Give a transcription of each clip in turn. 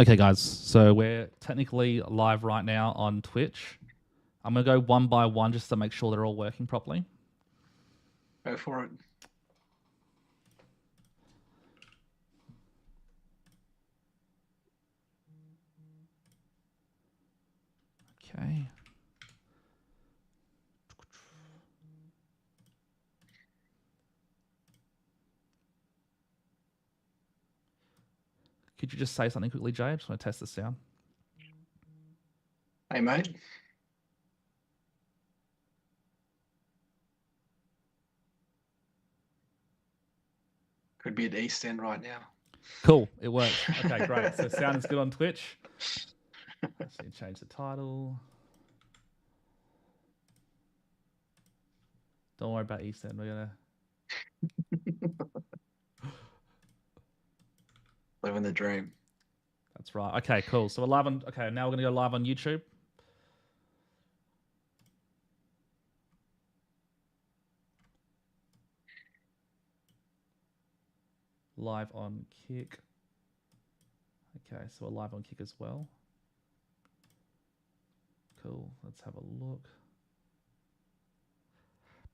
Okay, guys. So we're technically live right now on Twitch. I'm going to go one by one just to make sure they're all working properly. Go for it. Okay. Could you just say something quickly, Jay? I just want to test the sound. Hey, mate. Could be at East End right now. Cool. It works. Okay, great. So sound is good on Twitch. Let's see, change the title. Don't worry about East End. We're going to... Living the dream. That's right. Okay, cool. So we're live on... Okay, now we're going to go live on YouTube. Live on Kick. Okay, so we're live on Kick as well. Cool. Let's have a look.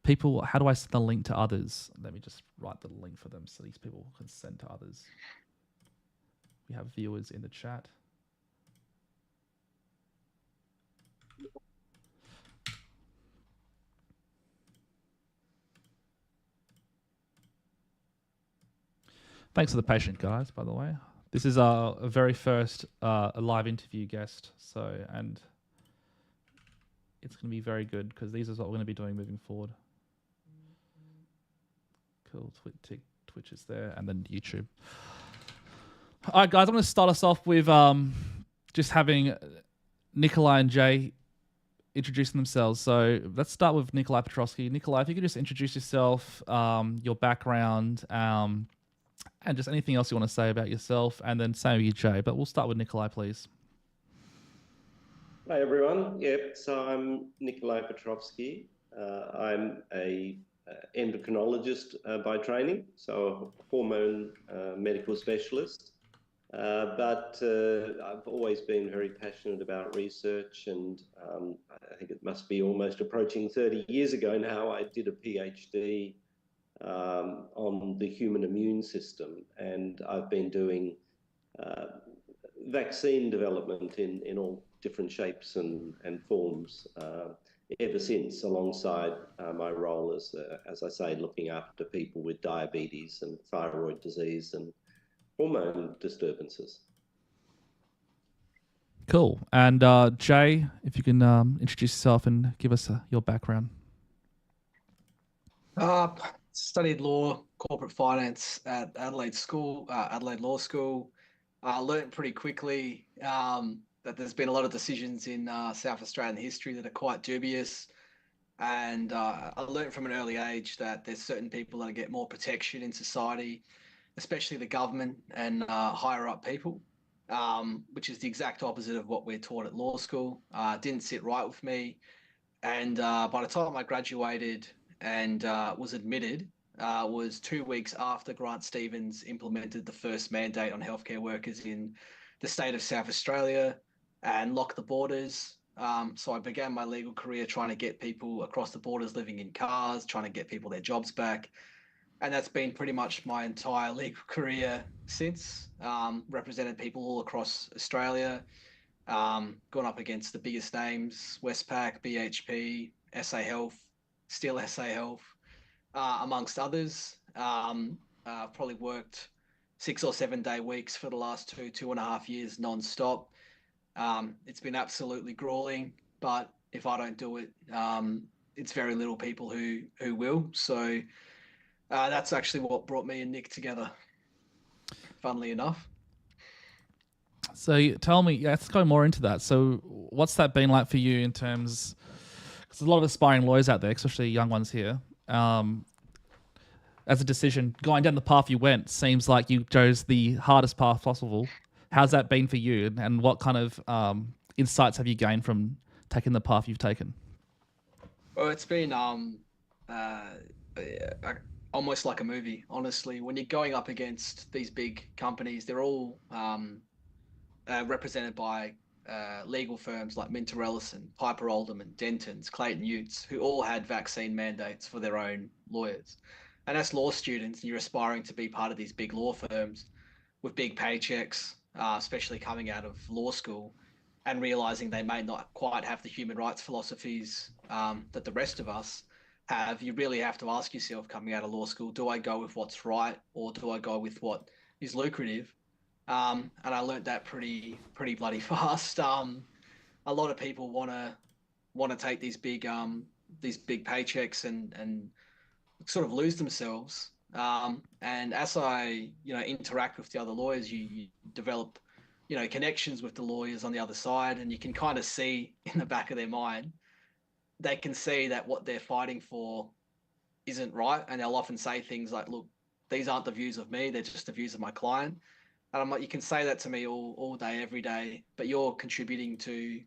People, how do I send the link to others? Let me just write the link for them so these people can send to others. We have viewers in the chat. Thanks for the patience, guys, by the way. This is our very first live interview guest, and it's going to be very good because these are what we're going to be doing moving forward. Cool. Twitch is there, and then YouTube. All right, guys, I'm going to start us off with just having Nikolai and Jay introducing themselves. So let's start with Nikolai Petrovsky. Nikolai, if you could just introduce yourself, your background, and just anything else you want to say about yourself, and then same with you, Jay. But we'll start with Nikolai, please. Hi, everyone. Yep, so I'm Nikolai Petrovsky. I'm a endocrinologist by training, so a hormone medical specialist. But I've always been very passionate about research, and I think it must be almost approaching 30 years ago now, I did a PhD on the human immune system, and I've been doing vaccine development in all different shapes and forms ever since, alongside my role as I say, looking after people with diabetes and thyroid disease and hormone disturbances. Cool. And Jay, if you can introduce yourself and give us your background. Studied law, corporate finance at Adelaide Law School. Learned pretty quickly that there's been a lot of decisions in South Australian history that are quite dubious. And I learned from an early age that there's certain people that get more protection in society, especially the government and higher up people, which is the exact opposite of what we're taught at law school. Didn't sit right with me. And by the time I graduated and was admitted, was 2 weeks after Grant Stevens implemented the first mandate on healthcare workers in the state of South Australia and locked the borders. So I began my legal career trying to get people across the borders living in cars, trying to get people their jobs back. And that's been pretty much my entire legal career since. Represented people all across Australia, gone up against the biggest names, Westpac, BHP, SA Health, Steel SA Health, amongst others. Probably worked 6 or 7 day weeks for the last 2.5 years non-stop. It's been absolutely grueling, but if I don't do it, it's very little people who will. So that's actually what brought me and Nick together, funnily enough. So tell me, let's go more into that. So what's that been like for you in terms, because there's a lot of aspiring lawyers out there, especially young ones here. As a decision, going down the path you went, seems like you chose the hardest path possible. How's that been for you, and what kind of insights have you gained from taking the path you've taken? Well, it's been almost like a movie, honestly. When you're going up against these big companies, they're all represented by legal firms like Minter Ellison, Piper Alderman, Dentons, Clayton Utes, who all had vaccine mandates for their own lawyers. And as law students, and you're aspiring to be part of these big law firms with big paychecks, especially coming out of law school, and realizing they may not quite have the human rights philosophies that the rest of us have, you really have to ask yourself coming out of law school, do I go with what's right or do I go with what is lucrative? And I learned that pretty bloody fast. A lot of people want to take these big paychecks and sort of lose themselves. And as I interact with the other lawyers, you develop connections with the lawyers on the other side, and you can kind of see in the back of their mind, they can see that what they're fighting for isn't right, and they'll often say things like, "Look, these aren't the views of me; they're just the views of my client." And I'm like, you can say that to me all day, every day, but you're contributing to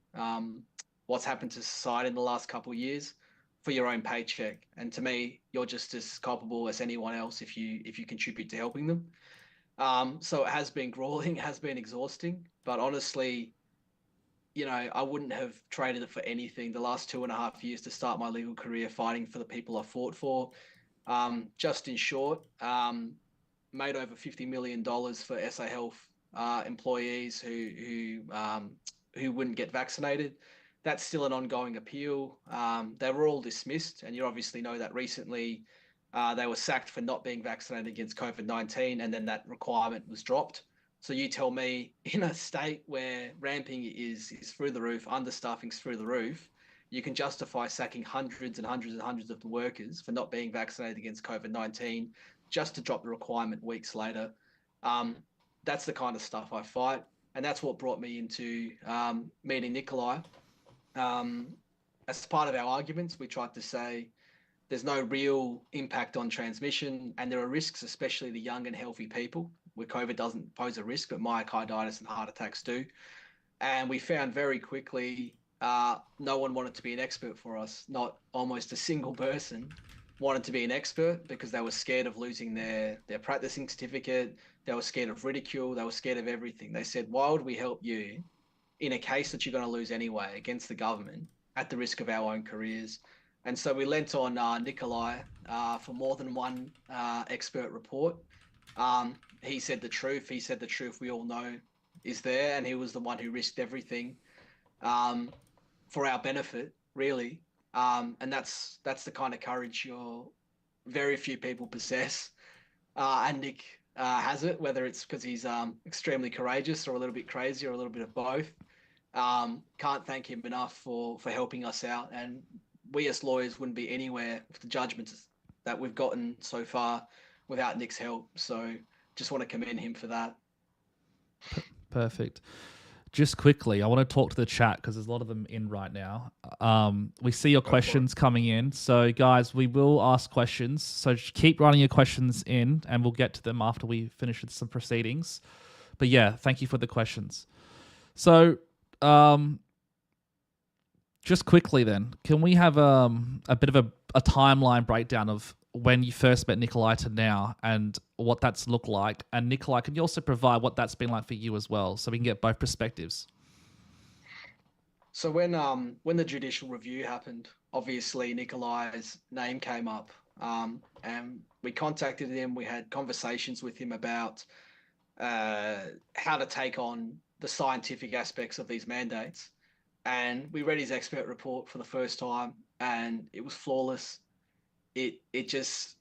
what's happened to society in the last couple of years for your own paycheck. And to me, you're just as culpable as anyone else if you contribute to helping them. So it has been grueling, it has been exhausting, but honestly, I wouldn't have traded it for anything. The last 2.5 years to start my legal career fighting for the people I fought for. Just in short, made over $50 million for SA Health employees who wouldn't get vaccinated. That's still an ongoing appeal. They were all dismissed, and you obviously know that recently they were sacked for not being vaccinated against COVID-19, and then that requirement was dropped. So you tell me, in a state where ramping is through the roof, understaffing's through the roof, you can justify sacking hundreds and hundreds and hundreds of the workers for not being vaccinated against COVID-19 just to drop the requirement weeks later. That's the kind of stuff I fight. And that's what brought me into meeting Nikolai. As part of our arguments, we tried to say there's no real impact on transmission, and there are risks, especially the young and healthy people, where COVID doesn't pose a risk, but myocarditis and heart attacks do. And we found very quickly no one wanted to be an expert for us. Not almost a single person wanted to be an expert because they were scared of losing their practicing certificate. They were scared of ridicule. They were scared of everything. They said, why would we help you in a case that you're going to lose anyway against the government at the risk of our own careers? And so we lent on Nikolai for more than one expert report. He said the truth. He said the truth we all know is there, and he was the one who risked everything for our benefit, really. And that's the kind of courage very few people possess. And Nick has it, whether it's because he's extremely courageous or a little bit crazy or a little bit of both. Can't thank him enough for helping us out. And we as lawyers wouldn't be anywhere with the judgments that we've gotten so far without Nick's help. So just want to commend him for that. Perfect. Just quickly, I want to talk to the chat because there's a lot of them in right now. We see your questions coming in. So, guys, we will ask questions. So just keep writing your questions in, and we'll get to them after we finish with some proceedings. But, yeah, thank you for the questions. So, just quickly then, can we have a bit of a timeline breakdown of when you first met Nikolai to now and what that's looked like? And Nikolai, can you also provide what that's been like for you as well, so we can get both perspectives? So when the judicial review happened, obviously Nikolai's name came up, and we contacted him. We had conversations with him about how to take on the scientific aspects of these mandates. And we read his expert report for the first time, and it was flawless. It just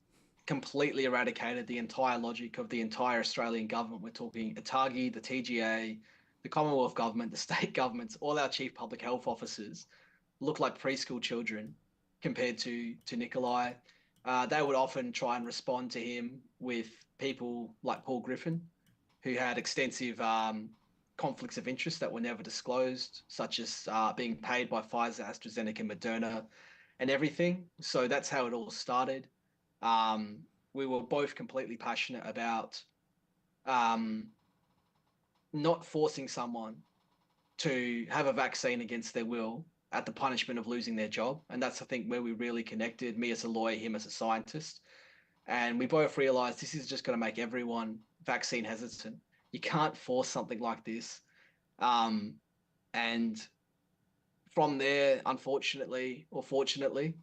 completely eradicated the entire logic of the entire Australian government. We're talking ATAGI, the TGA, the Commonwealth government, the state governments, all our chief public health officers look like preschool children compared to Nikolai. They would often try and respond to him with people like Paul Griffin, who had extensive conflicts of interest that were never disclosed, such as being paid by Pfizer, AstraZeneca, Moderna, and everything. So that's how it all started. We were both completely passionate about not forcing someone to have a vaccine against their will at the punishment of losing their job. And that's, I think, where we really connected, me as a lawyer, him as a scientist. And we both realized this is just going to make everyone vaccine hesitant. You can't force something like this And from there, unfortunately or fortunately,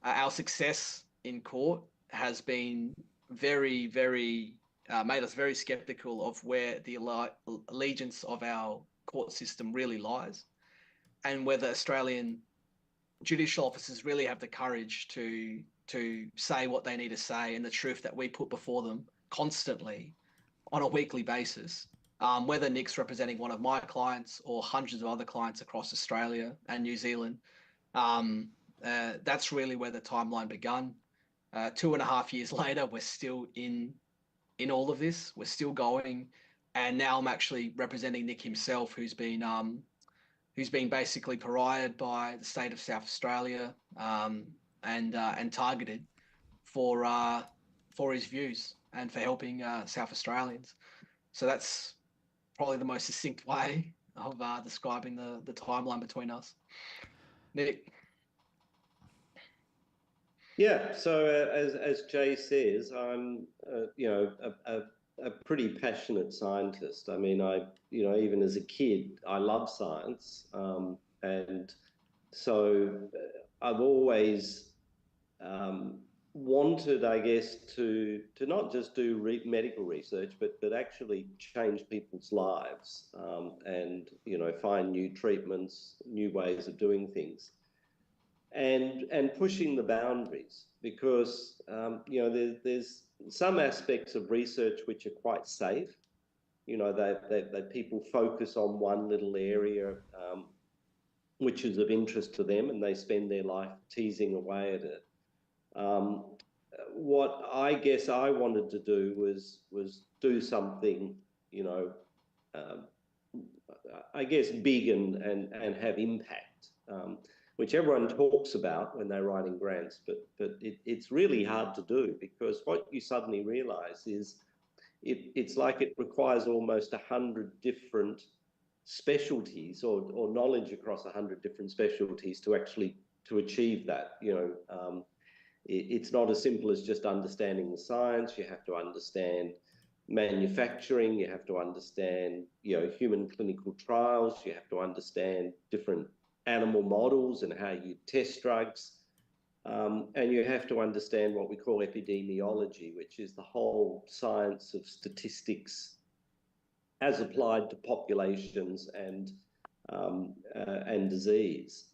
our success in court has been very, very made us very skeptical of where the allegiance of our court system really lies, and whether Australian judicial officers really have the courage to say what they need to say and the truth that we put before them constantly on a weekly basis. Whether Nick's representing one of my clients or hundreds of other clients across Australia and New Zealand, that's really where the timeline begun. 2.5 years later, we're still in all of this. We're still going, and now I'm actually representing Nick himself, who's been basically pariahed by the state of South Australia, and targeted for his views and for helping South Australians. So that's probably the most succinct way of describing the timeline between us. Nick. Yeah, so as Jay says, I'm a pretty passionate scientist. I mean, even as a kid, I love science, and so I've always wanted, I guess, to not just do medical research, but actually change people's lives, and find new treatments, new ways of doing things. And pushing the boundaries, because there's some aspects of research which are quite safe. That people focus on one little area which is of interest to them, and they spend their life teasing away at it. What I guess I wanted to do was do something, I guess big and have impact. Which everyone talks about when they're writing grants, but it's really hard to do, because what you suddenly realize is it's like it requires almost 100 different specialties or knowledge across 100 different specialties to achieve that. It's not as simple as just understanding the science. You have to understand manufacturing, you have to understand human clinical trials, you have to understand different animal models and how you test drugs, and you have to understand what we call epidemiology, which is the whole science of statistics as applied to populations and disease.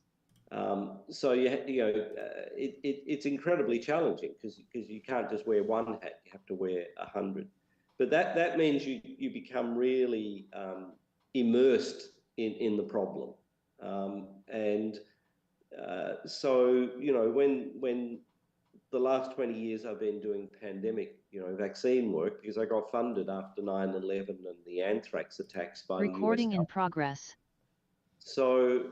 So it's incredibly challenging, because you can't just wear one hat; you have to wear 100. But that means you become really immersed in the problem. So when the last 20 years I've been doing pandemic vaccine work, because I got funded after 9/11 and the anthrax attacks by recording the US in progress. So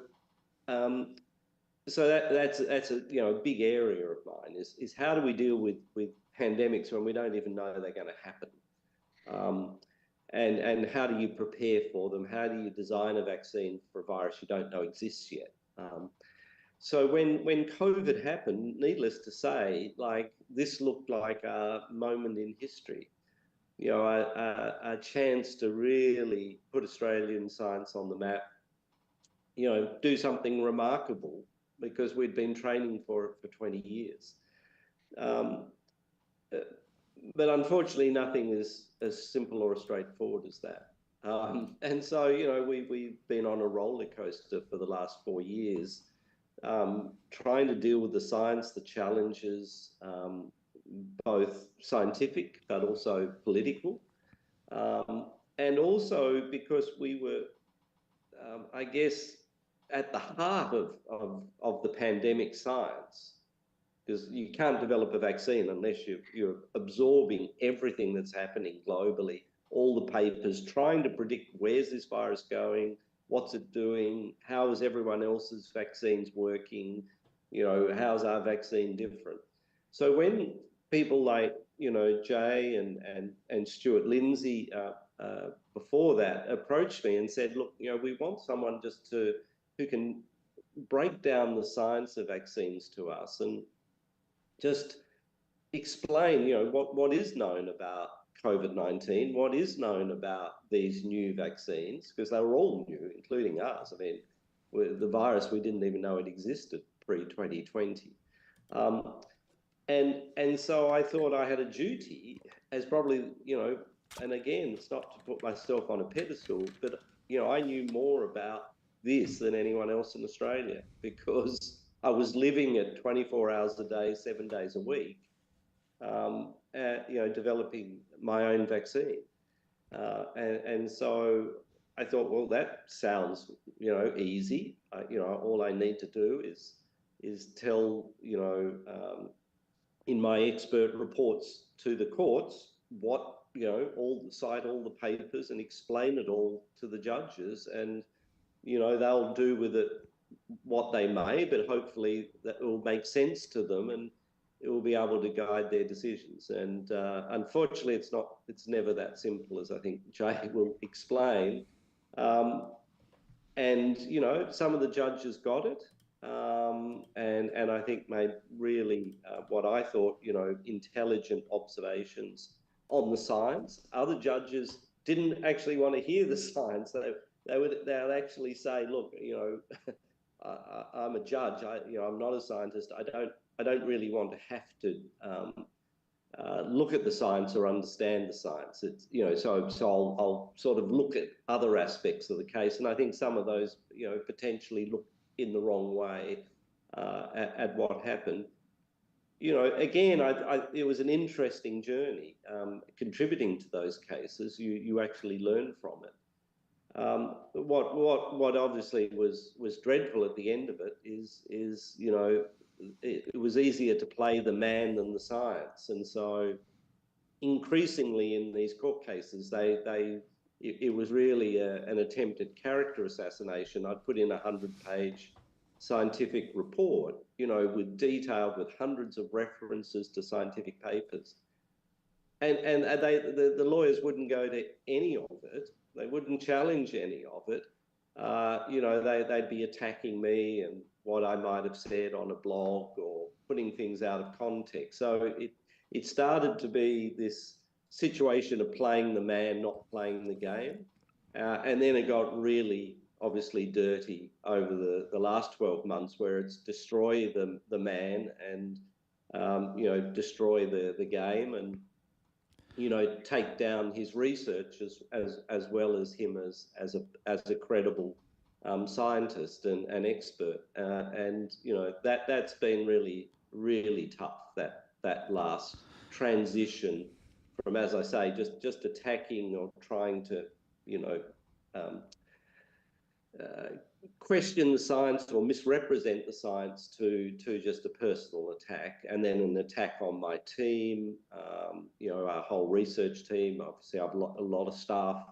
that's a big area of mine, is how do we deal with pandemics when we don't even know they're going to happen, and how do you prepare for them? How do you design a vaccine for a virus you don't know exists yet? So when COVID happened, needless to say, this looked like a moment in history, a chance to really put Australian science on the map, do something remarkable, because we'd been training for it for 20 years. But unfortunately, nothing is as simple or as straightforward as that. And so, we've been on a roller coaster for the last 4 years, trying to deal with the science, the challenges, both scientific but also political. And also because we were, I guess, at the heart of the pandemic science, because you can't develop a vaccine unless you're absorbing everything that's happening globally, all the papers, trying to predict where's this virus going, what's it doing, how is everyone else's vaccines working, how's our vaccine different. So when people like Jay and Stuart Lindsay before that approached me and said, look, we want someone just who can break down the science of vaccines to us and just explain, what is known about COVID-19, what is known about these new vaccines, because they were all new, including ours. I mean, the virus, we didn't even know it existed pre-2020. And so I thought I had a duty as probably, and again, it's not to put myself on a pedestal, but, I knew more about this than anyone else in Australia, because I was living it 24 hours a day, 7 days a week, developing my own vaccine. And so I thought, well, that sounds, easy. All I need to do is tell, in my expert reports to the courts, what, cite all the papers and explain it all to the judges, and, they'll do with it what they may, but hopefully that will make sense to them and it will be able to guide their decisions. And unfortunately, it's never that simple, as I think Jay will explain. And, some of the judges got it, and I think made really what I thought, intelligent observations on the science. Other judges didn't actually want to hear the science. They'll actually say, look, I'm a judge. I'm not a scientist. I don't really want to have to look at the science or understand the science. It's, so I'll sort of look at other aspects of the case, and I think some of those, potentially look in the wrong way at what happened. Again, it was an interesting journey contributing to those cases. You actually learn from it. What obviously was dreadful at the end of it is it was easier to play the man than the science, and so increasingly in these court cases, it was really an attempted character assassination. I'd put in a 100-page scientific report, with hundreds of references to scientific papers, and the lawyers wouldn't go to any of it. They wouldn't challenge any of it. They'd be attacking me and what I might have said on a blog or putting things out of context. So it started to be this situation of playing the man, not playing the game. And then it got really, obviously, dirty over the last 12 months, where it's destroy the man and, destroy the game, and, take down his research as well as him as a credible scientist and expert, and that's been really, really tough. That last transition from, as I say, just attacking or trying to question the science or misrepresent the science to just a personal attack, and then an attack on my team, our whole research team. Obviously, a lot of staff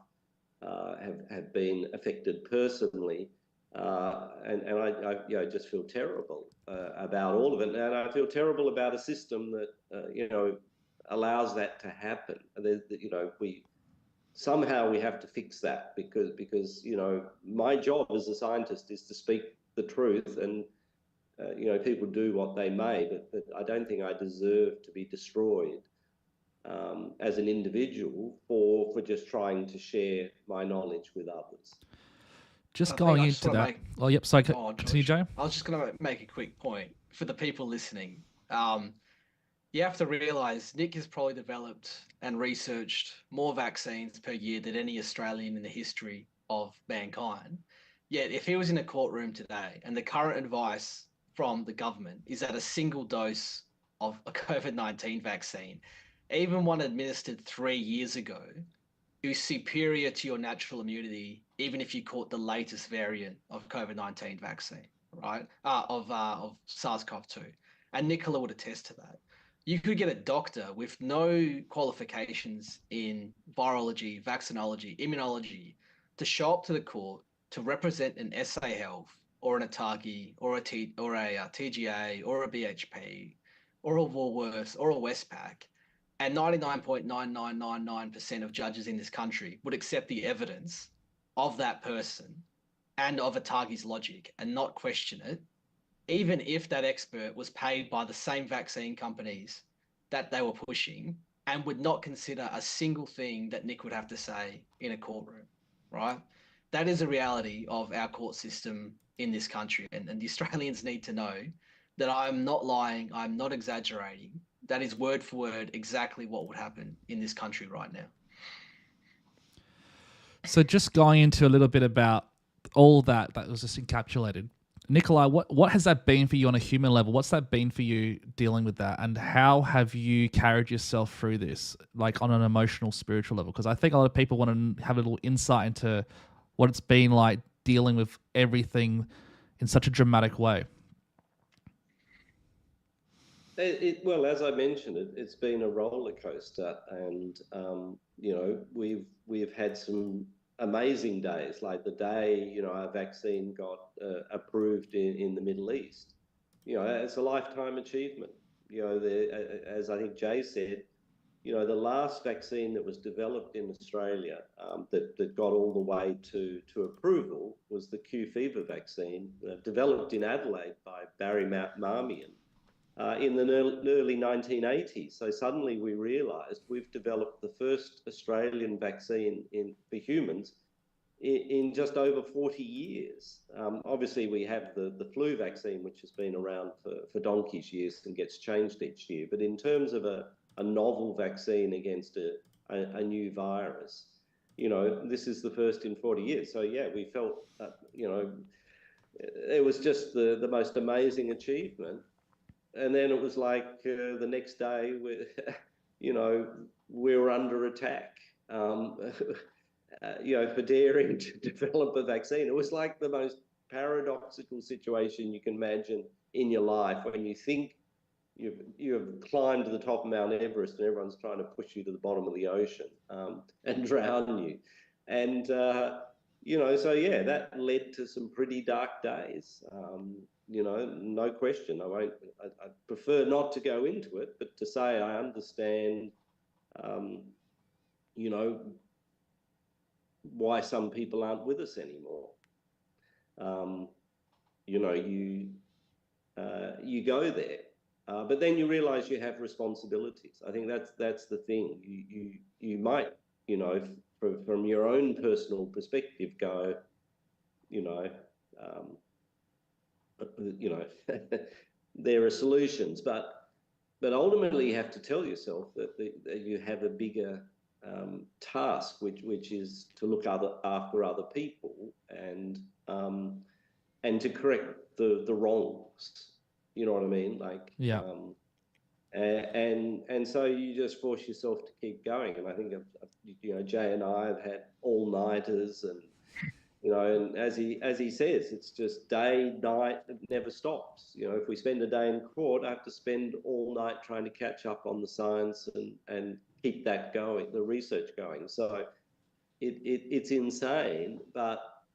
have been affected personally, and I just feel terrible about all of it, and I feel terrible about a system that allows that to happen. Somehow we have to fix that, because my job as a scientist is to speak the truth, and people do what they may, but I don't think I deserve to be destroyed as an individual for just trying to share my knowledge with others. Just going into that. Oh, yep. So continue, Joe. I was just going to make a quick point for the people listening. You have to realize Nick has probably developed and researched more vaccines per year than any Australian in the history of mankind. Yet if he was in a courtroom today and the current advice from the government is that a single dose of a COVID-19 vaccine, even one administered 3 years ago, is superior to your natural immunity, even if you caught the latest variant of COVID-19 vaccine, right? Of SARS-CoV-2. And Nikolai would attest to that. You could get a doctor with no qualifications in virology, vaccinology, immunology to show up to the court to represent an SA Health or an ATAGI or a TGA or a BHP or a Woolworths or a Westpac, and 99.9999% of judges in this country would accept the evidence of that person and of ATAGI's logic and not question it, even if that expert was paid by the same vaccine companies that they were pushing and would not consider a single thing that Nick would have to say in a courtroom, right? That is a reality of our court system in this country. And the Australians need to know that I'm not lying, I'm not exaggerating. That is word for word exactly what would happen in this country right now. So just going into a little bit about all that was just encapsulated. Nikolai, what has that been for you on a human level? What's that been for you dealing with that? And how have you carried yourself through this, like on an emotional, spiritual level? Because I think a lot of people want to have a little insight into what it's been like dealing with everything in such a dramatic way. Well, as I mentioned, it's been a roller coaster, and we've had some amazing days, like the day our vaccine got approved in the Middle East. It's a lifetime achievement. As I think Jay said, the last vaccine that was developed in Australia that got all the way to approval was the Q fever vaccine, developed in Adelaide by Barry Marmion. In the early 1980s. So suddenly we realised we've developed the first Australian vaccine for humans in just over 40 years. Obviously, we have the flu vaccine, which has been around for donkey's years and gets changed each year. But in terms of a novel vaccine against a new virus, this is the first in 40 years. So, yeah, we felt, it was just the most amazing achievement. And then it was like the next day, we were under attack, for daring to develop a vaccine. It was like the most paradoxical situation you can imagine in your life when you think you've climbed to the top of Mount Everest and everyone's trying to push you to the bottom of the ocean and drown you. And, so yeah, that led to some pretty dark days. No question. I prefer not to go into it, but to say I understand, why some people aren't with us anymore. You go there, but then you realise you have responsibilities. I think that's the thing. You might, from your own personal perspective, go, there are solutions, but ultimately you have to tell yourself that you have a bigger task, which is to look after other people and to correct the wrongs. You know what I mean? Like, yeah. And so you just force yourself to keep going. And I think Jay and I have had all-nighters and. And as he says, it's just day, night, it never stops. If we spend a day in court, I have to spend all night trying to catch up on the science and keep that going, the research going. So it's insane, but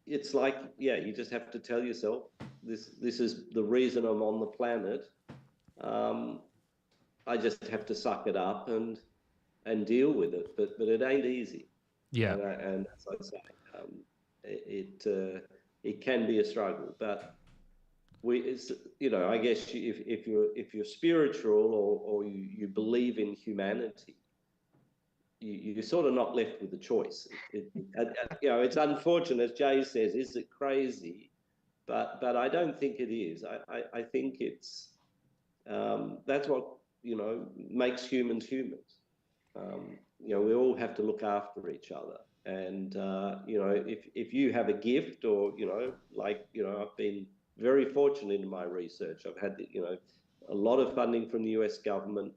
it's like, yeah, you just have to tell yourself, this is the reason I'm on the planet. I just have to suck it up and deal with it, but it ain't easy. Yeah. And as I say, it can be a struggle, but I guess if you're spiritual or you believe in humanity, you're sort of not left with a choice. It's unfortunate, as Jay says, is it crazy? But I don't think it is. I think it's that's what makes humans humans. We all have to look after each other. And, if you have a gift or, I've been very fortunate in my research. I've had, a lot of funding from the US government.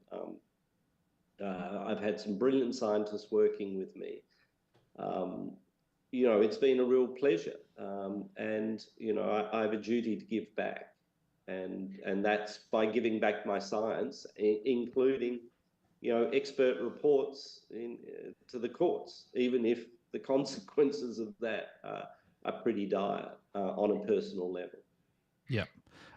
I've had some brilliant scientists working with me. It's been a real pleasure. And, I have a duty to give back. And that's by giving back my science, including, expert reports to the courts, even if the consequences of that are pretty dire on a personal level. Yeah.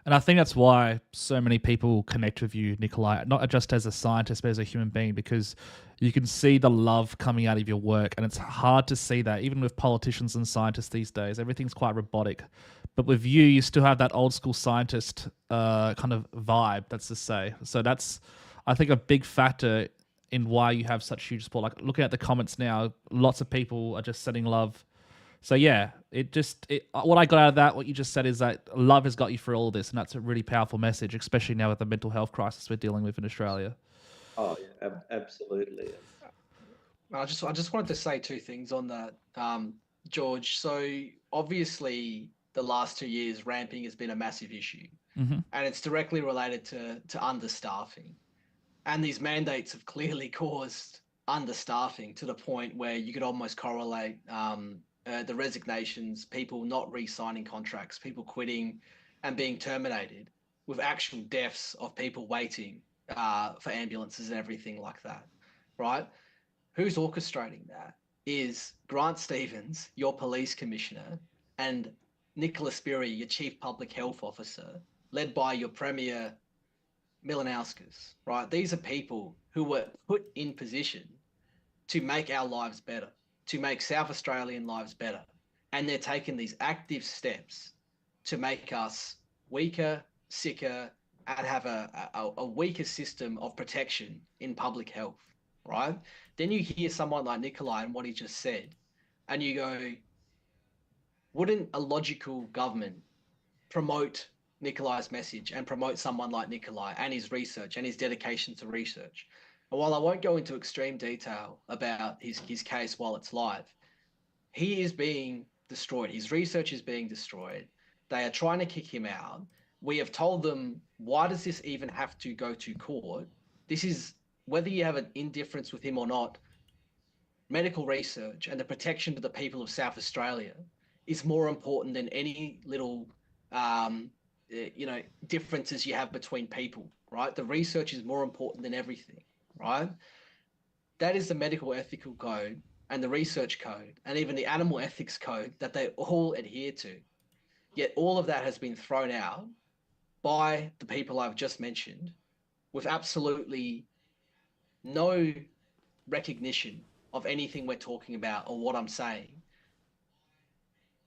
And I think that's why so many people connect with you, Nikolai, not just as a scientist, but as a human being, because you can see the love coming out of your work. And it's hard to see that, even with politicians and scientists these days. Everything's quite robotic. But with you still have that old school scientist kind of vibe, that's to say. So that's, I think, a big factor in why you have such huge support. Like looking at the comments now, lots of people are just sending love. So yeah, what I got out of that, what you just said, is that love has got you through all this, and that's a really powerful message, especially now with the mental health crisis we're dealing with in Australia. Oh yeah, absolutely. I just wanted to say two things on that, George. So obviously, the last 2 years, ramping has been a massive issue, Mm-hmm. and it's directly related to understaffing. And these mandates have clearly caused understaffing to the point where you could almost correlate the resignations, people not re-signing contracts, people quitting and being terminated, with actual deaths of people waiting for ambulances and everything like that, right? Who's orchestrating that is Grant Stevens, your police commissioner, and Nicholas Spiri, your chief public health officer, led by your premier Milanauskas, right? These are people who were put in position to make our lives better, to make South Australian lives better. And they're taking these active steps to make us weaker, sicker, and have a weaker system of protection in public health, right? Then you hear someone like Nikolai and what he just said, and you go, wouldn't a logical government promote Nikolai's message and promote someone like Nikolai and his research and his dedication to research? And while I won't go into extreme detail about his case while it's live, he is being destroyed. His research is being destroyed. They are trying to kick him out. We have told them, why does this even have to go to court? This is, whether you have an indifference with him or not, medical research and the protection of the people of South Australia is more important than any little differences you have between people, right? The research is more important than everything, right? That is the medical ethical code and the research code and even the animal ethics code that they all adhere to. Yet all of that has been thrown out by the people I've just mentioned with absolutely no recognition of anything we're talking about or what I'm saying.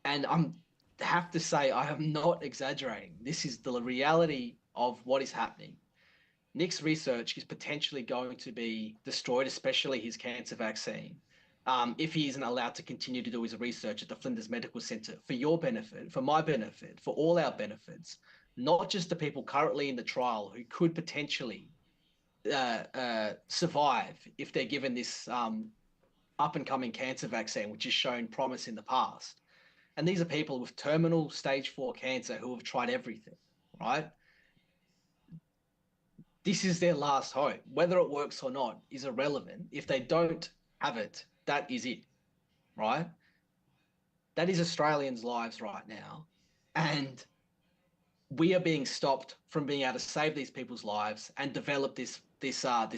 And I'm have to say, I am not exaggerating. This is the reality of what is happening. Nick's research is potentially going to be destroyed, especially his cancer vaccine, if he isn't allowed to continue to do his research at the Flinders Medical Centre for your benefit, for my benefit, for all our benefits, not just the people currently in the trial who could potentially survive if they're given this up-and-coming cancer vaccine, which has shown promise in the past. And these are people with terminal stage 4 cancer who have tried everything, right? This is their last hope. Whether it works or not is irrelevant. If they don't have it, that is it, right? That is Australians' lives right now. And we are being stopped from being able to save these people's lives and develop this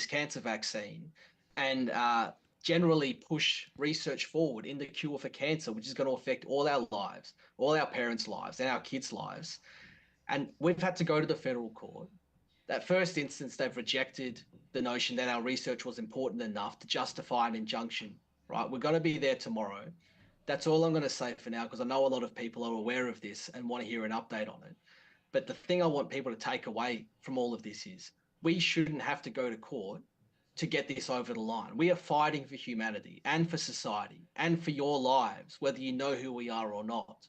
cancer vaccine and generally push research forward in the cure for cancer, which is going to affect all our lives, all our parents' lives and our kids' lives. And we've had to go to the federal court. That first instance, they've rejected the notion that our research was important enough to justify an injunction, right? We're going to be there tomorrow. That's all I'm going to say for now, because I know a lot of people are aware of this and want to hear an update on it. But the thing I want people to take away from all of this is we shouldn't have to go to court to get this over the line. We are fighting for humanity and for society and for your lives, whether you know who we are or not.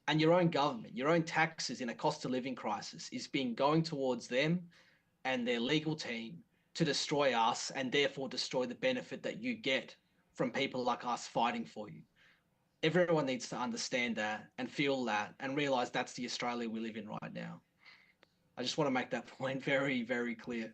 And your own government, your own taxes in a cost of living crisis is being going towards them and their legal team to destroy us and therefore destroy the benefit that you get from people like us fighting for you. Everyone needs to understand that and feel that and realize that's the Australia we live in right now. I just want to make that point very, very clear.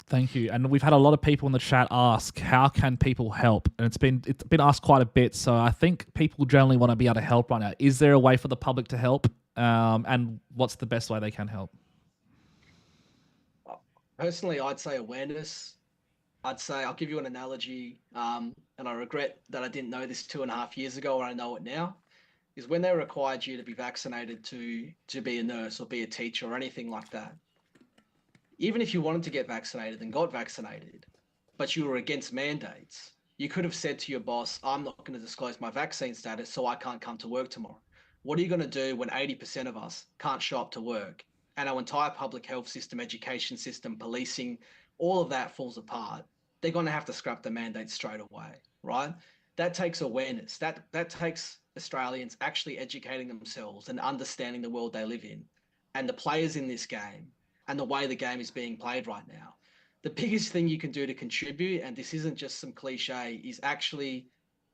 Thank you. And we've had a lot of people in the chat ask, how can people help? And it's been asked quite a bit. So I think people generally want to be able to help right now. Is there a way for the public to help? And what's the best way they can help? Personally, I'd say awareness. I'd say, I'll give you an analogy, and I regret that I didn't know this 2.5 years ago, or I know it now, is when they required you to be vaccinated to be a nurse or be a teacher or anything like that. Even if you wanted to get vaccinated and got vaccinated, but you were against mandates, you could have said to your boss, I'm not going to disclose my vaccine status, so I can't come to work tomorrow. What are you going to do when 80% of us can't show up to work and our entire public health system, education system, policing, all of that falls apart they're going to have to scrap the mandate straight away, right? That takes awareness. That takes Australians actually educating themselves and understanding the world they live in and the players in this game and the way the game is being played right now. The biggest thing you can do to contribute, and this isn't just some cliche, is actually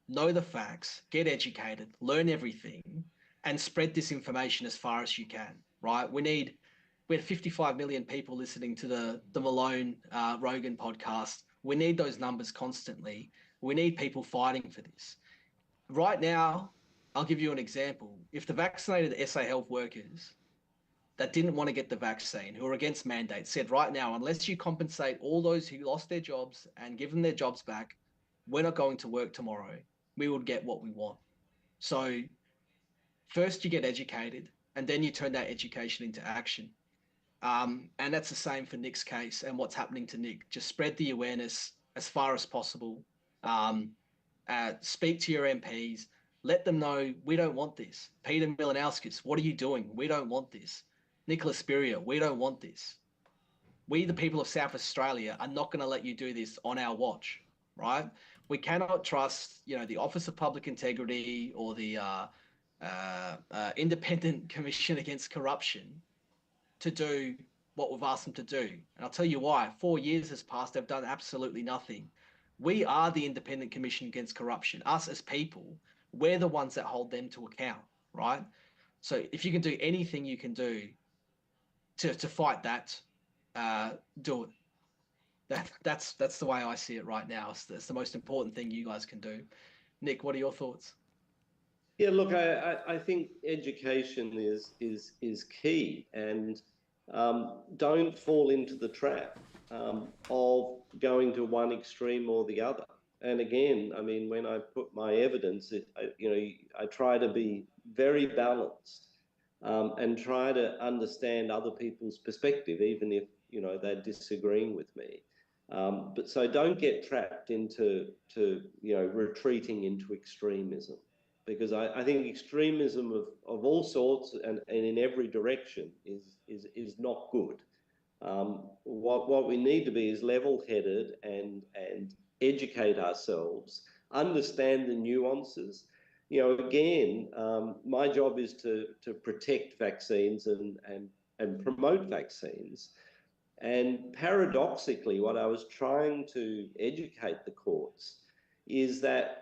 know the facts, get educated, learn everything, and spread this information as far as you can, right? We had 55 million people listening to the Malone Rogan podcast. We need those numbers constantly. We need people fighting for this. Right now, I'll give you an example. If the vaccinated SA health workers that didn't want to get the vaccine, who are against mandates, said right now, unless you compensate all those who lost their jobs and give them their jobs back, we're not going to work tomorrow, we would get what we want. So first you get educated, and then you turn that education into action. And that's the same for Nick's case and what's happening to Nick. Just spread the awareness as far as possible. Speak to your MPs. Let them know we don't want this. Peter Milanowskis, what are you doing? We don't want this. Nicholas Spurrier, we don't want this. We, the people of South Australia, are not going to let you do this on our watch, right? We cannot trust, the Office of Public Integrity or the Independent Commission Against Corruption to do what we've asked them to do. And I'll tell you why. 4 years has passed, they've done absolutely nothing. We are the Independent Commission Against Corruption. Us as people, we're the ones that hold them to account, right? So if you can do anything you can do to fight that, do it. That's the way I see it right now. It's the most important thing you guys can do. Nick, what are your thoughts? Yeah, look, I think education is key, and don't fall into the trap of going to one extreme or the other. And again, I mean, when I put my evidence, I try to be very balanced and try to understand other people's perspective, even if they're disagreeing with me. But so don't get trapped into retreating into extremism, because I think extremism of all sorts and in every direction is not good. What we need to be is level-headed and educate ourselves, understand the nuances. Again, my job is to protect vaccines and promote vaccines. And paradoxically, what I was trying to educate the courts is that,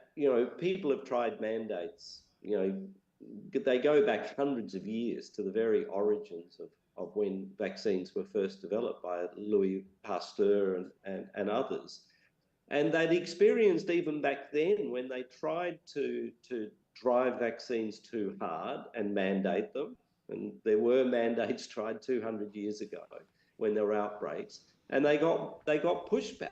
people have tried mandates, they go back hundreds of years to the very origins of when vaccines were first developed by Louis Pasteur and others. And they'd experienced even back then when they tried to drive vaccines too hard and mandate them, and there were mandates tried 200 years ago when there were outbreaks, and they got pushback.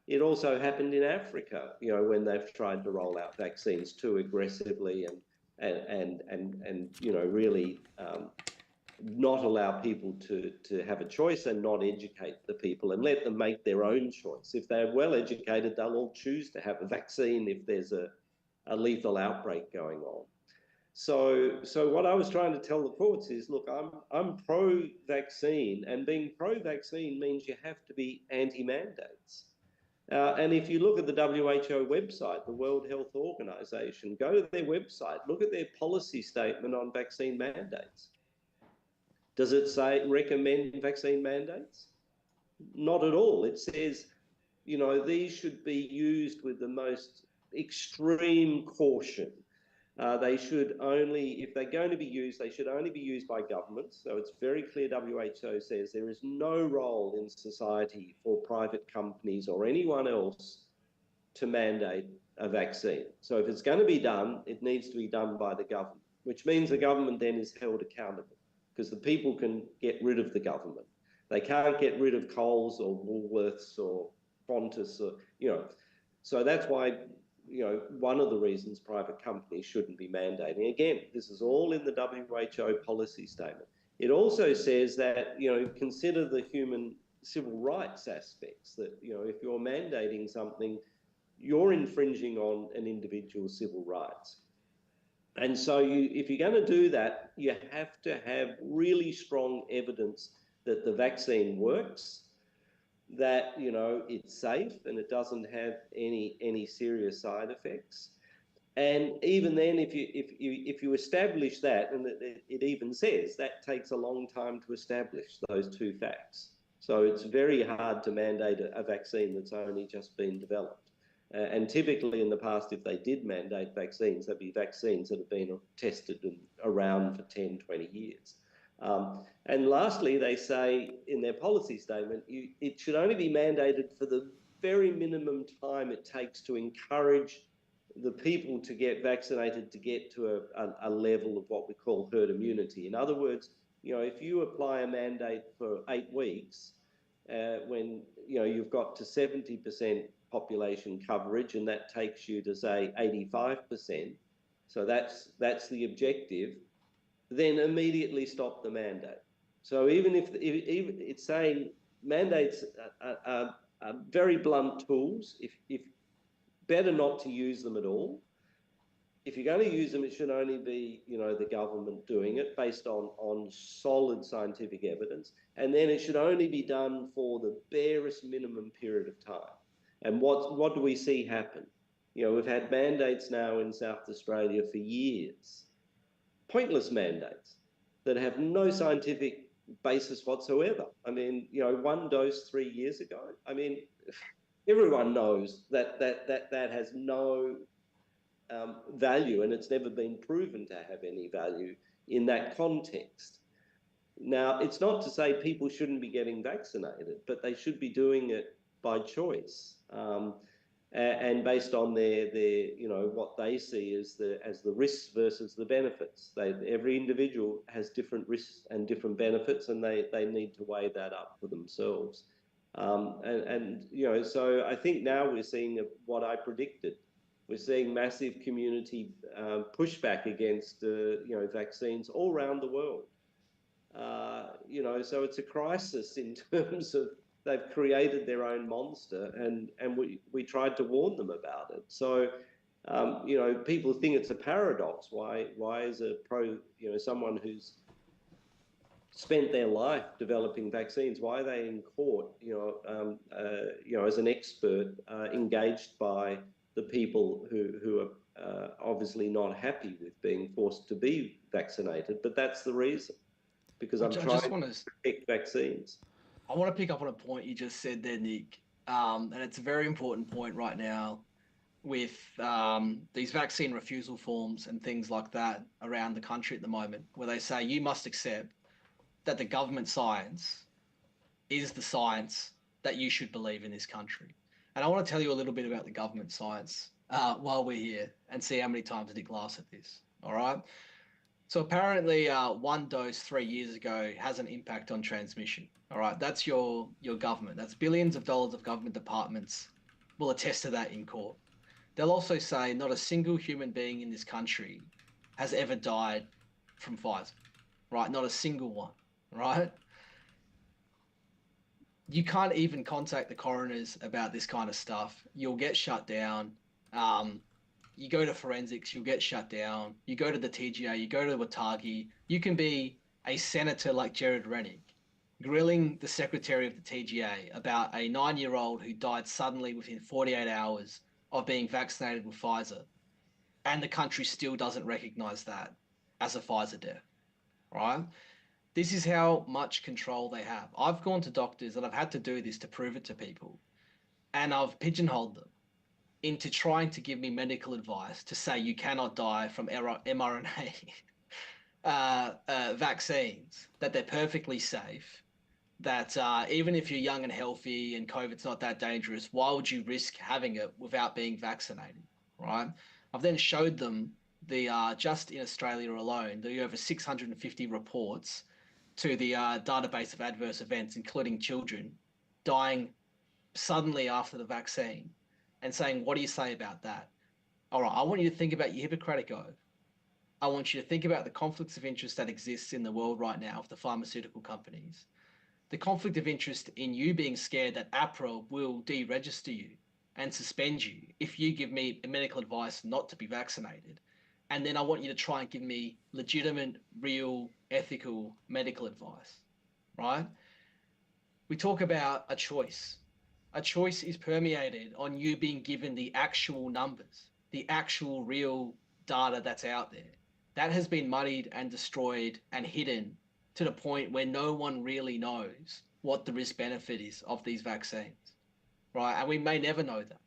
It also happened in Africa, when they've tried to roll out vaccines too aggressively and really not allow people to have a choice and not educate the people and let them make their own choice. If they're well educated, they'll all choose to have a vaccine if there's a lethal outbreak going on. So what I was trying to tell the courts is, look, I'm pro-vaccine, and being pro-vaccine means you have to be anti-mandates. And if you look at the WHO website, the World Health Organization, go to their website, look at their policy statement on vaccine mandates. Does it say recommend vaccine mandates? Not at all. It says, these should be used with the most extreme caution. They should only, if they're going to be used, they should only be used by governments. So it's very clear WHO says there is no role in society for private companies or anyone else to mandate a vaccine. So if it's going to be done, it needs to be done by the government, which means the government then is held accountable, because the people can get rid of the government. They can't get rid of Coles or Woolworths or Qantas or, so that's why, one of the reasons private companies shouldn't be mandating. Again, this is all in the WHO policy statement. It also says that, consider the human civil rights aspects, that, if you're mandating something, you're infringing on an individual's civil rights. And so if you're going to do that, you have to have really strong evidence that the vaccine works, that, you know, it's safe and it doesn't have any serious side effects. And even then, if you establish that, and it even says that takes a long time to establish those two facts. So it's very hard to mandate a vaccine that's only just been developed. And typically in the past, if they did mandate vaccines, they'd be vaccines that have been tested and around for 10, 20 years. And lastly, they say in their policy statement, it should only be mandated for the very minimum time it takes to encourage the people to get vaccinated to get to a level of what we call herd immunity. In other words, you know, if you apply a mandate for 8 weeks, when, you know, you've got to 70% population coverage, and that takes you to say 85%, so that's the objective, then immediately stop the mandate. So even if it's saying mandates are very blunt tools, if better not to use them at all. If you're going to use them, it should only be, you know, the government doing it based on solid scientific evidence. And then it should only be done for the barest minimum period of time. And what do we see happen? You know, we've had mandates now in South Australia for years, pointless mandates that have no scientific basis whatsoever. I mean, you know, 1 dose 3 years ago. I mean, everyone knows that has no value, and it's never been proven to have any value in that context. Now, it's not to say people shouldn't be getting vaccinated, but they should be doing it by choice, and based on their you know, what they see as the risks versus the benefits. Every individual has different risks and different benefits, and they need to weigh that up for themselves. And you know, so I think now we're seeing what I predicted. We're seeing massive community pushback against you know, vaccines all around the world. You know, so it's a crisis in terms of they've created their own monster, and we tried to warn them about it. So you know, people think it's a paradox. Why is you know, someone who's spent their life developing vaccines, why are they in court, you know, as an expert, engaged by the people who are obviously not happy with being forced to be vaccinated? But that's the reason, because I'm trying to protect vaccines. I want to pick up on a point you just said there, Nick, and it's a very important point right now with these vaccine refusal forms and things like that around the country at the moment, where they say you must accept that the government science is the science that you should believe in this country. And I want to tell you a little bit about the government science while we're here, and see how many times Nick laughs at this. All right. So apparently 1 dose 3 years ago has an impact on transmission. All right. That's your government. That's billions of dollars of government departments will attest to that in court. They'll also say not a single human being in this country has ever died from Pfizer. Right. Not a single one. Right? You can't even contact the coroners about this kind of stuff. You'll get shut down. You go to forensics, you'll get shut down. You go to the TGA, you go to Watagi. You can be a senator like Jared Rennick, grilling the secretary of the TGA about a 9-year-old who died suddenly within 48 hours of being vaccinated with Pfizer. And the country still doesn't recognize that as a Pfizer death, right? This is how much control they have. I've gone to doctors and I've had to do this to prove it to people. And I've pigeonholed them into trying to give me medical advice to say you cannot die from mRNA vaccines, that they're perfectly safe, that even if you're young and healthy and COVID's not that dangerous, why would you risk having it without being vaccinated, right? I've then showed them the just in Australia alone, there are over 650 reports to the database of adverse events, including children dying suddenly after the vaccine, and saying, what do you say about that? All right, I want you to think about your Hippocratic Oath. I want you to think about the conflicts of interest that exists in the world right now of the pharmaceutical companies. The conflict of interest in you being scared that APRA will deregister you and suspend you if you give me medical advice not to be vaccinated. And then I want you to try and give me legitimate, real, ethical medical advice, right? We talk about a choice. A choice is permeated on you being given the actual numbers, the actual real data that's out there. That has been muddied and destroyed and hidden to the point where no one really knows what the risk benefit is of these vaccines, right? And we may never know that.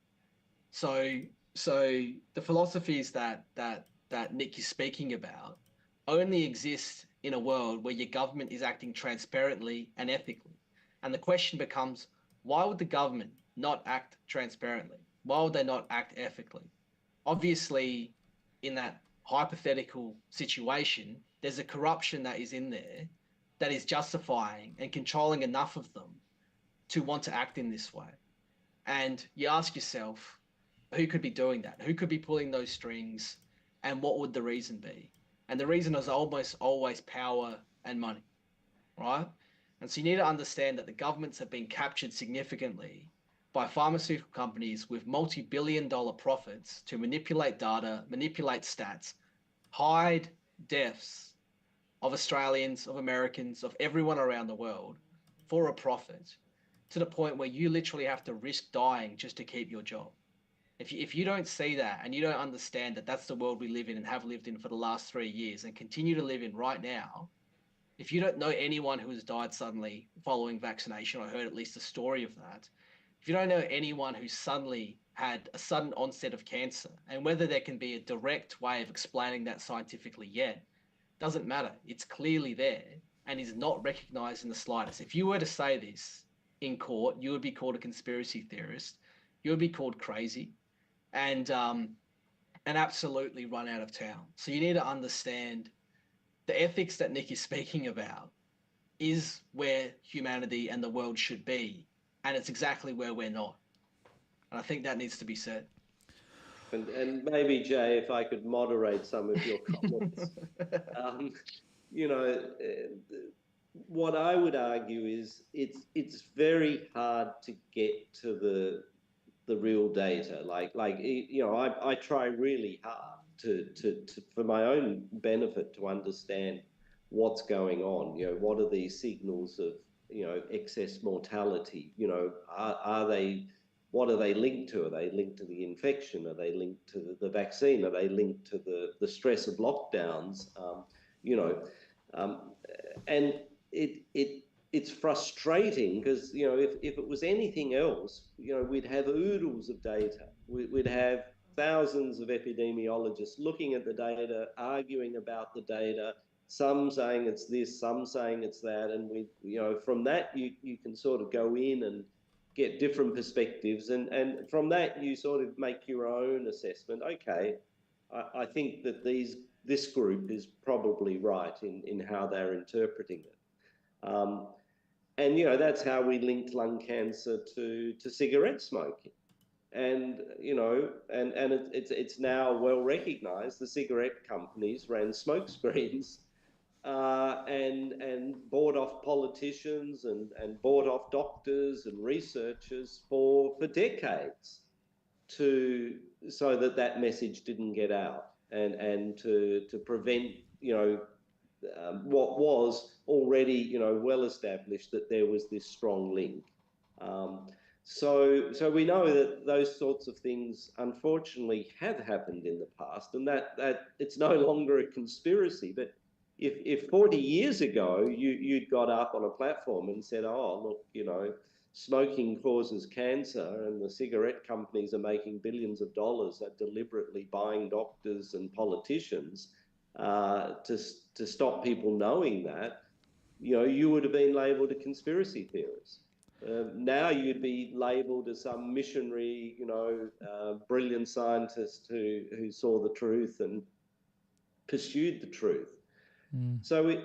So, the philosophies that Nick is speaking about only exist in a world where your government is acting transparently and ethically. And the question becomes, why would the government not act transparently? Why would they not act ethically? Obviously, in that hypothetical situation, there's a corruption that is in there that is justifying and controlling enough of them to want to act in this way. And you ask yourself, who could be doing that? Who could be pulling those strings? And what would the reason be? And the reason is almost always power and money, right? And so you need to understand that the governments have been captured significantly by pharmaceutical companies with multi-billion-dollar profits to manipulate data, manipulate stats, hide deaths of Australians, of Americans, of everyone around the world for a profit, to the point where you literally have to risk dying just to keep your job. If you don't see that and you don't understand that that's the world we live in and have lived in for the last 3 years and continue to live in right now, if you don't know anyone who has died suddenly following vaccination, or heard at least a story of that, if you don't know anyone who suddenly had a sudden onset of cancer, and whether there can be a direct way of explaining that scientifically yet, doesn't matter. It's clearly there and is not recognized in the slightest. If you were to say this in court, you would be called a conspiracy theorist. You would be called crazy and absolutely run out of town. So you need to understand the ethics that Nick is speaking about is where humanity and the world should be, and it's exactly where we're not. And I think that needs to be said. And maybe, Jay, if I could moderate some of your comments. You know, what I would argue is it's very hard to get to the real data. Like you know, I try really hard to for my own benefit to understand what's going on. You know, what are these signals of, you know, excess mortality? You know, are they, what are they linked to? Are they linked to the infection? Are they linked to the vaccine? Are they linked to the stress of lockdowns? You know, and it's frustrating because, you know, if it was anything else, you know, we'd have oodles of data. We'd have thousands of epidemiologists looking at the data, arguing about the data, some saying it's this, some saying it's that. And we, you know, from that, you can sort of go in and get different perspectives. And from that, you sort of make your own assessment. Okay, I think that this group is probably right in how they're interpreting it. And, you know, that's how we linked lung cancer to cigarette smoking. And, you know, and it's now well recognized the cigarette companies ran smoke screens and bought off politicians and bought off doctors and researchers for decades so that message didn't get out and to prevent, you know, what was already, you know, well established that there was this strong link. So we know that those sorts of things unfortunately have happened in the past, and that it's no longer a conspiracy. But if 40 years ago you'd got up on a platform and said, oh, look, you know, smoking causes cancer and the cigarette companies are making billions of dollars at deliberately buying doctors and politicians to stop people knowing that, you know, you would have been labelled a conspiracy theorist. Now you'd be labelled as some missionary, you know, brilliant scientist who saw the truth and pursued the truth. So we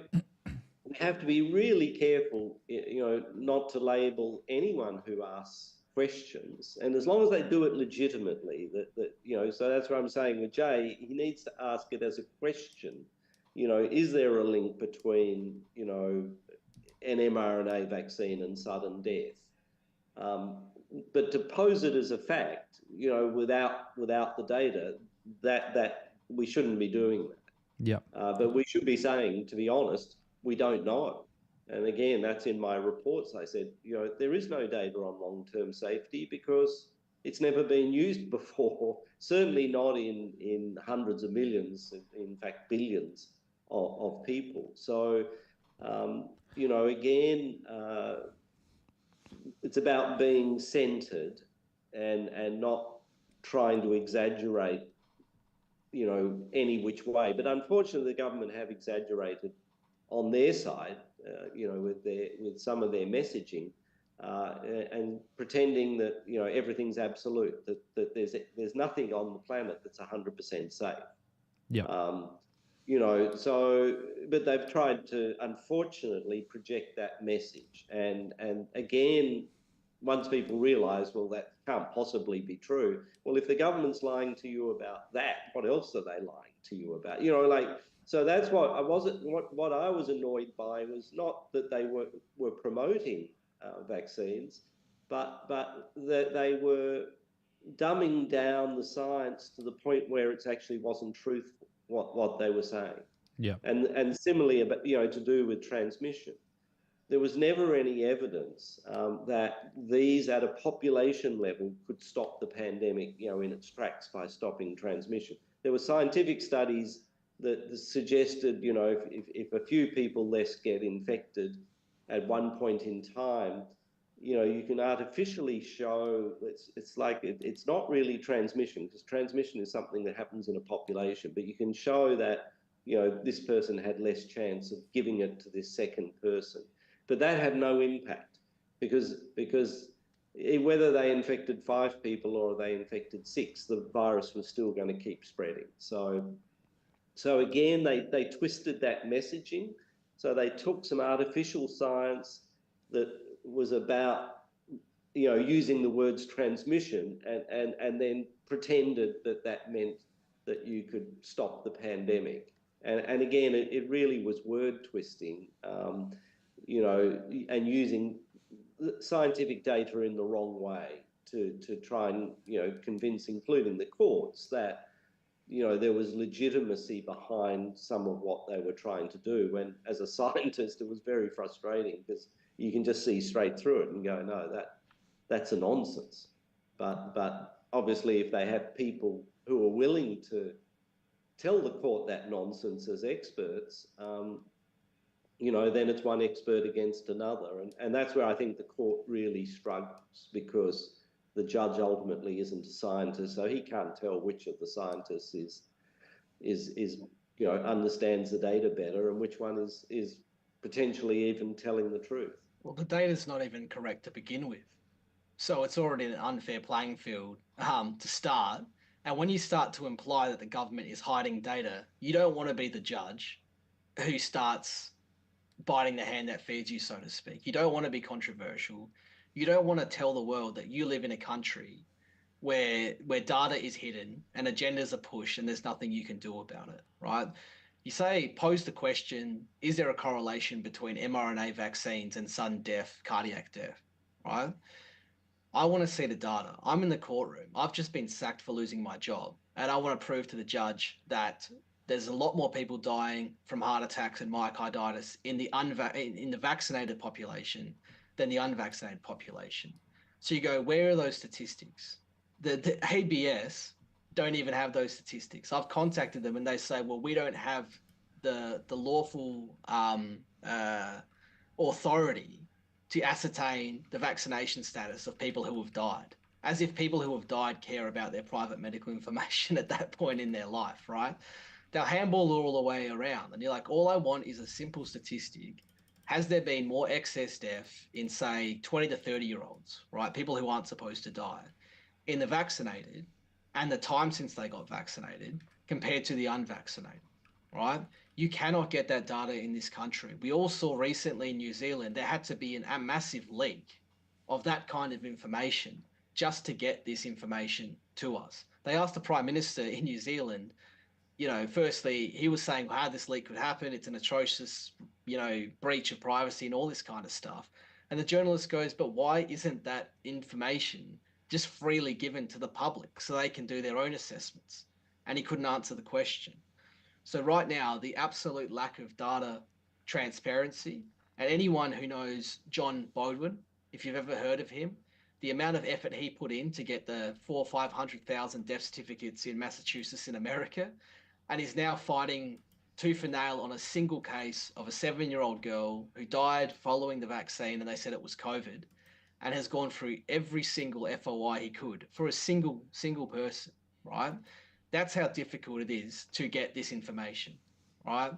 have to be really careful, you know, not to label anyone who asks questions, and as long as they do it legitimately, that you know. So that's what I'm saying with Jay. He needs to ask it as a question. You know, is there a link between, you know, an mRNA vaccine and sudden death? But to pose it as a fact, you know, without the data, that we shouldn't be doing that. Yeah. But we should be saying, to be honest, we don't know. And again, that's in my reports. I said, there is no data on long-term safety because it's never been used before, certainly not in hundreds of millions, in fact, billions of people. So, again, it's about being centered and not trying to exaggerate, any which way. But unfortunately, the government have exaggerated on their side, with some of their messaging, and pretending that everything's absolute, that there's nothing on the planet that's 100% safe. Yeah. But they've tried to unfortunately project that message, and again, once people realise, well, that can't possibly be true. Well, if the government's lying to you about that, what else are they lying to you about? So that's what I wasn't. What I was annoyed by was not that they were promoting vaccines, but that they were dumbing down the science to the point where it actually wasn't truthful what they were saying. Yeah. And similarly, about to do with transmission. There was never any evidence that these at a population level could stop the pandemic, in its tracks by stopping transmission. There were scientific studies that suggested, if a few people less get infected at one point in time, you can artificially show it's not really transmission, because transmission is something that happens in a population, but you can show that, this person had less chance of giving it to this second person. But that had no impact because whether they infected 5 people or they infected 6, the virus was still going to keep spreading. So again, they twisted that messaging. So they took some artificial science that was about using the words transmission and then pretended that meant that you could stop the pandemic. And again, it really was word twisting. And using scientific data in the wrong way to try and, convince, including the courts, that, there was legitimacy behind some of what they were trying to do, when as a scientist, it was very frustrating because you can just see straight through it and go, no, that's a nonsense. But obviously, if they have people who are willing to tell the court that nonsense as experts, then it's one expert against another. And that's where I think the court really struggles, because the judge ultimately isn't a scientist, so he can't tell which of the scientists understands the data better and which one is potentially even telling the truth. Well, the data's not even correct to begin with. So it's already an unfair playing field to start. And when you start to imply that the government is hiding data, you don't want to be the judge who starts biting the hand that feeds you, so to speak. You don't want to be controversial. You don't want to tell the world that you live in a country where data is hidden and agendas are pushed and there's nothing you can do about it, right? You pose the question, is there a correlation between mRNA vaccines and sudden death, cardiac death, right? I want to see the data. I'm in the courtroom. I've just been sacked for losing my job. And I want to prove to the judge that there's a lot more people dying from heart attacks and myocarditis in the vaccinated population than the unvaccinated population. So you go, where are those statistics? The ABS don't even have those statistics. I've contacted them and they say, well, we don't have the lawful authority to ascertain the vaccination status of people who have died, as if people who have died care about their private medical information at that point in their life, right? They'll handball all the way around. And you're like, all I want is a simple statistic. Has there been more excess death in, say, 20 to 30-year-olds, right? People who aren't supposed to die, in the vaccinated and the time since they got vaccinated compared to the unvaccinated, right? You cannot get that data in this country. We all saw recently in New Zealand, there had to be a massive leak of that kind of information just to get this information to us. They asked the Prime Minister in New Zealand, firstly, he was saying how this leak could happen. It's an atrocious, breach of privacy and all this kind of stuff. And the journalist goes, but why isn't that information just freely given to the public so they can do their own assessments? And he couldn't answer the question. So right now, the absolute lack of data transparency And anyone who knows John Baldwin, if you've ever heard of him, the amount of effort he put in to get the 400,000 or 500,000 death certificates in Massachusetts in America, and is now fighting tooth and nail on a single case of a 7-year-old girl who died following the vaccine, and they said it was COVID, and has gone through every single FOI he could for a single person, right? That's how difficult it is to get this information, right?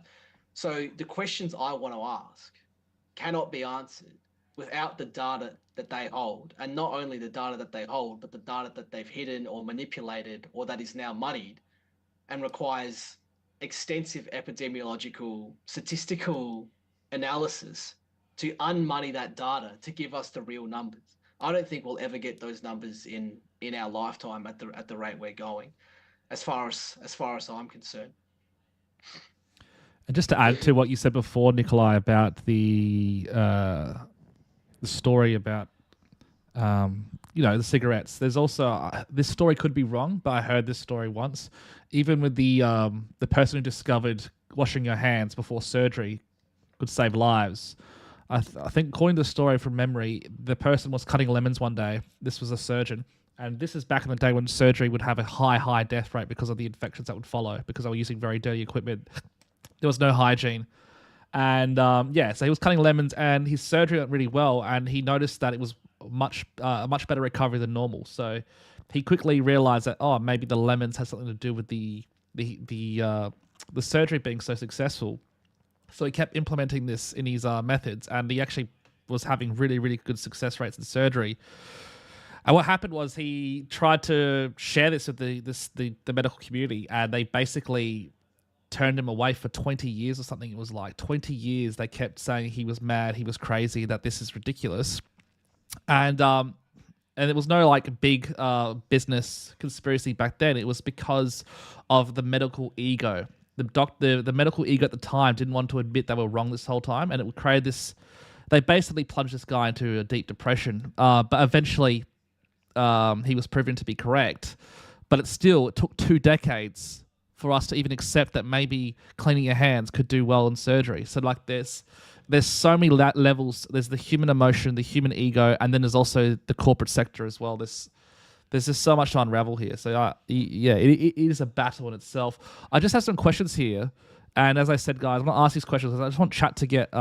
So the questions I want to ask cannot be answered without the data that they hold. And not only the data that they hold, but the data that they've hidden or manipulated or that is now muddied and requires extensive epidemiological, statistical analysis to unmuddy that data to give us the real numbers. I don't think we'll ever get those numbers in our lifetime at the rate we're going, as far as I'm concerned. And just to add to what you said before, Nikolai, about the story about the cigarettes. There's also this story could be wrong, but I heard this story once. Even with the person who discovered washing your hands before surgery could save lives. I think, according to the story from memory, the person was cutting lemons one day. This was a surgeon. And this is back in the day when surgery would have a high death rate because of the infections that would follow, because they were using very dirty equipment. There was no hygiene. And so he was cutting lemons, and his surgery went really well, and he noticed that it was a much better recovery than normal. So he quickly realized that, maybe the lemons has something to do with the surgery being so successful. So he kept implementing this in his methods, and he actually was having really, really good success rates in surgery. And what happened was he tried to share this with the medical community, and they basically turned him away for 20 years or something. It was like 20 years. They kept saying he was mad, he was crazy, that this is ridiculous. And there was no like big business conspiracy back then. It was because of the medical ego. The medical ego at the time didn't want to admit they were wrong this whole time, and it would create this. They basically plunged this guy into a deep depression. But eventually, he was proven to be correct. But it took 2 decades for us to even accept that maybe cleaning your hands could do well in surgery. So like there's so many levels. There's the human emotion, the human ego, and then there's also the corporate sector as well. There's just so much to unravel here. So it is a battle in itself. I just have some questions here. And as I said, guys, I'm going to ask these questions. I just want chat to get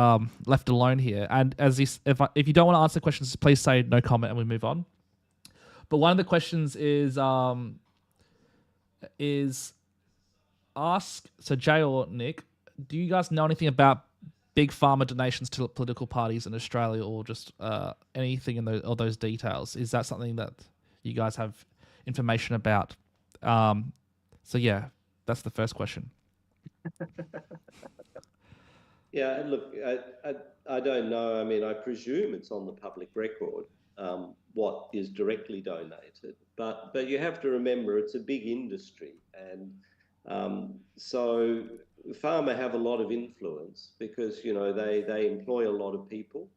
left alone here. And if you don't want to answer questions, please say no comment and we move on. But one of the questions is ask, so Jay or Nick, do you guys know anything about big pharma donations to political parties in Australia, or just anything in those details? Is that something that you guys have information about? So yeah, that's the first question. Yeah, look, I don't know. I mean, I presume it's on the public record what is directly donated, but you have to remember it's a big industry, and so pharma have a lot of influence because they employ a lot of people,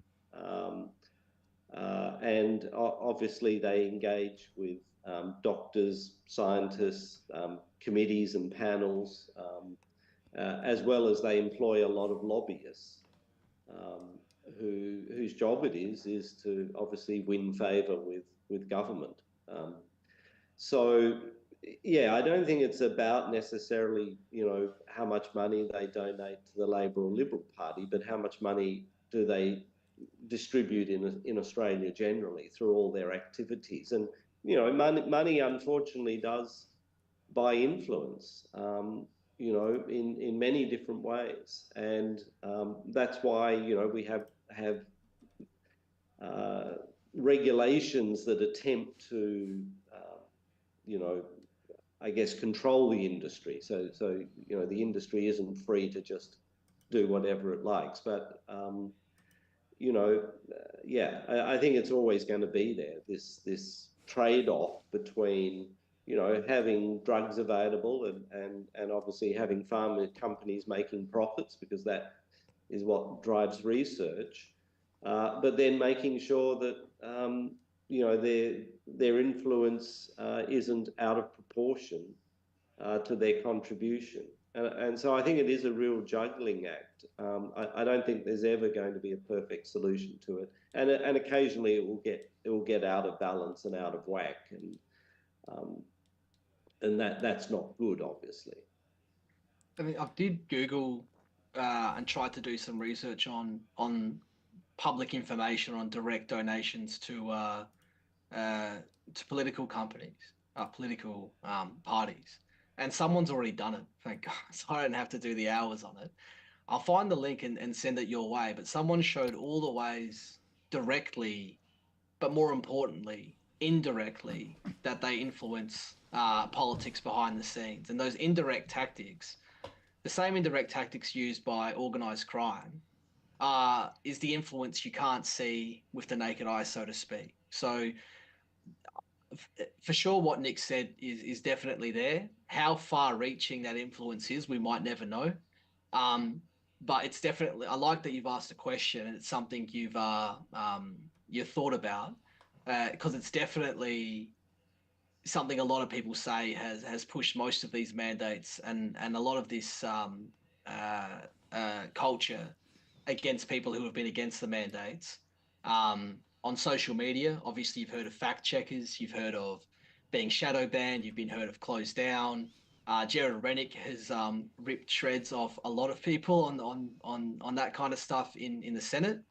and obviously they engage with doctors, scientists, committees and panels, as well as they employ a lot of lobbyists whose job it is to obviously win favour with government. So yeah, I don't think it's about necessarily how much money they donate to the Labor or Liberal Party, but how much money do they distribute in Australia generally through all their activities. And money unfortunately does buy influence, in many different ways, and that's why we have regulations that attempt to I guess control the industry. So the industry isn't free to just do whatever it likes, but I think it's always going to be there, this trade-off between having drugs available and obviously having pharma companies making profits, because that is what drives research, but then making sure that their influence isn't out of proportion to their contribution. And so I think it is a real juggling act. I don't think there's ever going to be a perfect solution to it. And occasionally it will get out of balance and out of whack. And that's not good, obviously. I mean, I did Google and tried to do some research on public information on direct donations to political companies, political parties, and someone's already done it. Thank God, so I don't have to do the hours on it. I'll find the link and send it your way. But someone showed all the ways directly, but more importantly, indirectly, that they influence politics behind the scenes, and those indirect tactics, the same indirect tactics used by organized crime, is the influence you can't see with the naked eye, so to speak. So for sure, what Nick said is definitely there. How far-reaching that influence is, we might never know. But it's definitely. I like that you've asked a question, and it's something you've thought about, because it's definitely something a lot of people say has pushed most of these mandates and a lot of this culture against people who have been against the mandates. On social media, obviously, you've heard of fact checkers, you've heard of being shadow banned, you've been heard of closed down. Jared Rennick has ripped shreds off a lot of people on that kind of stuff in the Senate.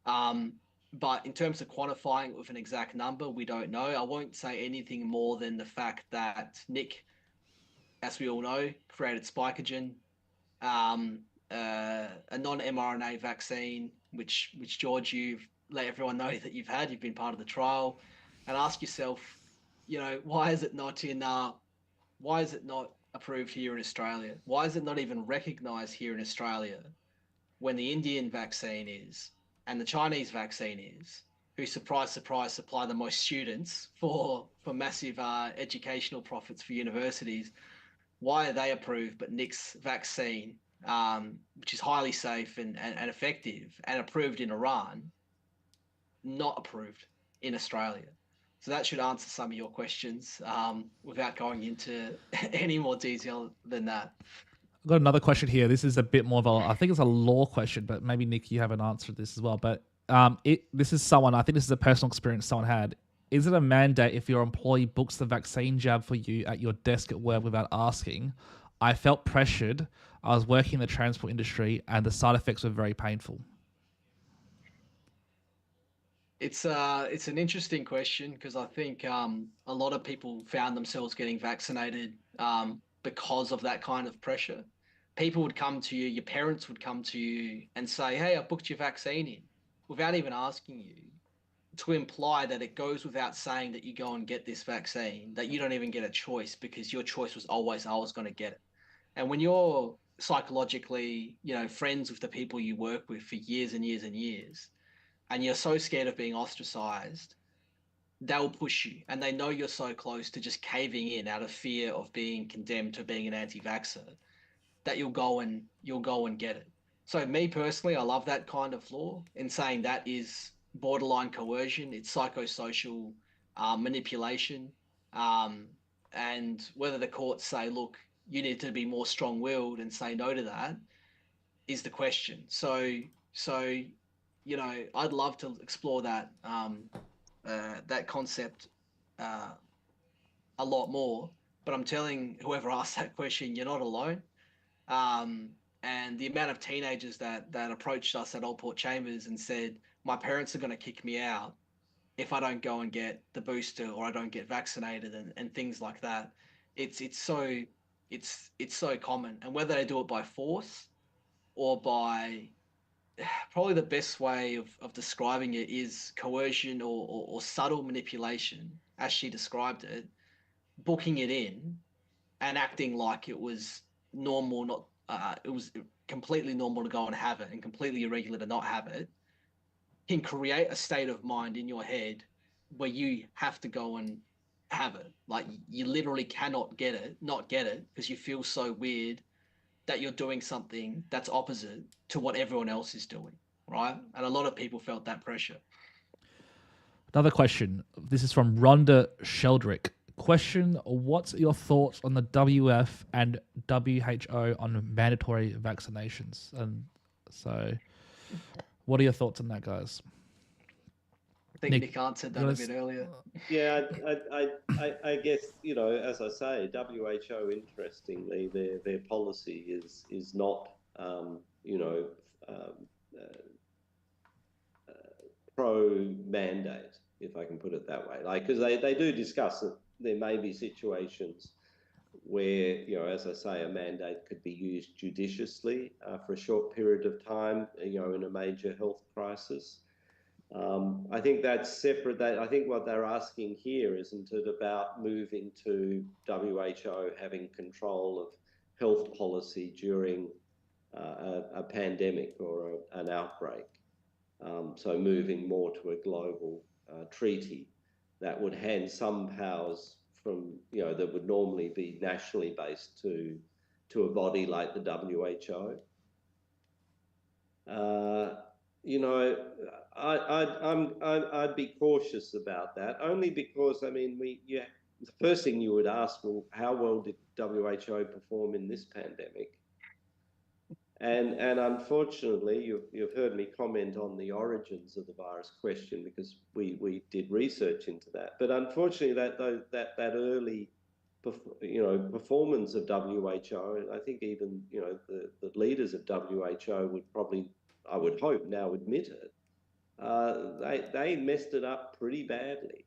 But in terms of quantifying it with an exact number, we don't know. I won't say anything more than the fact that Nick, as we all know, created Spikogen, a non-mRNA vaccine, which George, you've let everyone know that you've had. You've been part of the trial, and ask yourself, why is it not approved here in Australia? Why is it not even recognised here in Australia when the Indian vaccine is and the Chinese vaccine is, who, surprise, surprise, supply the most students for massive educational profits for universities? Why are they approved, but Nick's vaccine, which is highly safe and effective and approved in Iran, not approved in Australia? So that should answer some of your questions without going into any more detail than that. I've got another question here. This is a bit more of I think it's a law question, but maybe Nick, you haven't answered this as well. But this is someone, I think this is a personal experience someone had. Is it a mandate if your employee books the vaccine jab for you at your desk at work without asking? I felt pressured. I was working in the transport industry and the side effects were very painful. It's an interesting question, because I think a lot of people found themselves getting vaccinated because of that kind of pressure. People would come to you, your parents would come to you and say, "Hey, I booked your vaccine in," without even asking you, to imply that it goes without saying that you go and get this vaccine, that you don't even get a choice because your choice was always, I was going to get it. And when you're psychologically, friends with the people you work with for years and years and years, and you're so scared of being ostracized, they'll push you, and they know you're so close to just caving in out of fear of being condemned to being an anti-vaxxer, that you'll go and get it. So me personally, I love that kind of law, in saying that is borderline coercion. It's psychosocial manipulation, and whether the courts say, "Look, you need to be more strong-willed and say no to that," is the question. So I'd love to explore that that concept a lot more. But I'm telling whoever asked that question, you're not alone. And the amount of teenagers that approached us at Old Port Chambers and said, "My parents are going to kick me out if I don't go and get the booster, or I don't get vaccinated," and things like that. It's so common. And whether they do it by force or by, probably the best way of describing it is coercion or subtle manipulation, as she described it, booking it in and acting like it was normal, not it was completely normal to go and have it and completely irregular to not have it, can create a state of mind in your head where you have to go and have it. Like, you literally cannot not get it, because you feel so weird that you're doing something that's opposite to what everyone else is doing, right? And a lot of people felt that pressure. Another question. This is from Rhonda Sheldrick. Question: what's your thoughts on the WF and WHO on mandatory vaccinations? And so, what are your thoughts on that, guys? I think Nick answered that a bit earlier. Yeah, I guess, you know, as I say, WHO, interestingly, their policy is not, you know, um, pro-mandate, if I can put it that way. Like, because they do discuss that there may be situations where, you know, as I say, a mandate could be used judiciously for a short period of time, you know, in a major health crisis. I think that's separate. I think what they're asking here isn't it about moving to WHO having control of health policy during a pandemic or an outbreak. So moving more to a global treaty that would hand some powers from, you know, that would normally be nationally based to a body like the WHO. You know, I'd be cautious about that, only because, I mean, the first thing you would ask, well, how well did WHO perform in this pandemic? And unfortunately, you've heard me comment on the origins of the virus question, because we did research into that. But unfortunately, that early, you know, performance of WHO, and I think even, you know, the leaders of WHO would probably, I would hope, now admit it. They messed it up pretty badly.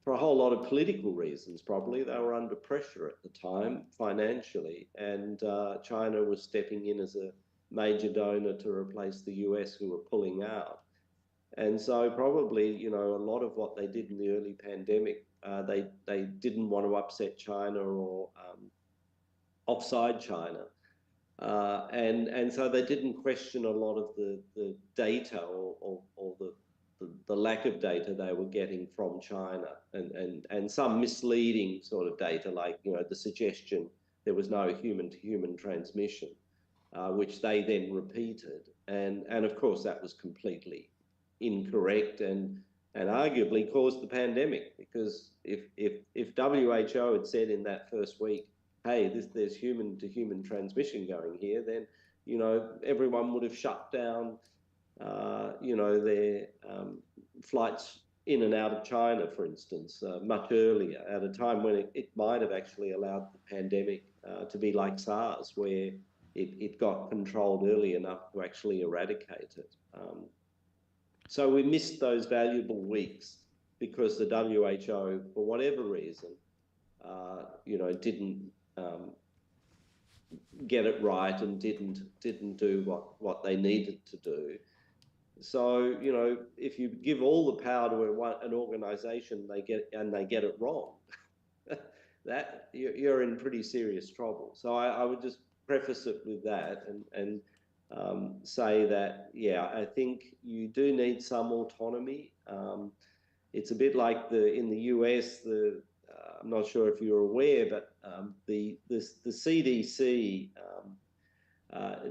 For a whole lot of political reasons, probably. They were under pressure at the time, financially, and China was stepping in as a major donor to replace the US, who were pulling out. And so probably, you know, a lot of what they did in the early pandemic, they didn't want to upset China or offside China. And so they didn't question a lot of the data or the lack of data they were getting from China, and some misleading sort of data, like, you know, the suggestion there was no human-to-human transmission, which they then repeated. And of course, that was completely incorrect and arguably caused the pandemic, because if WHO had said in that first week, hey, there's human-to-human transmission going here, then, you know, everyone would have shut down, you know, their flights in and out of China, for instance, much earlier, at a time when it might have actually allowed the pandemic to be like SARS, where it got controlled early enough to actually eradicate it. So we missed those valuable weeks because the WHO, for whatever reason, you know, didn't get it right and didn't do what they needed to do. So, you know, if you give all the power to an organisation, they get it wrong, that you're in pretty serious trouble. So I would just preface it with that and say that, yeah, I think you do need some autonomy. It's a bit like in the US, I'm not sure if you're aware, but the CDC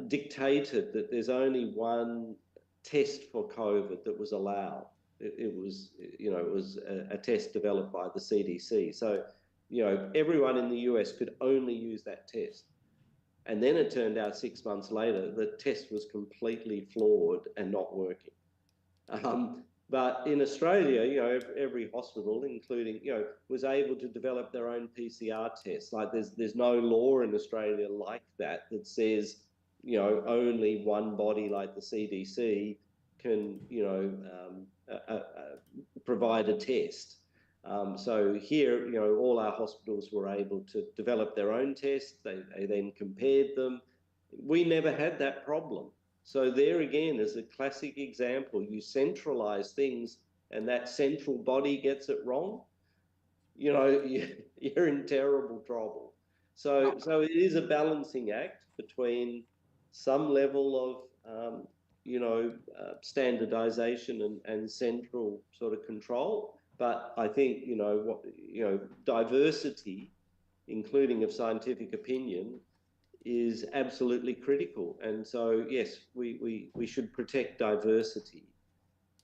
dictated that there's only one test for COVID that was allowed. It was, you know, it was a test developed by the CDC. So, you know, everyone in the US could only use that test. And then it turned out 6 months later, the test was completely flawed and not working. But in Australia, you know, every hospital, including, you know, was able to develop their own PCR tests. Like there's no law in Australia like that says, you know, only one body like the CDC can, you know, provide a test. So here, you know, all our hospitals were able to develop their own tests. They then compared them. We never had that problem. So there again is a classic example. You centralize things and that central body gets it wrong, you know, you're in terrible trouble. So it is a balancing act between some level of, you know, standardization and central sort of control. But I think, you know, diversity, including of scientific opinion, is absolutely critical. And so, yes, we should protect diversity.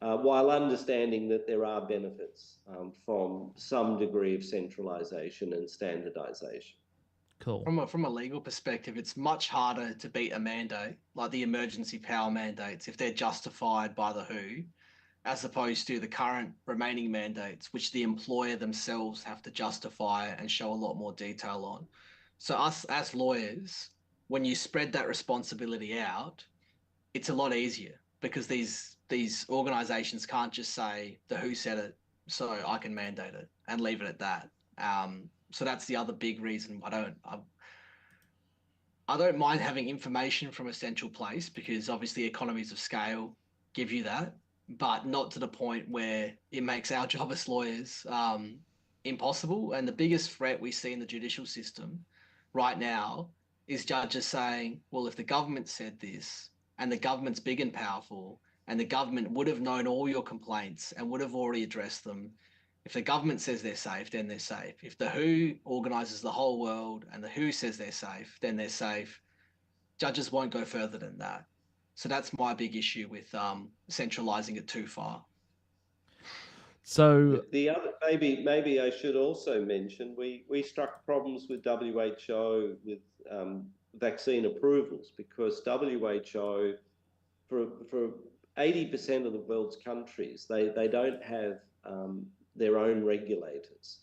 while understanding that there are benefits from some degree of centralisation and standardisation. Cool. From a legal perspective, it's much harder to beat a mandate like the emergency power mandates if they're justified by the WHO, as opposed to the current remaining mandates, which the employer themselves have to justify and show a lot more detail on. So us as lawyers, when you spread that responsibility out, it's a lot easier because these organizations can't just say the WHO said it, so I can mandate it and leave it at that. So that's the other big reason I don't mind having information from a central place, because obviously economies of scale give you that, but not to the point where it makes our job as lawyers impossible. And the biggest threat we see in the judicial system right now is judges saying, well, if the government said this and the government's big and powerful and the government would have known all your complaints and would have already addressed them, if the government says they're safe, then they're safe. If the WHO organises the whole world and the WHO says they're safe, then they're safe. Judges won't go further than that. So that's my big issue with centralising it too far. So the other, maybe I should also mention, we struck problems with WHO with vaccine approvals, because WHO, for 80% of the world's countries, they don't have their own regulators.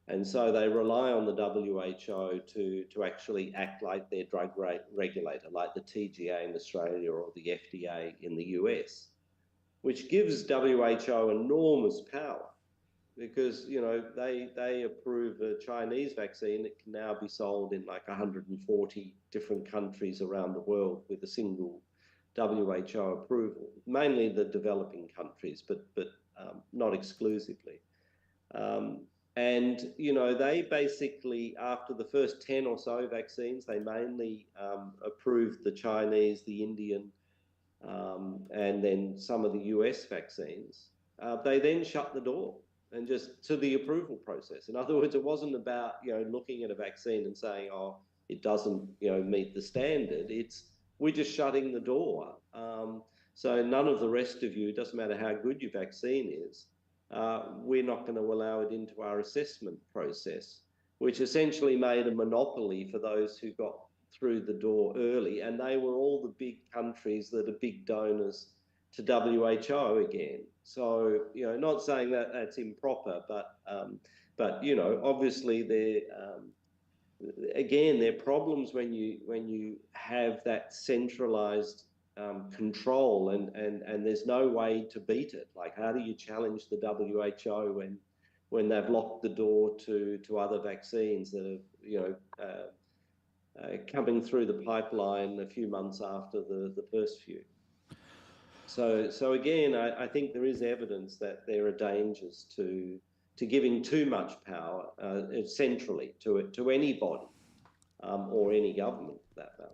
And so they rely on the WHO to actually act like their drug regulator, like the TGA in Australia or the FDA in the US, which gives WHO enormous power, because, you know, they approve a Chinese vaccine that can now be sold in like 140 different countries around the world with a single WHO approval, mainly the developing countries, but not exclusively. And, you know, they basically, after the first 10 or so vaccines, they mainly approved the Chinese, the Indian, and then some of the US vaccines. They then shut the door and just to the approval process. In other words, it wasn't about, you know, looking at a vaccine and saying, oh, it doesn't, you know, meet the standard. We're just shutting the door. So none of the rest of you, it doesn't matter how good your vaccine is, we're not going to allow it into our assessment process, which essentially made a monopoly for those who got through the door early, and they were all the big countries that are big donors to WHO again. So, you know, not saying that that's improper, but you know, obviously there are problems when you have that centralized control, and there's no way to beat it. Like, how do you challenge the WHO when they've locked the door to other vaccines that are, you know, coming through the pipeline a few months after the first few? So again, I think there is evidence that there are dangers to giving too much power centrally to anybody or any government for that matter.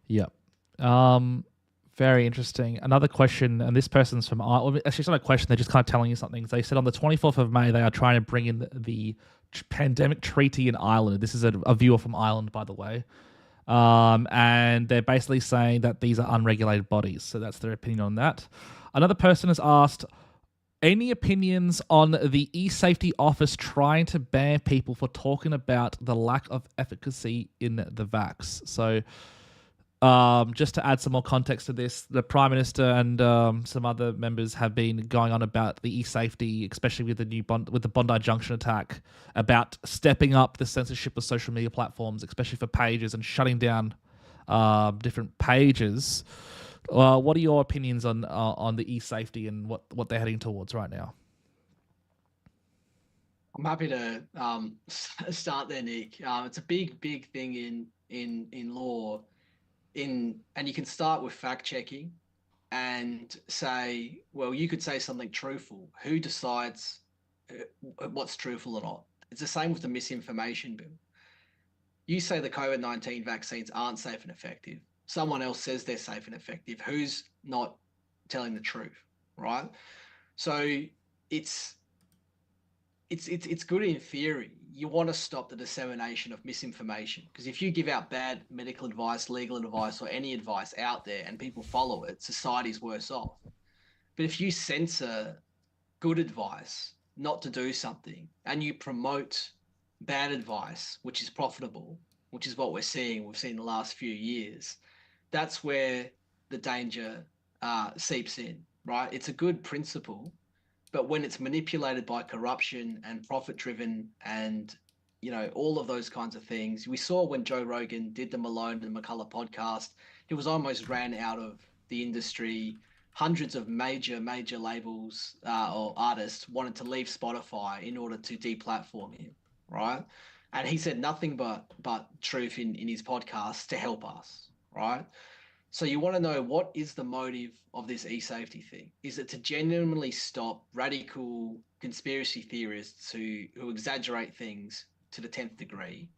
Yep. Very interesting. Another question, and this person's from Ireland. Actually, it's not a question. They're just kind of telling you something. They said on the 24th of May, they are trying to bring in the pandemic treaty in Ireland. This is a viewer from Ireland, by the way. And they're basically saying that these are unregulated bodies. So that's their opinion on that. Another person has asked, any opinions on the eSafety Office trying to ban people for talking about the lack of efficacy in the vax? So just to add some more context to this, the Prime Minister and some other members have been going on about the e-safety, especially with the Bondi Junction attack, about stepping up the censorship of social media platforms, especially for pages, and shutting down different pages. What are your opinions on the e-safety and what they're heading towards right now? I'm happy to start there, Nick. It's a big thing in law. And you can start with fact checking and say, well, you could say something truthful. Who decides what's truthful or not? It's the same with the misinformation bill. You say the COVID-19 vaccines aren't safe and effective. Someone else says they're safe and effective. Who's not telling the truth, right? So it's good in theory. You want to stop the dissemination of misinformation, because if you give out bad medical advice, legal advice, or any advice out there and people follow it, society's worse off. But if you censor good advice not to do something and you promote bad advice, which is profitable, which is what we've seen the last few years, that's where the danger seeps in, right? It's a good principle, but when it's manipulated by corruption and profit driven and all of those kinds of things, we saw when Joe Rogan did the Malone and McCullough podcast, he was almost ran out of the industry. Hundreds of major labels or artists wanted to leave Spotify in order to deplatform him, right? And he said nothing but truth in his podcast to help us, right? So you want to know, what is the motive of this e-safety thing? Is it to genuinely stop radical conspiracy theorists who exaggerate things to the 10th degree?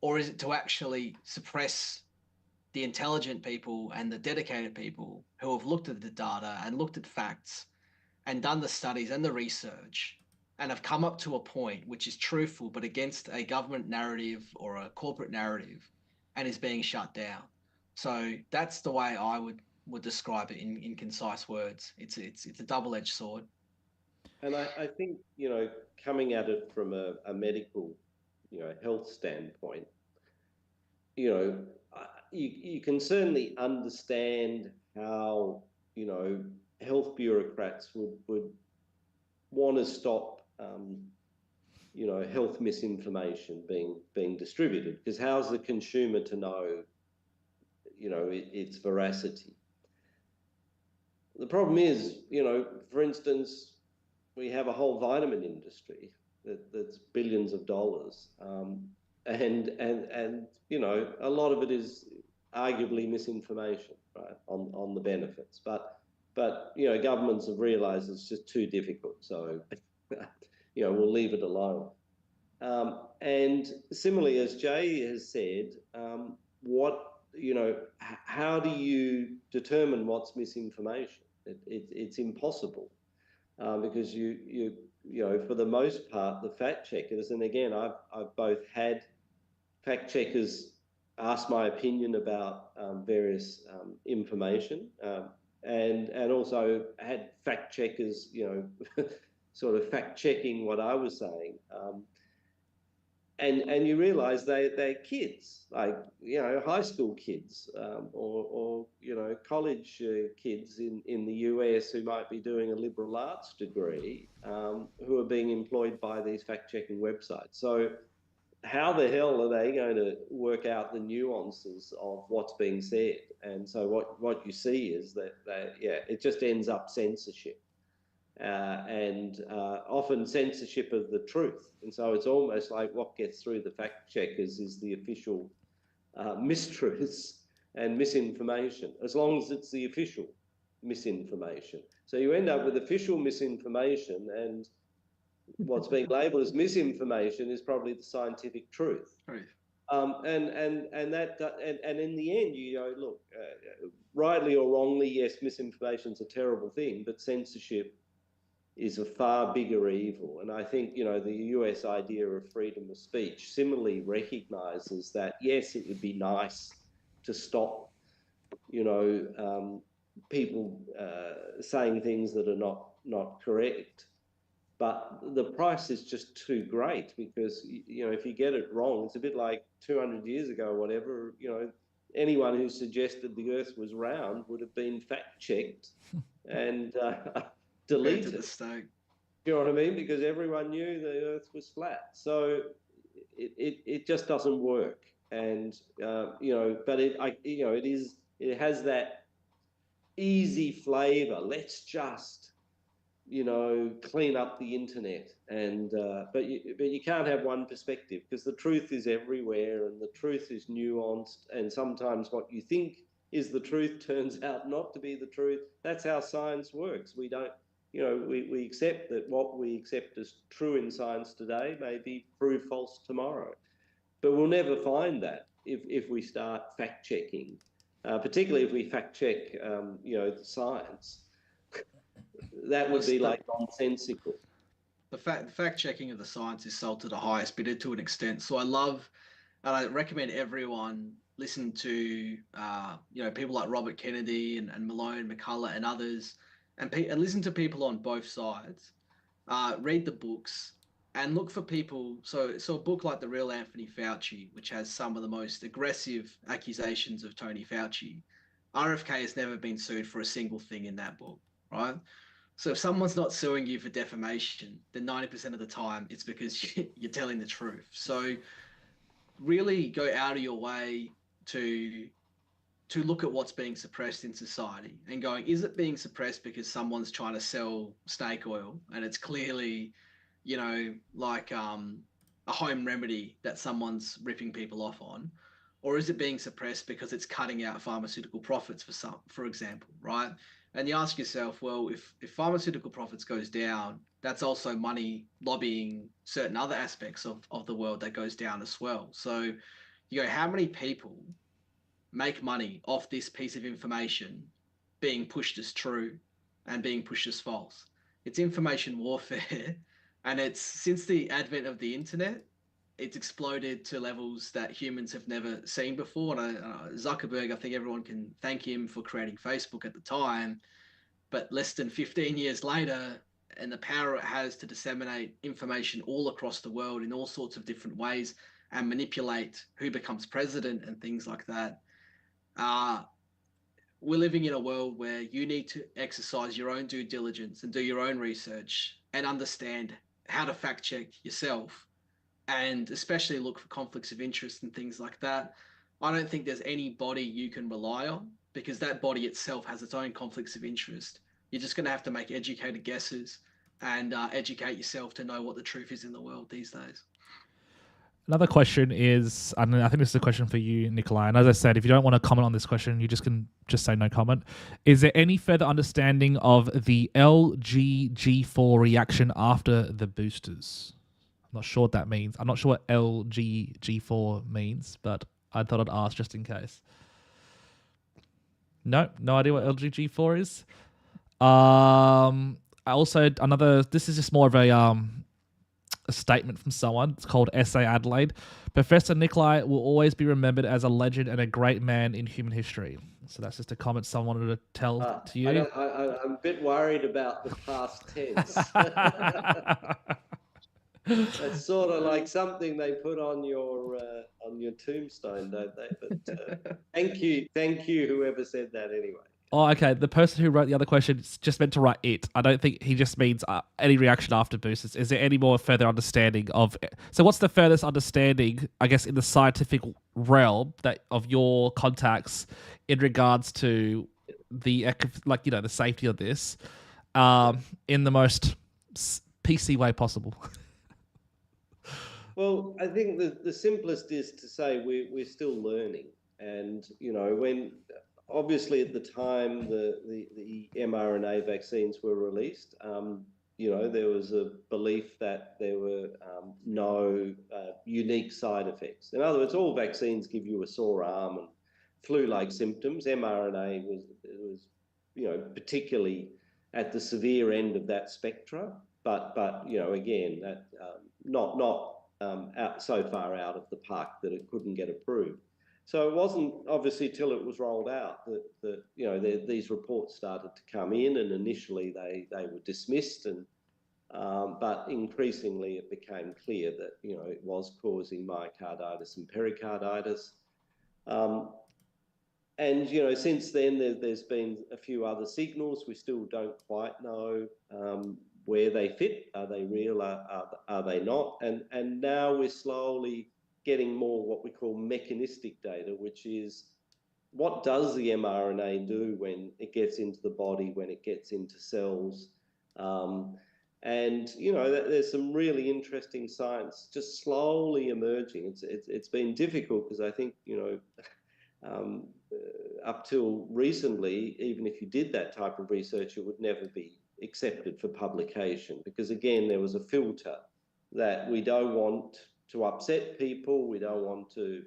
Or is it to actually suppress the intelligent people and the dedicated people who have looked at the data and looked at facts and done the studies and the research and have come up to a point which is truthful but against a government narrative or a corporate narrative and is being shut down? So that's the way I would describe it in concise words. It's a double-edged sword. And I think, coming at it from a medical, health standpoint, you can certainly understand how, health bureaucrats would want to stop, health misinformation being distributed, because how's the consumer to know, its veracity? The problem is, for instance, we have a whole vitamin industry that's billions of dollars, and a lot of it is arguably misinformation, right, on the benefits. But governments have realised it's just too difficult, so we'll leave it alone. And similarly, as Jay has said, how do you determine what's misinformation? It's impossible, because for the most part, the fact checkers, and again, I've both had fact checkers ask my opinion about various information, and also had fact checkers, sort of fact checking what I was saying. And you realise they're kids, like high school kids, or college kids in the US who might be doing a liberal arts degree, who are being employed by these fact checking websites. So how the hell are they going to work out the nuances of what's being said? And so what you see is that it just ends up censorship. And often censorship of the truth. And so it's almost like what gets through the fact checkers is the official mistruths and misinformation, as long as it's the official misinformation. So you end up with official misinformation, and what's being labelled as misinformation is probably the scientific truth. Right. And in the end, look, rightly or wrongly, yes, misinformation is a terrible thing, but censorship is a far bigger evil. And I think, the US idea of freedom of speech similarly recognises that, yes, it would be nice to stop, people saying things that are not correct. But the price is just too great, because, if you get it wrong, it's a bit like 200 years ago or whatever, anyone who suggested the earth was round would have been fact-checked and deleted. You know what I mean? Because everyone knew the earth was flat. So it just doesn't work. And, but it has that easy flavor. Let's just, clean up the internet. And but you can't have one perspective, because the truth is everywhere, and the truth is nuanced, and sometimes what you think is the truth turns out not to be the truth. That's how science works. We don't, we accept that what we accept as true in science today may be proved false tomorrow. But we'll never find that if we start fact checking, particularly if we fact check, the science. That would be like nonsensical. The fact checking of the science is sold to the highest bidder to an extent. So I love, and I recommend everyone listen to people like Robert Kennedy and Malone, McCullough, and others and listen to people on both sides, read the books, and look for people. So a book like The Real Anthony Fauci, which has some of the most aggressive accusations of Tony Fauci, RFK has never been sued for a single thing in that book, right? So if someone's not suing you for defamation, then 90% of the time it's because you're telling the truth. So really go out of your way to look at what's being suppressed in society and going, is it being suppressed because someone's trying to sell snake oil and it's clearly, like a home remedy that someone's ripping people off on? Or is it being suppressed because it's cutting out pharmaceutical profits for example, right? And you ask yourself, well, if pharmaceutical profits goes down, that's also money lobbying certain other aspects of the world that goes down as well. So you go, how many people make money off this piece of information being pushed as true and being pushed as false? It's information warfare. And it's since the advent of the internet, it's exploded to levels that humans have never seen before. And Zuckerberg, I think everyone can thank him for creating Facebook at the time. But less than 15 years later, and the power it has to disseminate information all across the world in all sorts of different ways and manipulate who becomes president and things like that. We're living in a world where you need to exercise your own due diligence and do your own research and understand how to fact check yourself, and especially look for conflicts of interest and things like that. I don't think there's any body you can rely on, because that body itself has its own conflicts of interest. You're just going to have to make educated guesses and educate yourself to know what the truth is in the world these days. Another question is, and I think this is a question for you, Nikolai. And as I said, if you don't want to comment on this question, you can just say no comment. Is there any further understanding of the LGG4 reaction after the boosters? I'm not sure what that means. I'm not sure what LGG4 means, but I thought I'd ask just in case. No idea what LGG4 is. This is just more of a statement from someone. It's called SA Adelaide. Professor Nikolai will always be remembered as a legend and a great man in human history. So that's just a comment someone wanted to tell to you. I'm a bit worried about the past tense. It's sort of like something they put on your tombstone, don't they? But thank you, whoever said that anyway. Oh, okay. The person who wrote the other question just meant to write it. I don't think he just means any reaction after boosters. Is there any more further understanding of? So, what's the furthest understanding, I guess, in the scientific realm of your contacts in regards to the the safety of this, in the most PC way possible? Well, I think the simplest is to say we're still learning, and when. Obviously, at the time the mRNA vaccines were released, there was a belief that there were no unique side effects. In other words, all vaccines give you a sore arm and flu-like symptoms. mRNA was particularly at the severe end of that spectra. But again, that not out so far out of the park that it couldn't get approved. So it wasn't obviously till it was rolled out that these reports started to come in, and initially they were dismissed, but increasingly it became clear that it was causing myocarditis and pericarditis, and since then there's been a few other signals. We still don't quite know where they fit. Are they real? Are they not? And now we're slowly getting more what we call mechanistic data, which is what does the mRNA do when it gets into the body, when it gets into cells, and there's some really interesting science just slowly emerging. It's been difficult because I think up till recently, even if you did that type of research, it would never be accepted for publication, because again there was a filter that we don't want to upset people. We don't want to,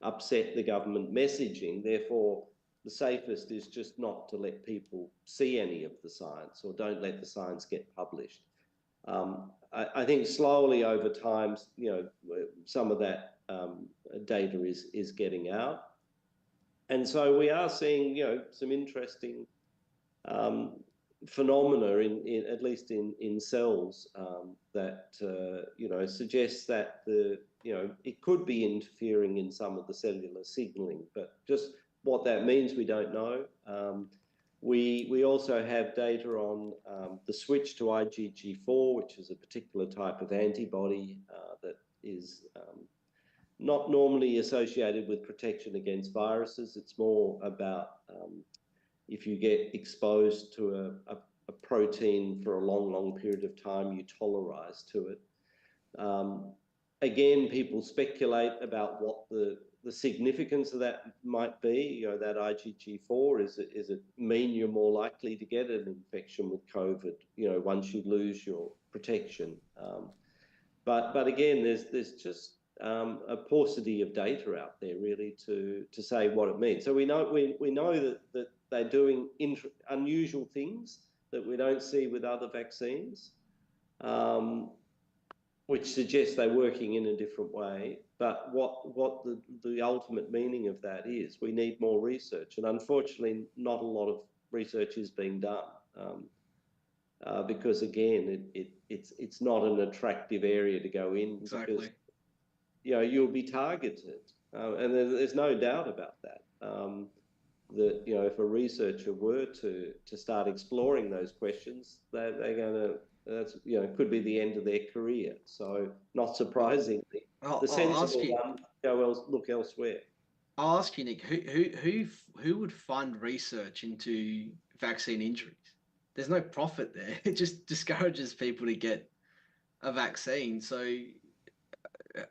upset the government messaging. Therefore, the safest is just not to let people see any of the science, or don't let the science get published. I think slowly over time, some of that data is getting out. And so we are seeing, some interesting phenomena in at least in cells that suggests that it could be interfering in some of the cellular signaling, but just what that means we don't know. We also have data on the switch to IgG4, which is a particular type of antibody that is not normally associated with protection against viruses. It's more about if you get exposed to a protein for a long period of time, you tolerize to it. Again, people speculate about what the significance of that might be. That IgG4, is it mean you're more likely to get an infection with COVID, once you lose your protection? But again, there's just a paucity of data out there really to say what it means. So we know that they're doing unusual things that we don't see with other vaccines, which suggests they're working in a different way. But what the ultimate meaning of that is, we need more research, and unfortunately, not a lot of research is being done. Because again, it's not an attractive area to go in. Exactly. Because, you'll be targeted, and there's no doubt about that. That if a researcher were to start exploring those questions, they're going to could be the end of their career. So not surprisingly, the sensible one look elsewhere. I'll ask you, Nick, who would fund research into vaccine injuries? There's no profit there. It just discourages people to get a vaccine. So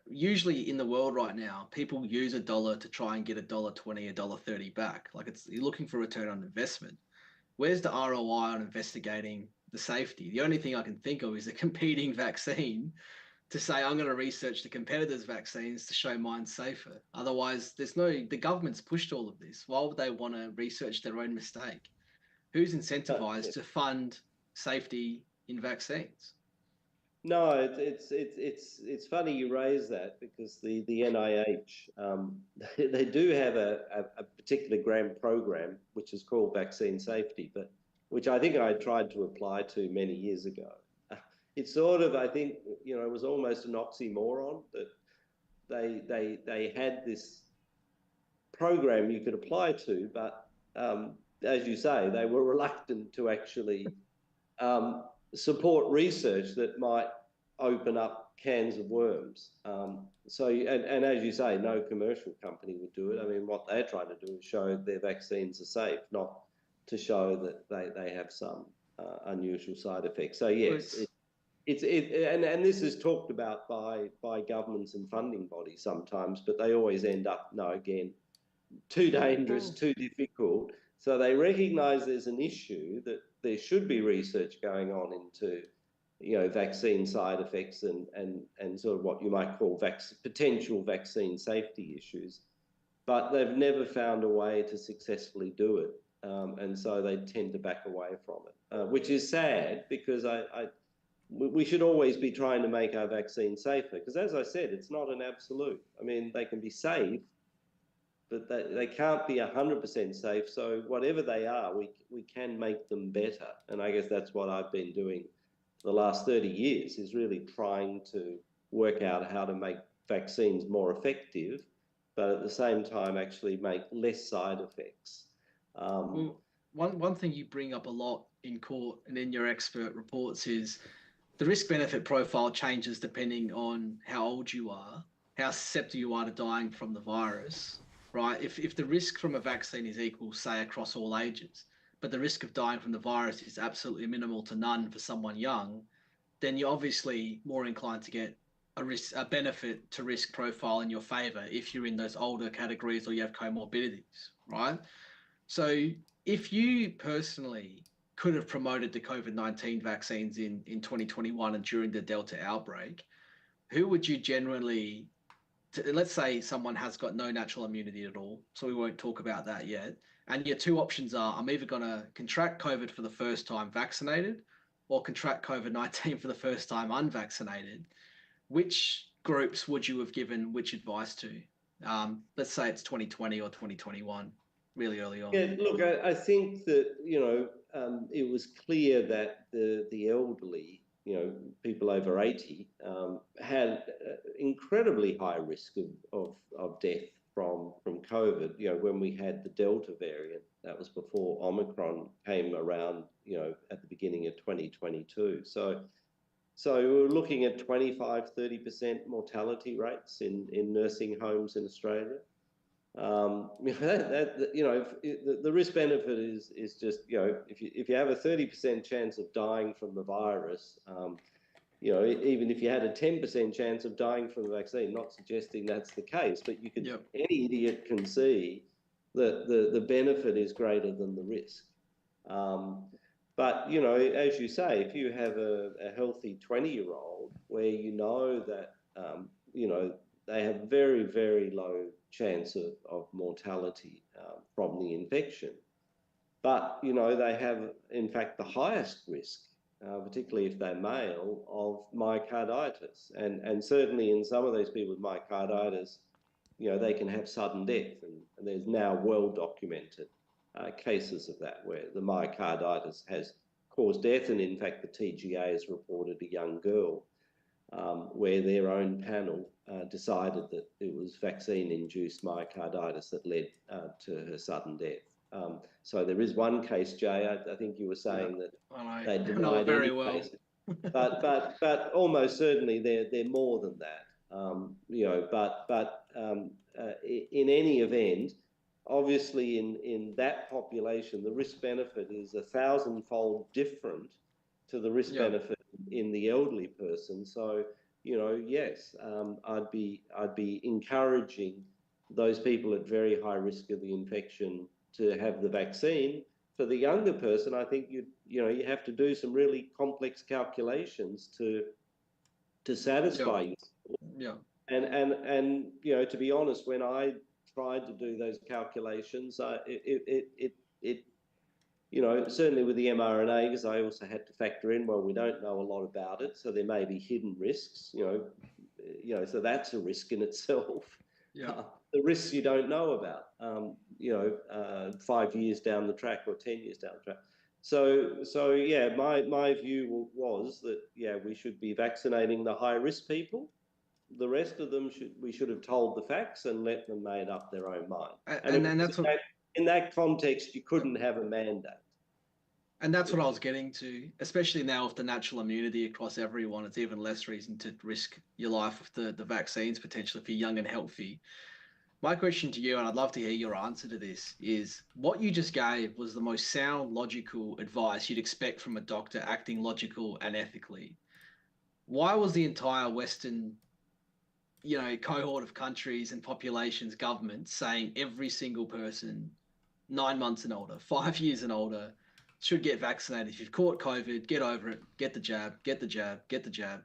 usually in the world right now, people use $1 to try and get $1.20, $1.30 back. Like you're looking for return on investment. Where's the ROI on investigating the safety? The only thing I can think of is a competing vaccine to say, I'm going to research the competitors' vaccines to show mine's safer. Otherwise, the government's pushed all of this. Why would they want to research their own mistake? Who's incentivized to fund safety in vaccines? No, it's funny you raise that, because the NIH, they do have a particular grant program which is called vaccine safety, but which I think I tried to apply to many years ago. It's sort of, I think, it was almost an oxymoron that they had this program you could apply to, but as you say, they were reluctant to actually support research that might open up cans of worms. And as you say, no commercial company would do it. I mean, what they're trying to do is show their vaccines are safe, not to show that they have some unusual side effects. So yes, and this is talked about by governments and funding bodies sometimes, but they always end up, no, again, too dangerous, too difficult. So they recognise there's an issue, that there should be research going on into, vaccine side effects and sort of what you might call potential vaccine safety issues, but they've never found a way to successfully do it, and so they tend to back away from it, which is sad, because we should always be trying to make our vaccines safer, because as I said, it's not an absolute. I mean, they can be safe, but they can't be 100% safe. So whatever they are, we can make them better. And I guess that's what I've been doing for the last 30 years, is really trying to work out how to make vaccines more effective, but at the same time actually make less side effects. Well, one thing you bring up a lot in court and in your expert reports is the risk-benefit profile changes depending on how old you are, how susceptible you are to dying from the virus. Right? If the risk from a vaccine is equal, say, across all ages, but the risk of dying from the virus is absolutely minimal to none for someone young, then you're obviously more inclined to get a benefit to risk profile in your favor if you're in those older categories or you have comorbidities, right? So if you personally could have promoted the COVID-19 vaccines in 2021 and during the Delta outbreak, who would you generally... Let's say someone has got no natural immunity at all, so we won't talk about that yet. And your two options are, I'm either going to contract COVID for the first time vaccinated, or contract COVID-19 for the first time unvaccinated. Which groups would you have given which advice to? Let's say it's 2020 or 2021. really early on. Yeah, look, I think that, it was clear that the elderly, people over 80, had incredibly high risk of death from COVID. When we had the Delta variant, that was before Omicron came around, at the beginning of 2022. So we're looking at 25-30% mortality rates in nursing homes in Australia. The risk benefit is just, if you have a 30% chance of dying from the virus, even if you had a 10% chance of dying from the vaccine, not suggesting that's the case, but any idiot can see that the benefit is greater than the risk. But, as you say, if you have a healthy 20-year-old where that, they have very, very low chance of mortality from the infection. But, they have, in fact, the highest risk, particularly if they're male, of myocarditis. And certainly in some of those people with myocarditis, they can have sudden death. And there's now well-documented cases of that where the myocarditis has caused death. And in fact, the TGA has reported a young girl where their own panel decided that it was vaccine-induced myocarditis that led to her sudden death. So there is one case, Jay. I think you were saying that they denied very any well. cases, but almost certainly they're more than that. In any event, obviously in that population, the risk benefit is 1,000-fold different to the risk benefit in the elderly person. So, yes, I'd be encouraging those people at very high risk of the infection to have the vaccine. For the younger person, I think you have to do some really complex calculations to satisfy you. Yeah. And to be honest, when I tried to do those calculations, certainly with the mRNA, because I also had to factor in, well, we don't know a lot about it, so there may be hidden risks, so that's a risk in itself. Yeah. The risks you don't know about, 5 years down the track or 10 years down the track. So my view was that, we should be vaccinating the high risk people. The rest of them we should have told the facts and let them made up their own mind. And that's what, in that context, you couldn't have a mandate. And that's what I was getting to, especially now with the natural immunity across everyone. It's even less reason to risk your life with the vaccines potentially if you're young and healthy. My question to you, and I'd love to hear your answer to this, is what you just gave was the most sound, logical advice you'd expect from a doctor acting logical and ethically. Why was the entire Western, cohort of countries and populations, governments saying every single person 9 months and older, 5 years and older, should get vaccinated? If you've caught COVID, get over it, get the jab, get the jab, get the jab.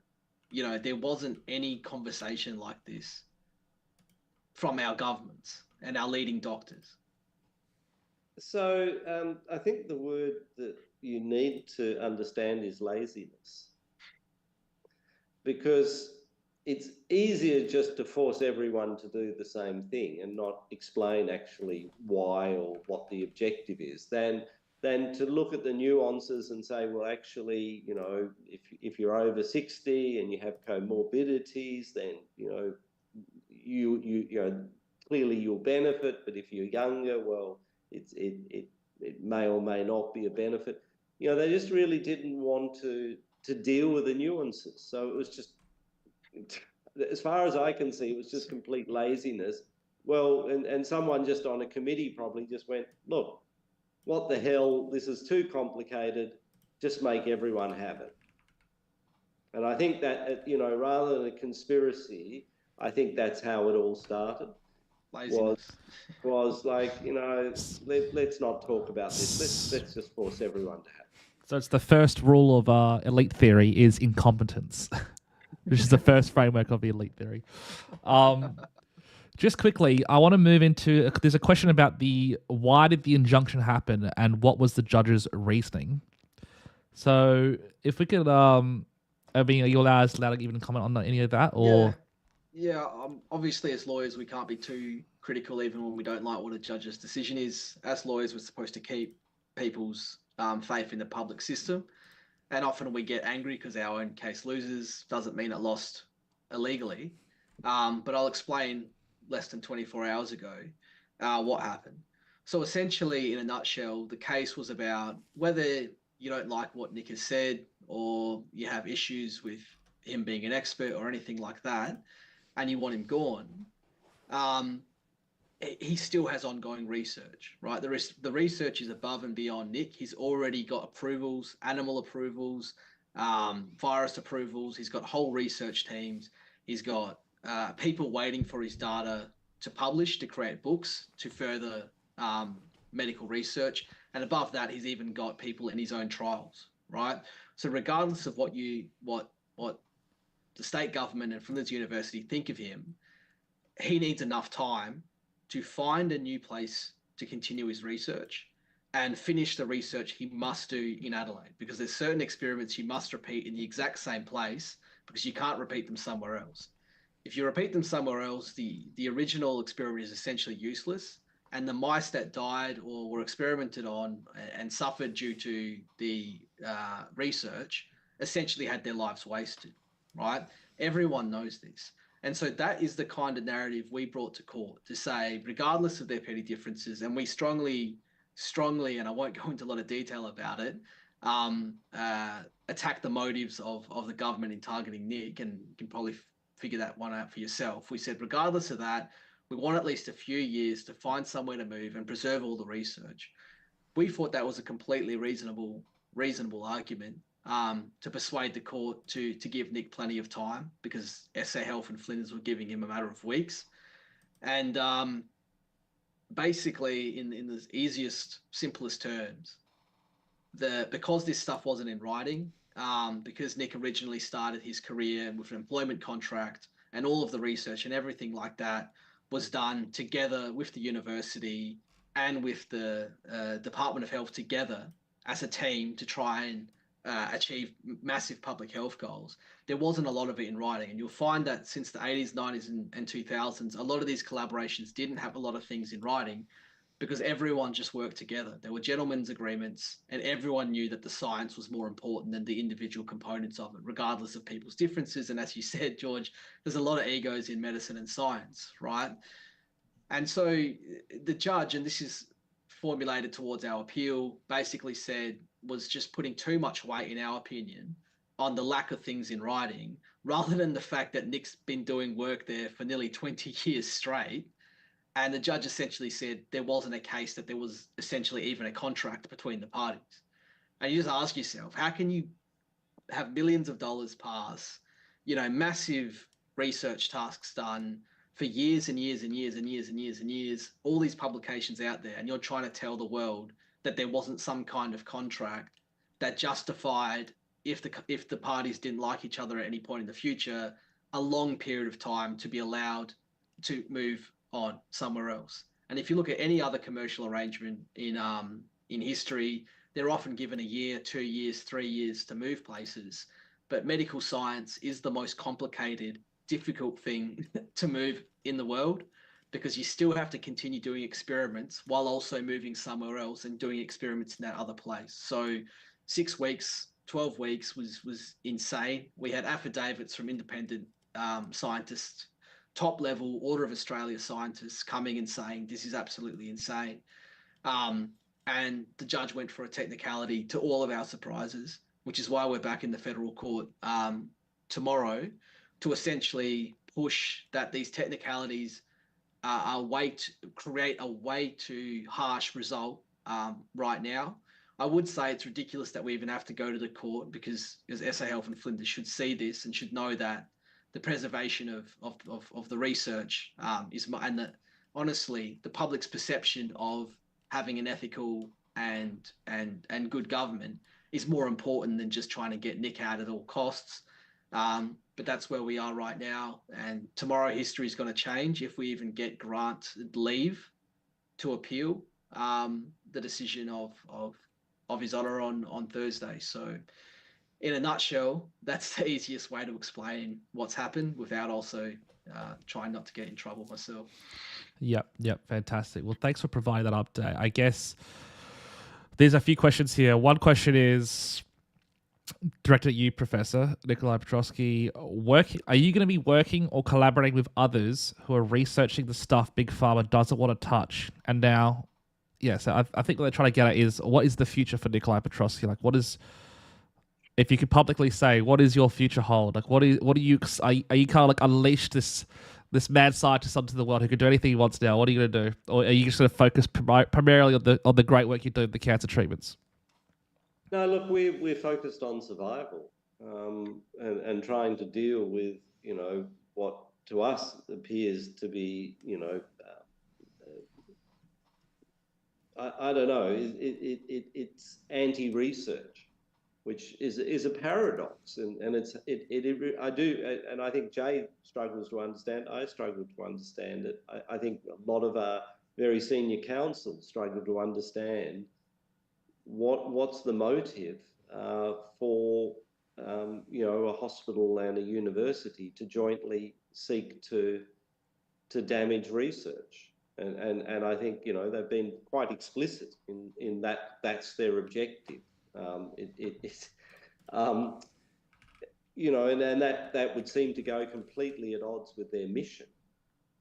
There wasn't any conversation like this from our governments and our leading doctors. So I think the word that you need to understand is laziness. Because it's easier just to force everyone to do the same thing and not explain actually why or what the objective is, than to look at the nuances and say, well, actually, if you're over 60 and you have comorbidities, then you clearly you'll benefit. But if you're younger, well, it may or may not be a benefit. They just really didn't want to deal with the nuances. So it was just, as far as I can see, it was just complete laziness. Well, and someone just on a committee probably just went, look, what the hell, this is too complicated, just make everyone have it. And I think that, rather than a conspiracy, I think that's how it all started. Was like, let's not talk about this. Let's just force everyone to have it. So it's the first rule of elite theory is incompetence, which is the first framework of the elite theory. Just quickly, I want to move into, there's a question about why did the injunction happen and what was the judge's reasoning? So if we could, are you allowed to even comment on any of that? Or Yeah, obviously, as lawyers, we can't be too critical, even when we don't like what a judge's decision is. As lawyers, we're supposed to keep people's faith in the public system, and often we get angry because our own case loses. Doesn't mean it lost illegally, but I'll explain less than 24 hours ago what happened. So essentially, in a nutshell, the case was about whether you don't like what Nick has said or you have issues with him being an expert or anything like that, and you want him gone. Um, he still has ongoing research, right? The research is above and beyond Nick. He's already got approvals, animal approvals, virus approvals. He's got whole research teams. He's got people waiting for his data to publish, to create books, to further medical research. And above that, he's even got people in his own trials, right? So regardless of what the state government and Flinders University think of him, he needs enough time to find a new place to continue his research and finish the research he must do in Adelaide, because there's certain experiments you must repeat in the exact same place because you can't repeat them somewhere else. If you repeat them somewhere else, the original experiment is essentially useless, and the mice that died or were experimented on and suffered due to the research essentially had their lives wasted, right? Everyone knows this. And so that is the kind of narrative we brought to court to say, regardless of their petty differences, and we strongly, and I won't go into a lot of detail about it, attack the motives of the government in targeting Nick, and you can probably figure that one out for yourself. We said, regardless of that, we want at least a few years to find somewhere to move and preserve all the research. We thought that was a completely reasonable argument to persuade the court to give Nick plenty of time, because SA Health and Flinders were giving him a matter of weeks. And basically, in the easiest, simplest terms, because this stuff wasn't in writing, because Nick originally started his career with an employment contract, and all of the research and everything like that was done together with the university and with the Department of Health together as a team to try and achieve massive public health goals. There wasn't a lot of it in writing, and you'll find that since the 80s, 90s, and 2000s, a lot of these collaborations didn't have a lot of things in writing because everyone just worked together. There were gentlemen's agreements, and everyone knew that the science was more important than the individual components of it, regardless of people's differences. And as you said, George, there's a lot of egos in medicine and science, right? And so the judge, and this is formulated towards our appeal, basically said was just putting too much weight, in our opinion, on the lack of things in writing, rather than the fact that Nick's been doing work there for nearly 20 years straight. And the judge essentially said there wasn't a case that there was essentially even a contract between the parties. And you just ask yourself, how can you have millions of dollars pass, massive research tasks done for years and years and years and years and years and years, all these publications out there, and you're trying to tell the world that there wasn't some kind of contract that justified, if the parties didn't like each other at any point in the future, a long period of time to be allowed to move on somewhere else. And if you look at any other commercial arrangement in history, they're often given a year, 2 years, 3 years to move places. But medical science is the most complicated, difficult thing to move in the world, because you still have to continue doing experiments while also moving somewhere else and doing experiments in that other place. So 6 weeks, 12 weeks was insane. We had affidavits from independent scientists, top level Order of Australia scientists, coming and saying this is absolutely insane. And the judge went for a technicality, to all of our surprises, which is why we're back in the federal court tomorrow, to essentially push that these technicalities create a way too harsh result right now. I would say it's ridiculous that we even have to go to the court, because SA Health and Flinders should see this and should know that the preservation of the research and honestly, the public's perception of having an ethical and good government is more important than just trying to get Nick out at all costs. But that's where we are right now. And tomorrow history is going to change if we even get granted leave to appeal the decision of His Honour on Thursday. So in a nutshell, that's the easiest way to explain what's happened without also trying not to get in trouble myself. Yep, fantastic. Well, thanks for providing that update. I guess there's a few questions here. One question is directed at you, Professor Nikolai Petrovsky. Are you going to be working or collaborating with others who are researching the stuff Big Pharma doesn't want to touch? And now, so I think what they're trying to get at is, what is the future for Nikolai Petrovsky? Like, what is, if you could publicly say, what is your future hold? Like, are you kind of like unleash this mad scientist onto the world who can do anything he wants now? What are you going to do? Or are you just going to focus primarily on the great work you do with the cancer treatments? No, look, we're focused on survival, and trying to deal with, what to us appears to be, I don't know, it's anti-research, which is a paradox, and I think Jay struggles to understand. I struggle to understand it. I think a lot of our very senior counsel struggle to understand what's the motive for a hospital and a university to jointly seek to damage research, and I think they've been quite explicit in that that's their objective. And that would seem to go completely at odds with their mission.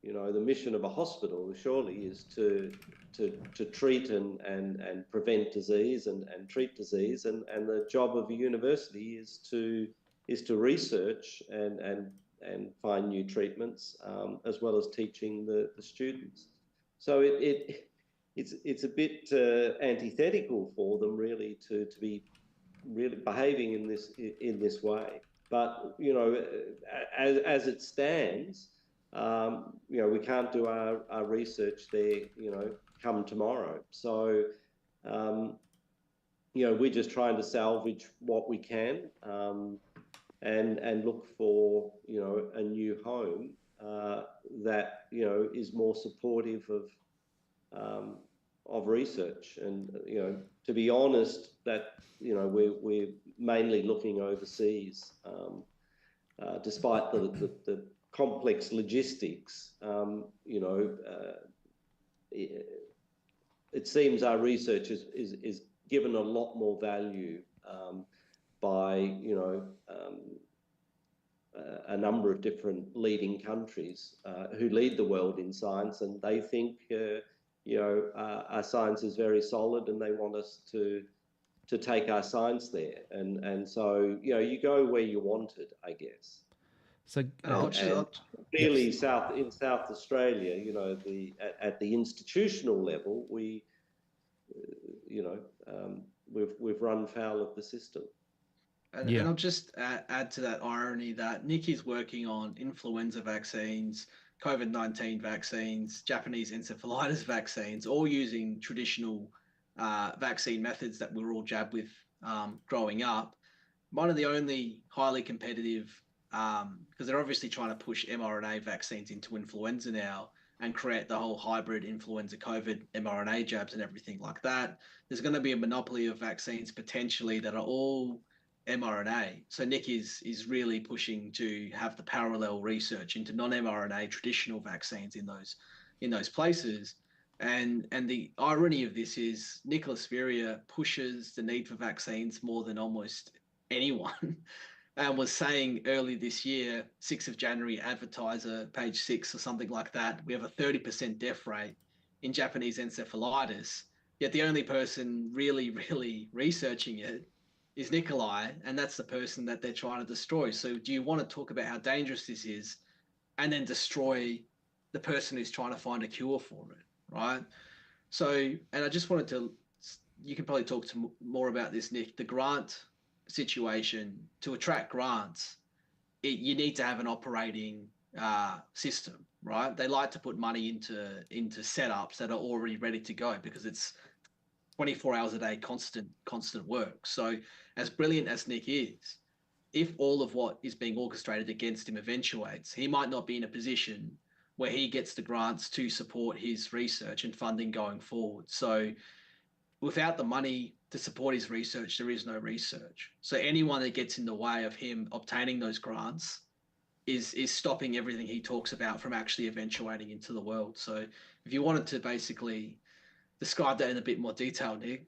The mission of a hospital surely is to treat and prevent disease and treat disease, and the job of a university is to research and find new treatments, as well as teaching the students. So it's a bit antithetical for them really to be really behaving in this way. But as it stands, we can't do our research there, come tomorrow. So, we're just trying to salvage what we can, and look for, a new home that, is more supportive of research. And, to be honest, that, we're mainly looking overseas, despite the complex logistics. It seems our research is given a lot more value by a number of different leading countries who lead the world in science, and they think our science is very solid, and they want us to take our science there, and so you go where you want it, I guess. So clearly, in South Australia, at the institutional level, we've run foul of the system. And I'll just add to that irony that Nick is working on influenza vaccines, COVID-19 vaccines, Japanese encephalitis vaccines, all using traditional vaccine methods that we were all jabbed with growing up. One of the only highly competitive, because they're obviously trying to push mRNA vaccines into influenza now and create the whole hybrid influenza COVID mRNA jabs and everything like that. There's going to be a monopoly of vaccines potentially that are all mRNA. So Nick is really pushing to have the parallel research into non-mRNA traditional vaccines in those places. And the irony of this is Nicholas Spieria pushes the need for vaccines more than almost anyone, and was saying early this year, 6th of January, Advertiser, page 6 or something like that, we have a 30% death rate in Japanese encephalitis, yet the only person really, really researching it is Nikolai, and that's the person that they're trying to destroy. So do you want to talk about how dangerous this is and then destroy the person who's trying to find a cure for it, right? So, and I just wanted to, you can probably talk to more about this, Nick, the grant situation. To attract grants, you need to have an operating system, right? They like to put money into setups that are already ready to go because it's 24 hours a day, constant work. So as brilliant as Nick is, if all of what is being orchestrated against him eventuates, he might not be in a position where he gets the grants to support his research and funding going forward. So without the money to support his research, there is no research. So anyone that gets in the way of him obtaining those grants is stopping everything he talks about from actually eventuating into the world. So if you wanted to basically describe that in a bit more detail, Nick.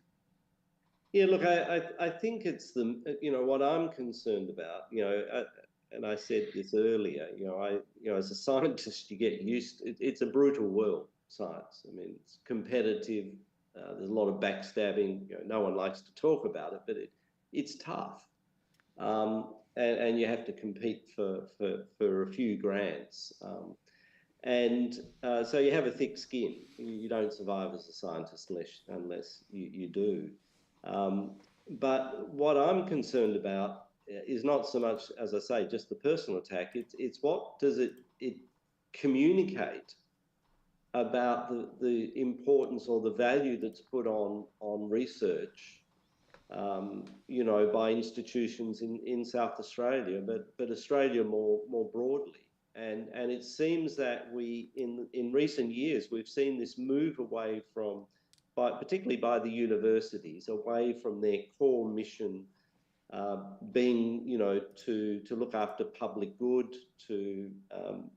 Yeah, look, I think it's what I'm concerned about, and I said this earlier, as a scientist, you get used, it's a brutal world, science. I mean, it's competitive. There's a lot of backstabbing. No one likes to talk about it, but it's tough. And you have to compete for a few grants. So you have a thick skin. You don't survive as a scientist unless you do. But what I'm concerned about is not so much, as I say, just the personal attack. It's what does it communicate about the importance or the value that's put on research, by institutions in South Australia, but Australia more broadly. And it seems that in recent years we've seen this move away from, particularly by the universities, away from their core mission, being to look after public good, to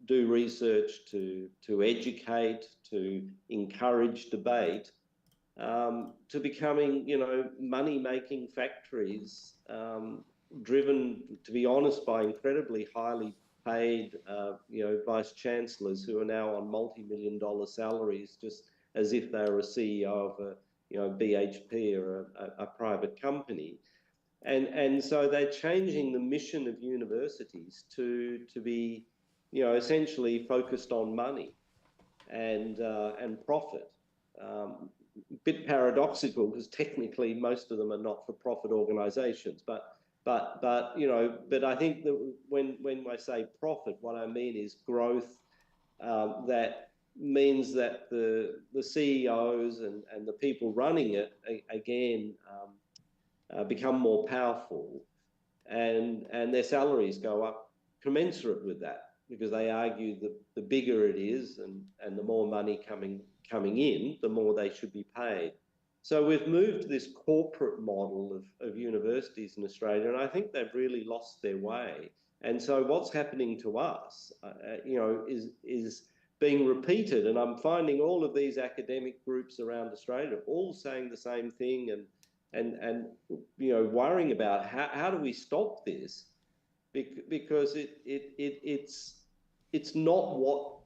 do research, to educate, to encourage debate, to becoming money-making factories, driven, to be honest, by incredibly highly paid vice chancellors who are now on multi-million-dollar salaries, just as if they were a CEO of a BHP or a private company. And so they're changing the mission of universities to be essentially focused on money and profit. Bit paradoxical, because technically most of them are not-for-profit organisations, but I think that when I say profit, what I mean is growth. That means that the CEOs and the people running it again become more powerful, and their salaries go up commensurate with that, because they argue that the bigger it is and the more money coming in, the more they should be paid. So we've moved to this corporate model of universities in Australia, and I think they've really lost their way. And so what's happening to us, is being repeated. And I'm finding all of these academic groups around Australia all saying the same thing, and worrying about how do we stop this, because it's not what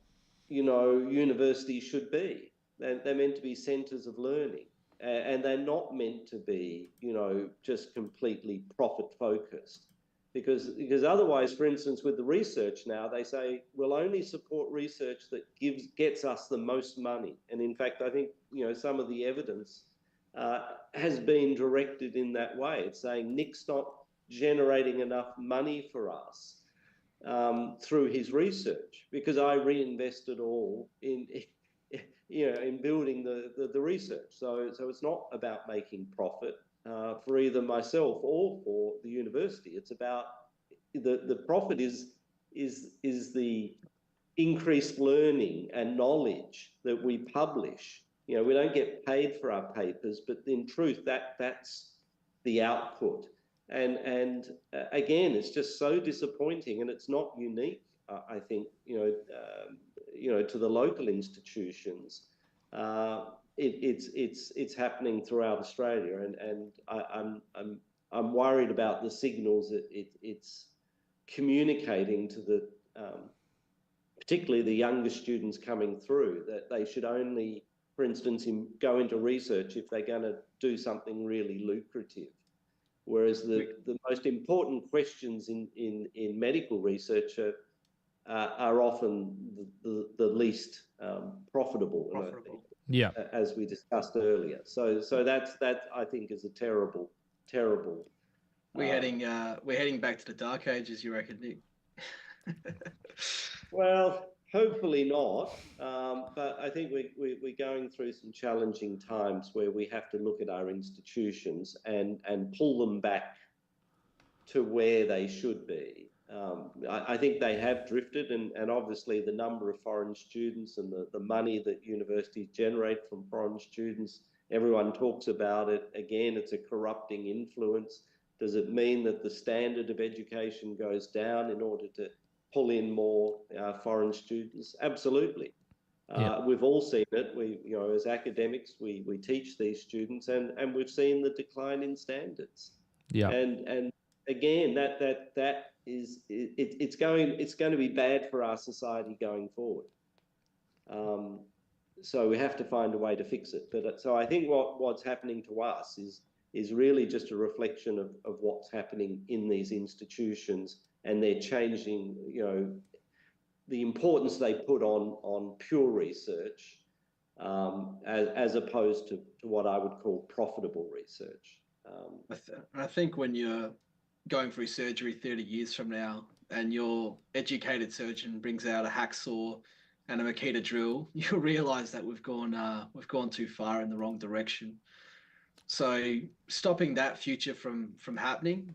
universities should be. They're meant to be centres of learning, and they're not meant to be just completely profit focused, because otherwise, for instance, with the research now, they say we'll only support research that gets us the most money. And in fact, I think some of the evidence has been directed in that way. It's saying Nick's not generating enough money for us through his research, because I reinvested all in building the research. So it's not about making profit for either myself or for the university. It's about the profit is the increased learning and knowledge that we publish. We don't get paid for our papers, but in truth, that's the output. And again, it's just so disappointing, and it's not unique, I think, to the local institutions. It's happening throughout Australia, and I'm worried about the signals that it's communicating to the particularly the younger students coming through, that they should only, for instance, go into research if they're going to do something really lucrative. Whereas the most important questions in medical research are often the least profitable. Yeah, as we discussed earlier. So that I think is a terrible. We're heading back to the dark ages, you reckon, Nick? Well, hopefully not. But I think we're going through some challenging times where we have to look at our institutions and pull them back to where they should be. I think they have drifted, and obviously the number of foreign students and the money that universities generate from foreign students, everyone talks about it. Again, it's a corrupting influence. Does it mean that the standard of education goes down in order to pull in more foreign students? Absolutely. We've all seen it. As academics, we teach these students, and we've seen the decline in standards. Yeah. And again, it's going to be bad for our society going forward. So we have to find a way to fix it. But so I think what's happening to us is really just a reflection of what's happening in these institutions, and they're changing, the importance they put on pure research, as opposed to what I would call profitable research. I think when you're going through surgery 30 years from now and your educated surgeon brings out a hacksaw and a Makita drill, you'll realize that we've gone too far in the wrong direction. So stopping that future from happening,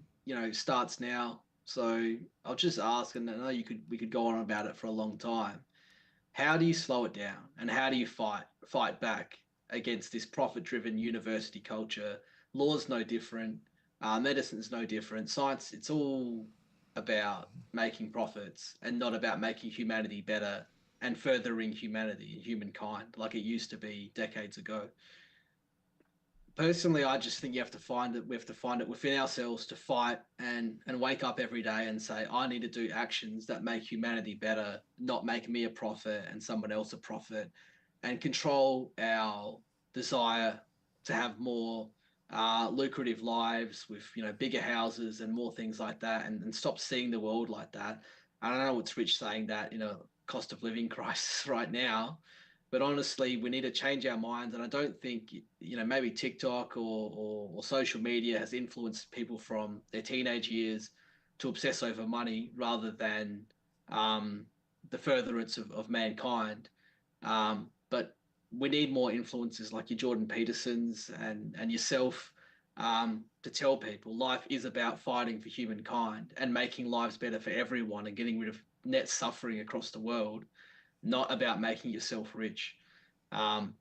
starts now. So I'll just ask, and I know we could go on about it for a long time. How do you slow it down, and how do you fight back against this profit-driven university culture? Law's no different, medicine's no different. Science, it's all about making profits and not about making humanity better and furthering humanity and humankind like it used to be decades ago. Personally, I just think you have to find it. We have to find it within ourselves to fight and wake up every day and say, I need to do actions that make humanity better, not make me a profit and someone else a profit, and control our desire to have more lucrative lives with bigger houses and more things like that, and stop seeing the world like that. I don't know what's Rich saying that cost of living crisis right now. But honestly, we need to change our minds. And I don't think, maybe TikTok or social media has influenced people from their teenage years to obsess over money rather than the furtherance of mankind. But we need more influences like your Jordan Petersons and yourself to tell people life is about fighting for humankind and making lives better for everyone and getting rid of net suffering across the world, not about making yourself rich. And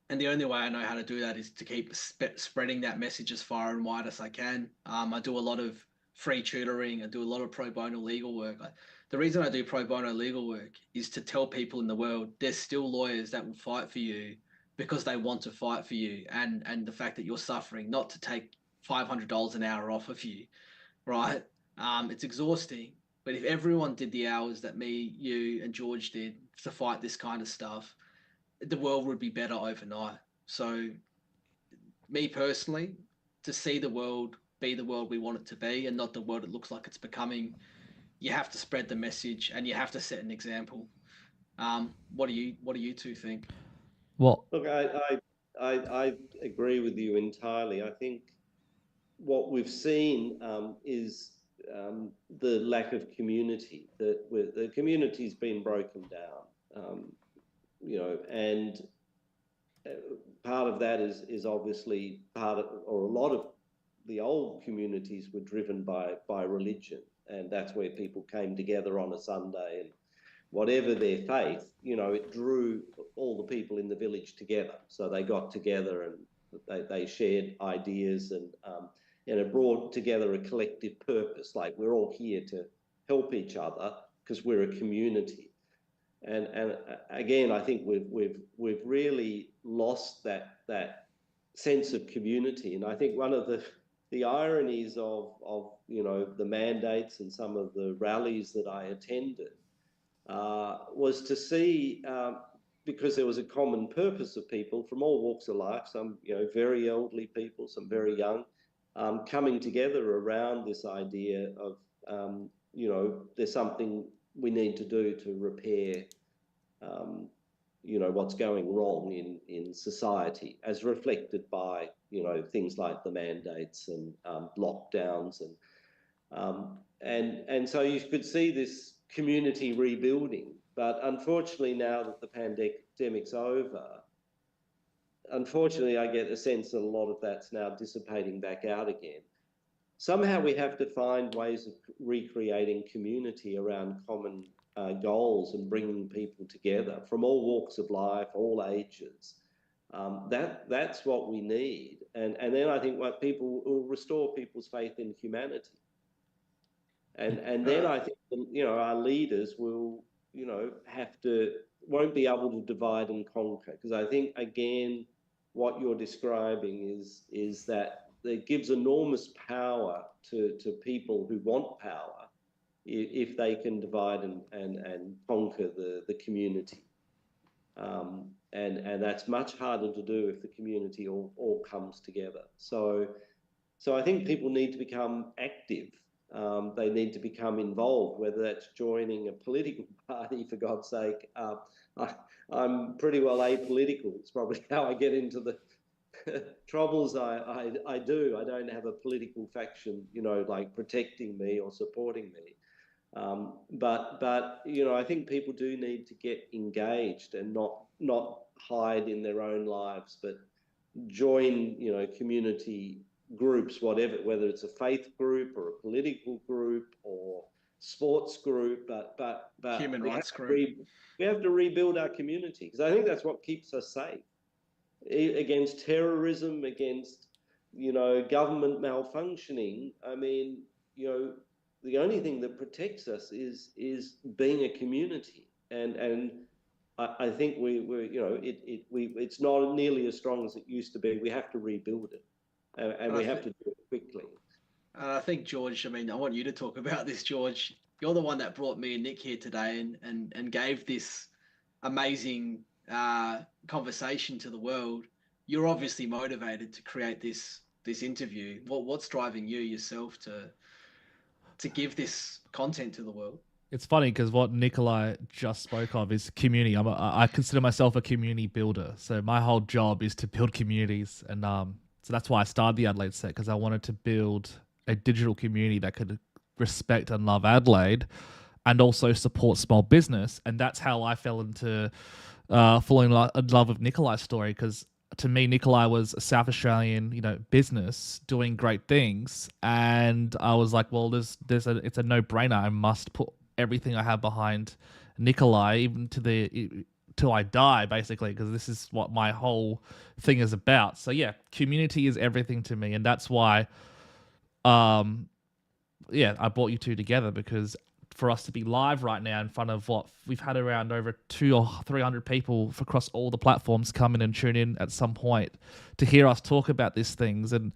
the only way I know how to do that is to keep spreading that message as far and wide as I can. I do a lot of free tutoring. I do a lot of pro bono legal work. The reason I do pro bono legal work is to tell people in the world there's still lawyers that will fight for you because they want to fight for you, and the fact that you're suffering, not to take $500 an hour off of you, right? It's exhausting. But if everyone did the hours that me, you, and George did to fight this kind of stuff, the world would be better overnight. So, me personally, to see the world be the world we want it to be and not the world it looks like it's becoming, you have to spread the message and you have to set an example. What do you two think? Well, Look, I agree with you entirely. I think what we've seen is the lack of community. The community's been broken down, and part of that is obviously or a lot of the old communities were driven by religion, and that's where people came together on a Sunday, and whatever their faith, it drew all the people in the village together. So they got together and they shared ideas, and it brought together a collective purpose. Like, we're all here to help each other because we're a community. And again, I think we've really lost that sense of community. And I think one of the ironies of the mandates and some of the rallies that I attended was to see, because there was a common purpose of people from all walks of life, some very elderly people, some very young, coming together around this idea of there's something we need to do to repair what's going wrong in society, as reflected by things like the mandates and lockdowns, and so you could see this community rebuilding. But unfortunately, now that the pandemic's over, unfortunately, I get a sense that a lot of that's now dissipating back out again. Somehow we have to find ways of recreating community around common goals and bringing people together from all walks of life, all ages. That's what we need. And then I think what people will restore people's faith in humanity. And then I think, our leaders will, won't be able to divide and conquer, because I think, again, what you're describing is that it gives enormous power to people who want power if they can divide and conquer the community. And that's much harder to do if the community all comes together. So I think people need to become active. They need to become involved, whether that's joining a political party, for God's sake. I'm pretty well apolitical. It's probably how I get into the troubles I do. I don't have a political faction, like protecting me or supporting me. But I think people do need to get engaged and not hide in their own lives, but join, community groups, whether it's a faith group or a political group or sports group, but human rights group. We have to rebuild our community, because I think that's what keeps us safe against terrorism, against government malfunctioning. I mean, the only thing that protects us is being a community, and I think it's not nearly as strong as it used to be. We have to rebuild it, and we have to do it quickly. And I think, George, I mean, I want you to talk about this, George. You're the one that brought me and Nick here today and gave this amazing conversation to the world. You're obviously motivated to create this interview. What's driving you yourself to give this content to the world? It's funny because what Nikolai just spoke of is community. I consider myself a community builder. So my whole job is to build communities. And so that's why I started the Adelaide set, because I wanted to build a digital community that could respect and love Adelaide and also support small business. And that's how I fell into falling in love with Nikolai's story, because to me, Nikolai was a South Australian, business doing great things. And I was like, well, it's a no-brainer. I must put everything I have behind Nikolai, even till I die, basically, because this is what my whole thing is about. So yeah, community is everything to me, and that's why, I brought you two together, because for us to be live right now in front of what we've had around over 200 or 300 people across all the platforms come in and tune in at some point to hear us talk about these things. And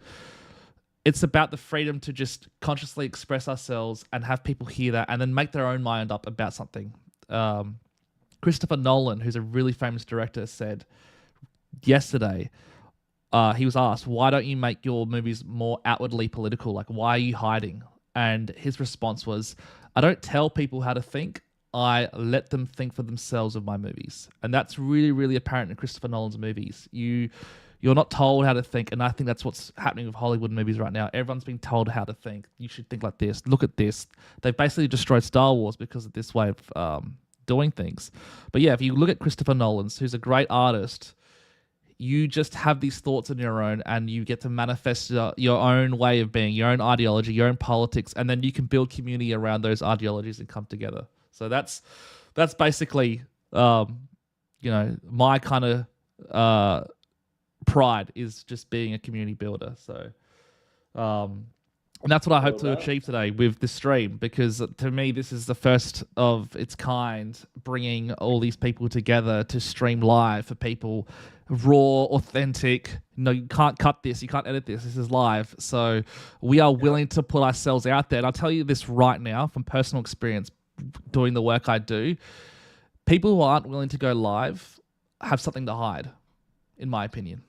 it's about the freedom to just consciously express ourselves and have people hear that and then make their own mind up about something. Christopher Nolan, who's a really famous director, said yesterday, he was asked, why don't you make your movies more outwardly political? Like, why are you hiding? And his response was, I don't tell people how to think. I let them think for themselves of my movies. And that's really, really apparent in Christopher Nolan's movies. You're not told how to think, and I think that's what's happening with Hollywood movies right now. Everyone's being told how to think. You should think like this. Look at this. They've basically destroyed Star Wars because of this way of doing things. But yeah, if you look at Christopher Nolan's, who's a great artist, you just have these thoughts on your own, and you get to manifest your own way of being, your own ideology, your own politics, and then you can build community around those ideologies and come together. So that's basically, my kind of pride is just being a community builder. So, and that's what I hope to achieve today with this stream, because to me, this is the first of its kind, bringing all these people together to stream live for people, raw, authentic. You can't cut this, you can't edit this is live. So we are willing to put ourselves out there. And I'll tell you this right now from personal experience, doing the work I do, people who aren't willing to go live have something to hide, in my opinion,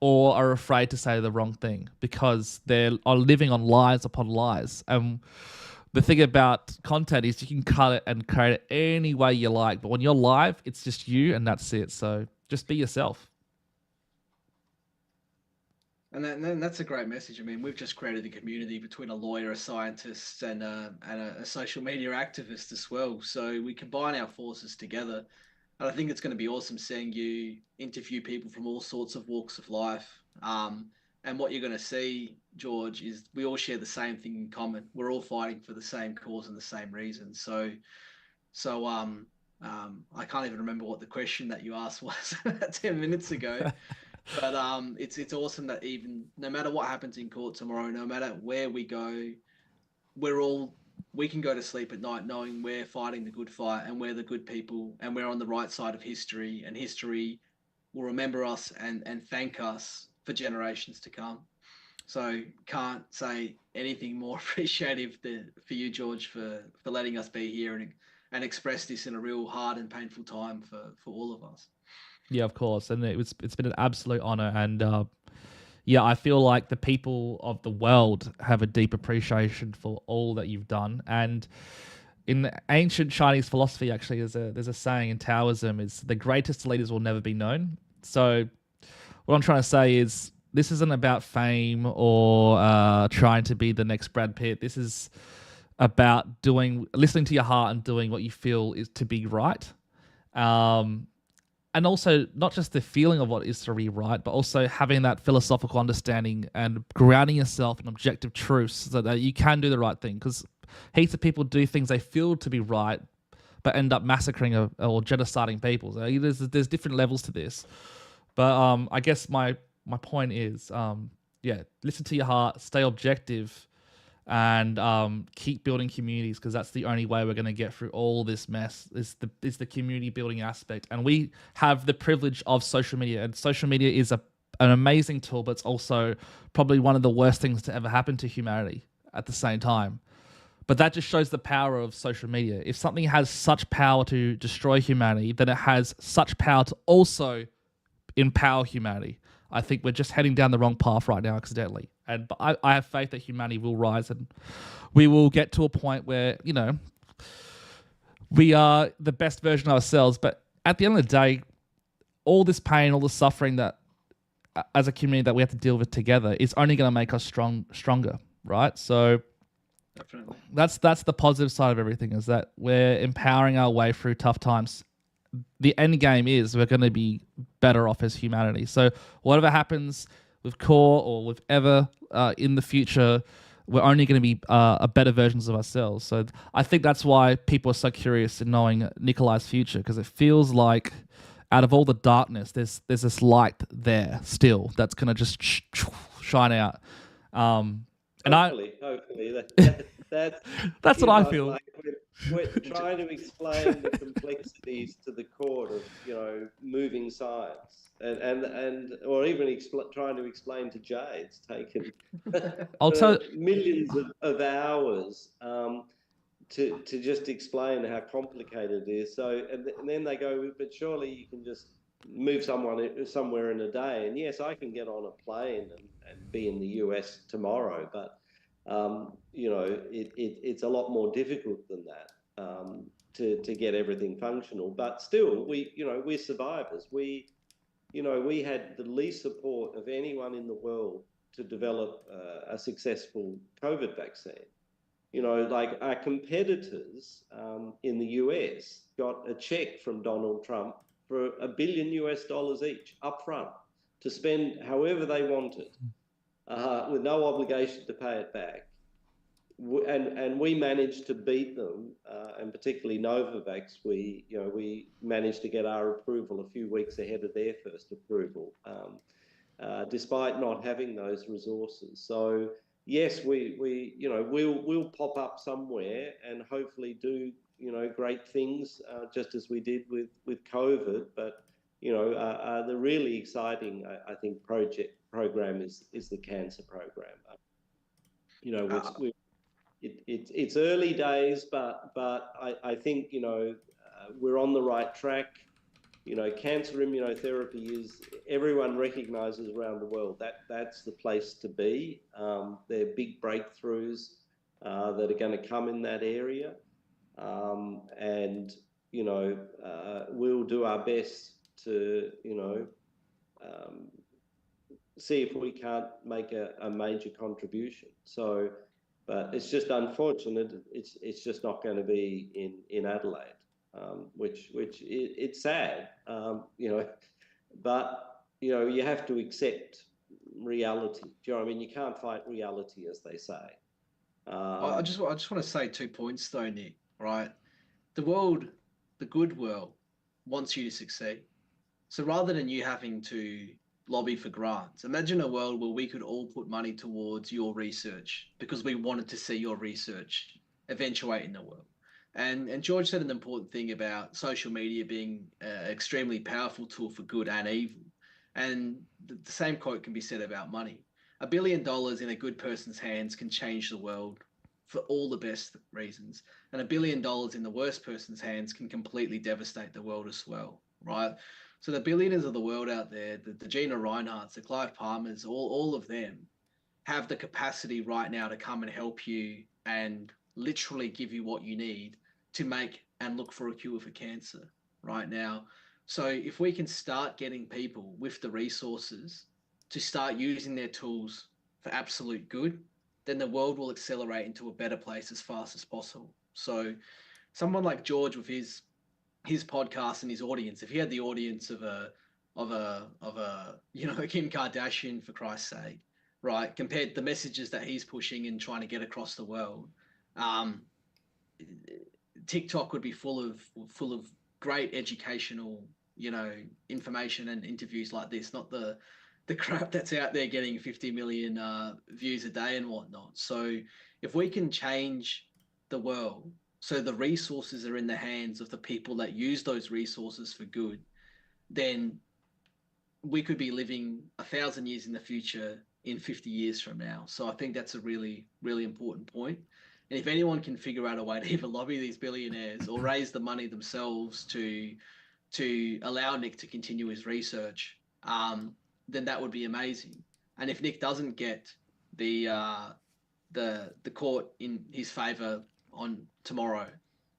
or are afraid to say the wrong thing because they are living on lies upon lies. And the thing about content is you can cut it and create it any way you like, but when you're live, it's just you and that's it. So just be yourself. And that's a great message. I mean, we've just created a community between a lawyer, a scientist, and a social media activist as well. So we combine our forces together. And I think it's going to be awesome seeing you interview people from all sorts of walks of life. And what you're going to see, George, is we all share the same thing in common. We're all fighting for the same cause and the same reason. So I can't even remember what the question that you asked was 10 minutes ago. But it's awesome that even no matter what happens in court tomorrow, no matter where we go, we're all we can go to sleep at night knowing we're fighting the good fight and we're the good people and we're on the right side of history, and history will remember us and thank us for generations to come. So can't say anything more appreciative for you, George, for letting us be here and express this in a real hard and painful time for all of us. Yeah, of course. And it's been an absolute honor. And yeah, I feel like the people of the world have a deep appreciation for all that you've done. And in the ancient Chinese philosophy, actually, there's a saying in Taoism, is the greatest leaders will never be known. So what I'm trying to say is, this isn't about fame or trying to be the next Brad Pitt. This is about listening to your heart and doing what you feel is to be right. And also not just the feeling of what is to be right, but also having that philosophical understanding and grounding yourself in objective truths so that you can do the right thing. Because heaps of people do things they feel to be right, but end up massacring or genociding people. So there's different levels to this. But I guess my point is, listen to your heart, stay objective, and keep building communities, because that's the only way we're going to get through all this mess, is the community building aspect. And we have the privilege of social media, and social media is an amazing tool, but it's also probably one of the worst things to ever happen to humanity at the same time. But that just shows the power of social media. If something has such power to destroy humanity, then it has such power to also empower humanity. I think we're just heading down the wrong path right now accidentally. But I have faith that humanity will rise, and we will get to a point where, we are the best version of ourselves. But at the end of the day, all this pain, all the suffering that as a community that we have to deal with together is only going to make us stronger, right? So Definitely. that's the positive side of everything, is that we're empowering our way through tough times. The end game is we're going to be better off as humanity. So whatever happens with Core or with Ever in the future, we're only going to be better versions of ourselves. So I think that's why people are so curious in knowing Nikolai's future, because it feels like out of all the darkness, there's this light there still that's going to just shine out. Hopefully, that's what I feel. Like we're trying to explain the complexities to the court of moving science, and or even trying to explain to Jay. It's taken millions of hours to just explain how complicated it is. So and then they go, but surely you can just move someone somewhere in a day. And yes, I can get on a plane and be in the US tomorrow, but it's a lot more difficult than that to get everything functional. But still, we're survivors. We had the least support of anyone in the world to develop a successful COVID vaccine. Like our competitors in the US got a check from Donald Trump for $1 billion each up front to spend however they wanted, with no obligation to pay it back. And we managed to beat them, and particularly Novavax, we managed to get our approval a few weeks ahead of their first approval, despite not having those resources. So yes, we'll pop up somewhere and hopefully do great things, just as we did with COVID. But the really exciting, I think, program is the cancer program. It's early days, but I think we're on the right track. Cancer immunotherapy is, everyone recognises around the world that's the place to be. There are big breakthroughs that are going to come in that area, and we'll do our best to see if we can't make a major contribution. So, but it's just unfortunate. It's just not going to be in Adelaide, which it's sad, but you have to accept reality. Do you know what I mean? You can't fight reality, as they say. I just want to say 2 points though, Nick. Right, the good world wants you to succeed. So rather than you having to lobby for grants, imagine a world where we could all put money towards your research because we wanted to see your research eventuate in the world. And George said an important thing about social media being an extremely powerful tool for good and evil. And the same quote can be said about money. $1 billion in a good person's hands can change the world for all the best reasons. And $1 billion in the worst person's hands can completely devastate the world as well, right? So the billionaires of the world out there, the Gina Reinhardts, the Clive Palmers, all of them have the capacity right now to come and help you and literally give you what you need to make and look for a cure for cancer right now. So if we can start getting people with the resources to start using their tools for absolute good, then the world will accelerate into a better place as fast as possible. So someone like George with his podcast and his audience, if he had the audience of a Kim Kardashian, for Christ's sake, right, compared to the messages that he's pushing and trying to get across the world, TikTok would be full of great educational, information and interviews like this, not the crap that's out there getting 50 million views a day and whatnot. So if we can change the world so the resources are in the hands of the people that use those resources for good, then we could be living 1,000 years in the future in 50 years from now. So I think that's a really, really important point. And if anyone can figure out a way to either lobby these billionaires or raise the money themselves to allow Nick to continue his research, then that would be amazing. And if Nick doesn't get the court in his favor on tomorrow,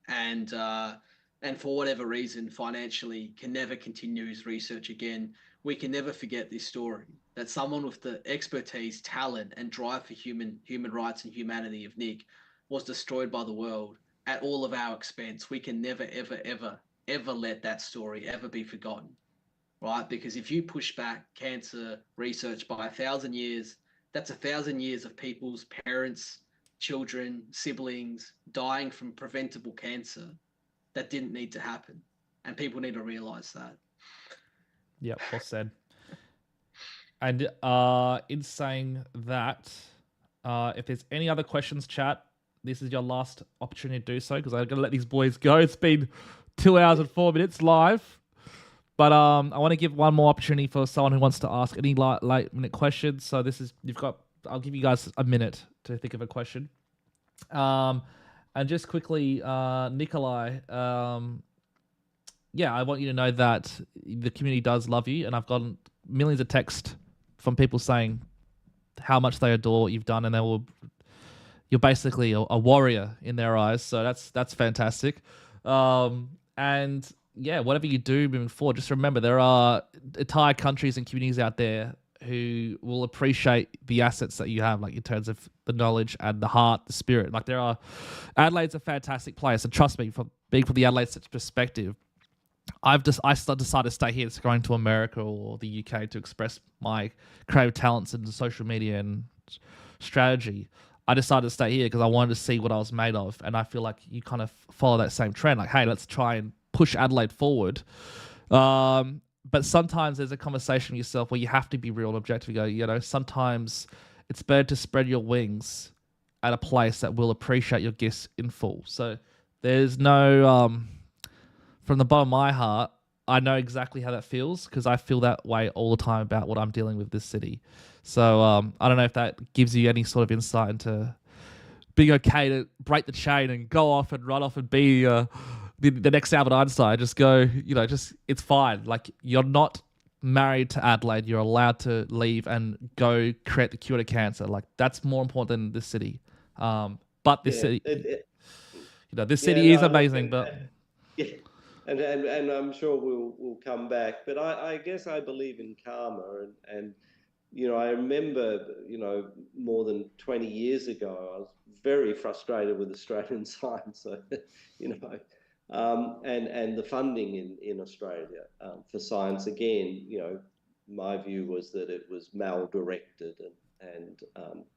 and for whatever reason financially can never continue his research again, we can never forget this story, that someone with the expertise, talent, and drive for human rights and humanity of Nick was destroyed by the world at all of our expense. We can never, ever, ever, ever let that story ever be forgotten, right? Because if you push back cancer research by 1,000 years, that's 1,000 years of people's parents, children, siblings dying from preventable cancer that didn't need to happen. And people need to realize that. Yeah, well said. And in saying that, if there's any other questions, chat, this is your last opportunity to do so, because I'm going to let these boys go. It's been 2 hours and 4 minutes live. But I want to give one more opportunity for someone who wants to ask any late minute questions. So I'll give you guys a minute to think of a question. And just quickly, Nikolai, I want you to know that the community does love you, and I've gotten millions of texts from people saying how much they adore what you've done, and you're basically a warrior in their eyes. So that's fantastic. And yeah, whatever you do moving forward, just remember there are entire countries and communities out there who will appreciate the assets that you have, like in terms of the knowledge and the heart, the spirit. Like Adelaide's a fantastic place, and trust me, from being from the Adelaide perspective, I decided to stay here, going to America or the UK to express my creative talents in social media and strategy. I decided to stay here because I wanted to see what I was made of, and I feel like you kind of follow that same trend. Like, hey, let's try and push Adelaide forward. But sometimes there's a conversation with yourself where you have to be real and objective. You go, sometimes it's better to spread your wings at a place that will appreciate your gifts in full. So there's no, from the bottom of my heart, I know exactly how that feels, because I feel that way all the time about what I'm dealing with this city. So I don't know if that gives you any sort of insight into being okay to break the chain and go off and run off and be the next Albert Einstein. Just go, it's fine. Like, you're not married to Adelaide. You're allowed to leave and go create the cure to cancer. Like, that's more important than this city. But this city, this city is amazing. And I'm sure we'll come back. But I guess I believe in karma, and I remember, more than 20 years ago, I was very frustrated with Australian science. So, and the funding in Australia for science, again, my view was that it was mal-directed and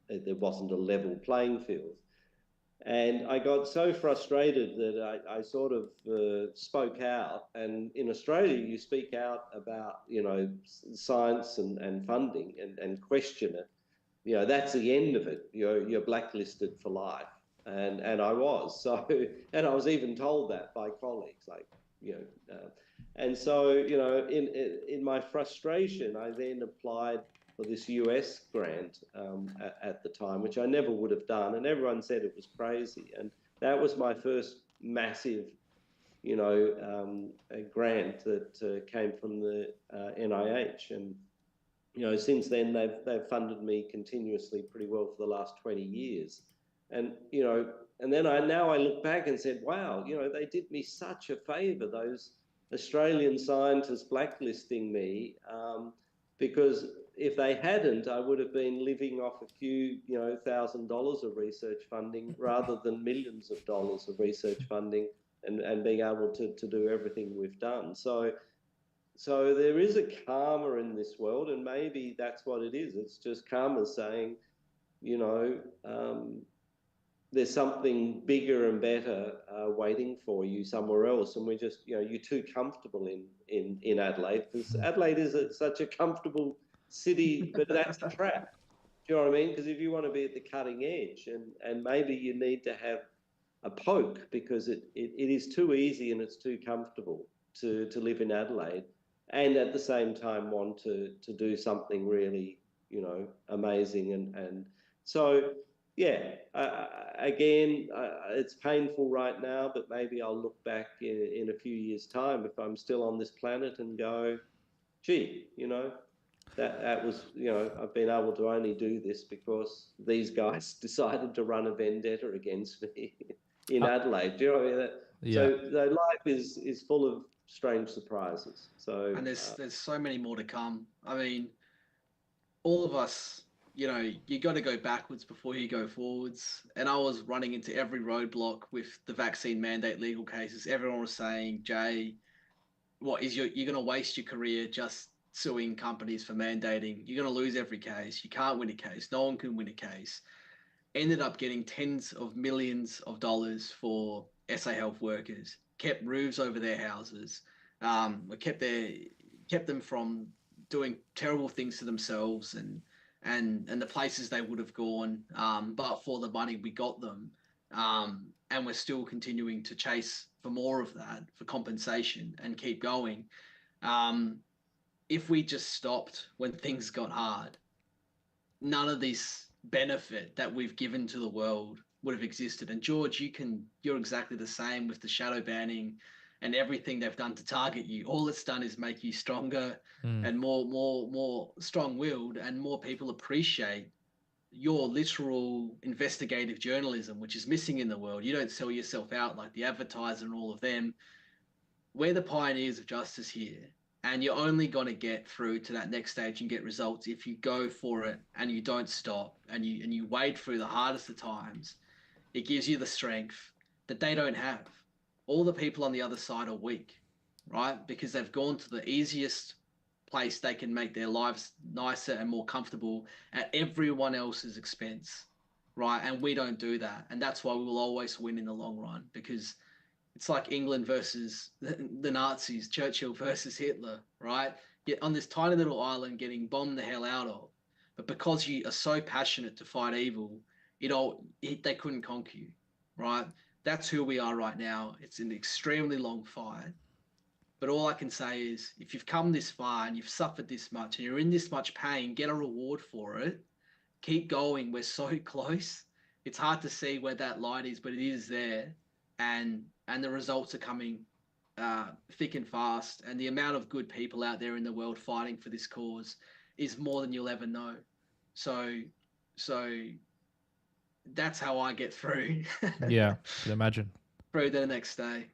there wasn't a level playing field. And I got so frustrated that I sort of spoke out. And in Australia, you speak out about, science and funding and question it. That's the end of it. You're blacklisted for life. and I was. So, and I was even told that by colleagues, like, and so, in my frustration, I then applied for this US grant at the time, which I never would have done, and everyone said it was crazy. And that was my first massive, a grant that came from the NIH. And since then they've funded me continuously pretty well for the last 20 years. And and then I look back and said, wow, they did me such a favor, those Australian scientists blacklisting me, because if they hadn't, I would have been living off a few, $1,000 of research funding rather than millions of dollars of research funding, and being able to do everything we've done. So there is a karma in this world, and maybe that's what it is. It's just karma saying, there's something bigger and better waiting for you somewhere else, and we're just, you're too comfortable in Adelaide, because Adelaide is such a comfortable city, but that's a trap. Do you know what I mean? Because if you want to be at the cutting edge, and maybe you need to have a poke, because it is too easy and it's too comfortable to live in Adelaide, and at the same time want to do something really, amazing. And so, yeah, again, it's painful right now, but maybe I'll look back in a few years' time, if I'm still on this planet, and go, gee, that was, I've been able to only do this because these guys decided to run a vendetta against me in Adelaide. Do you know what I mean? Yeah. So life is full of strange surprises. So, and there's so many more to come. I mean, all of us, you got to go backwards before you go forwards. And I was running into every roadblock with the vaccine mandate legal cases. Everyone was saying, Jay, what is you're going to waste your career just suing companies for mandating. You're going to lose every case. You can't win a case. No one can win a case. Ended up getting tens of millions of dollars for SA health workers, kept roofs over their houses, kept them from doing terrible things to themselves and the places they would have gone, but for the money we got them. And we're still continuing to chase for more of that, for compensation, and keep going. If we just stopped when things got hard, none of this benefit that we've given to the world would have existed. And George, you're exactly the same with the shadow banning and everything they've done to target you. All it's done is make you stronger and more strong-willed, and more people appreciate your literal investigative journalism, which is missing in the world. You don't sell yourself out like the advertiser and all of them. We're the pioneers of justice here, and you're only going to get through to that next stage and get results if you go for it and you don't stop, and you wade through the hardest of times. It gives you the strength that they don't have. All the people on the other side are weak, right? Because they've gone to the easiest place they can make their lives nicer and more comfortable at everyone else's expense, right? And we don't do that. And that's why we will always win in the long run, because it's like England versus the Nazis, Churchill versus Hitler, right? Get on this tiny little island getting bombed the hell out of. But because you are so passionate to fight evil, they couldn't conquer you, right? That's who we are right now. It's an extremely long fight. But all I can say is, if you've come this far and you've suffered this much and you're in this much pain, get a reward for it. Keep going. We're so close. It's hard to see where that light is, but it is there. And the results are coming thick and fast. And the amount of good people out there in the world fighting for this cause is more than you'll ever know. So that's how I get through. Yeah, I can imagine. Through to the next day.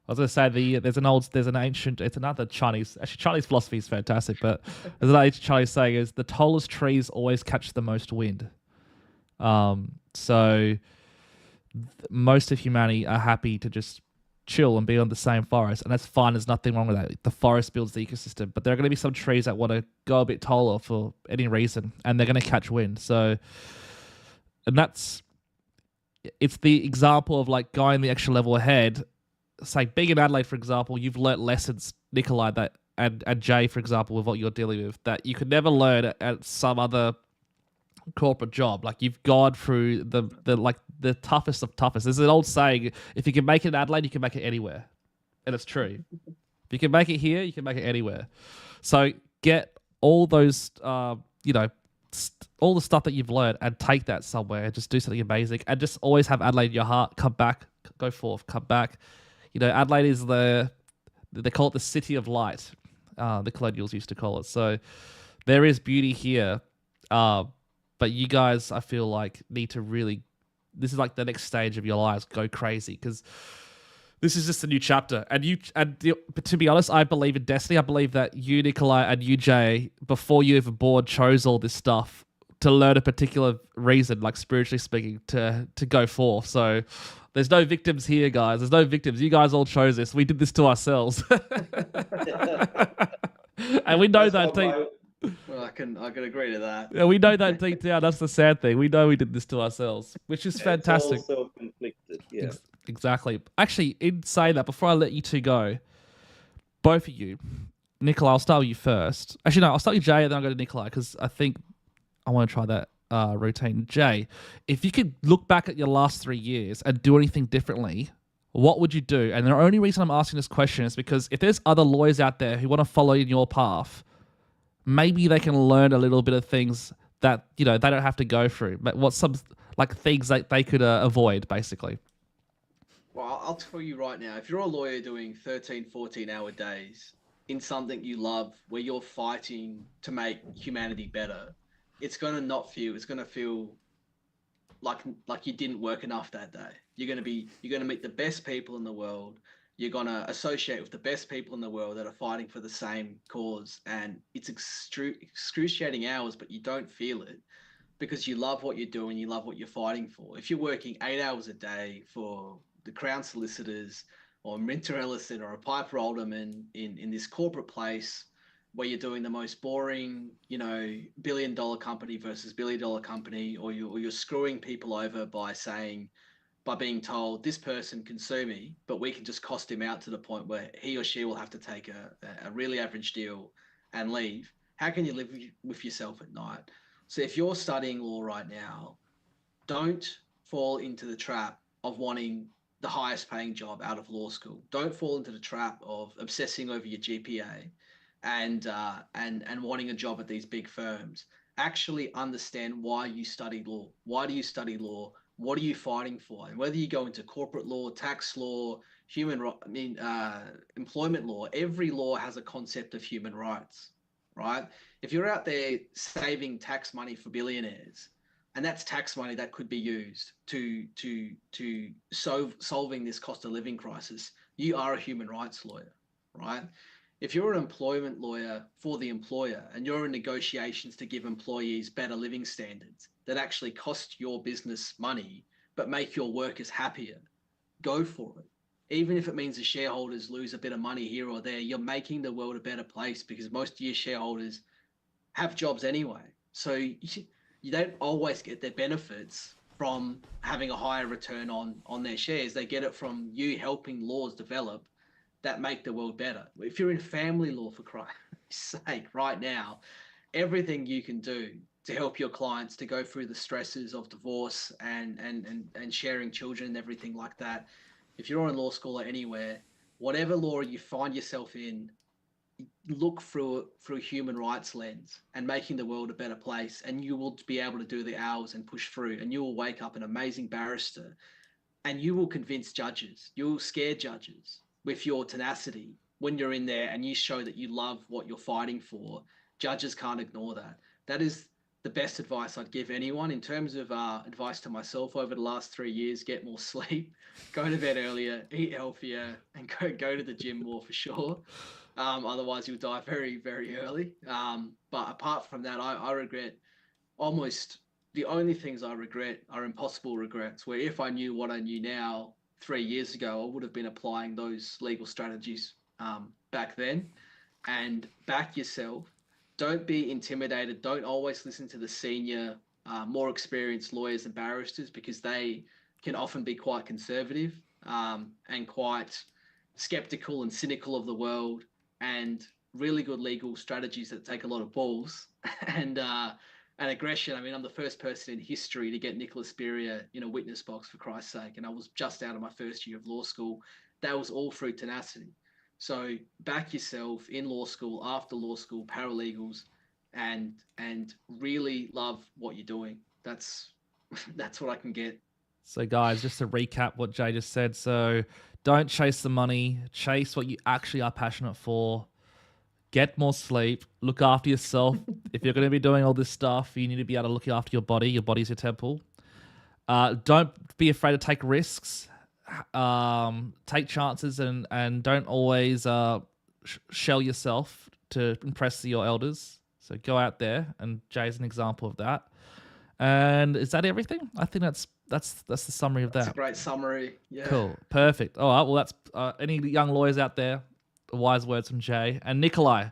I was going to say it's another Chinese philosophy is fantastic, but there's an ancient Chinese saying is the tallest trees always catch the most wind. So most of humanity are happy to just chill and be on the same forest, and that's fine. There's nothing wrong with that. The forest builds the ecosystem, but there are going to be some trees that want to go a bit taller for any reason, and they're going to catch wind. So, and it's the example of like going the extra level ahead. It's like being in Adelaide, for example, you've learnt lessons, Nikolai, and Jay, for example, with what you're dealing with, that you could never learn at some other corporate job. Like you've gone through the toughest of toughest. There's an old saying: if you can make it in Adelaide, you can make it anywhere, and it's true. If you can make it here, you can make it anywhere. So get all those, all the stuff that you've learned and take that somewhere and just do something amazing and just always have Adelaide in your heart. Come back, go forth, come back. Adelaide is they call it the city of light. The colonials used to call it. So there is beauty here. But you guys, I feel like, need to really, this is like the next stage of your lives. Go crazy, because this is just a new chapter. But to be honest, I believe in destiny. I believe that you, Nikolai, and you, Jay, before you even born, chose all this stuff to learn a particular reason, like spiritually speaking, to go forth. So there's no victims here, guys. There's no victims. You guys all chose this. We did this to ourselves. And we know that deep. Well, I can agree to that. Yeah, we know that deep down. That's the sad thing. We know we did this to ourselves, which is fantastic. It's all self-inflicted. Yeah. Exactly. Actually, in saying that, before I let you two go, both of you, Nikolai, I'll start with you first. Actually, no, I'll start with Jay and then I'll go to Nikolai because I think I want to try that routine. Jay, if you could look back at your last 3 years and do anything differently, what would you do? And the only reason I'm asking this question is because if there's other lawyers out there who want to follow in your path, maybe they can learn a little bit of things that, they don't have to go through. But what's some things that they could avoid, basically? Well, I'll tell you right now, if you're a lawyer doing 13, 14-hour days in something you love, where you're fighting to make humanity better, it's going to not feel, it's going to feel like you didn't work enough that day. You're going to meet the best people in the world. You're going to associate with the best people in the world that are fighting for the same cause. And it's excruciating hours, but you don't feel it because you love what you're doing. You love what you're fighting for. If you're working 8 hours a day for the Crown solicitors or Minter Ellison or a Piper Alderman in this corporate place where you're doing the most boring, billion-dollar company versus billion-dollar company, or you're screwing people over by being told this person can sue me, but we can just cost him out to the point where he or she will have to take a really average deal and leave. How can you live with yourself at night? So if you're studying law right now, don't fall into the trap of wanting the highest paying job out of law school. Don't fall into the trap of obsessing over your GPA and wanting a job at these big firms. Actually understand why you study law. Why do you study law? What are you fighting for? And whether you go into corporate law, tax law, employment law, every law has a concept of human rights, right? If you're out there saving tax money for billionaires, and that's tax money that could be used to solving this cost of living crisis, you are a human rights lawyer, right? If you're an employment lawyer for the employer and you're in negotiations to give employees better living standards that actually cost your business money but make your workers happier, go for it. Even if it means the shareholders lose a bit of money here or there, you're making the world a better place because most of your shareholders have jobs anyway. So you don't always get their benefits from having a higher return on their shares. They get it from you helping laws develop that make the world better. If you're in family law, for Christ's sake, right now, everything you can do to help your clients to go through the stresses of divorce and sharing children and everything like that. If you're in law school or anywhere, whatever law you find yourself in, look through a human rights lens and making the world a better place, and you will be able to do the hours and push through, and you will wake up an amazing barrister, and you will convince judges, you will scare judges with your tenacity. When you're in there and you show that you love what you're fighting for, judges can't ignore that. That is the best advice I'd give anyone. In terms of advice to myself over the last 3 years, get more sleep, go to bed earlier, eat healthier, and go to the gym more for sure. Otherwise you'll die very, very early. But apart from that, I regret almost the only things I regret are impossible regrets, where if I knew what I knew now 3 years ago, I would have been applying those legal strategies back then. And back yourself. Don't be intimidated. Don't always listen to the senior, more experienced lawyers and barristers, because they can often be quite conservative and quite skeptical and cynical of the world, and really good legal strategies that take a lot of balls and and aggression. I mean, I'm the first person in history to get Nicholas Beria in a witness box, for Christ's sake. And I was just out of my first year of law school. That was all through tenacity. So back yourself in law school, after law school, paralegals, and really love what you're doing. That's that's what I can get. So, guys, just to recap what Jay just said. So, don't chase the money. Chase what you actually are passionate for. Get more sleep. Look after yourself. If you're going to be doing all this stuff, you need to be able to look after your body. Your body's your temple. Don't be afraid to take risks. Take chances and don't always shell yourself to impress your elders. So go out there, and Jay's an example of that. And is that everything? I think that's the summary of that. That's a great summary. Yeah. Cool. Perfect. All right. Well, that's any young lawyers out there, wise words from Jay. And Nikolai,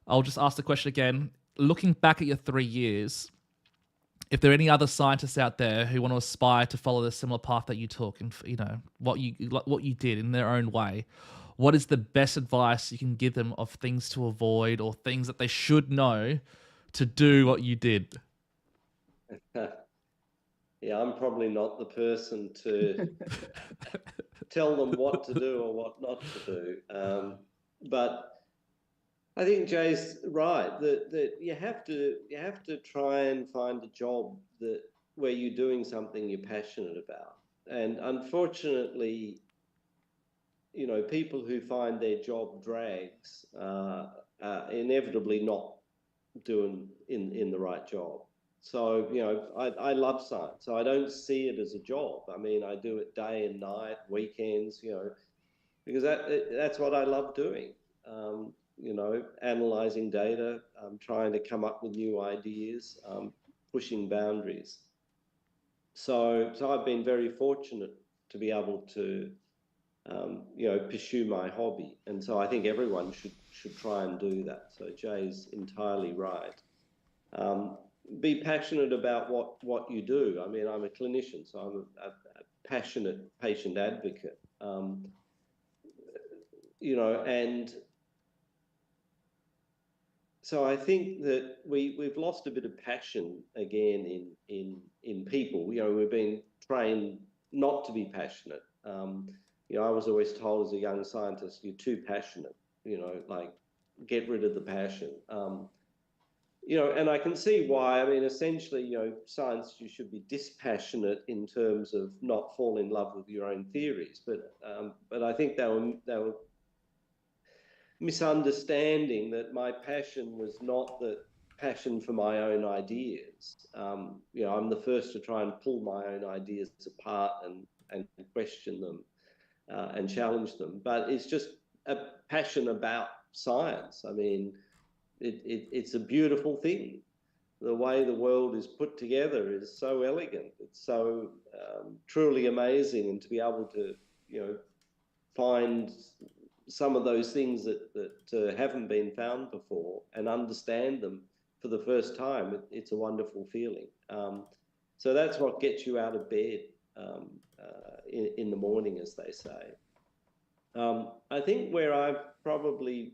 I'll just ask the question again. Looking back at your 3 years, if there are any other scientists out there who want to aspire to follow the similar path that you took, and what you did in their own way, what is the best advice you can give them of things to avoid or things that they should know to do what you did? Yeah, I'm probably not the person to tell them what to do or what not to do. But I think Jay's right that you have to try and find a job where you're doing something you're passionate about. And unfortunately, people who find their job drags are inevitably not doing in the right job. So, I love science, so I don't see it as a job. I mean, I do it day and night, weekends, because that's what I love doing. Analyzing data, trying to come up with new ideas, pushing boundaries. So I've been very fortunate to be able to, pursue my hobby. And so I think everyone should try and do that. So Jay's entirely right. Be passionate about what you do. I mean, I'm a clinician, so I'm a passionate patient advocate. And so I think that we've lost a bit of passion again in people. We've been trained not to be passionate. I was always told as a young scientist, you're too passionate. Like get rid of the passion. And I can see why. I mean, essentially, science, you should be dispassionate in terms of not fall in love with your own theories. But I think they were misunderstanding that my passion was not the passion for my own ideas. I'm the first to try and pull my own ideas apart and question them and challenge them. But it's just a passion about science. I mean, it's a beautiful thing. The way the world is put together is so elegant. It's so truly amazing, and to be able to, find some of those things that haven't been found before and understand them for the first time, it's a wonderful feeling. So that's what gets you out of bed in the morning, as they say. I think where I probably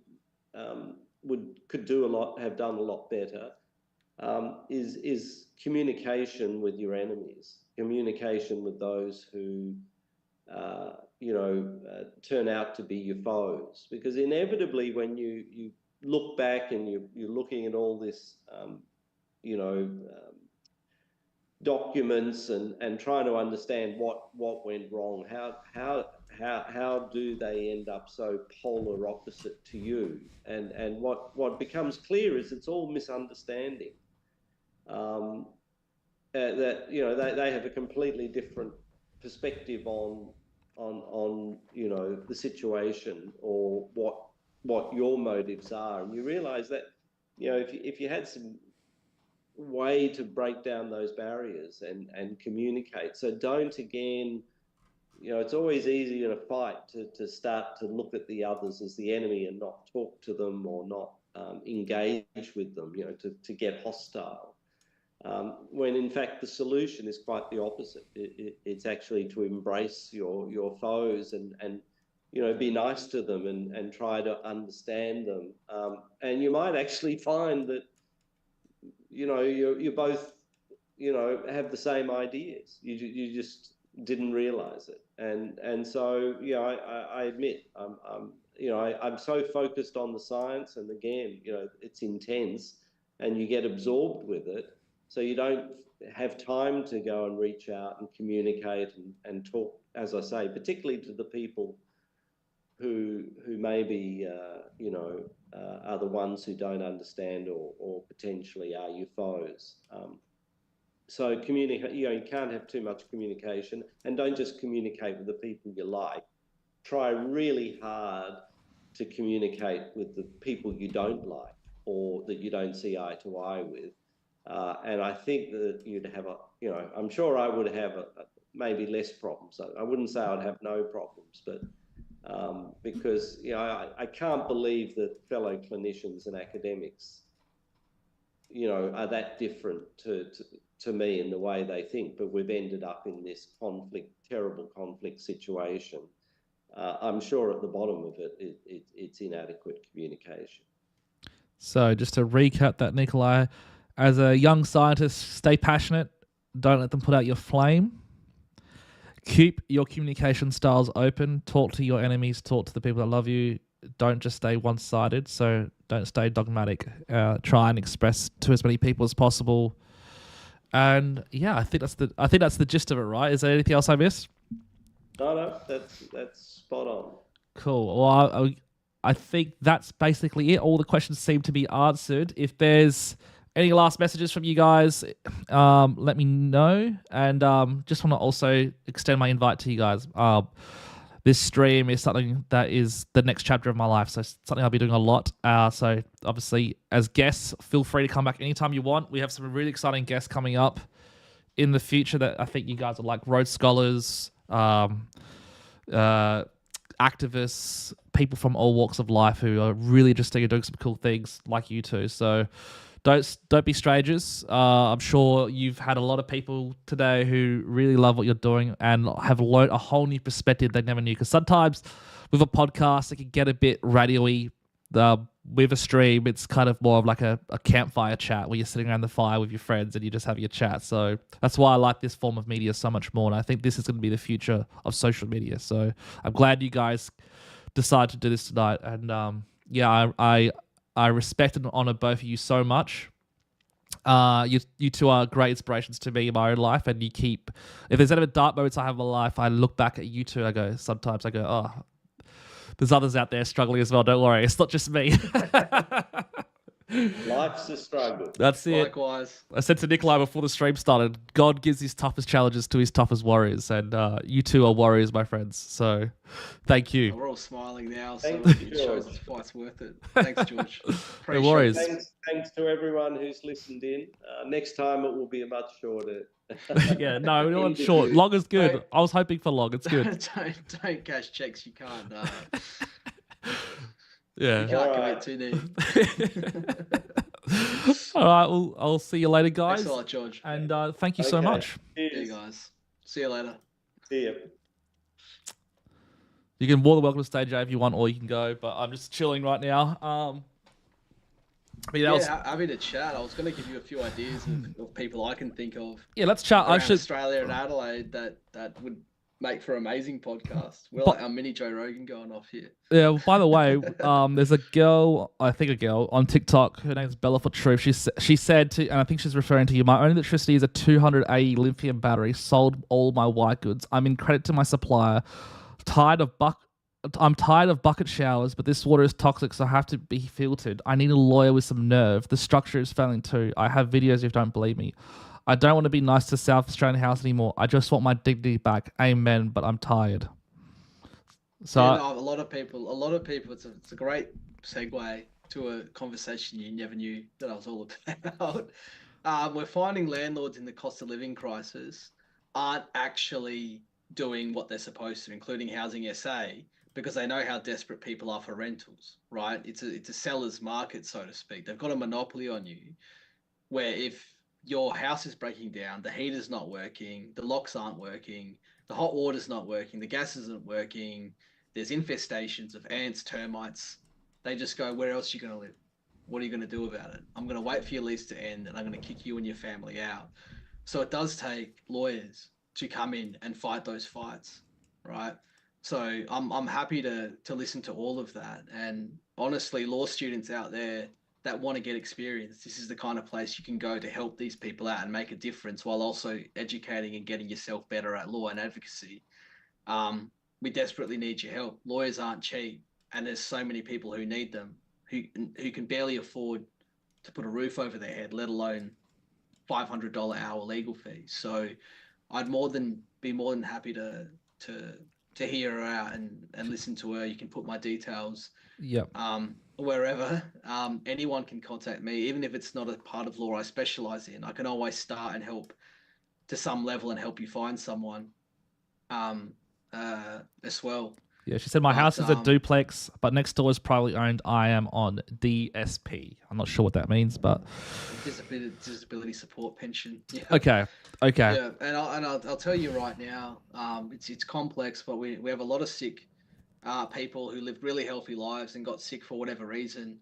could do a lot, have done a lot better, is communication with your enemies, communication with those who, turn out to be your foes. Because inevitably, when you look back and you're looking at all this, documents and trying to understand what went wrong, how do they end up so polar opposite to you? And what becomes clear is it's all misunderstanding. That they have a completely different perspective on the situation or what your motives are, and you realize that if you had some way to break down those barriers and communicate. So don't, again, it's always easy in a fight to start to look at the others as the enemy and not talk to them or not engage with them, to get hostile. When in fact the solution is quite the opposite. It's actually to embrace your foes and be nice to them and try to understand them. And you might actually find that you both, have the same ideas. You just didn't realize it. And so, I admit, I'm so focused on the science, and again, it's intense, and you get absorbed with it. So you don't have time to go and reach out and communicate and talk, as I say, particularly to the people who maybe, are the ones who don't understand or potentially are your foes. So communicate, you can't have too much communication, and don't just communicate with the people you like. Try really hard to communicate with the people you don't like or that you don't see eye to eye with. And I think that you'd have I'm sure I would have maybe less problems. I wouldn't say I'd have no problems, but because, I can't believe that fellow clinicians and academics, are that different to me in the way they think, but we've ended up in this terrible conflict situation. I'm sure at the bottom of it's inadequate communication. So just to recap that, Nikolai, as a young scientist, stay passionate. Don't let them put out your flame. Keep your communication styles open. Talk to your enemies. Talk to the people that love you. Don't just stay one-sided. So don't stay dogmatic. Try and express to as many people as possible. And yeah, I think that's the gist of it, right? Is there anything else I missed? No, that's spot on. Cool. Well, I think that's basically it. All the questions seem to be answered. If there's any last messages from you guys, let me know. And just want to also extend my invite to you guys. This stream is something that is the next chapter of my life, so it's something I'll be doing a lot. So obviously, as guests, feel free to come back anytime you want. We have some really exciting guests coming up in the future that I think you guys would like. Rhodes Scholars, activists, people from all walks of life who are really interesting and doing some cool things like you two. So don't be strangers. I'm sure you've had a lot of people today who really love what you're doing and have learned a whole new perspective they never knew. Because sometimes with a podcast, it can get a bit radio-y. With a stream, it's kind of more of like a campfire chat where you're sitting around the fire with your friends and you just have your chat. So that's why I like this form of media so much more. And I think this is going to be the future of social media. So I'm glad you guys decided to do this tonight. And I respect and honor both of you so much. You two are great inspirations to me in my own life, and if there's ever dark moments I have in my life, I look back at you two and sometimes I go, oh, there's others out there struggling as well. Don't worry, it's not just me. Life's a struggle. That's it. Likewise. I said to Nikolai before the stream started, God gives his toughest challenges to his toughest warriors, and you two are warriors, my friends. So, thank you. We're all smiling now, so Thanks, it shows the fight's worth it. Thanks, George. No worries. Thanks to everyone who's listened in. Next time it will be a much shorter. Yeah, no, we're not short. Long is good. I was hoping for long. It's good. don't cash checks. You can't. Yeah. You can't commit too deep. All right. Well, I'll see you later, guys. Thanks a lot, George. And thank you so much. Cheers. Yeah, guys. See you later. See you. You can more than welcome to stay, Jay, if you want, or you can go. But I'm just chilling right now. Happy to chat. I was going to give you a few ideas of people I can think of. Yeah, let's chat. Australia and Adelaide that would make for an amazing podcast. We're like our mini Joe Rogan going off here. Yeah. Well, by the way, there's a girl on TikTok. Her name's Bella for Truth. She said to, and I think she's referring to you. My own electricity is a 200 lithium battery. Sold all my white goods. I'm in credit to my supplier. I'm tired of bucket showers, but this water is toxic, so I have to be filtered. I need a lawyer with some nerve. The structure is failing too. I have videos if you don't believe me. I don't want to be nice to South Australian House anymore. I just want my dignity back. Amen, but I'm tired. So a lot of people, it's a great segue to a conversation you never knew that I was all about. We're finding landlords in the cost of living crisis aren't actually doing what they're supposed to, including Housing SA, because they know how desperate people are for rentals, right? It's a seller's market, so to speak. They've got a monopoly on you, where if your house is breaking down, the heater's not working, the locks aren't working, the hot water's not working, the gas isn't working, there's infestations of ants, termites, they just go, where else are you going to live? What are you going to do about it? I'm going to wait for your lease to end, and I'm going to kick you and your family out. So it does take lawyers to come in and fight those fights, right? So I'm happy to listen to all of that. And honestly, law students out there that want to get experience, this is the kind of place you can go to help these people out and make a difference while also educating and getting yourself better at law and advocacy. We desperately need your help. Lawyers aren't cheap, and there's so many people who need them, who can barely afford to put a roof over their head, let alone $500 hour legal fees. So I'd be more than happy to hear her out and listen to her. You can put my details wherever. Anyone can contact me, even if it's not a part of law I specialize in. I can always start and help to some level and help you find someone as well. Yeah, she said my house is a duplex, but next door is privately owned. I am on DSP. I'm not sure what that means, but disability support pension. Yeah. Okay. Yeah, and I'll tell you right now, it's complex, but we have a lot of sick people who lived really healthy lives and got sick for whatever reason.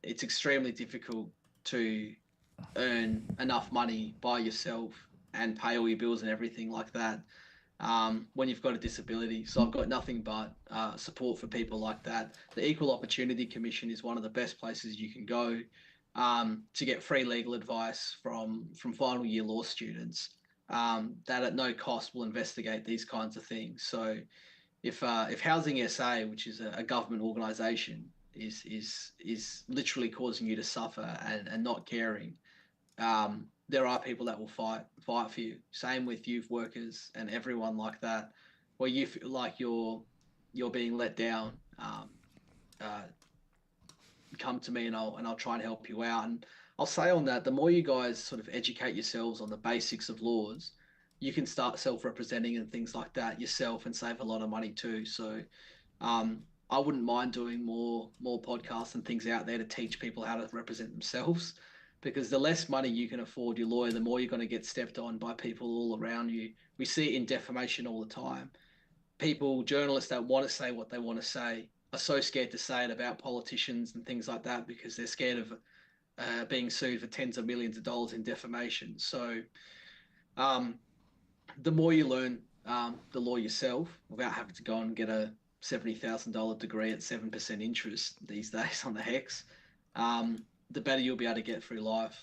It's extremely difficult to earn enough money by yourself and pay all your bills and everything like that when you've got a disability. So I've got nothing but support for people like that. The Equal Opportunity Commission is one of the best places you can go to get free legal advice from final year law students that at no cost will investigate these kinds of things. So if Housing SA, which is a government organisation, is literally causing you to suffer and not caring, there are people that will fight for you. Same with youth workers and everyone like that, where you feel like you're being let down. Come to me and I'll try and help you out. And I'll say on that, the more you guys sort of educate yourselves on the basics of laws, you can start self-representing and things like that yourself and save a lot of money too. So I wouldn't mind doing more podcasts and things out there to teach people how to represent themselves, because the less money you can afford your lawyer, the more you're going to get stepped on by people all around you. We see it in defamation all the time. Journalists that want to say what they want to say are so scared to say it about politicians and things like that because they're scared of being sued for tens of millions of dollars in defamation. So the more you learn the law yourself without having to go and get a $70,000 degree at 7% interest these days on the HEX, the better you'll be able to get through life.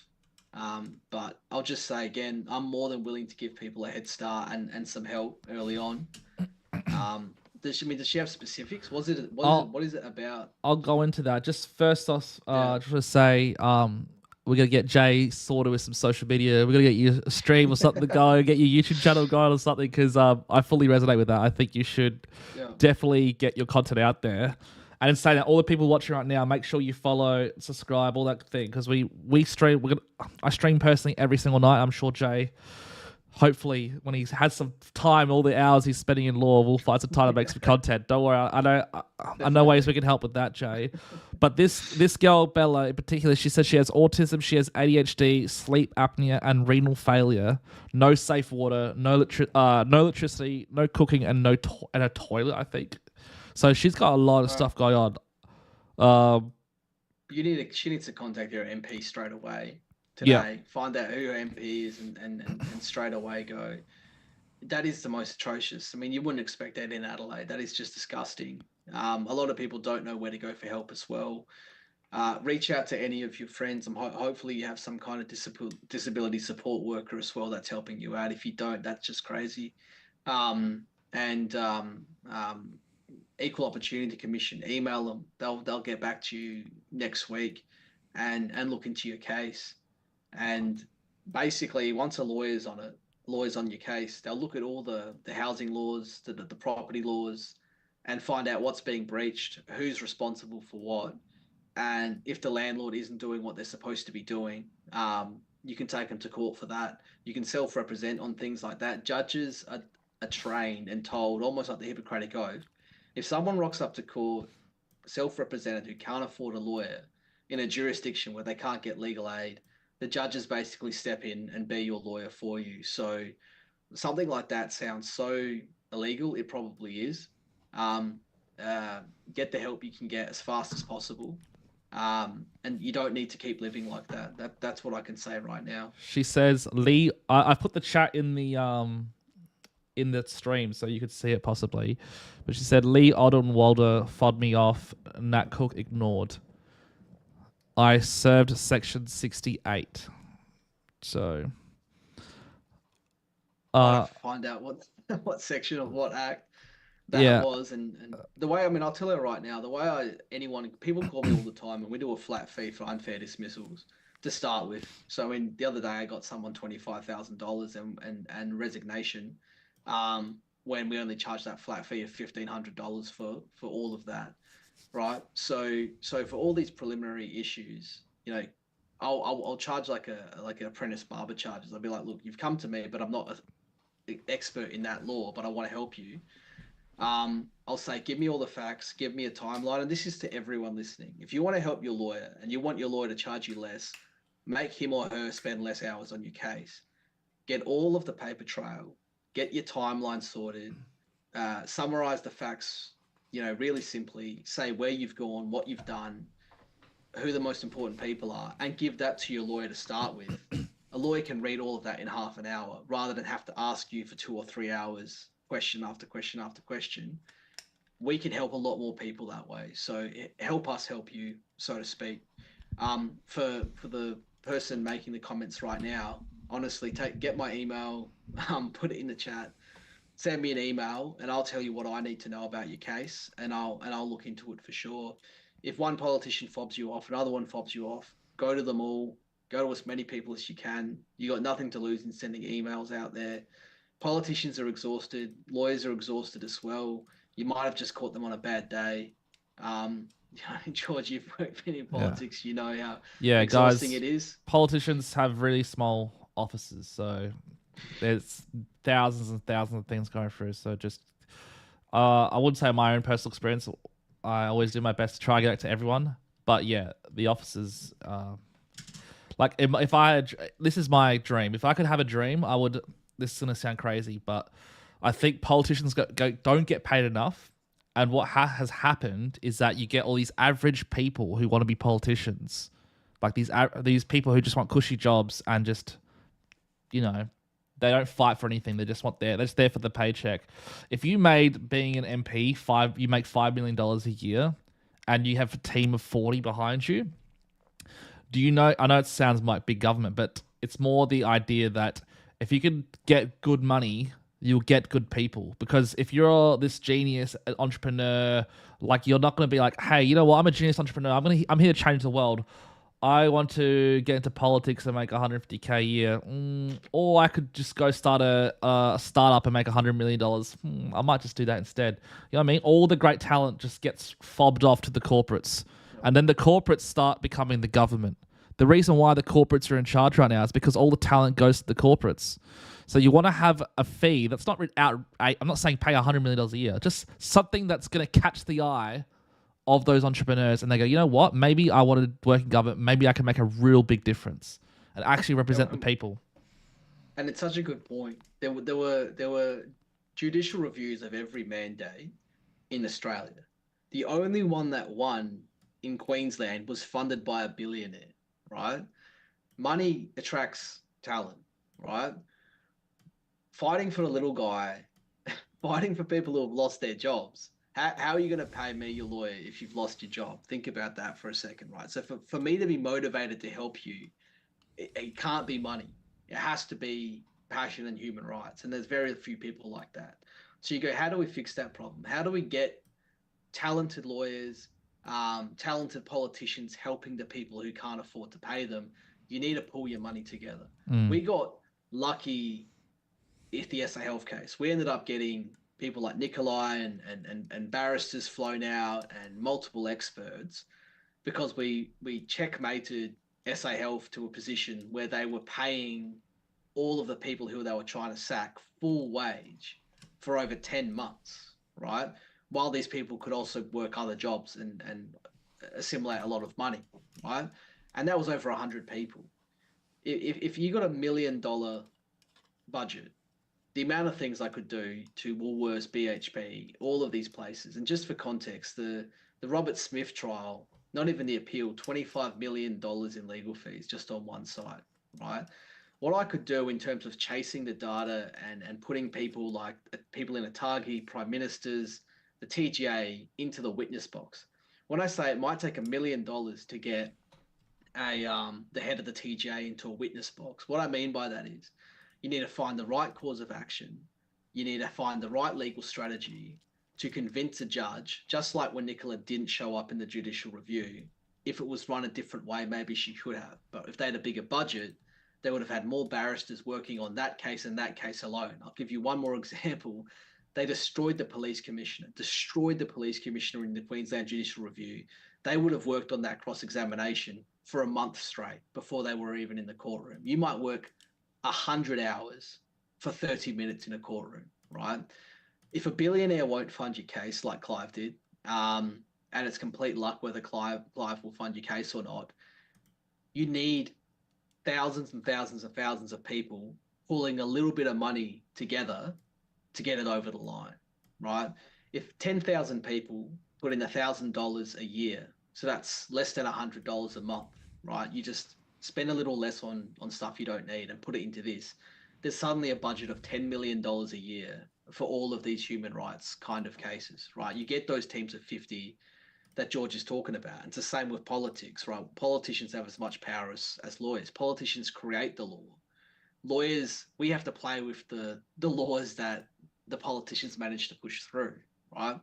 But I'll just say again, I'm more than willing to give people a head start and some help early on. Does she have specifics? What is it about? I'll go into that. Just first off, just to say, we're gonna get Jay sorted with some social media. We're gonna get you a stream or something to go, get your YouTube channel going or something, because I fully resonate with that. I think you should definitely get your content out there. And in saying that, all the people watching right now, make sure you follow, subscribe, all that thing, because we stream. I stream personally every single night. I'm sure Jay, hopefully, when he has some time, all the hours he's spending in law, we'll find some time to make some content. Don't worry, I know ways we can help with that, Jay. But this girl, Bella, in particular, she says she has autism, she has ADHD, sleep apnea, and renal failure. No safe water, no electricity, no cooking, and and a toilet, I think. So she's got a lot of stuff going on. She needs to contact her MP straight away today. Find out who her MP is and straight away go. That is the most atrocious. I mean, you wouldn't expect that in Adelaide. That is just disgusting. A lot of people don't know where to go for help as well. Reach out to any of your friends. Hopefully you have some kind of disability support worker as well that's helping you out. If you don't, that's just crazy. Equal Opportunity Commission, email them. They'll get back to you next week and look into your case. And basically, once a lawyer's on your case, they'll look at all the housing laws, the property laws, and find out what's being breached, who's responsible for what, and if the landlord isn't doing what they're supposed to be doing, you can take them to court for that. You can self-represent on things like that. Judges are trained and told, almost like the Hippocratic Oath, if someone rocks up to court, self-represented, who can't afford a lawyer in a jurisdiction where they can't get legal aid, the judges basically step in and be your lawyer for you. So something like that sounds so illegal. It probably is. Get the help you can get as fast as possible. And you don't need to keep living like that. That's what I can say right now. She says, Lee, I put the chat in the stream so you could see it possibly. But she said, Lee Odenwalder fobbed me off, Nat Cook ignored. I served section 68. So find out what section of what act that was, and the way, I mean, I'll tell you right now, the way people call me all the time, and we do a flat fee for unfair dismissals to start with. So, I mean, the other day I got someone $25,000 and resignation, when we only charge that flat fee of $1,500 for all of that, right? So for all these preliminary issues, you know, I'll charge like an apprentice barber charges. I'll be like, look, you've come to me, but I'm not an expert in that law, but I want to help you. I'll say, give me all the facts, give me a timeline. And this is to everyone listening. If you want to help your lawyer and you want your lawyer to charge you less, make him or her spend less hours on your case. Get all of the paper trail, get your timeline sorted, summarize the facts, you know, really simply, say where you've gone, what you've done, who the most important people are, and give that to your lawyer to start with. A lawyer can read all of that in half an hour rather than have to ask you for 2 or 3 hours, question after question after question. We can help a lot more people that way. So help us help you, so to speak. For the person making the comments right now, honestly, get my email, put it in the chat, send me an email, and I'll tell you what I need to know about your case, and I'll look into it for sure. If one politician fobs you off, another one fobs you off, go to them all. Go to as many people as you can. You got nothing to lose in sending emails out there. Politicians are exhausted. Lawyers are exhausted as well. You might have just caught them on a bad day. George, you've been in politics. You know how exhausting it is. Politicians have really small offices, so there's thousands and thousands of things going through. So just, I wouldn't say my own personal experience. I always do my best to try to get it to everyone. But yeah, the offices... Like, if I had, this is my dream. If I could have a dream, I would. This is gonna sound crazy, but I think politicians don't get paid enough. And what has happened is that you get all these average people who want to be politicians, like these people who just want cushy jobs and just, you know, they don't fight for anything. They just they're just there for the paycheck. If you made being an MP you make $5 million a year, and you have a team of 40 behind you. Do you know, I know it sounds like big government, but it's more the idea that if you can get good money, you'll get good people. Because if you're this genius entrepreneur, like, you're not going to be like, hey, you know what, I'm a genius entrepreneur. I'm here to change the world. I want to get into politics and make $150K a year. Or I could just go start a startup and make $100 million. I might just do that instead. You know what I mean? All the great talent just gets fobbed off to the corporates. And then the corporates start becoming the government. The reason why the corporates are in charge right now is because all the talent goes to the corporates. So you want to have a fee that's not I'm not saying pay $100 million a year, just something that's going to catch the eye of those entrepreneurs. And they go, you know what? Maybe I want to work in government. Maybe I can make a real big difference and actually represent the people. And it's such a good point. There were judicial reviews of every mandate in Australia. The only one that won in Queensland was funded by a billionaire, right? Money attracts talent, right? Fighting for a little guy, fighting for people who have lost their jobs. How are you going to pay me, your lawyer, if you've lost your job? Think about that for a second, right? So for me to be motivated to help you, it can't be money. It has to be passion and human rights. And there's very few people like that. So you go, how do we fix that problem? How do we get talented lawyers, talented politicians helping the people who can't afford to pay them? You need to pull your money together. We got lucky with the SA Health case. We ended up getting people like Nikolai and barristers flown out and multiple experts because we checkmated SA Health to a position where they were paying all of the people who they were trying to sack full wage for over 10 months, right? While these people could also work other jobs and assimilate a lot of money, right? And that was over 100 people. If you got $1 million budget, the amount of things I could do to Woolworths, BHP, all of these places, and just for context, the Robert Smith trial not even the appeal, $25 million in legal fees just on one site, right? What I could do in terms of chasing the data and putting people like people in Atagi, prime ministers, the TGA into the witness box. When I say it might take $1 million to get the head of the TGA into a witness box, what I mean by that is you need to find the right cause of action. You need to find the right legal strategy to convince a judge, just like when Nicola didn't show up in the judicial review. If it was run a different way, maybe she could have. But if they had a bigger budget, they would have had more barristers working on that case and that case alone. I'll give you one more example. They destroyed the police commissioner in the Queensland Judicial Review. They would have worked on that cross-examination for a month straight before they were even in the courtroom. You might work 100 hours for 30 minutes in a courtroom, right? If a billionaire won't fund your case like Clive did, and it's complete luck whether Clive will fund your case or not, you need thousands and thousands and thousands of people pulling a little bit of money together to get it over the line, right? If 10,000 people put in $1,000 a year, so that's less than $100 a month, right? You just spend a little less on stuff you don't need and put it into this. There's suddenly a budget of $10 million a year for all of these human rights kind of cases, right? You get those teams of 50 that George is talking about. It's the same with politics, right? Politicians have as much power as lawyers. Politicians create the law. Lawyers, we have to play with the laws that the politicians manage to push through, right?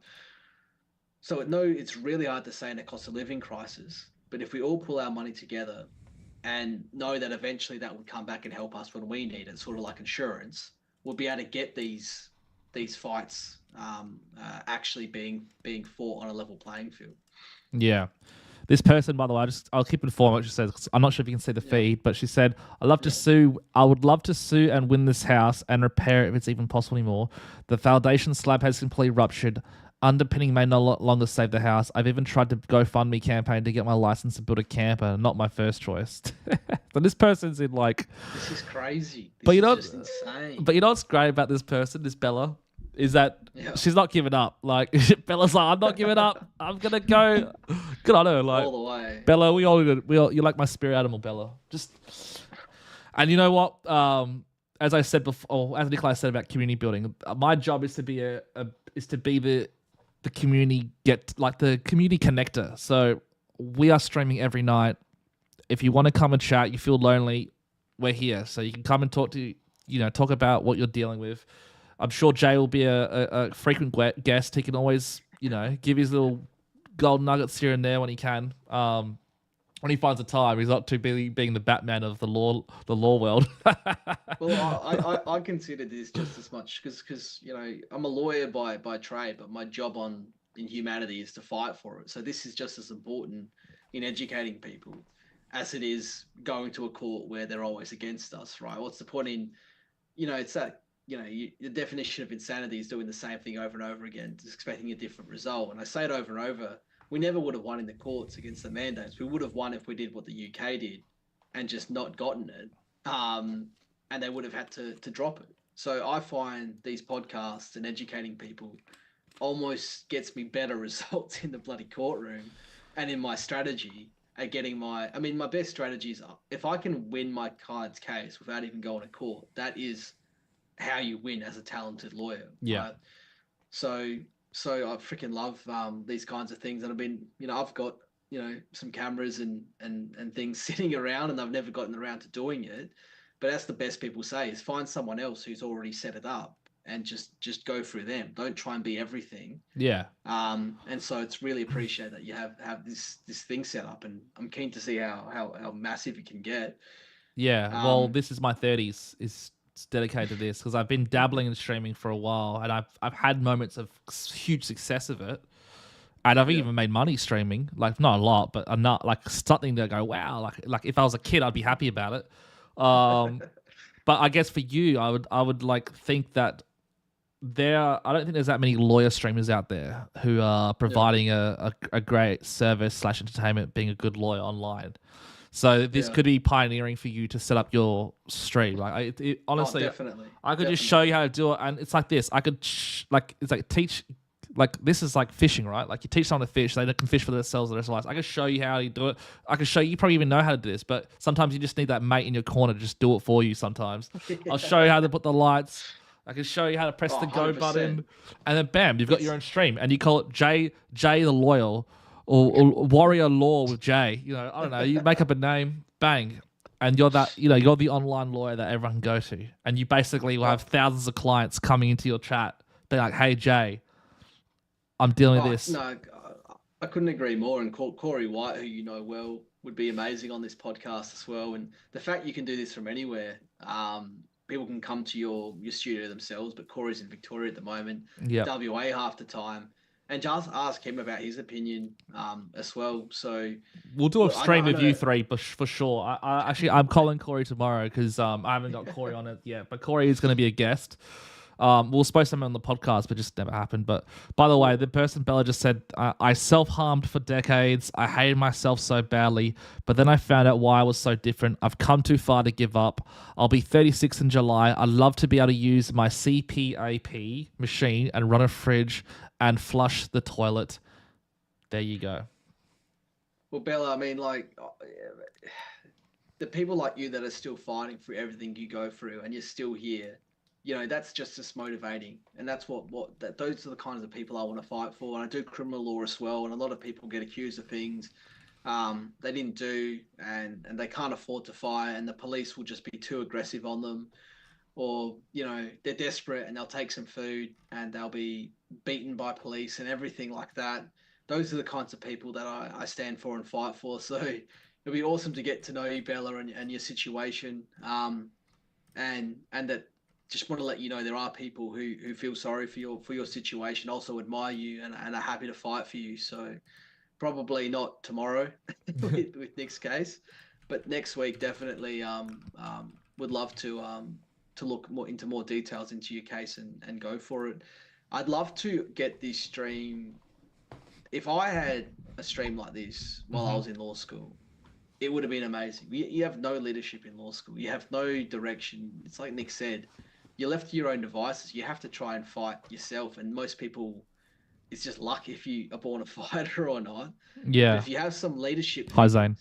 So it's really hard to say in a cost of living crisis, but if we all pull our money together and know that eventually that would come back and help us when we need it, sort of like insurance, we'll be able to get these fights actually being fought on a level playing field. Yeah. This person, by the way, I'll keep informed what she says, 'cause I'm not sure if you can see the feed, but she said, I would love to sue and win this house and repair it if it's even possible anymore. The foundation slab has completely ruptured. Underpinning may no longer save the house. I've even tried to GoFundMe campaign to get my license to build a camper. Not my first choice. But this person's in like... This is crazy. But is just insane. But you know what's great about this person, this Bella, is that she's not giving up. Like, Bella's like, I'm not giving up. I'm going to go. Good on her. Like, all the way. Bella, you're like my spirit animal, Bella. And you know what? As I said before, as Nikolai said about community building, my job is to be the community the community connector. So we are streaming every night. If you want to come and chat, you feel lonely, we're here. So you can come and talk about what you're dealing with. I'm sure Jay will be a frequent guest. He can always, give his little gold nuggets here and there when he can. When he finds the time, he's not too busy being the Batman of the law world. Well, I consider this just as much because I'm a lawyer by trade, but my job in humanity is to fight for it. So this is just as important in educating people as it is going to a court where they're always against us, right? What's the point in, it's that. The definition of insanity is doing the same thing over and over again, just expecting a different result. And I say it over and over, we never would have won in the courts against the mandates. We would have won if we did what the UK did and just not gotten it. And they would have had to drop it. So I find these podcasts and educating people almost gets me better results in the bloody courtroom and in my strategy at getting my best strategy is if I can win my client's case without even going to court, that is how you win as a talented lawyer. Yeah. Right? So I freaking love these kinds of things. And I've been, I've got, some cameras and things sitting around and I've never gotten around to doing it. But that's the best people say is find someone else who's already set it up and just go through them. Don't try and be everything. Yeah. And so it's really appreciated that you have this thing set up, and I'm keen to see how massive it can get. Yeah. Well, this is my 30s is dedicated to this because I've been dabbling in streaming for a while and I've had moments of huge success of it, and I've even made money streaming, like not a lot, but not like something to go wow, like if I was a kid I'd be happy about it. But I guess for you I would like think that I don't think there's that many lawyer streamers out there who are providing a great service / entertainment, being a good lawyer online. So this could be pioneering for you to set up your stream. Like honestly, definitely. I could just show you how to do it, and it's like this. I could teach like this is like fishing, right? Like you teach someone to fish, they can fish for themselves the rest of their lives. I can show you how you do it. I can show you probably even know how to do this, but sometimes you just need that mate in your corner to just do it for you sometimes. I'll show you how to put the lights. I can show you how to press the go 100%. button, and then bam, you've got your own stream, and you call it Jay the Loyal, or Warrior Law with Jay. You know, I don't know. You make up a name, bang, and you're that. You know, you're the online lawyer that everyone can go to, and you basically will have thousands of clients coming into your chat. They're like, "Hey Jay, I'm dealing with this." No, I couldn't agree more. And Corey White, who you know well, would be amazing on this podcast as well. And the fact you can do this from anywhere, people can come to your studio themselves. But Corey's in Victoria at the moment, WA half the time, and just ask him about his opinion as well. So we'll do a stream with you three for sure. I'm calling Corey tomorrow because I haven't got Corey on it yet. But Corey is going to be a guest. We were supposed to have him on the podcast, but just never happened. But by the way, the person Bella just said, I self-harmed for decades. I hated myself so badly, but then I found out why I was so different. I've come too far to give up. I'll be 36 in July. I'd love to be able to use my CPAP machine and run a fridge and flush the toilet. There you go. Well, Bella, I mean, like, the people like you that are still fighting for everything you go through and you're still here, you know, that's just as motivating. And that's those are the kinds of people I want to fight for. And I do criminal law as well. And a lot of people get accused of things they didn't do, and they can't afford to fight, and the police will just be too aggressive on them. Or, you know, they're desperate and they'll take some food and they'll be beaten by police and everything like that. Those are the kinds of people that I stand for and fight for. So it'll be awesome to get to know you, Bella, and your situation. And that, just want to let you know there are people who feel sorry for your situation, also admire you and are happy to fight for you. So probably not tomorrow with Nick's case, but next week definitely would love to look into more details into your case and go for it. I'd love to get this stream. If I had a stream like this while I was in law school, it would have been amazing. You have no leadership in law school. You have no direction. It's like Nick said, you're left to your own devices. You have to try and fight yourself. And most people, it's just luck if you are born a fighter or not. Yeah. But if you have some leadership, Hi Zane.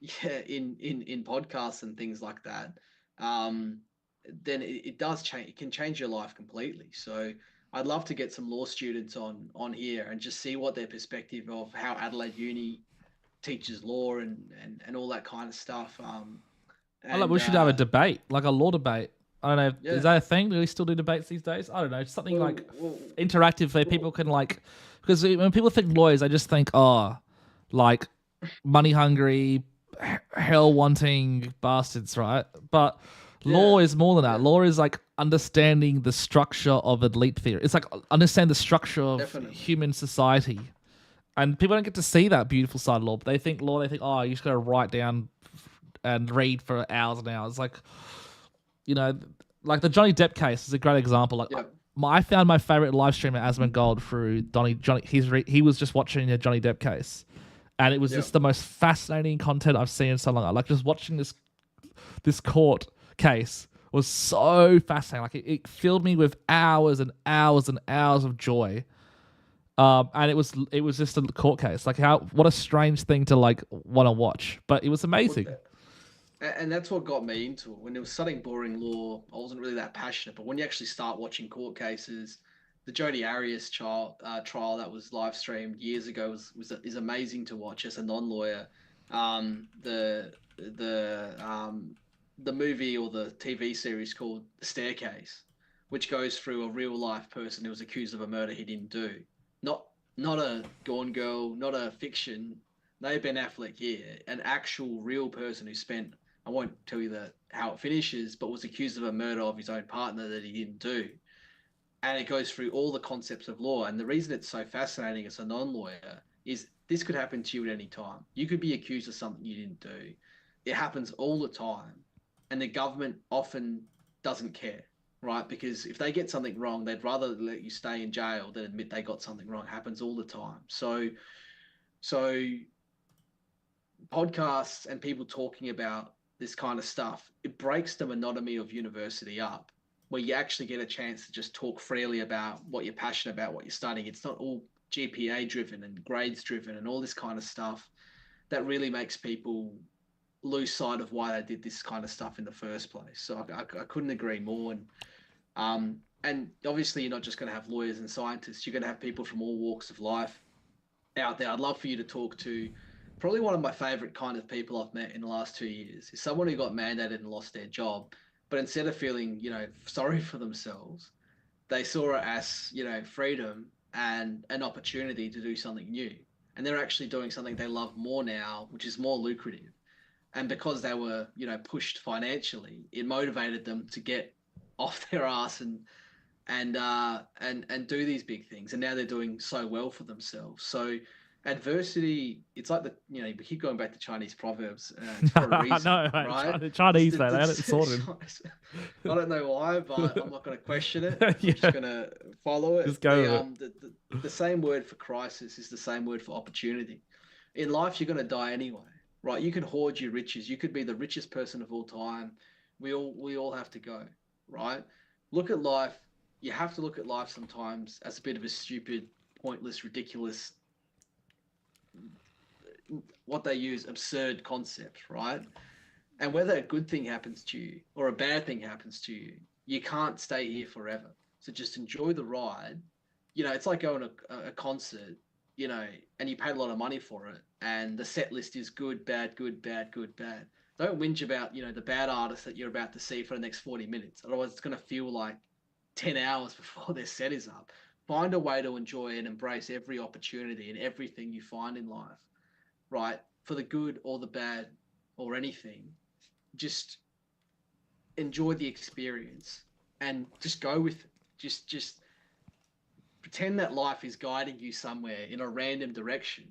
Yeah, in podcasts and things like that, then it does change. It can change your life completely. So I'd love to get some law students on here and just see what their perspective of how Adelaide Uni teaches law and all that kind of stuff. We should have a debate, like a law debate. I don't know. Is that a thing? Do we still do debates these days? I don't know. Something interactive where people can because when people think lawyers, they just think, like money hungry, hell wanting bastards, right? But law is more than that. Law is like understanding the structure of elite theory. It's like understand the structure of human society. And people don't get to see that beautiful side of law. But they think you just got to write down and read for hours and hours. Like, you know, like the Johnny Depp case is a great example. Like, I found my favorite live streamer, Asmongold, through Johnny. He was just watching the Johnny Depp case, and it was just the most fascinating content I've seen in so long. Like, just watching this court case was so fascinating. Like, it filled me with hours and hours and hours of joy. And it was just a court case. Like, what a strange thing to want to watch, but it was amazing. And that's what got me into it. When it was studying boring law, I wasn't really that passionate. But when you actually start watching court cases, the Jodi Arias trial that was live streamed years ago is amazing to watch as a non-lawyer. The movie or the TV series called The Staircase, which goes through a real life person who was accused of a murder he didn't do. Not a Gone Girl, not a fiction. No Ben Affleck here, an actual real person who spent, I won't tell you how it finishes, but was accused of a murder of his own partner that he didn't do. And it goes through all the concepts of law. And the reason it's so fascinating as a non-lawyer is this could happen to you at any time. You could be accused of something you didn't do. It happens all the time. And the government often doesn't care, right? Because if they get something wrong, they'd rather let you stay in jail than admit they got something wrong. It happens all the time. So podcasts and people talking about this kind of stuff, it breaks the monotony of university up. where you actually get a chance to just talk freely about what you're passionate about, what you're studying. It's not all GPA driven and grades driven and all this kind of stuff that really makes people lose sight of why they did this kind of stuff in the first place. So I couldn't agree more. And obviously you're not just going to have lawyers and scientists. You're going to have people from all walks of life out there. I'd love for you to talk to probably one of my favorite kind of people I've met in the last 2 years is someone who got mandated and lost their job, but instead of feeling, sorry for themselves, they saw it as, freedom and an opportunity to do something new. And they're actually doing something they love more now, which is more lucrative. And because they were, pushed financially, it motivated them to get off their ass and do these big things. And now they're doing so well for themselves. So adversity, it's like we keep going back to Chinese proverbs for a reason. No, right? The Chinese, they had it sorted. I don't know why, but I'm not going to question it. I'm just going to follow it. Just go with it. The same word for crisis is the same word for opportunity. In life, you're going to die anyway, right? You can hoard your riches. You could be the richest person of all time. We all have to go, right? Look at life. You have to look at life sometimes as a bit of a stupid, pointless, ridiculous, what they use, absurd concept, right? And whether a good thing happens to you or a bad thing happens to you, you can't stay here forever. So just enjoy the ride. It's like going to a concert, and you paid a lot of money for it, and the set list is good, bad, good, bad, good, bad. Don't whinge about, the bad artist that you're about to see for the next 40 minutes. Otherwise, it's going to feel like 10 hours before their set is up. Find a way to enjoy and embrace every opportunity and everything you find in life, right? For the good or the bad or anything, just enjoy the experience and just go with it. Just pretend that life is guiding you somewhere in a random direction.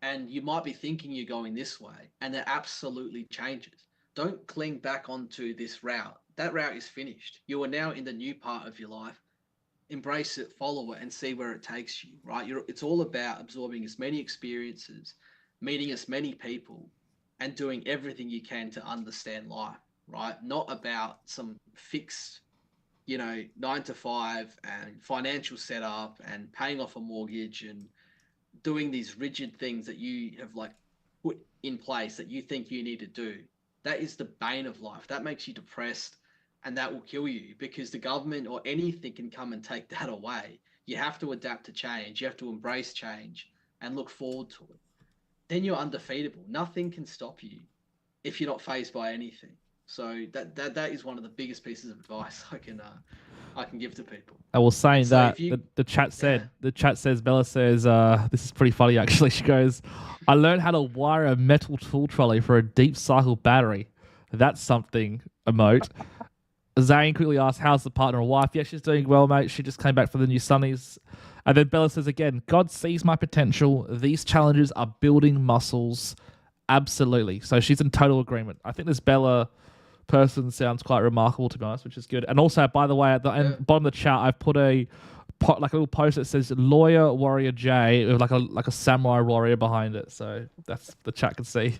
And you might be thinking you're going this way, and it absolutely changes. Don't cling back onto this route. That route is finished. You are now in the new part of your life. Embrace it, follow it, and see where it takes you, right? It's all about absorbing as many experiences, meeting as many people, and doing everything you can to understand life, right? Not about some fixed, 9 to 5 and financial setup and paying off a mortgage and doing these rigid things that you have put in place that you think you need to do. That is the bane of life. That makes you depressed, and that will kill you because the government or anything can come and take that away. You have to adapt to change. You have to embrace change and look forward to it. Then you're undefeatable. Nothing can stop you if you're not fazed by anything. So that is one of the biggest pieces of advice I can give to people. I was saying So that if you- the chat says, Bella says, this is pretty funny actually. She goes, I learned how to wire a metal tool trolley for a deep cycle battery. That's something, emote. Zane quickly asks, how's the partner or wife? Yeah, she's doing well, mate. She just came back from the new Sunnies. And then Bella says again, God sees my potential. These challenges are building muscles. Absolutely. So she's in total agreement. I think this Bella person sounds quite remarkable, to be honest, which is good. And also, by the way, at the bottom of the chat, I've put a little post that says "Lawyer Warrior J" with like a samurai warrior behind it. So that's the chat can see.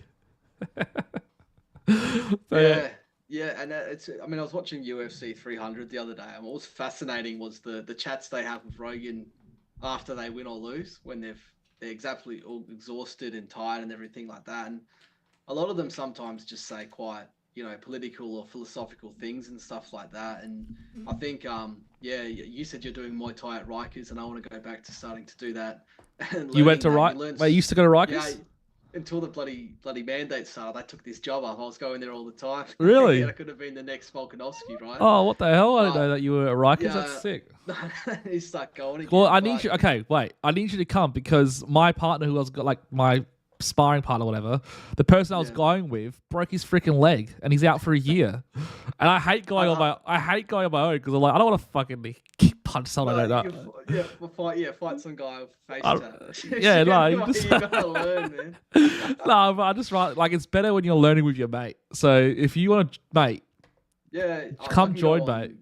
Yeah, and I was watching UFC 300 the other day, and what was fascinating was the chats they have with Rogan after they win or lose, when they're exactly all exhausted and tired and everything like that. And a lot of them sometimes just say quite, political or philosophical things and stuff like that. And I think, you said you're doing Muay Thai at Rikers, and I want to go back to starting to do that. And you went to Rikers? Wait, you used to go to Rikers? Yeah, until the bloody mandate started, I took this job up. I was going there all the time. Really? I could have been the next Volkanovski, right? Oh, what the hell? I didn't know that you were at Rikers. That's sick. He started going again. Well, I need you. Okay, wait. I need you to come because my partner, who was my sparring partner, or whatever, the person I was going with broke his freaking leg, and he's out for a year. And I hate going on my. I hate going on my own because I'm like, I don't want to fucking punch someone I don't know. Fight some guy with face tat. You gotta learn, man. No, but I just it's better when you're learning with your mate. So if you want to, mate, come join, mate.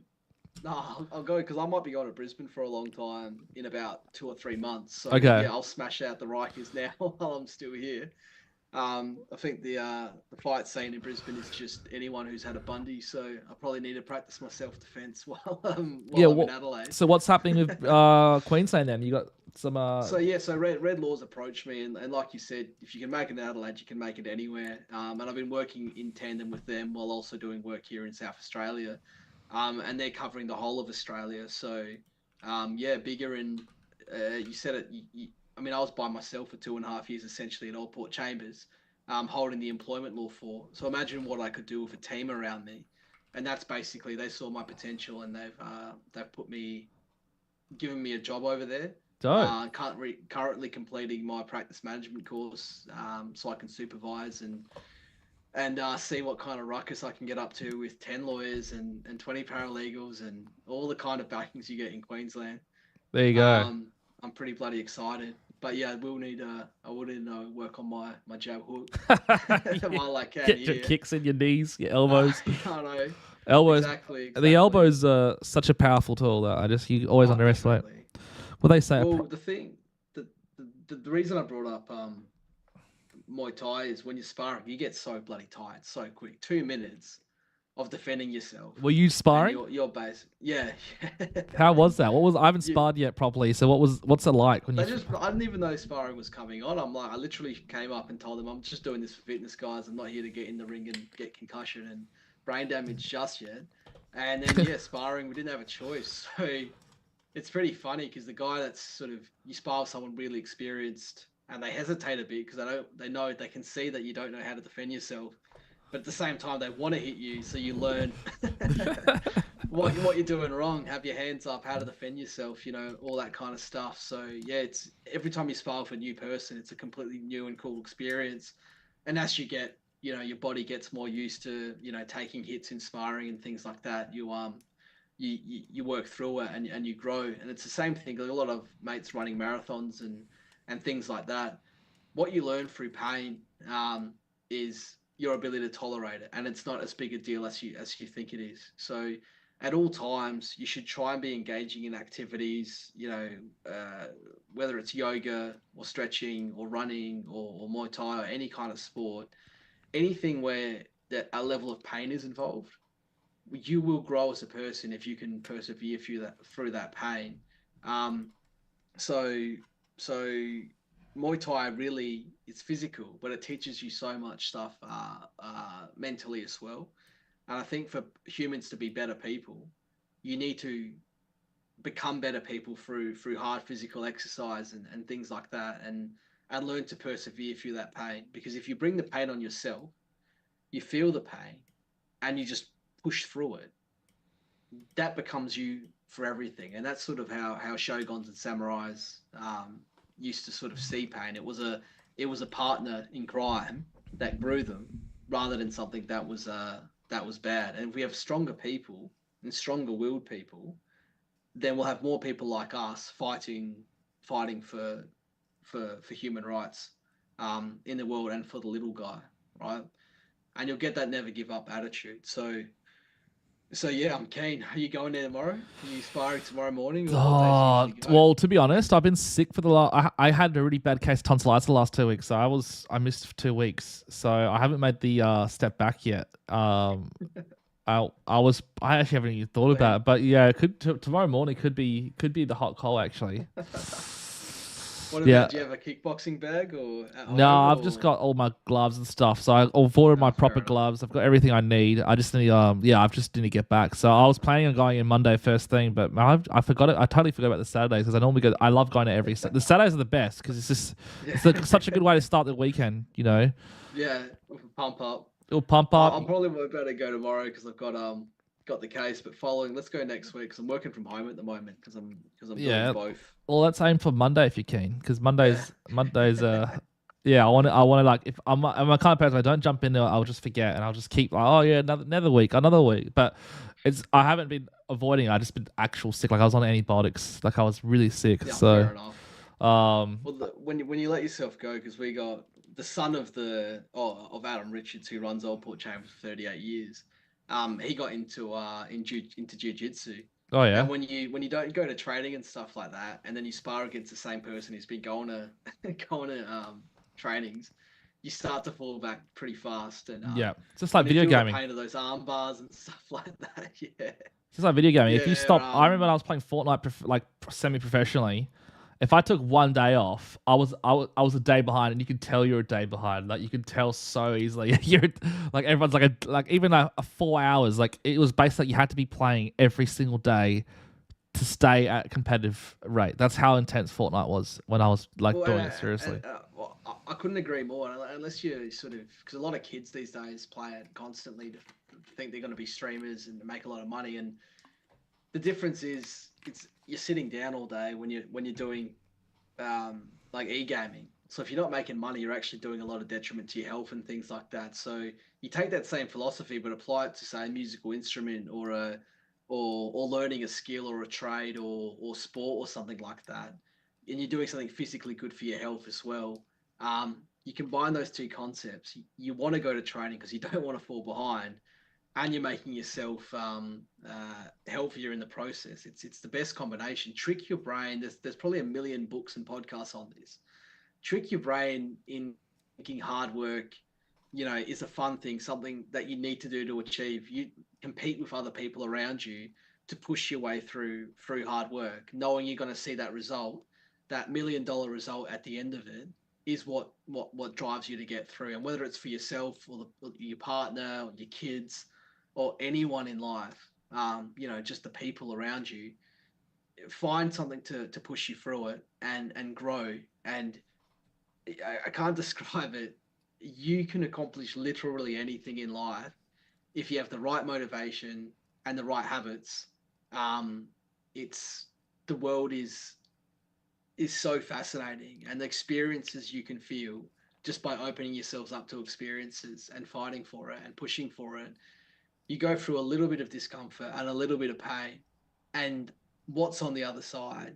No, I'll go because I might be going to Brisbane for a long time in about 2 or 3 months. So okay. Yeah, I'll smash out the Rikers now while I'm still here. I think the fight scene in Brisbane is just anyone who's had a Bundy, so I probably need to practice my self-defense while I'm in Adelaide. So what's happening with Queensland then? You got some So Red Laws approached me, and like you said, if you can make it in Adelaide, you can make it anywhere. And I've been working in tandem with them while also doing work here in South Australia, and they're covering the whole of Australia. So bigger and you said it. I mean, I was by myself for 2.5 years, essentially at Allport Chambers, holding the employment law for. So imagine what I could do with a team around me, and that's basically they saw my potential, and they've given me a job over there. Currently completing my practice management course, so I can supervise and see what kind of ruckus I can get up to with 10 lawyers and 20 paralegals and all the kind of backings you get in Queensland. There you go. I'm pretty bloody excited. But yeah, I will need to work on my jab hook while I can. Get your kicks in your knees, your elbows. I know. Elbows. Exactly. The elbows are such a powerful tool that you always underestimate. Definitely. Well, they say. Well, the reason I brought up Muay Thai is when you're sparring, you get so bloody tired so quick. 2 minutes of defending yourself. Were you sparring? Your base, yeah. How was that? I haven't sparred yet properly. So what's it like when I didn't even know sparring was coming on. I literally came up and told them I'm just doing this for fitness, guys. I'm not here to get in the ring and get concussion and brain damage just yet. And then sparring, we didn't have a choice. So it's pretty funny because the guy that's sort of you spar with someone really experienced and they hesitate a bit because they can see that you don't know how to defend yourself. But at the same time, they want to hit you, so you learn what you're doing wrong. Have your hands up, how to defend yourself, all that kind of stuff. So yeah, it's every time you spar with a new person, it's a completely new and cool experience. And as you get, your body gets more used to, taking hits in sparring and things like that. You work through it and you grow. And it's the same thing. Like a lot of mates running marathons and things like that. What you learn through pain is your ability to tolerate it, and it's not as big a deal as you think it is. So at all times you should try and be engaging in activities, whether it's yoga or stretching or running or Muay Thai or any kind of sport, anything where that a level of pain is involved. You will grow as a person if you can persevere through that pain. So Muay Thai really, it's physical, but it teaches you so much stuff mentally as well. And I think for humans to be better people, you need to become better people through hard physical exercise and things like that, and learn to persevere through that pain. Because if you bring the pain on yourself, you feel the pain, and you just push through it, that becomes you for everything. And that's sort of how shoguns and samurais used to sort of see pain. It was a partner in crime that grew them, rather than something that was bad. And if we have stronger people and stronger willed people, then we'll have more people like us fighting for human rights in the world and for the little guy, right? And you'll get that never give up attitude. So yeah, I'm keen. Are you going there tomorrow? Are you sparring tomorrow morning? Well, to be honest, I've been sick for the last. I had a really bad case of tonsillitis the last 2 weeks, so I missed for 2 weeks, so I haven't made the step back yet. I actually haven't even thought about it, but yeah, tomorrow morning could be the hot coal actually. What about, do you have a kickboxing bag or? No, I've just got all my gloves and stuff. So I've ordered my proper gloves. I've got everything I need. I just need I've just need to get back. So I was planning on going in Monday first thing, but I forgot it. I totally forgot about the Saturdays because I normally go. I love going to every. The Saturdays are the best because it's just such a good way to start the weekend. Yeah, pump up. It'll pump up. I'm probably about to go tomorrow because I've got the case, but let's go next week because I'm working from home at the moment because I'm doing both. Well, let's aim for Monday if you can, because Mondays. I want to like if I'm a kind of person, I don't jump in there, I'll just forget and I'll just keep like, another week. But I haven't been avoiding it. I just been actual sick. Like I was on antibiotics. Like I was really sick. Yeah, so fair enough. Well, when you let yourself go, because we got the son of Adam Richards, who runs Allport Chambers for 38 years. He got into jiu-jitsu. Oh yeah. And when you don't go to training and stuff like that, and then you spar against the same person who's been going to trainings, you start to fall back pretty fast. And Yeah, it's just like when you video feel the gaming. pain of those arm bars and stuff like that. Yeah. It's just like video gaming. If you Yeah, stop, I remember when I was playing Fortnite like semi-professionally. If I took one day off, I was a day behind, and you could tell you're a day behind. Like you could tell so easily. You're like everyone's like even a 4 hours. Like it was basically you had to be playing every single day to stay at competitive rate. That's how intense Fortnite was when I was like Well, doing it seriously. well, I couldn't agree more. Unless you sort of, because a lot of kids these days play it constantly to think they're going to be streamers and make a lot of money. And the difference is, you're sitting down all day when you're doing like e-gaming. So if you're not making money, you're actually doing a lot of detriment to your health and things like that. So you take that same philosophy, but apply it to, say, a musical instrument or learning a skill or a trade or sport or something like that, and you're doing something physically good for your health as well. You combine those two concepts. You want to go to training because you don't want to fall behind, and you're making yourself healthier in the process. It's the best combination. Trick your brain. There's probably a million books and podcasts on this. Trick your brain in thinking hard work, is a fun thing, something that you need to do to achieve. You compete with other people around you to push your way through hard work, knowing you're going to see that result, that $1 million result at the end of it is what drives you to get through. And whether it's for yourself or your partner or your kids or anyone in life, just the people around you, find something to push you through it and grow. And I can't describe it. You can accomplish literally anything in life if you have the right motivation and the right habits. The world is so fascinating, and the experiences you can feel just by opening yourselves up to experiences and fighting for it and pushing for it. You go through a little bit of discomfort and a little bit of pain, and what's on the other side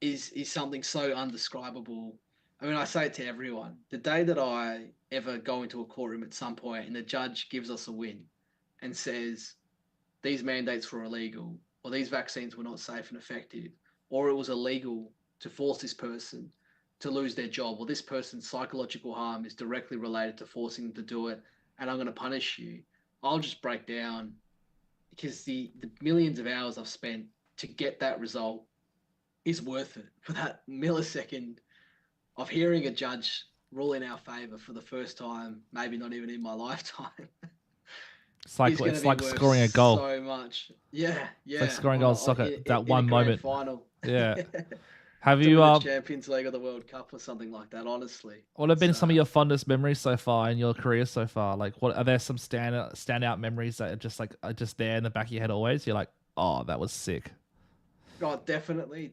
is something so undescribable. I mean, I say it to everyone. The day that I ever go into a courtroom at some point and the judge gives us a win and says these mandates were illegal, or these vaccines were not safe and effective, or it was illegal to force this person to lose their job, or this person's psychological harm is directly related to forcing them to do it, and I'm going to punish you, I'll just break down, because the millions of hours I've spent to get that result is worth it for that millisecond of hearing a judge rule in our favor for the first time, maybe not even in my lifetime. It's like scoring a goal. So much. Yeah. It's like scoring goals in soccer, that one moment. Final. Yeah. Have To you win the Champions League or the World Cup or something like that, honestly. What have been some of your fondest memories so far in your career so far? Like, what are there some standout memories that are just there in the back of your head always? You're like, oh, that was sick. Oh, definitely.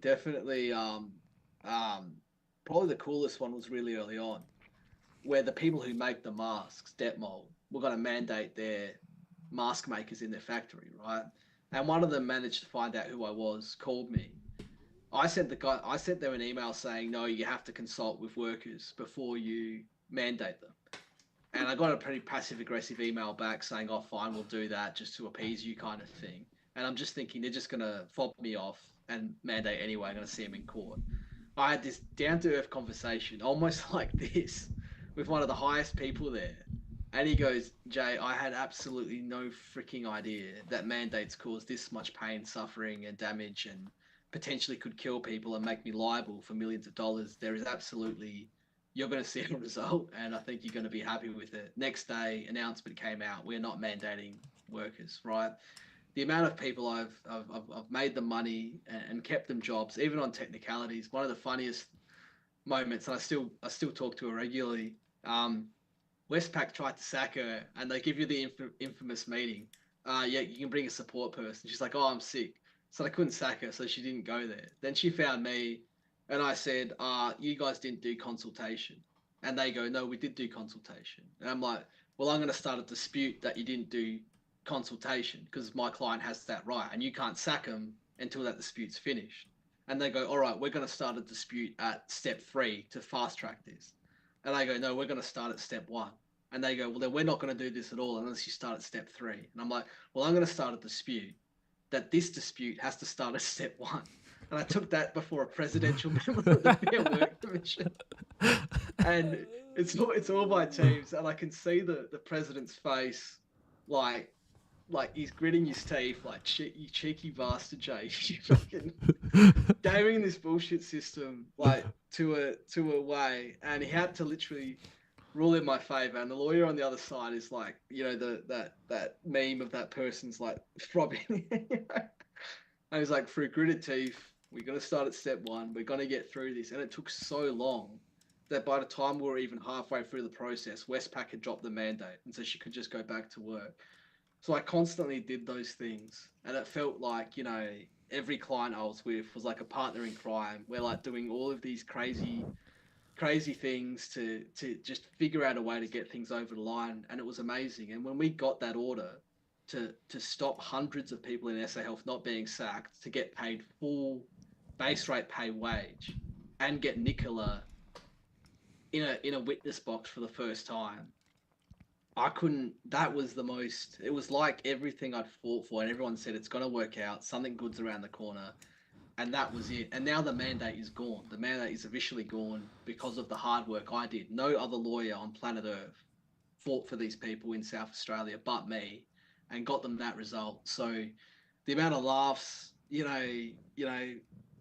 Probably the coolest one was really early on, where the people who make the masks, Detmold, were going to mandate their mask makers in their factory, right? And one of them managed to find out who I was, called me. I sent them an email saying, no, you have to consult with workers before you mandate them. And I got a pretty passive aggressive email back saying, oh, fine, we'll do that just to appease you, kind of thing. And I'm just thinking they're just going to fob me off and mandate anyway. I'm going to see them in court. I had this down-to-earth conversation, almost like this, with one of the highest people there. And he goes, Jay, I had absolutely no freaking idea that mandates cause this much pain, suffering, and damage, and potentially could kill people and make me liable for millions of dollars. There is absolutely, you're going to see a result, and I think you're going to be happy with it. Next day, announcement came out, we're not mandating workers, right? The amount of people I've made them money and kept them jobs, even on technicalities. One of the funniest moments, and I still talk to her regularly. Westpac tried to sack her, and they give you the infamous meeting. Yeah, you can bring a support person. She's like, oh, I'm sick, so I couldn't sack her, so she didn't go there. Then she found me, and I said, you guys didn't do consultation, and they go, no, we did do consultation. And I'm like, well, I'm going to start a dispute that you didn't do consultation because my client has that right, and you can't sack them until that dispute's finished. And they go, all right, we're going to start a dispute at step 3 to fast track this. And I go, no, we're going to start at step 1. And they go, well, then we're not going to do this at all unless you start at step 3. And I'm like, well, I'm going to start a dispute that this dispute has to start at step 1. And I took that before a presidential member of the Fair Work Commission. And It's all by teams, and I can see the president's face, like he's gritting his teeth, like you cheeky bastard, Jay, you fucking gaming this bullshit system like to a way, and he had to literally rule in my favor. And the lawyer on the other side is like, that meme of that person's like throbbing. And he's like, through gritted teeth, we're gonna start at step one. We're gonna get through this, and it took so long that by the time we were even halfway through the process, Westpac had dropped the mandate, and so she could just go back to work. So I constantly did those things, and it felt like, every client I was with was like a partner in crime. We're like doing all of these crazy things to just figure out a way to get things over the line, and it was amazing. And when we got that order to stop hundreds of people in SA Health not being sacked, to get paid full base rate pay wage, and get Nikolai in a witness box for the first time, that was it was like everything I'd fought for, and everyone said it's going to work out, something good's around the corner. And that was it. And now the mandate is gone. The mandate is officially gone because of the hard work I did. No other lawyer on planet Earth fought for these people in South Australia but me, and got them that result. So the amount of laughs,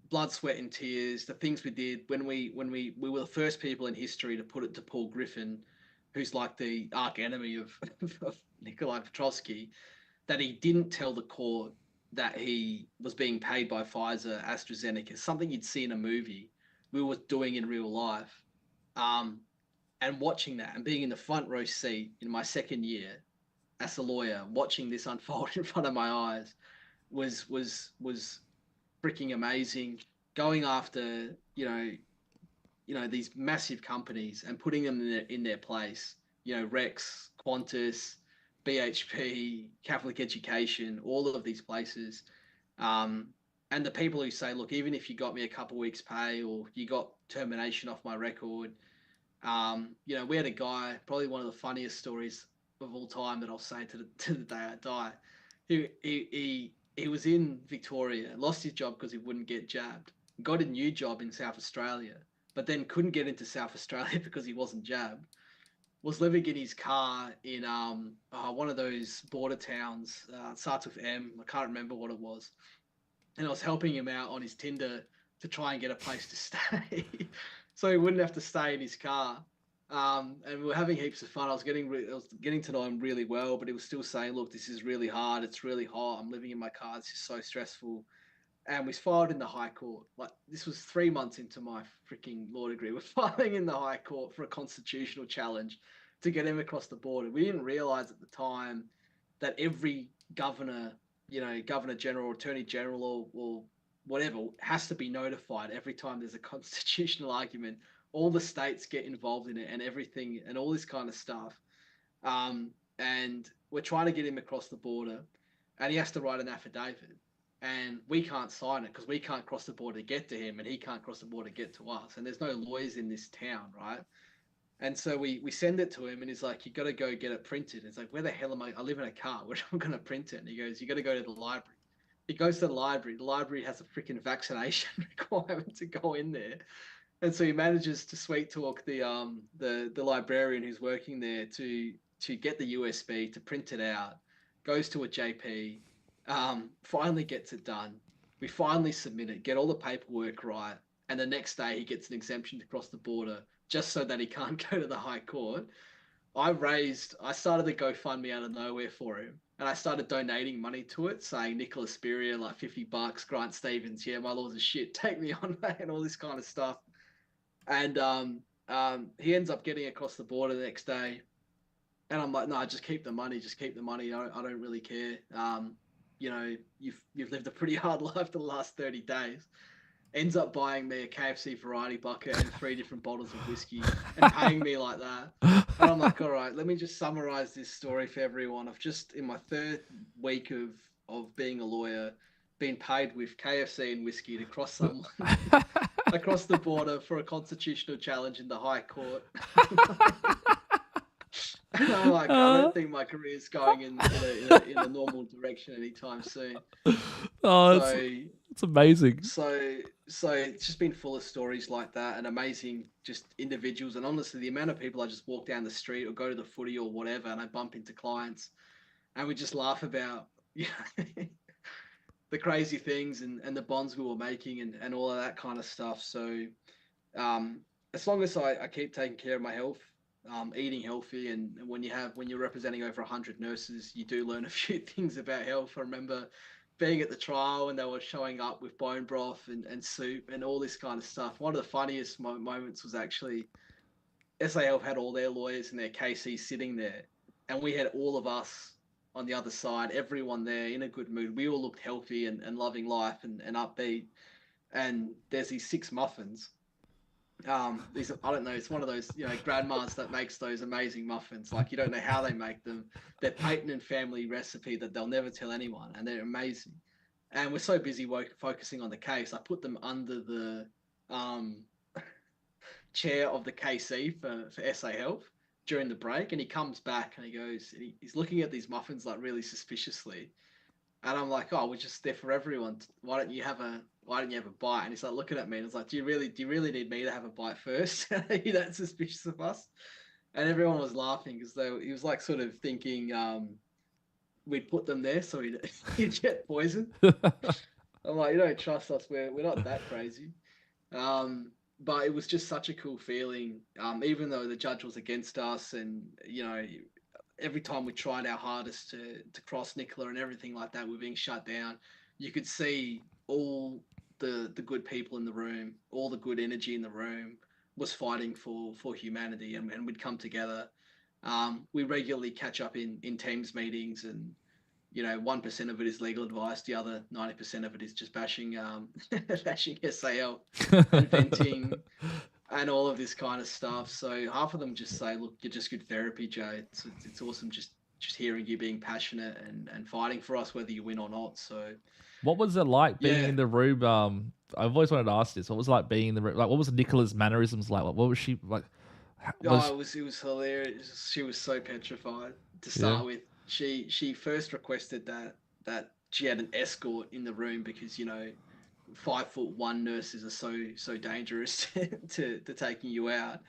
blood, sweat, and tears, the things we did when we were the first people in history to put it to Paul Griffin, who's like the arch enemy of Nikolai Petrovsky, that he didn't tell the court that he was being paid by Pfizer, AstraZeneca, something you'd see in a movie, we were doing in real life. And watching that and being in the front row seat in my second year as a lawyer, watching this unfold in front of my eyes was freaking amazing. Going after, these massive companies and putting them in their place, Rex, Qantas, BHP, Catholic Education, all of these places. And the people who say, look, even if you got me a couple of weeks pay or you got termination off my record, we had a guy, probably one of the funniest stories of all time that I'll say to the day I die. He was in Victoria, lost his job because he wouldn't get jabbed, got a new job in South Australia, but then couldn't get into South Australia because he wasn't jabbed. Was living in his car in one of those border towns, starts with M. I can't remember what it was. And I was helping him out on his Tinder to try and get a place to stay, so he wouldn't have to stay in his car. And we were having heaps of fun. I was getting to know him really well, but he was still saying, "Look, this is really hard. It's really hot. I'm living in my car. This is so stressful." And we filed in the High Court. Like, this was 3 months into my freaking law degree. We're filing in the High Court for a constitutional challenge to get him across the border. We didn't realize at the time that every governor, governor general, attorney general, or whatever, has to be notified every time there's a constitutional argument. All the states get involved in it and everything and all this kind of stuff. And we're trying to get him across the border, and he has to write an affidavit. And we can't sign it because we can't cross the border to get to him, and he can't cross the border to get to us. And there's no lawyers in this town, right? And so we send it to him, and he's like, "You got to go get it printed." It's like, "Where the hell am I? I live in a car. Where am I going to print it?" And he goes, "You got to go to the library." He goes to the library. The library has a freaking vaccination requirement to go in there. And so he manages to sweet talk the librarian who's working there to get the USB, to print it out. Goes to a JP. Finally gets it done. We finally submit it, get all the paperwork right, and the next day he gets an exemption to cross the border just so that he can't go to the High Court. I started the GoFundMe out of nowhere for him, and I started donating money to it, saying Nicholas Spiria, like $50, Grant Stevens, yeah, my law's a shit, take me on, mate, and all this kind of stuff. And he ends up getting across the border the next day, and I'm like, no, just keep the money, I don't really care. You've lived a pretty hard life the last 30 days. Ends up buying me a KFC variety bucket and 3 different bottles of whiskey and paying me like that. And I'm like, all right, let me just summarize this story for everyone. I've just, in my 3rd week of being a lawyer, been paid with KFC and whiskey to cross someone across the border for a constitutional challenge in the High Court. And I'm like, I don't think my career is going in a normal direction anytime soon. Oh, it's It's amazing. So it's just been full of stories like that and amazing just individuals. And honestly, the amount of people I just walk down the street or go to the footy or whatever, and I bump into clients, and we just laugh about the crazy things and the bonds we were making and all of that kind of stuff. So as long as I keep taking care of my health, eating healthy, and when you're representing over 100 nurses, you do learn a few things about health. I remember being at the trial and they were showing up with bone broth and soup and all this kind of stuff. One of the funniest moments was actually SA Health had all their lawyers and their KCs sitting there, and we had all of us on the other side, everyone there in a good mood. We all looked healthy and loving life and upbeat. And there's these 6 muffins. These, I don't know, it's one of those, grandmas that makes those amazing muffins. Like, you don't know how they make them. They're Peyton and family recipe that they'll never tell anyone, and they're amazing. And we're so busy focusing on the case, I put them under the chair of the KC for SA Health during the break, and he comes back and he goes, he's looking at these muffins like really suspiciously, and I'm like, oh, we're just there for everyone. Why don't you have a bite? And he's like looking at me and it's like, do you really need me to have a bite first? Are you that suspicious of us? And everyone was laughing because he was like sort of thinking we'd put them there so he'd get poisoned. I'm like, you don't trust us. We're not that crazy. But it was just such a cool feeling, even though the judge was against us, and every time we tried our hardest to cross Nicola and everything like that, we're being shut down. You could see all the good people in the room, all the good energy in the room was fighting for humanity, and we'd come together. We regularly catch up in Teams meetings, and 1% of it is legal advice. The other 90% of it is just bashing bashing SAL and venting and all of this kind of stuff. So half of them just say, look, you're just good therapy, Jay. It's awesome just hearing you being passionate and fighting for us, whether you win or not. So what was it like being in the room? I've always wanted to ask this. What was it like being in the room? Like, what was Nicola's mannerisms like? What was she like? It was hilarious. She was so petrified to start with. She first requested that she had an escort in the room because 5'1" nurses are so dangerous to taking you out.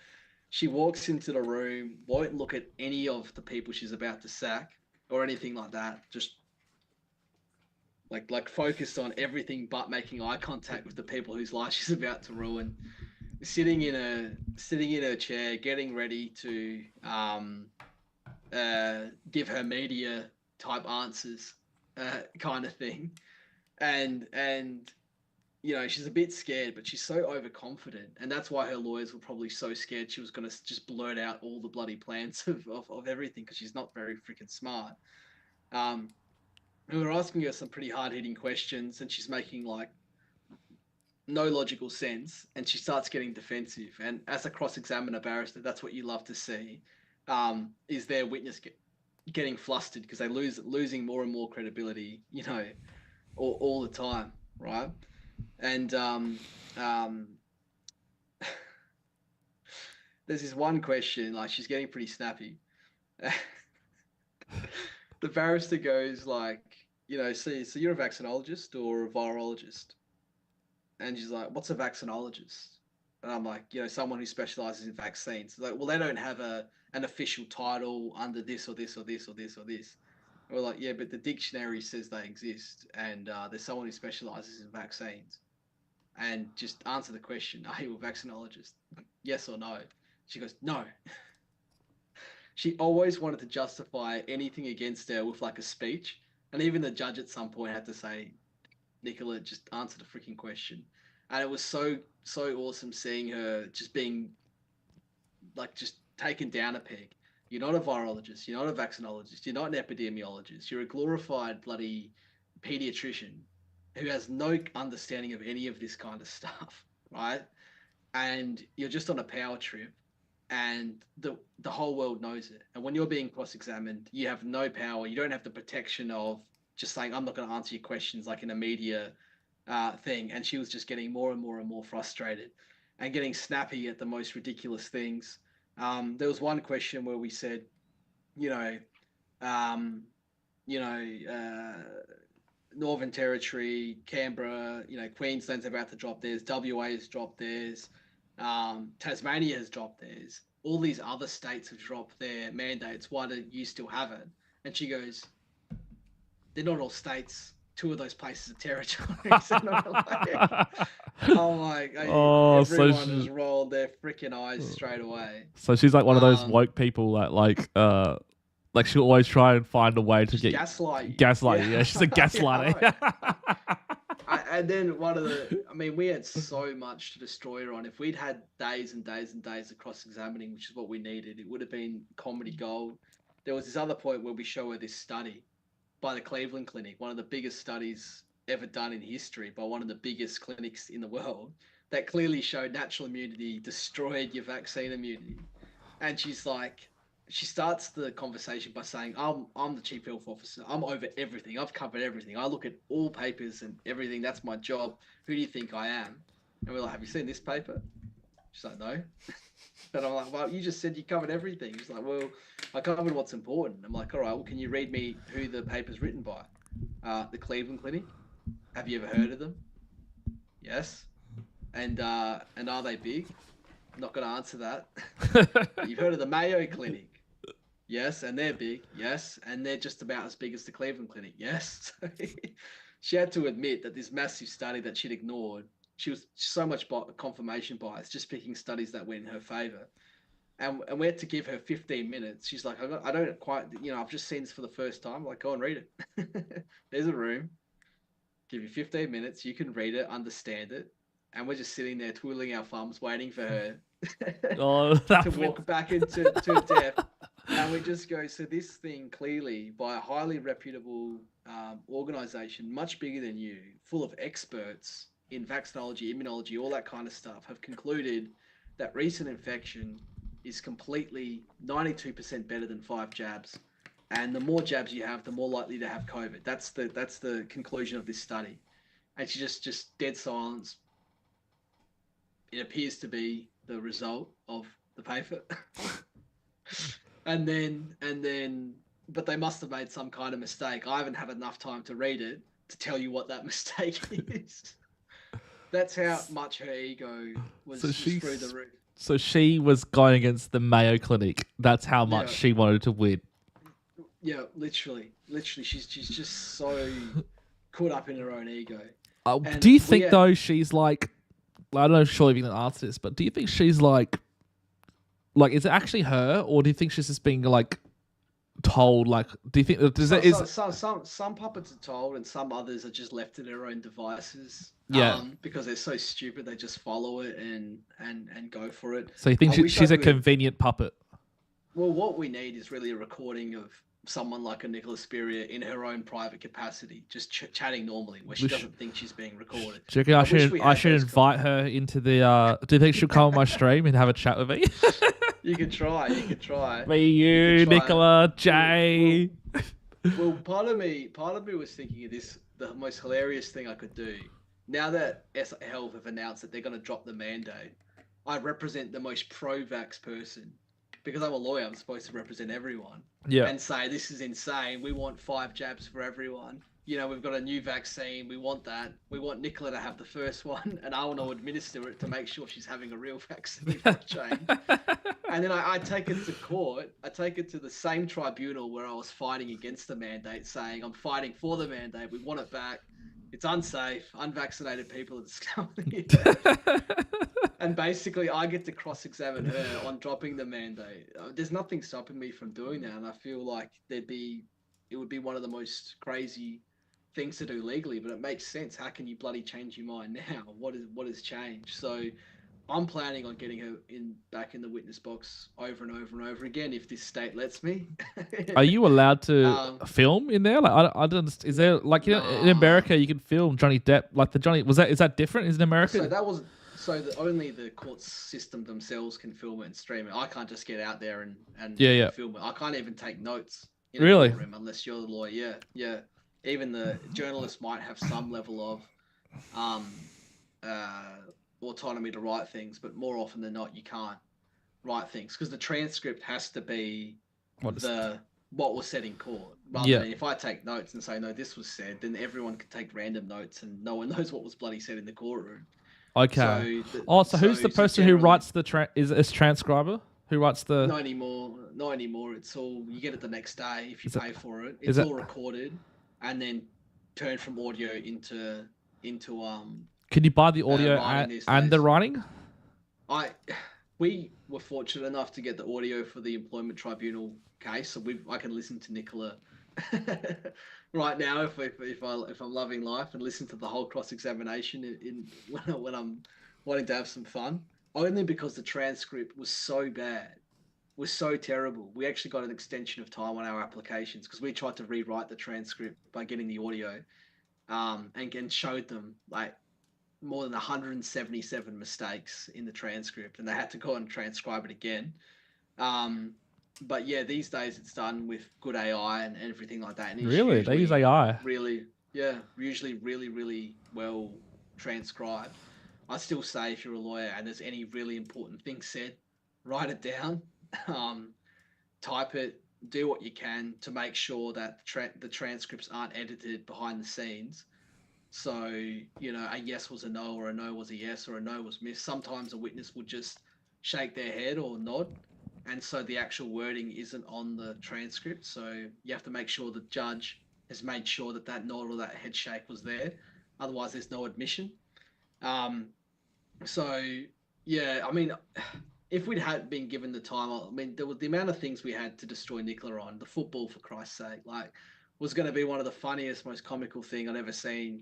She walks into the room, won't look at any of the people she's about to sack or anything like that. Just like focused on everything but making eye contact with the people whose life she's about to ruin. Sitting in her chair, getting ready to give her media type answers, kind of thing, and she's a bit scared, but she's so overconfident, and that's why her lawyers were probably so scared she was going to just blurt out all the bloody plans of everything, because she's not very freaking smart. We were asking her some pretty hard-hitting questions, and she's making like no logical sense, and she starts getting defensive. And as a cross-examiner barrister, that's what you love to see, is their witness getting flustered because they're losing more and more credibility, all the time, right? And there's this one question, like she's getting pretty snappy. The barrister goes like, so you're a vaccinologist or a virologist? And she's like, what's a vaccinologist? And I'm like, someone who specializes in vaccines. Like, well, they don't have an official title under this or this or this or this or this. And we're like, yeah, but the dictionary says they exist, and there's someone who specializes in vaccines. And just answer the question, are you a vaccinologist? Yes or no? She goes, no. She always wanted to justify anything against her with like a speech. And even the judge at some point had to say, Nicola, just answer the freaking question. And it was so awesome seeing her just being like just taken down a peg. You're not a virologist. You're not a vaccinologist. You're not an epidemiologist. You're a glorified bloody pediatrician who has no understanding of any of this kind of stuff, right? And you're just on a power trip, and the whole world knows it. And when you're being cross-examined, you have no power. You don't have the protection of just saying, I'm not going to answer your questions like in a media thing. And she was just getting more and more and more frustrated and getting snappy at the most ridiculous things. There was one question where we said, Northern Territory, Canberra, Queensland's about to drop theirs, WA has dropped theirs, Tasmania has dropped theirs. All these other states have dropped their mandates. Why do you still have it? And she goes, they're not all states. 2 of those places are territories. And everyone has rolled their freaking eyes straight away. So she's like one of those woke people that like she'll always try and find a way to get gaslight. Yeah, she's a gaslighter. And then we had so much to destroy her on. If we'd had days and days and days of cross-examining, which is what we needed, it would have been comedy gold. There was this other point where we show her this study by the Cleveland Clinic, one of the biggest studies ever done in history by one of the biggest clinics in the world, that clearly showed natural immunity destroyed your vaccine immunity. And she's like, she starts the conversation by saying, I'm the chief health officer. I'm over everything. I've covered everything. I look at all papers and everything. That's my job. Who do you think I am? And we're like, have you seen this paper? She's like, no. But I'm like, well, you just said you covered everything. She's like, well, I covered what's important. I'm like, all right, well, can you read me who the paper's written by? The Cleveland Clinic. Have you ever heard of them? Yes. And are they big? I'm not going to answer that. You've heard of the Mayo Clinic? Yes, and they're big. Yes, and they're just about as big as the Cleveland Clinic. Yes. She had to admit that this massive study that she'd ignored, she was so much confirmation bias, just picking studies that went in her favor. And we had to give her 15 minutes. She's like, I don't quite, I've just seen this for the first time. I'm like, go and read it. There's a room. Give you 15 minutes. You can read it, understand it. And we're just sitting there twiddling our thumbs, waiting for her to walk back into depth. And we just go, so this thing clearly, by a highly reputable organization, much bigger than you, full of experts in vaccinology, immunology, all that kind of stuff, have concluded that recent infection is completely 92% better than 5 jabs. And the more jabs you have, the more likely to have COVID. That's the conclusion of this study. And she just dead silence. It appears to be the result of the paper. and then, but they must have made some kind of mistake. I haven't had enough time to read it to tell you what that mistake is. That's how much her ego was through the roof. So she was going against the Mayo Clinic. That's how much she wanted to win. Yeah, literally, she's just so caught up in her own ego. Do you think though she's like, I don't know, surely you can answer this, but do you think she's like, is it actually her, or do you think she's just being like told? Like, do you think some puppets are told, and some others are just left to their own devices? Yeah, because they're so stupid, they just follow it and go for it. So you think she's a convenient puppet? Well, what we need is really a recording of someone like a Nicola Spiria in her own private capacity, just chatting normally, where she doesn't think she's being recorded. Do you reckon I should invite her into the? Do you think she'll come on my stream and have a chat with me? You could try. Me, you, Nicola, Jay. Well, part of me was thinking of this. The most hilarious thing I could do, now that Health have announced that they're going to drop the mandate, I represent the most pro-vax person. Because I'm a lawyer, I'm supposed to represent everyone. Yeah. And say, this is insane. We want 5 jabs for everyone. We've got a new vaccine. We want that. We want Nicola to have the first one, and I want to administer it to make sure she's having a real vaccine for a change. And then I take it to court. I take it to the same tribunal where I was fighting against the mandate, saying, I'm fighting for the mandate. We want it back. It's unsafe. Unvaccinated people are discovered. And basically, I get to cross-examine her on dropping the mandate. There's nothing stopping me from doing that, and I feel like it would be one of the most crazy things to do legally. But it makes sense. How can you bloody change your mind now? What has changed? So, I'm planning on getting her back in the witness box over and over and over again if this state lets me. Are you allowed to film in there? Like, I don't. Is there in America you can film Johnny Depp? Like the Johnny is that different? Is it in America? So that was. So only the court system themselves can film it and stream it. I can't just get out there and film it. I can't even take notes in a room unless you're the lawyer. Yeah. Even the journalist might have some level of autonomy to write things, but more often than not, you can't write things because the transcript has to be what was said in court. Rather than if I take notes and say, no, this was said, then everyone can take random notes and no one knows what was bloody said in the courtroom. Okay. So who's the person who writes the is it a transcriber who writes the? Not anymore. Not anymore. It's all you get it the next day if you pay for it. It's all recorded and then turned from audio into Can you buy the audio and the writing? We were fortunate enough to get the audio for the employment tribunal case, so I can listen to Nicola right now if I'm loving life and listen to the whole cross examination when I'm wanting to have some fun. Only because the transcript was so bad, was so terrible. We actually got an extension of time on our applications because we tried to rewrite the transcript by getting the audio, and showed them like more than 177 mistakes in the transcript, and they had to go and transcribe it again. But yeah, these days it's done with good AI and everything like that. And really, they use AI. Really, yeah, usually really, really well transcribed. I still say if you're a lawyer and there's any really important thing said, write it down, type it, do what you can to make sure that the transcripts aren't edited behind the scenes. So, a yes was a no, or a no was a yes, or a no was missed. Sometimes a witness would just shake their head or nod, and so the actual wording isn't on the transcript. So you have to make sure the judge has made sure that that nod or that head shake was there. Otherwise, there's no admission. So, yeah, I mean, if we'd had been given the time, I mean, there was the amount of things we had to destroy Nicola on. The football, for Christ's sake, was going to be one of the funniest, most comical thing I'd ever seen.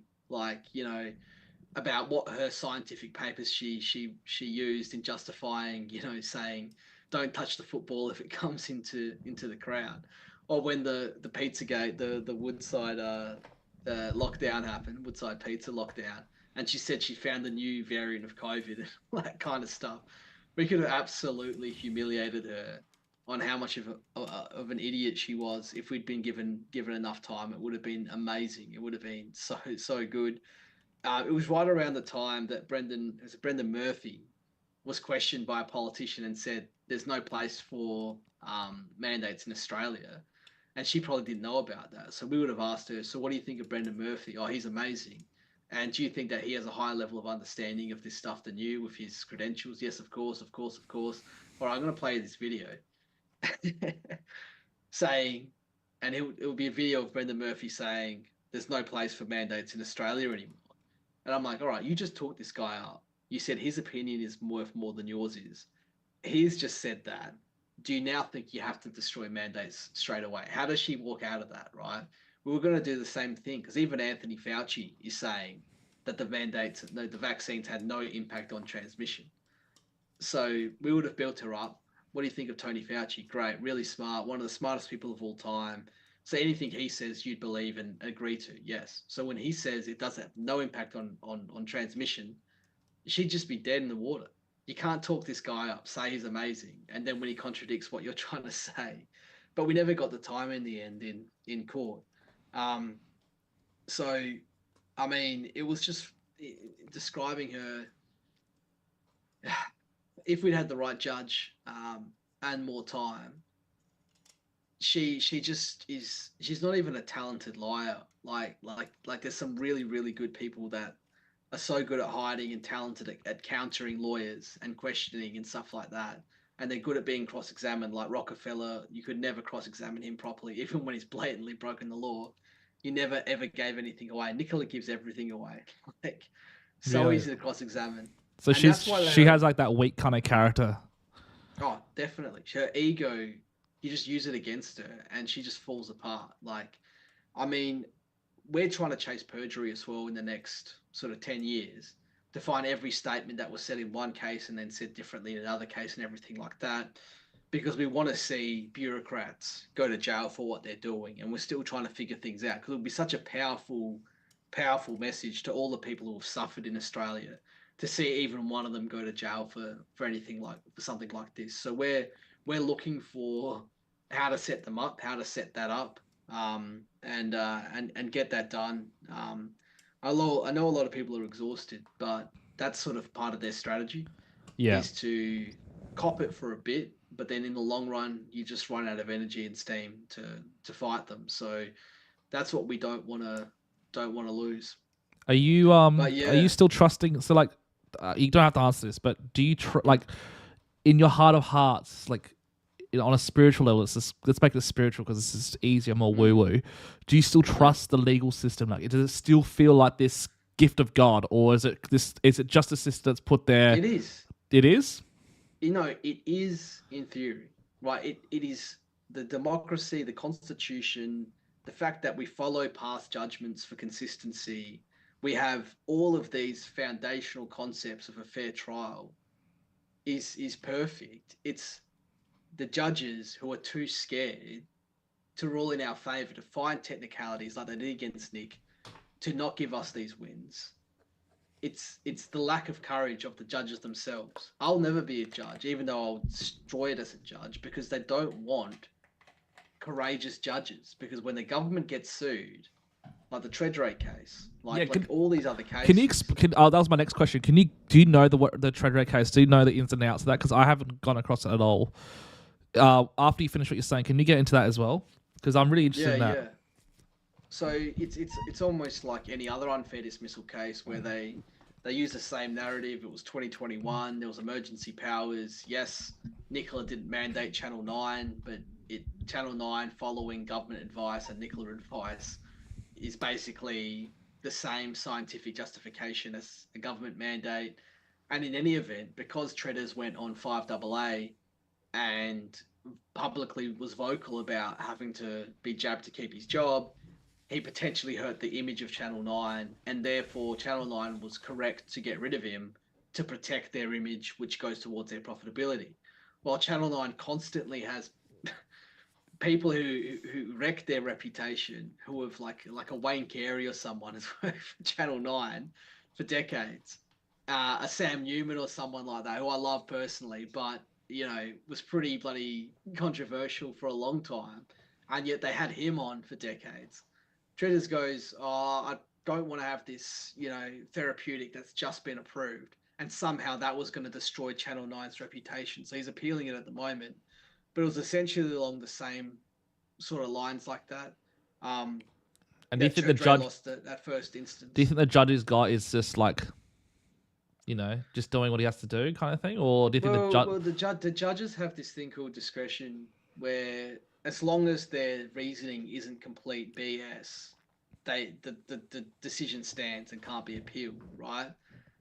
About what her scientific papers she used in justifying, saying don't touch the football if it comes into the crowd, or when the Pizzagate, the Woodside lockdown happened, Woodside Pizza lockdown, and she said she found a new variant of COVID, that kind of stuff. We could have absolutely humiliated her on how much of an idiot she was. If we'd been given enough time, it would have been amazing. It would have been so good. It was right around the time that Brendan Murphy was questioned by a politician and said there's no place for mandates in Australia, and she probably didn't know about that. So we would have asked her, so what do you think of Brendan Murphy? Oh, he's amazing. And do you think that he has a higher level of understanding of this stuff than you with his credentials? Yes, of course. All right, I'm going to play this video. Saying, and it will be a video of Brendan Murphy saying there's no place for mandates in Australia anymore. And I'm like, all right, you just talked this guy up. You said his opinion is worth more than yours is. He's just said that. Do you now think you have to destroy mandates straight away? How does she walk out of that, right? We were going to do the same thing because even Anthony Fauci is saying that the vaccines had no impact on transmission. So we would have built her up. What do you think of Tony Fauci? Great, really smart, one of the smartest people of all time. So anything he says, you'd believe and agree to, yes. So when he says it does have no impact on transmission, she'd just be dead in the water. You can't talk this guy up, say he's amazing, and then when he contradicts what you're trying to say. But we never got the time in the end in court. So, I mean, it was just describing her. If we'd had the right judge and more time, she just is. She's not even a talented liar. Like there's some really, really good people that are so good at hiding and talented at countering lawyers and questioning and stuff like that. And they're good at being cross-examined. Like Rockefeller, you could never cross-examine him properly, even when he's blatantly broken the law. He never ever gave anything away. Nicola gives everything away. Easy to cross-examine. So she has like that weak kind of character. Oh, definitely. Her ego, you just use it against her, and she just falls apart. I mean, we're trying to chase perjury as well in the next sort of 10 years to find every statement that was said in one case and then said differently in another case and everything like that, because we want to see bureaucrats go to jail for what they're doing, and we're still trying to figure things out because it would be such a powerful message to all the people who have suffered in Australia to see even one of them go to jail for anything for something like this. So we're looking for how to set them up, how to set that up, and get that done. I know a lot of people are exhausted, but that's sort of part of their strategy. Yeah. Is to cop it for a bit, but then in the long run, you just run out of energy and steam to fight them. So that's what we don't want to lose. Are you But are you still trusting? So like, you don't have to answer this, but do you like in your heart of hearts, like on a spiritual level? Let's make it spiritual because this is easier, more woo woo. Do you still trust the legal system? Like, does it still feel like this gift of God, or is it just a system that's put there? It is. It is. You know, it is in theory, right? It is the democracy, the constitution, the fact that we follow past judgments for consistency. We have all of these foundational concepts of a fair trial is perfect. It's the judges who are too scared to rule in our favor, to find technicalities like they did against Nick, to not give us these wins. It's the lack of courage of the judges themselves. I'll never be a judge, even though I'll destroy it as a judge, because they don't want courageous judges. Because when the government gets sued, like the Treasury case, like all these other cases. That was my next question. Do you know the Treasury case? Do you know the ins and outs of that? Because I haven't gone across it at all. After you finish what you're saying, can you get into that as well? Because I'm really interested in that. Yeah. So it's almost like any other unfair dismissal case where they use the same narrative. It was 2021. There was emergency powers. Yes, Nicola didn't mandate Channel 9, but Channel 9, following government advice and Nicola advice, is basically the same scientific justification as a government mandate. And in any event, because Treaders went on 5AA and publicly was vocal about having to be jabbed to keep his job, he potentially hurt the image of Channel 9, and therefore Channel 9 was correct to get rid of him to protect their image, which goes towards their profitability. While Channel 9 constantly has people who wreck their reputation, who have like a Wayne Carey or someone has worked for Channel 9 for decades, a Sam Newman or someone like that, who I love personally, but you know, was pretty bloody controversial for a long time, and yet they had him on for decades. Treaders goes, oh, I don't want to have this, you know, therapeutic that's just been approved. And somehow that was going to destroy Channel 9's reputation. So he's appealing it at the moment. But it was essentially along the same sort of lines like that. And do you think the judge lost that first instance? Do you think the judge's guy is just like, you know, just doing what he has to do kind of thing? Or do you think the judges have this thing called discretion where, as long as their reasoning isn't complete BS, the decision stands and can't be appealed, right?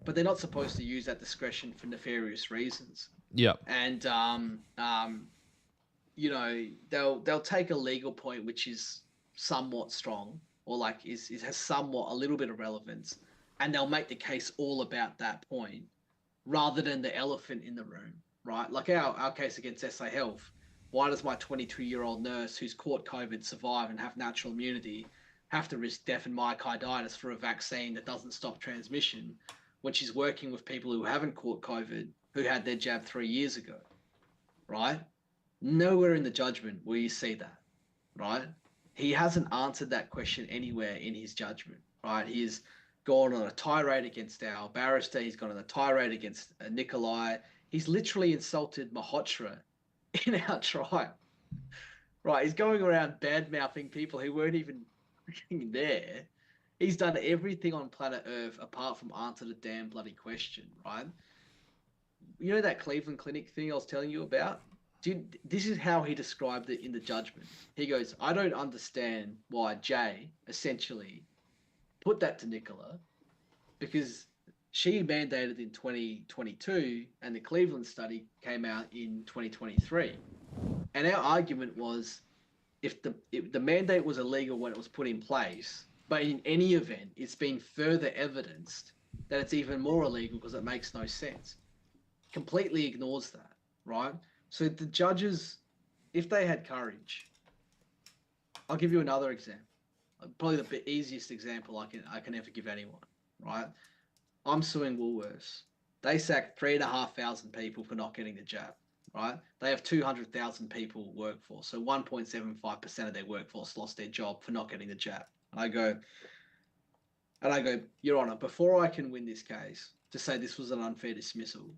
But they're not supposed to use that discretion for nefarious reasons. Yeah. And you know, they'll take a legal point which is somewhat strong, or like has somewhat a little bit of relevance, and they'll make the case all about that point rather than the elephant in the room, right? Like our case against SA Health. Why does my 22-year-old nurse who's caught COVID, survive and have natural immunity, have to risk death and myocarditis for a vaccine that doesn't stop transmission when she's working with people who haven't caught COVID, who had their jab 3 years ago, right? Nowhere in the judgment will you see that, right? He hasn't answered that question anywhere in his judgment, right? He's gone on a tirade against our barrister. He's gone on a tirade against Nikolai. He's literally insulted Mahotra in our trial, right? He's going around bad-mouthing people who weren't even there. He's done everything on planet Earth apart from answer the damn bloody question, right? You know that Cleveland Clinic thing I was telling you about? This is how he described it in the judgment. He goes, I don't understand why Jay essentially put that to Nicola, because she mandated in 2022 and the Cleveland study came out in 2023. And our argument was, if the mandate was illegal when it was put in place, but in any event, it's been further evidenced that it's even more illegal because it makes no sense. Completely ignores that, right? So the judges, if they had courage, I'll give you another example. Probably the easiest example I can ever give anyone, right? I'm suing Woolworths. They sacked 3,500 people for not getting the jab, right? They have 200,000 people workforce. So 1.75% of their workforce lost their job for not getting the jab. And I go, Your Honor, before I can win this case to say this was an unfair dismissal,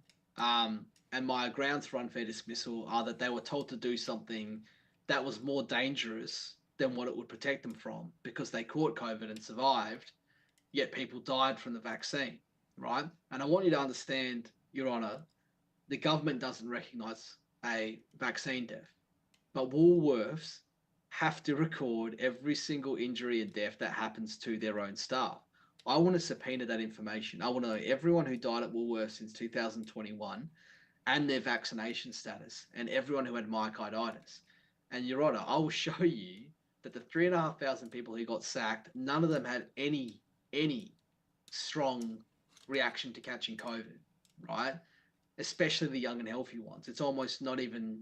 and my grounds for unfair dismissal are that they were told to do something that was more dangerous than what it would protect them from, because they caught COVID and survived, yet people died from the vaccine, right? And I want you to understand, Your Honour, the government doesn't recognise a vaccine death, but Woolworths have to record every single injury and death that happens to their own staff. I want to subpoena that information. I want to know everyone who died at Woolworths since 2021 and their vaccination status, and everyone who had myocarditis. And Your Honour, I will show you that the 3,500 people who got sacked, none of them had any strong reaction to catching COVID, right? Especially the young and healthy ones. It's almost not even,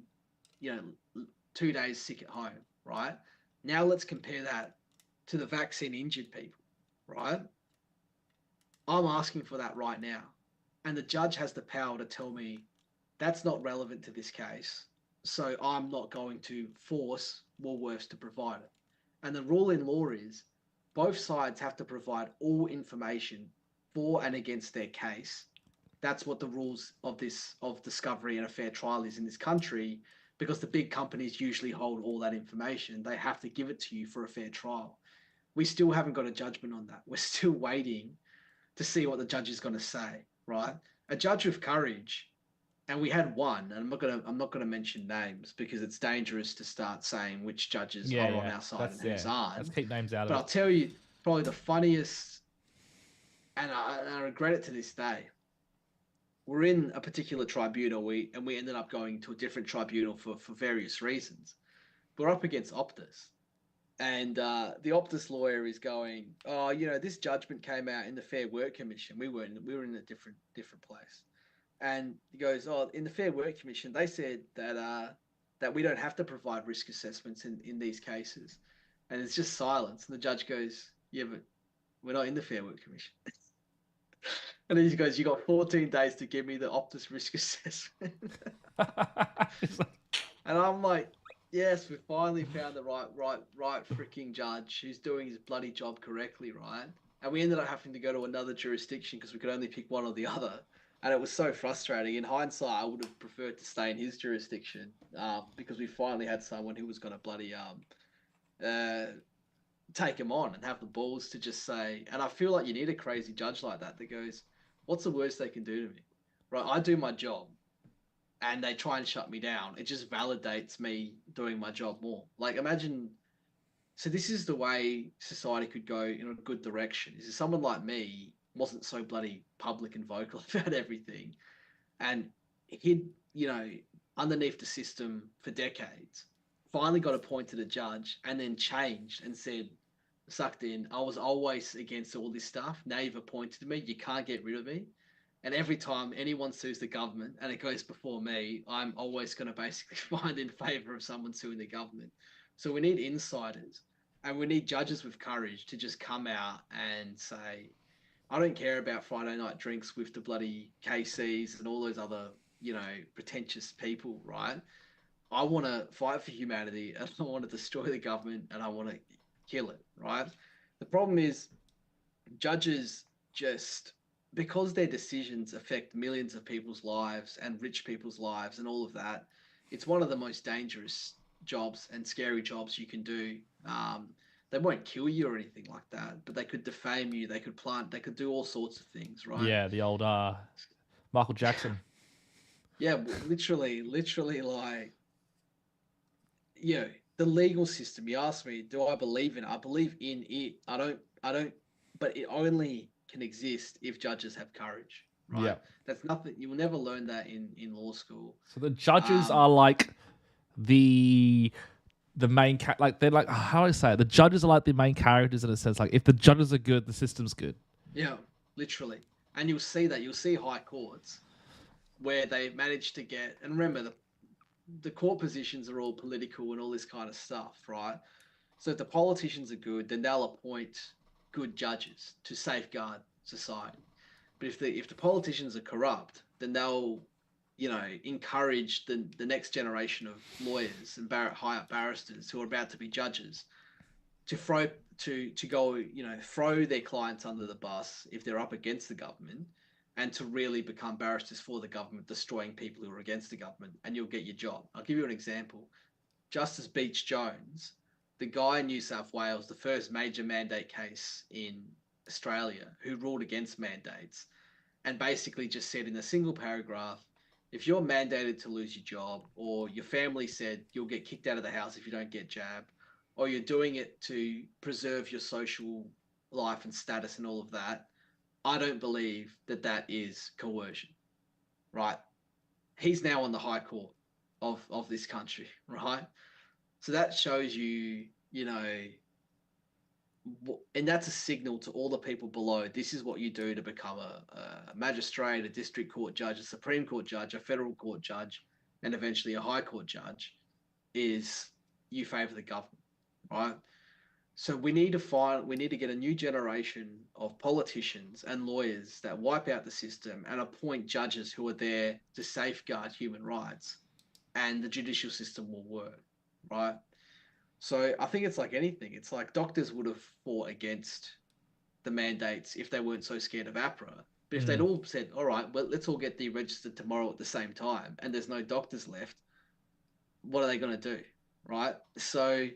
2 days sick at home, right? Now let's compare that to the vaccine injured people, right? I'm asking for that right now. And the judge has the power to tell me that's not relevant to this case, so I'm not going to force Woolworths to provide it. And the rule in law is both sides have to provide all information for and against their case. That's what the rules of discovery and a fair trial is in this country, because the big companies usually hold all that information. They have to give it to you for a fair trial. We still haven't got a judgment on that. We're still waiting to see what the judge is going to say, right? A judge with courage, and we had one, and I'm not gonna mention names because it's dangerous to start saying which judges are on our side and who's aren't. Let's keep names out of But it. I'll tell you, probably the funniest, and I regret it to this day. We're in a particular tribunal, and we ended up going to a different tribunal for various reasons. We're up against Optus, and the Optus lawyer is going, "Oh, this judgment came out in the Fair Work Commission. We were in a different place." And he goes, "Oh, in the Fair Work Commission, they said that we don't have to provide risk assessments in these cases." And it's just silence. And the judge goes, "Yeah, but we're not in the Fair Work Commission." And then he goes, "You got 14 days to give me the Optus risk assessment." And I'm like, "Yes, we finally found the right freaking judge who's doing his bloody job correctly, right?" And we ended up having to go to another jurisdiction because we could only pick one or the other. And it was so frustrating. In hindsight, I would have preferred to stay in his jurisdiction because we finally had someone who was going to bloody take him on and have the balls to just say. And I feel like you need a crazy judge like that goes, "What's the worst they can do to me? Right? I do my job, and they try and shut me down. It just validates me doing my job more." Like, imagine. So this is the way society could go in a good direction. Is if someone like me wasn't so bloody public and vocal about everything, and hid, underneath the system for decades, finally got appointed a judge, and then changed and said, "Sucked in. I was always against all this stuff. Now you've appointed me. You can't get rid of me." And every time anyone sues the government and it goes before me, I'm always going to basically find in favor of someone suing the government. So we need insiders, and we need judges with courage to just come out and say, "I don't care about Friday night drinks with the bloody KCs and all those other, pretentious people, right? I want to fight for humanity, and I want to destroy the government, and I want to kill it," right? The problem is judges just, because their decisions affect millions of people's lives and rich people's lives and all of that, it's one of the most dangerous jobs and scary jobs you can do. They won't kill you or anything like that, but they could defame you. They could do all sorts of things, right? Yeah, the old Michael Jackson. Yeah, literally, like, the legal system. You ask me, do I believe in it? I believe in it. I don't, but it only can exist if judges have courage, right? Yeah. That's nothing. You will never learn that in law school. So the judges are like the main they're like, how do I say it? The judges are like the main characters in a sense. Like, if the judges are good, the system's good. Yeah, literally. And you'll see high courts where they've managed to get, and remember, the court positions are all political and all this kind of stuff, right? So if the politicians are good, then they'll appoint good judges to safeguard society. But if the politicians are corrupt, then they'll, encourage the next generation of lawyers and high-up barristers who are about to be judges to throw their clients under the bus if they're up against the government, and to really become barristers for the government, destroying people who are against the government, and you'll get your job. I'll give you an example. Justice Beach Jones, the guy in New South Wales, the first major mandate case in Australia, who ruled against mandates, and basically just said in a single paragraph, if you're mandated to lose your job, or your family said you'll get kicked out of the house if you don't get jabbed, or you're doing it to preserve your social life and status and all of that, I don't believe that that is coercion, right? He's now on the High Court of this country, right? So that shows you, you know, and that's a signal to all the people below. This is what you do to become a magistrate, a district court judge, a Supreme Court judge, a federal court judge, and eventually a high court judge, is you favor the government, right? So we need to get a new generation of politicians and lawyers that wipe out the system and appoint judges who are there to safeguard human rights, and the judicial system will work, right? So I think it's like anything. It's like doctors would have fought against the mandates if they weren't so scared of APRA. But if they'd all said, all right, well, let's all get deregistered tomorrow at the same time, and there's no doctors left, what are they going to do, right? So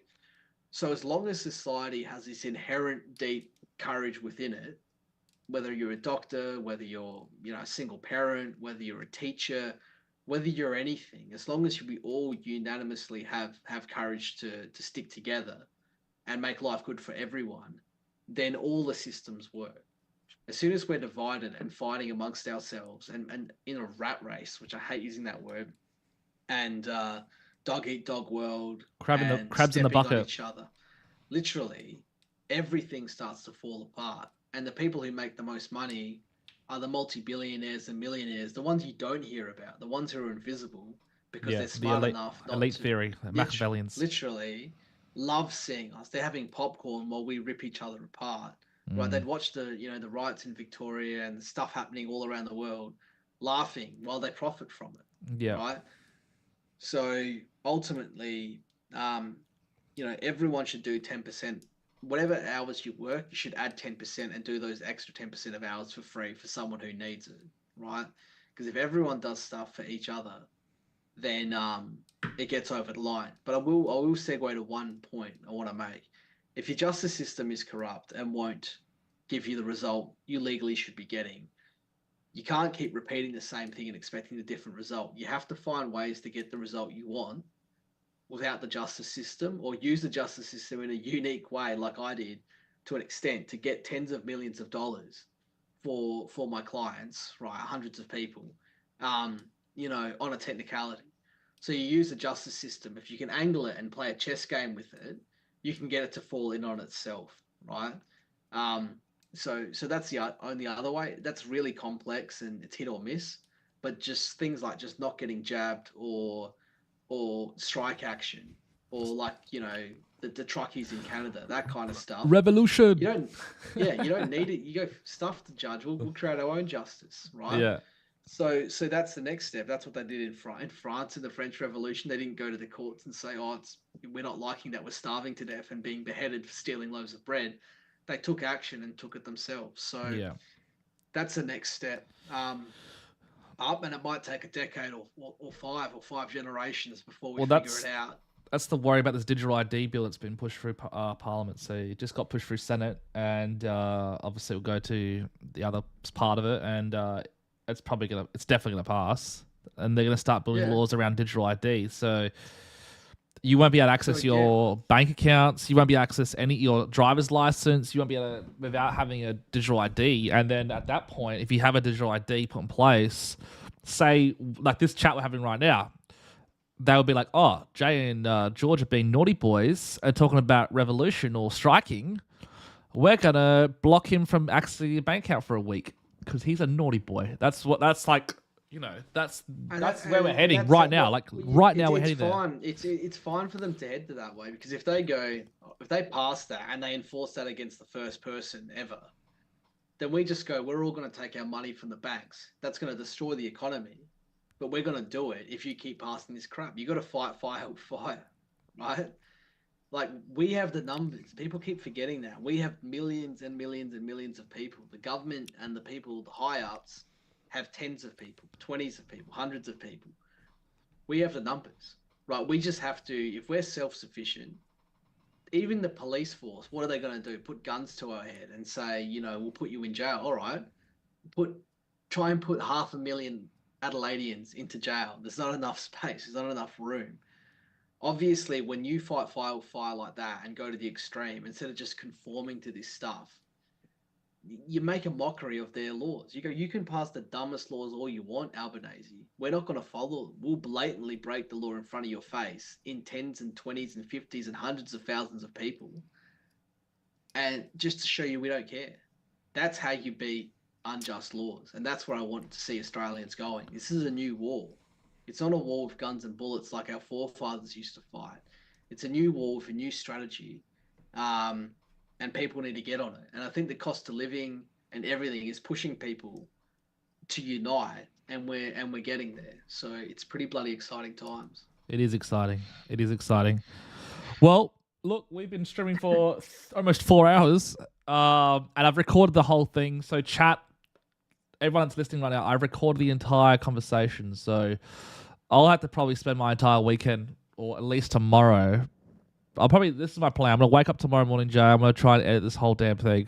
as long as society has this inherent deep courage within it, whether you're a doctor, whether you're, you know, a single parent, whether you're a teacher, whether you're anything, as long as we all unanimously have courage to stick together and make life good for everyone, then all the systems work. As soon as we're divided and fighting amongst ourselves and in a rat race, which I hate using that word, and dog eat dog world, crabs in the bucket, on each other, literally everything starts to fall apart. And the people who make the most money are the multi-billionaires and millionaires, the ones you don't hear about, the ones who are invisible because they're smart enough not elite to, theory, Machiavellians. Literally love seeing us. They're having popcorn while we rip each other apart. Right? They'd watch the riots in Victoria and the stuff happening all around the world, laughing while they profit from it. Yeah. Right. So ultimately, everyone should do 10%. Whatever hours you work, you should add 10% and do those extra 10% of hours for free for someone who needs it, right? Because if everyone does stuff for each other, then it gets over the line. But I will segue to one point I want to make. If your justice system is corrupt and won't give you the result you legally should be getting, you can't keep repeating the same thing and expecting a different result. You have to find ways to get the result you want without the justice system, or use the justice system in a unique way, like I did, to an extent, to get tens of millions of dollars for my clients, right? Hundreds of people, on a technicality. So you use the justice system. If you can angle it and play a chess game with it, you can get it to fall in on itself, right? So that's the only other way. That's really complex and it's hit or miss. But just things like just not getting jabbed or strike action, or like, the truckies in Canada, that kind of stuff. Revolution. You don't need it. You go stuff the judge. We'll create our own justice, right? Yeah. So that's the next step. That's what they did in France in the French Revolution. They didn't go to the courts and say, we're not liking that we're starving to death and being beheaded for stealing loaves of bread. They took action and took it themselves. So that's the next step. And it might take a decade or five generations before we figure it out. That's the worry about this digital ID bill that's been pushed through Parliament. So it just got pushed through Senate, and obviously it'll go to the other part of it, and it's definitely gonna pass, and they're gonna start building laws around digital ID. So you won't be able to access your bank accounts. You won't be able to access your driver's license. You won't be able to, without having a digital ID. And then at that point, if you have a digital ID put in place, say like this chat we're having right now, they would be like, oh, Jay and George are being naughty boys and talking about revolution or striking. We're going to block him from accessing your bank account for a week because he's a naughty boy. That's like... that's where we're heading right now. We're heading there. It's fine for them to head to that way, because if they pass that and they enforce that against the first person ever, then we just go, we're all going to take our money from the banks. That's going to destroy the economy, but we're going to do it if you keep passing this crap. You got to fight fire with fire, right? Like, we have the numbers. People keep forgetting that. We have millions and millions and millions of people. The government and the people, the high ups, have tens of people, 20s of people, hundreds of people. We have the numbers, right? We just have to, if we're self-sufficient, even the police force, what are they going to do? Put guns to our head and say, we'll put you in jail. All right, try and put 500,000 Adelaideans into jail. There's not enough space. There's not enough room. Obviously, when you fight fire with fire like that and go to the extreme, instead of just conforming to this stuff, you make a mockery of their laws. You go, you can pass the dumbest laws all you want, Albanese. We're not going to follow them. We'll blatantly break the law in front of your face in 10s and 20s and 50s and hundreds of thousands of people. And just to show you we don't care. That's how you beat unjust laws. And that's where I want to see Australians going. This is a new war. It's not a war with guns and bullets like our forefathers used to fight. It's a new war with a new strategy. And people need to get on it. And I think the cost of living and everything is pushing people to unite, and we're getting there. So it's pretty bloody exciting times. It is exciting. It is exciting. Well, look, we've been streaming for almost 4 hours, and I've recorded the whole thing. So chat, everyone that's listening right now, I've recorded the entire conversation. So I'll have to probably spend my entire weekend, or at least tomorrow. This is my plan. I'm going to wake up tomorrow morning, Jay. I'm going to try and edit this whole damn thing.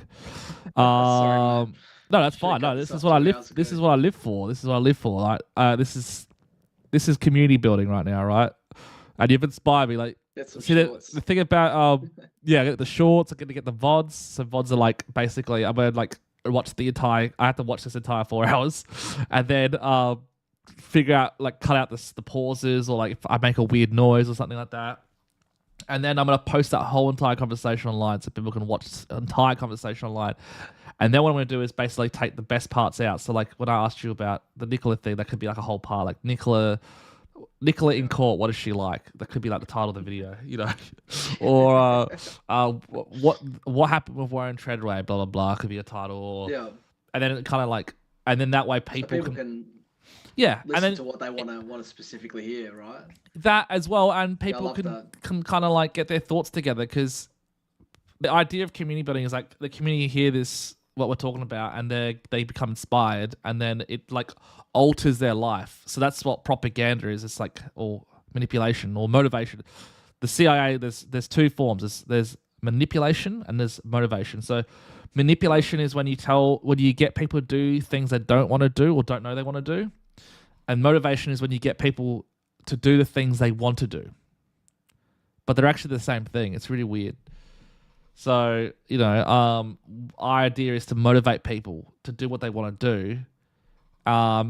Sorry, no, that's fine. No, this is what I live. This is what I live for. This is what I live for. Like, this is community building right now, right? And you've inspired me. Like, see the thing about I get the shorts. I'm going to get the VODs. So VODs are like basically I'm going to like watch the entire. I have to watch this entire 4 hours, and then figure out like cut out the pauses, or like if I make a weird noise or something like that. And then I'm going to post that whole entire conversation online so people can watch the entire conversation online. And then what I'm going to do is basically take the best parts out. So like when I asked you about the Nicola thing, that could be like a whole part. Like Nicola in court, what is she like? That could be like the title of the video, Or what happened with Warren Treadway, blah, blah, blah, could be a title. Or, yeah. And then it kind of like, and then that way people can yeah, listen and then to what they want to specifically hear, right? That as well, and people can kind of like get their thoughts together, because the idea of community building is like the community hear this, what we're talking about, and they become inspired, and then it like alters their life. So that's what propaganda is. It's like, or manipulation or motivation. The CIA, there's two forms. There's manipulation and there's motivation. So manipulation is when you get people to do things they don't want to do or don't know they want to do. And motivation is when you get people to do the things they want to do. But they're actually the same thing. It's really weird. So, our idea is to motivate people to do what they want to do,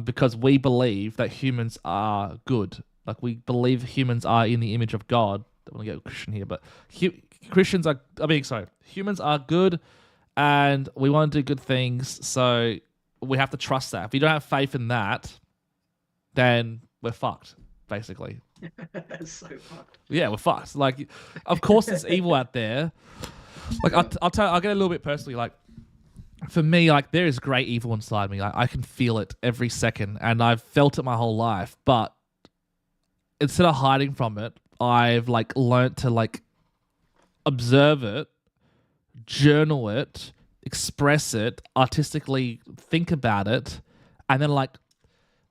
because we believe that humans are good. Like, we believe humans are in the image of God. I don't want to get a Christian here, but humans are good, and we want to do good things. So we have to trust that. If you don't have faith in that, then we're fucked, basically. So fucked. Yeah, we're fucked. Like, of course, there's evil out there. Like, I'll get a little bit personally. Like, for me, like, there is great evil inside me. Like, I can feel it every second, and I've felt it my whole life. But instead of hiding from it, I've like learnt to like observe it, journal it, express it, artistically think about it, and then like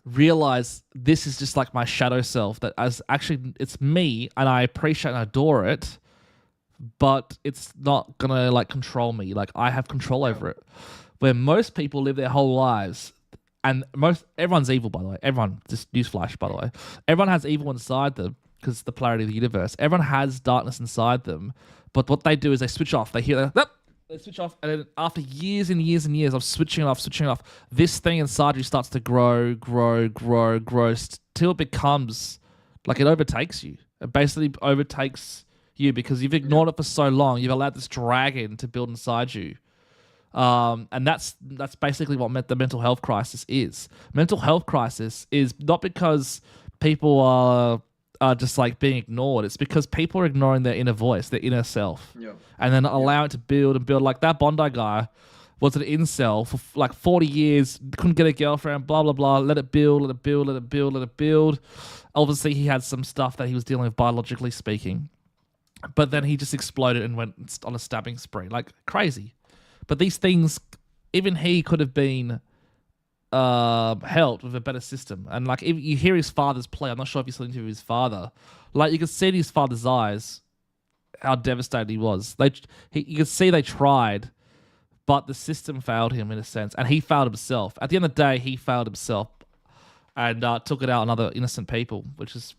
realize this is just like my shadow self, that as actually it's me, and I appreciate and adore it, but it's not gonna like control me. Like, I have control over it. Where most people live their whole lives, and everyone's evil, by the way. Everyone, just newsflash, by the way, everyone has evil inside them because the polarity of the universe. Everyone has darkness inside them, but what they do is they switch off. They hear that. They switch off, and then after years and years and years of switching it off, this thing inside you starts to grow, till it becomes like it overtakes you. It basically overtakes you because you've ignored it for so long. You've allowed this dragon to build inside you. And that's basically what the mental health crisis is. Mental health crisis is not because people are just like being ignored. It's because people are ignoring their inner voice, their inner self, and then allow it to build and build. Like that Bondi guy was an incel for like 40 years, couldn't get a girlfriend, blah, blah, blah. Let it build. Obviously, he had some stuff that he was dealing with biologically speaking, but then he just exploded and went on a stabbing spree, like crazy. But these things, even he could have been helped with a better system. And like, if you hear his father's play, I'm not sure if you saw the interview with his father. Like, you can see in his father's eyes how devastated he was. You could see they tried, but the system failed him in a sense, and he failed himself. At the end of the day, he failed himself and took it out on other innocent people, which is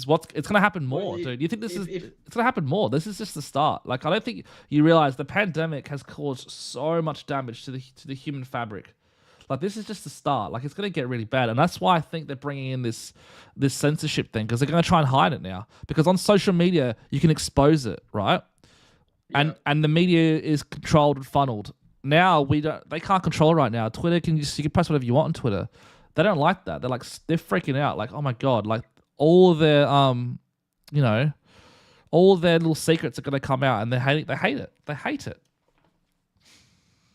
what it's going to happen more, dude. You think it's going to happen more? This is just the start. Like, I don't think you realize the pandemic has caused so much damage to the human fabric. Like, this is just the start. Like, it's going to get really bad, and that's why I think they're bringing in this censorship thing, because they're going to try and hide it now. Because on social media, you can expose it, right? Yeah. And the media is controlled and funneled. Now they can't control it right now. Twitter you can post whatever you want on Twitter. They don't like that. They're freaking out. Like, oh my god, like all their all their little secrets are going to come out, and they hate it.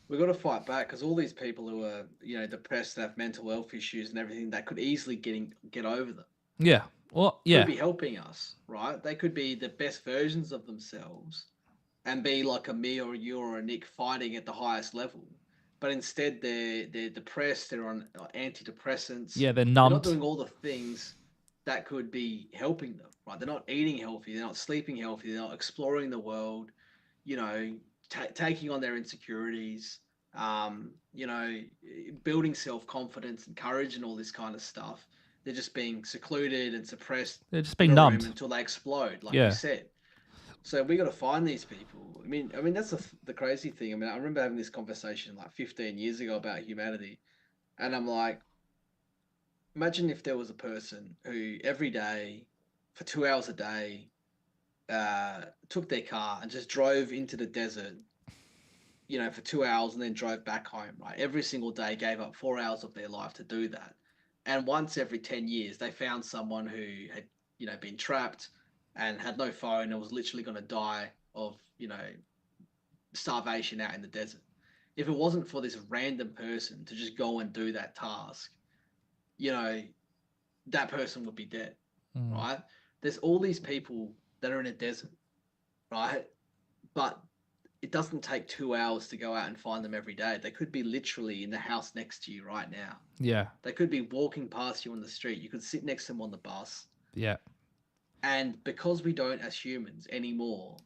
We've got to fight back, because all these people who are, depressed, have mental health issues and everything, that could easily get over them. Yeah. Well, yeah. Could be helping us, right? They could be the best versions of themselves and be like a me or a you or a Nick fighting at the highest level. But instead, they're depressed. They're on antidepressants. Yeah, they're numbed. They're not doing all the things that could be helping them, right? They're not eating healthy. They're not sleeping healthy. They're not exploring the world, taking on their insecurities, building self-confidence and courage and all this kind of stuff. They're just being secluded and suppressed. They're just being numbed until they explode, like you said. So we got to find these people. I mean, that's the crazy thing. I mean, I remember having this conversation like 15 years ago about humanity, and I'm like, imagine if there was a person who every day, for 2 hours a day, took their car and just drove into the desert, for 2 hours, and then drove back home, right? Every single day, gave up 4 hours of their life to do that. And once every 10 years, they found someone who had, been trapped and had no phone and was literally going to die of, starvation out in the desert. If it wasn't for this random person to just go and do that task, that person would be dead, right? There's all these people that are in a desert, right? But it doesn't take 2 hours to go out and find them every day. They could be literally in the house next to you right now. Yeah. They could be walking past you on the street. You could sit next to them on the bus. Yeah. And because we don't, as humans anymore,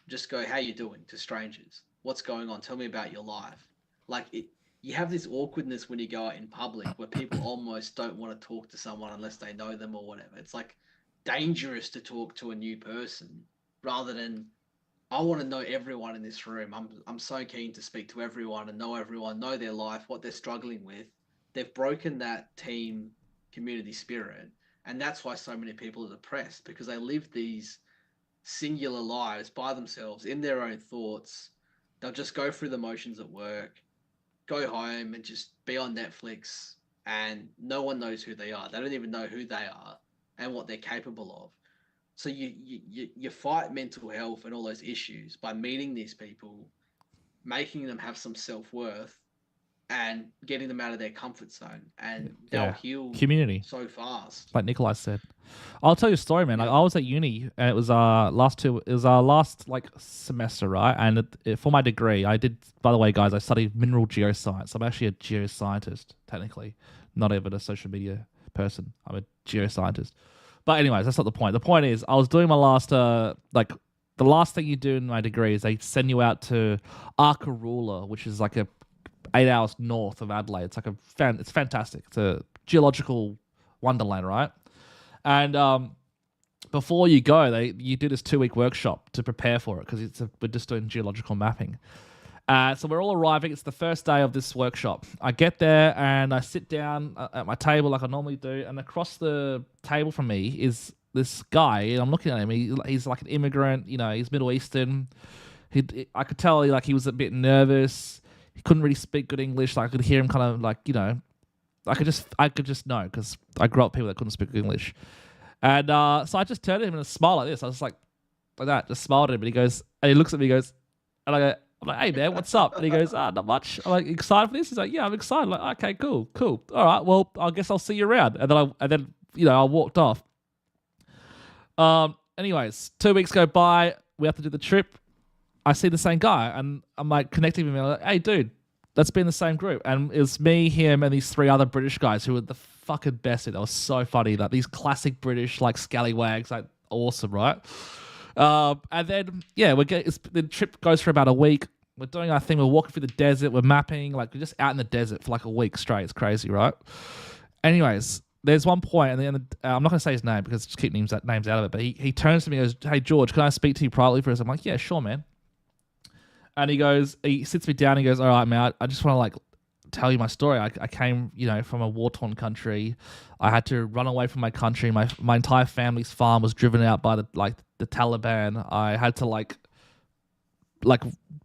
just go, how you doing, to strangers? What's going on? Tell me about your life. You have this awkwardness when you go out in public where people almost don't want to talk to someone unless they know them or whatever. It's like dangerous to talk to a new person rather than, I want to know everyone in this room. I'm so keen to speak to everyone and know their life, what they're struggling with. They've broken that team community spirit. And that's why so many people are depressed, because they live these singular lives by themselves in their own thoughts. They'll just go through the motions at work, go home and just be on Netflix, and no one knows who they are. They don't even know who they are and what they're capable of. So you fight mental health and all those issues by meeting these people, making them have some self-worth, and getting them out of their comfort zone, and they'll heal community so fast. Like Nikolai said. I'll tell you a story, man. Like, I was at uni, and it was our last semester, right? And for my degree, I did, by the way, guys, I studied mineral geoscience. I'm actually a geoscientist, technically, not even a social media person. I'm a geoscientist. But anyways, that's not the point. The point is, I was doing my last, the last thing you do in my degree is they send you out to Arkaroola, which is like 8 hours north of Adelaide. It's like it's fantastic. It's a geological wonderland, right? And before you go, you do this 2-week workshop to prepare for it, because we're just doing geological mapping. So we're all arriving. It's the first day of this workshop. I get there and I sit down at my table like I normally do, and across the table from me is this guy, and I'm looking at him. He's like an immigrant, he's Middle Eastern. I could tell he was a bit nervous. He couldn't really speak good English. I could hear him kind of I could just know, because I grew up with people that couldn't speak English. And so I just turned to him and smiled like this. I was like that, just smiled at him, and he looks at me, and I'm like, hey man, what's up? And he goes, not much. I'm like, excited for this? He's like, yeah, I'm excited. I'm like, okay, cool. All right, well, I guess I'll see you around. And then I walked off. Anyways, 2 weeks go by. We have to do the trip. I see the same guy, and I'm like connecting with him. I'm like, hey dude, let's be in the same group. And it was me, him, and these 3 other British guys who were the fucking best. That was so funny. That these classic British like scallywags, like awesome, right? And then the trip goes for about a week. We're doing our thing. We're walking through the desert. We're mapping. Like we're just out in the desert for like a week straight. It's crazy, right? Anyways, there's one point, and then I'm not going to say his name because just keep names out of it. But he turns to me and goes, "Hey George, can I speak to you privately for a second?" I'm like, "Yeah, sure, man." And he sits me down. And he goes, "All right, man. I just want to like tell you my story. I came, from a war-torn country. I had to run away from my country. My entire family's farm was driven out by the Taliban. I had to like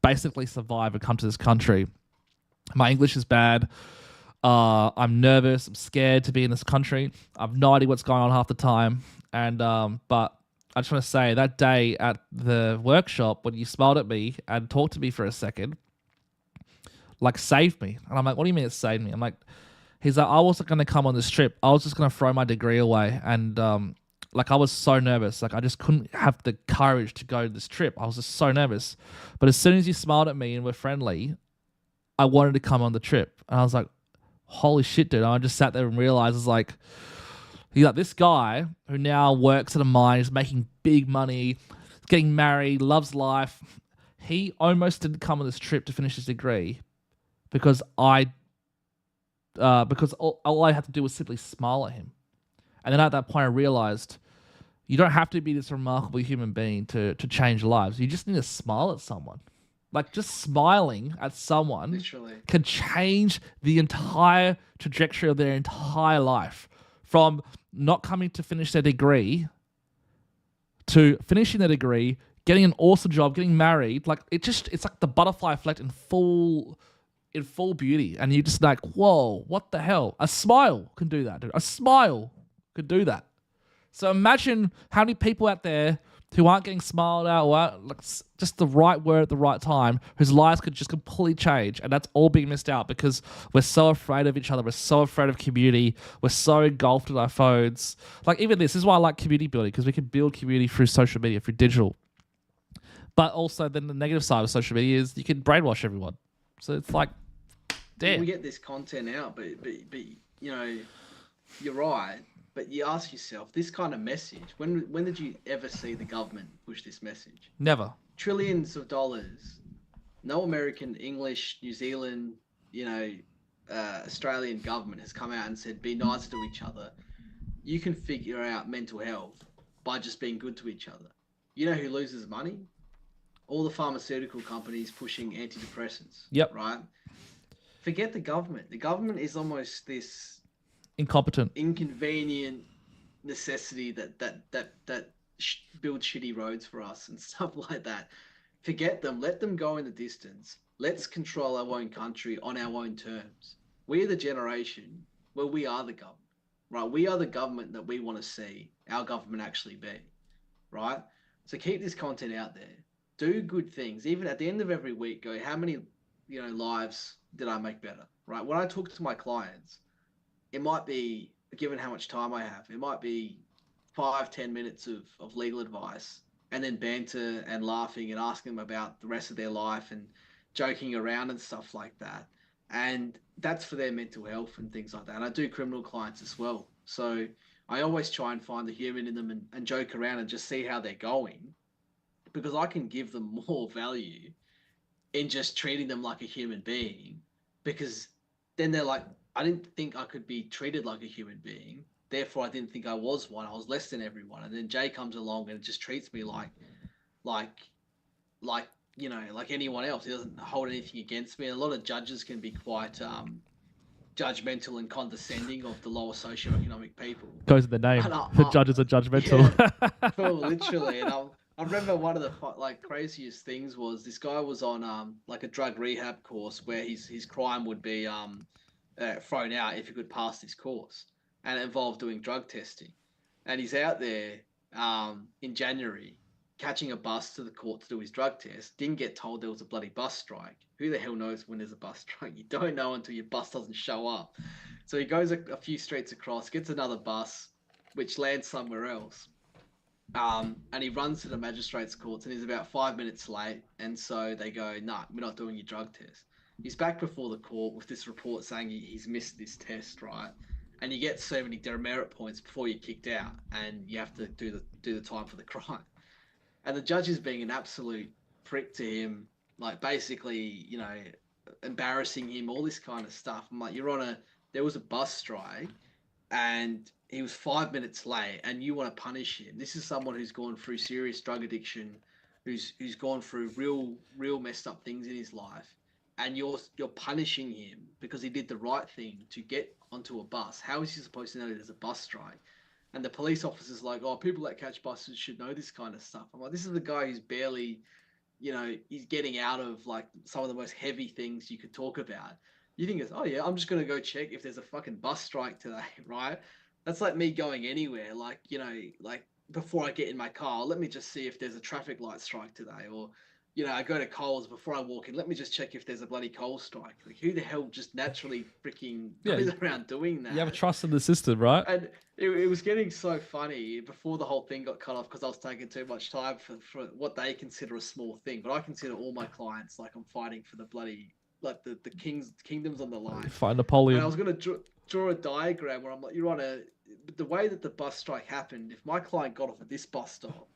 basically survive and come to this country. My English is bad. I'm nervous. I'm scared to be in this country. I've no idea what's going on half the time. And but I just want to say that day at the workshop when you smiled at me and talked to me for a second, like saved me." And I'm like, "What do you mean it saved me?" I'm like, he's like, "I wasn't going to come on this trip. I was just going to throw my degree away." And I was so nervous. Like I just couldn't have the courage to go to this trip. I was just so nervous. But as soon as you smiled at me and were friendly, I wanted to come on the trip. And I was like, holy shit, dude. And I just sat there and realized, it's like, this guy who now works at a mine, is making big money, getting married, loves life. He almost didn't come on this trip to finish his degree because all I had to do was simply smile at him. And then at that point, I realized you don't have to be this remarkable human being to change lives. You just need to smile at someone. Like just smiling at someone Literally can change the entire trajectory of their entire life. From not coming to finish their degree to finishing their degree, getting an awesome job, getting married. Like it's like the butterfly effect in full beauty. And you're just like, whoa, what the hell? A smile can do that, dude. A smile could do that. So imagine how many people out there who aren't getting smiled at or just the right word at the right time, whose lives could just completely change. And that's all being missed out because we're so afraid of each other. We're so afraid of community. We're so engulfed in our phones. Like even this is why I like community building, because we can build community through social media, through digital. But also then the negative side of social media is you can brainwash everyone. So it's like, damn. We get this content out, but you're right. But you ask yourself, this kind of message, when did you ever see the government push this message? Never. Trillions of dollars. No American, English, New Zealand, Australian government has come out and said, be nice to each other. You can figure out mental health by just being good to each other. You know who loses money? All the pharmaceutical companies pushing antidepressants. Yep. Right? Forget the government. The government is almost this incompetent, inconvenient necessity that builds shitty roads for us and stuff like that. Forget them. Let them go in the distance. Let's control our own country on our own terms. We are the generation where we are the government, right? We are the government that we want to see our government actually be, right? So keep this content out there. Do good things. Even at the end of every week, go, how many, lives did I make better, right? When I talk to my clients, it might be, given how much time I have, it might be 5-10 minutes of legal advice and then banter and laughing and asking them about the rest of their life and joking around and stuff like that. And that's for their mental health and things like that. And I do criminal clients as well. So I always try and find the human in them and joke around and just see how they're going, because I can give them more value in just treating them like a human being, because then they're like, I didn't think I could be treated like a human being. Therefore, I didn't think I was one. I was less than everyone. And then Jay comes along and just treats me like anyone else. He doesn't hold anything against me. And a lot of judges can be quite judgmental and condescending of the lower socioeconomic people. Goes in the name. The judges are judgmental. Yeah, well, literally. And I remember one of the craziest things was this guy was on a drug rehab course where his crime would be thrown out if he could pass this course, and it involved doing drug testing. And he's out there in January catching a bus to the court to do his drug test. Didn't get told there was a bloody bus strike. Who the hell knows when there's a bus strike? You don't know until your bus doesn't show up. So he goes a few streets across, gets another bus, which lands somewhere else. And he runs to the magistrate's courts, and he's about 5 minutes late. And so they go, nah, we're not doing your drug test. He's back before the court with this report saying he's missed this test, right? And you get so many demerit points before you're kicked out, and you have to do the time for the crime. And the judge is being an absolute prick to him, like basically, embarrassing him, all this kind of stuff. I'm like, there was a bus strike, and he was 5 minutes late, and you want to punish him. This is someone who's gone through serious drug addiction, who's gone through real messed up things in his life, and you're punishing him because he did the right thing to get onto a bus. How is he supposed to know there's a bus strike? And the police officer's like, oh, people that catch buses should know this kind of stuff. I'm like, this is the guy who's barely, he's getting out of like some of the most heavy things you could talk about. You think it's, oh yeah, I'm just going to go check if there's a fucking bus strike today, right? That's like me going anywhere. Like, like before I get in my car, let me just see if there's a traffic light strike today. Or, I go to Coles before I walk in, let me just check if there's a bloody Coles strike. Like, who the hell just naturally freaking goes around doing that? You have a trust in the system, right? And it was getting so funny before the whole thing got cut off because I was taking too much time for what they consider a small thing. But I consider all my clients like I'm fighting for the bloody, like the kingdoms on the line. Fight Napoleon. And I was going to draw a diagram where I'm like, the way that the bus strike happened, if my client got off at this bus stop,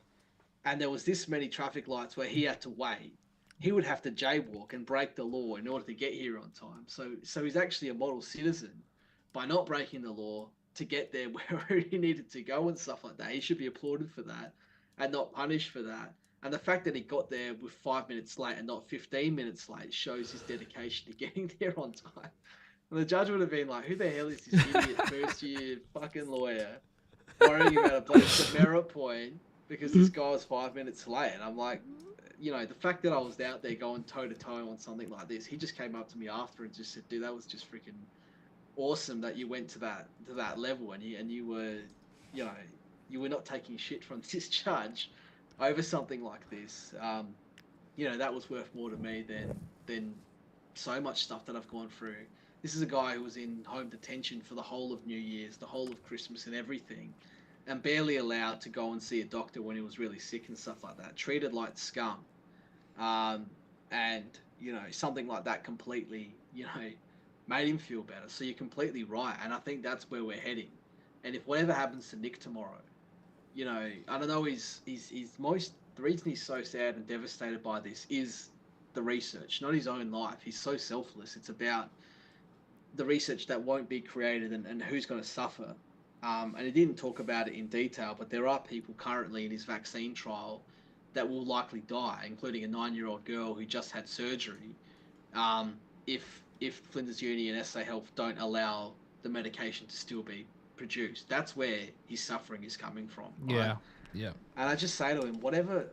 and there was this many traffic lights where he had to wait, he would have to jaywalk and break the law in order to get here on time. So he's actually a model citizen by not breaking the law to get there where he needed to go and stuff like that. He should be applauded for that and not punished for that. And the fact that he got there with 5 minutes late and not 15 minutes late shows his dedication to getting there on time. And the judge would have been like, who the hell is this idiot first year fucking lawyer worrying about a bloody demerit point because this guy was 5 minutes late? And I'm like, the fact that I was out there going toe to toe on something like this, he just came up to me after and just said, dude, that was just freaking awesome that you went to that level and you were, you were not taking shit from this judge over something like this. That was worth more to me than so much stuff that I've gone through. This is a guy who was in home detention for the whole of New Year's, the whole of Christmas and everything, and barely allowed to go and see a doctor when he was really sick and stuff like that, treated like scum. And, something like that completely, made him feel better. So you're completely right. And I think that's where we're heading. And if whatever happens to Nick tomorrow, I don't know, the reason he's so sad and devastated by this is the research, not his own life. He's so selfless. It's about the research that won't be created and who's going to suffer. And he didn't talk about it in detail, but there are people currently in his vaccine trial that will likely die, including a 9-year-old girl who just had surgery. If Flinders Uni and SA Health don't allow the medication to still be produced, that's where his suffering is coming from. Right? Yeah. And I just say to him, whichever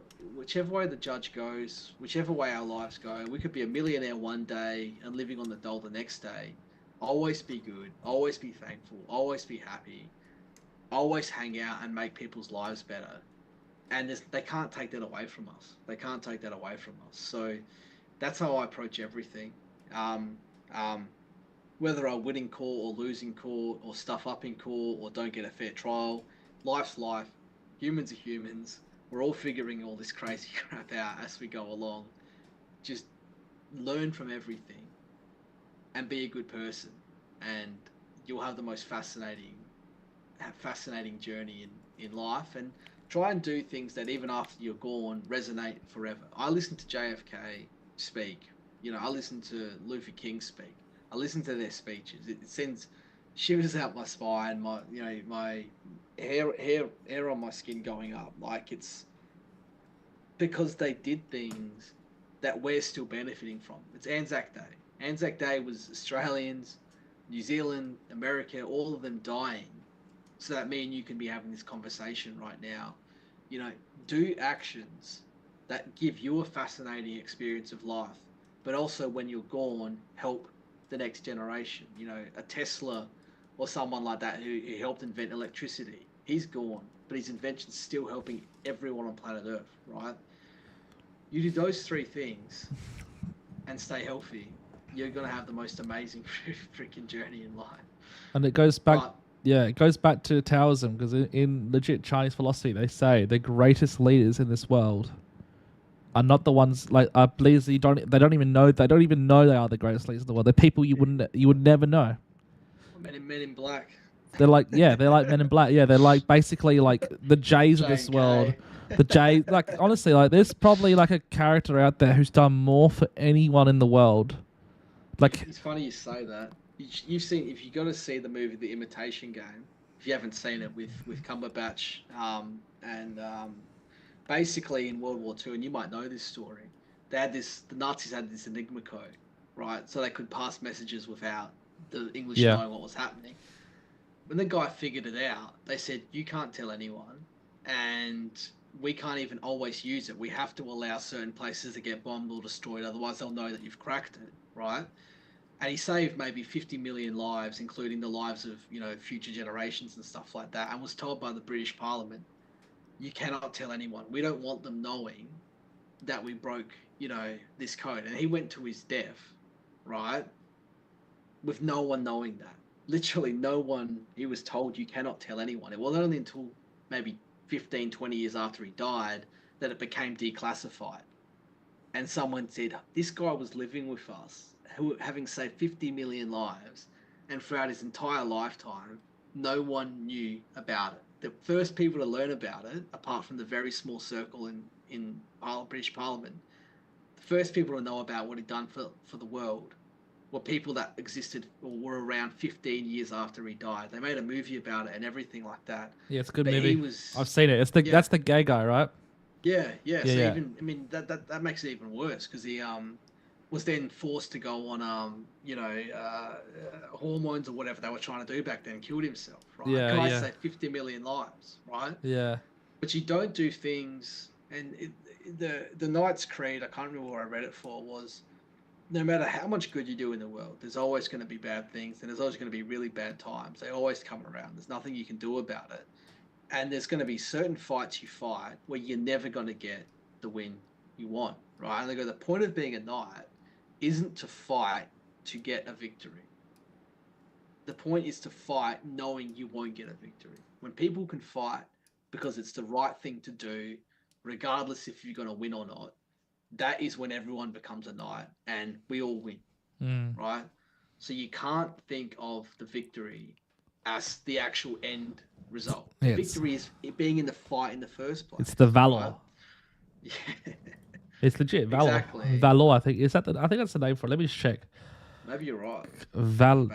way the judge goes, whichever way our lives go, we could be a millionaire one day and living on the dole the next day. Always be good, always be thankful, always be happy, always hang out and make people's lives better. And they can't take that away from us. They can't take that away from us. So that's how I approach everything. Whether I win in court or lose in court or stuff up in court or don't get a fair trial, life's life. Humans are humans. We're all figuring all this crazy crap out as we go along. Just learn from everything and be a good person, and you'll have the most fascinating journey in life, and try and do things that even after you're gone resonate forever. I listen to JFK speak, I listen to Luther King speak, I listen to their speeches. It sends shivers out my spine, my hair on my skin going up. Like, it's because they did things that we're still benefiting from. It's Anzac Day. Anzac Day was Australians, New Zealand, America, all of them dying so that me and you can be having this conversation right now. Do actions that give you a fascinating experience of life, but also when you're gone, help the next generation. A Tesla or someone like that who helped invent electricity, he's gone, but his invention's still helping everyone on planet Earth, right? You do those three things and stay healthy, you're going to have the most amazing freaking journey in life. And it goes back, it goes back to Taoism, because in legit Chinese philosophy, they say the greatest leaders in this world are not the ones like leaders that they don't even know they are the greatest leaders in the world. They're people you would never know. Men in Black. They're like Men in Black. Yeah, they're like basically like the Jays of this world. The Jays, like honestly, like there's probably like a character out there who's done more for anyone in the world. Like it's funny you say that. You've seen, if you got to see the movie The Imitation Game, if you haven't seen it with Cumberbatch, and basically in World War II, and you might know this story, the Nazis had this Enigma code, right? So they could pass messages without the English knowing what was happening. When the guy figured it out, they said, you can't tell anyone, and we can't even always use it. We have to allow certain places to get bombed or destroyed, otherwise they'll know that you've cracked it, right? And he saved maybe 50 million lives, including the lives of, future generations and stuff like that, and was told by the British Parliament, you cannot tell anyone. We don't want them knowing that we broke, this code. And he went to his death, right, with no one knowing that. Literally no one. He was told you cannot tell anyone. It wasn't only until maybe 15, 20 years after he died that it became declassified. And someone said, this guy was living with us, having saved 50 million lives, and throughout his entire lifetime, no one knew about it. The first people to learn about it, apart from the very small circle in British Parliament, the first people to know about what he'd done for the world were people that existed or were around 15 years after he died. They made a movie about it and everything like that. Yeah, it's a good movie. I've seen it. That's the gay guy, right? Yeah. So even, that makes it even worse because he was then forced to go on hormones or whatever they were trying to do back then, killed himself, right? Yeah, Guy saved 50 million lives, right? Yeah. But you don't do things, and the Knight's Creed, I can't remember where I read it for, was no matter how much good you do in the world, there's always going to be bad things, and there's always going to be really bad times. They always come around. There's nothing you can do about it. And there's going to be certain fights you fight where you're never going to get the win you want, right? And they go, the point of being a knight isn't to fight to get a victory. The point is to fight knowing you won't get a victory. When people can fight because it's the right thing to do, regardless if you're going to win or not, that is when everyone becomes a knight and we all win, right? So you can't think of the victory as the actual end result. Yes. Victory is it being in the fight in the first place. It's the valor. Right? Yeah. It's legit valor. Exactly. Valor. I think I think that's the name for it. Let me just check. Maybe you're right.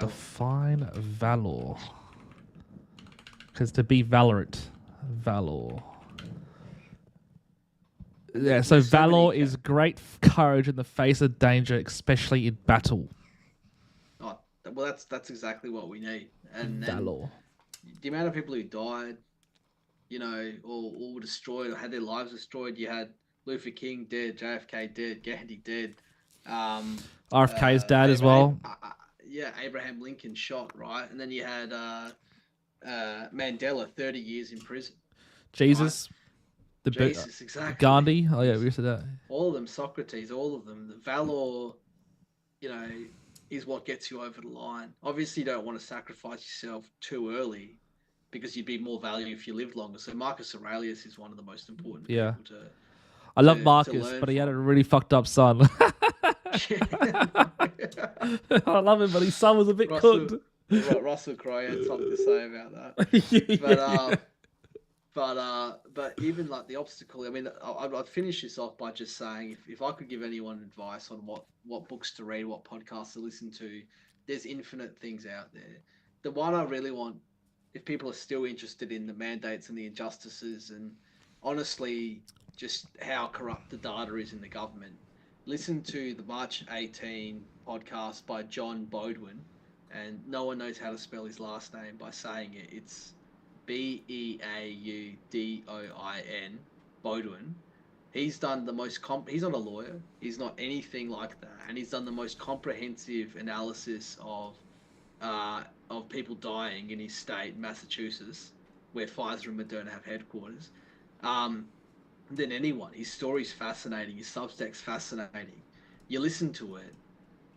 Define valor. Because to be valorant, valor. Yeah, so valor is great courage in the face of danger, especially in battle. Oh, well, that's exactly what we need. And valor. The amount of people who died, or were destroyed, or had their lives destroyed. You had Luther King dead, JFK dead, Gandhi dead. RFK's dad as well. Abraham Lincoln shot, right? And then you had Mandela, 30 years in prison. Jesus. Right? Jesus, exactly. Gandhi. Oh yeah, we said that. All of them, Socrates, all of them. The valor, is what gets you over the line. Obviously, you don't want to sacrifice yourself too early because you'd be more value if you lived longer. So Marcus Aurelius is one of the most important people to. I love Marcus, but he had a really fucked up son. I love him, but his son was a bit cooked. Russell Crowe had something to say about that. But even like the obstacle, I mean, I'd finish this off by just saying if I could give anyone advice on what books to read, what podcasts to listen to, there's infinite things out there. The one I really want, if people are still interested in the mandates and the injustices and honestly just how corrupt the data is in the government, listen to the March 18 podcast by John Bodwin, and no one knows how to spell his last name by saying it. It's Beaudin, Bodwin. He's done the most he's not a lawyer. He's not anything like that, and he's done the most comprehensive analysis of people dying in his state, Massachusetts, where Pfizer and Moderna have headquarters, than anyone. His story's fascinating. His Substack's fascinating. You listen to it,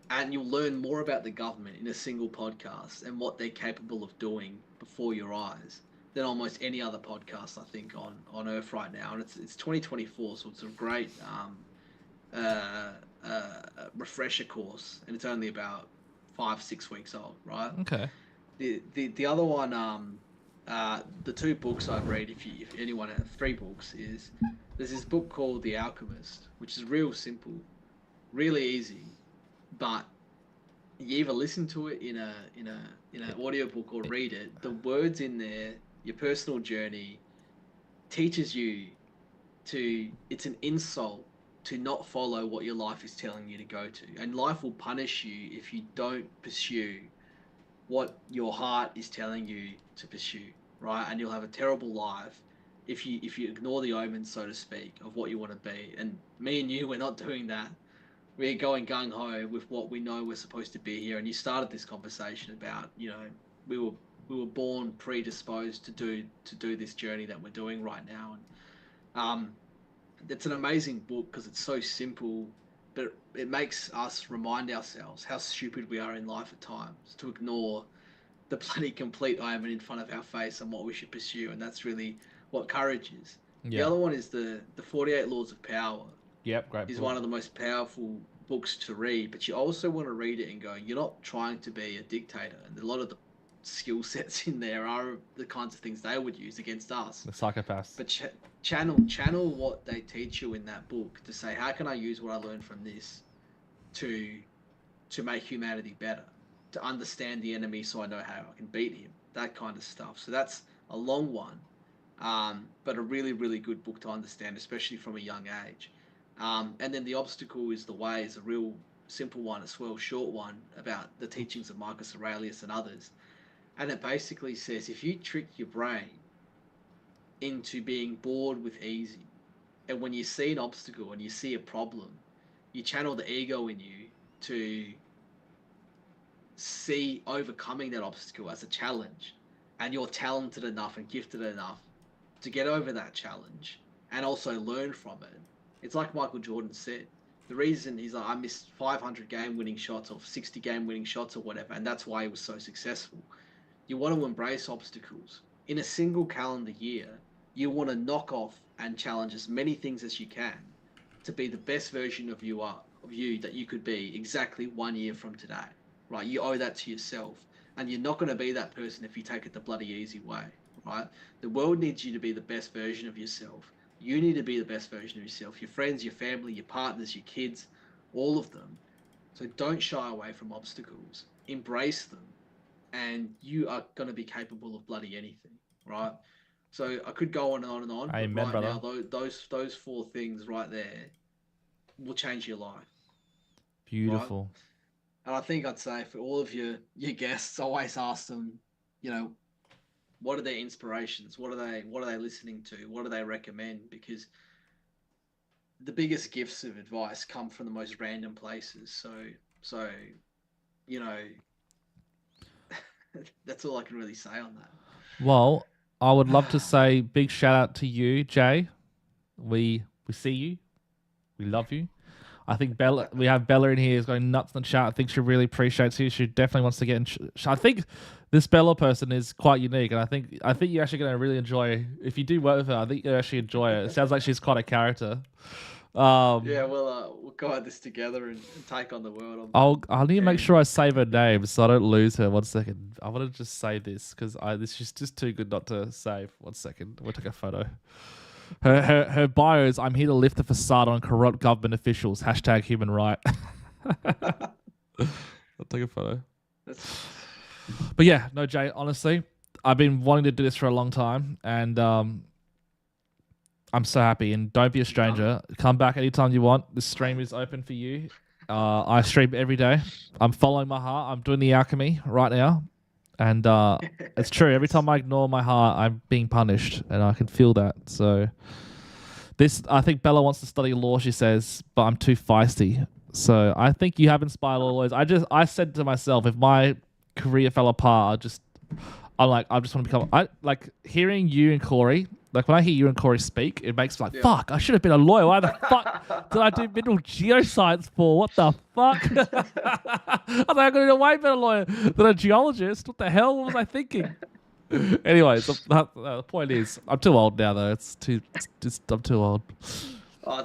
and you'll learn more about the government in a single podcast and what they're capable of doing before your eyes than almost any other podcast, I think, on Earth right now. And it's 2024, so it's a great refresher course, and it's only about 5-6 weeks old, right? Okay. The other one, the two books I'd read if anyone has 3 books is there's this book called The Alchemist, which is real simple, really easy, but you either listen to it in an audiobook or read it. The words in there, your personal journey, teaches you it's an insult to not follow what your life is telling you to go to, and life will punish you if you don't pursue what your heart is telling you to pursue, right? And you'll have a terrible life if you ignore the omens, so to speak, of what you want to be. And me and you, we're not doing that. We're going gung ho with what we know we're supposed to be here. And you started this conversation about, we were born predisposed to do this journey that we're doing right now. And it's an amazing book because it's so simple, but it makes us remind ourselves how stupid we are in life at times to ignore the bloody complete omen in front of our face and what we should pursue. And that's really what courage is. Yeah. The other one is the 48 Laws of Power. Yep, great is book. One of the most powerful books to read, but you also want to read it and go, you're not trying to be a dictator. And a lot of the skill sets in there are the kinds of things they would use against us. The psychopaths. But channel what they teach you in that book to say, how can I use what I learned from this to make humanity better, to understand the enemy so I know how I can beat him, that kind of stuff. So that's a long one, but a really, really good book to understand, especially from a young age. And then The Obstacle is the Way is a real simple one as well, short one, about the teachings of Marcus Aurelius and others. And it basically says, if you trick your brain into being bored with easy, and when you see an obstacle and you see a problem, you channel the ego in you to see overcoming that obstacle as a challenge, and you're talented enough and gifted enough to get over that challenge and also learn from it. It's like Michael Jordan said, the reason he's like, I missed 500 game-winning shots or 60 game-winning shots or whatever, and that's why he was so successful. You want to embrace obstacles. In a single calendar year, you want to knock off and challenge as many things as you can to be the best version of you that you could be exactly 1 year from today, right? You owe that to yourself, and you're not going to be that person if you take it the bloody easy way, right? The world needs you to be the best version of yourself. You need to be the best version of yourself. Your friends, your family, your partners, your kids, all of them. So don't shy away from obstacles. Embrace them, and you are going to be capable of bloody anything, right? So I could go on and on and on. Amen, but right brother. now, those 4 things right there will change your life. Beautiful. Right? And I think I'd say for all of your guests, always ask them, what are their inspirations? What are they listening to? What do they recommend? Because the biggest gifts of advice come from the most random places. So that's all I can really say on that. Well, I would love to say big shout out to you, Jay. We see you. We love you. I think we have Bella in here is going nuts in the chat. I think she really appreciates you. She definitely wants to get in. I think this Bella person is quite unique, and I think you're actually going to really enjoy. If you do work with her, I think you'll actually enjoy it. It sounds like she's quite a character. Yeah, we'll go at this together and take on the world. I'll need to make sure I save her name so I don't lose her. 1 second. I want to just say this because this is just too good not to save. 1 second. We'll take a photo. Her bio is, I'm here to lift the facade on corrupt government officials. # human right. I'll take a photo. But yeah, no, Jay, honestly, I've been wanting to do this for a long time, and I'm so happy. And don't be a stranger. Come back anytime you want. The stream is open for you. I stream every day. I'm following my heart. I'm doing the alchemy right now. And it's true. Every time I ignore my heart, I'm being punished, and I can feel that. So I think Bella wants to study law, she says, but I'm too feisty. So I think you have inspired all lawyers. I said to myself, if my career fell apart, I just want to become. Hearing you and Corey. Like, when I hear you and Corey speak, it makes me like, fuck, I should have been a lawyer. Why the fuck did I do mineral geoscience for? What the fuck? I thought I could be a way better lawyer than a geologist. What the hell was I thinking? Anyways, the point is, I'm too old now, though. I'm too old.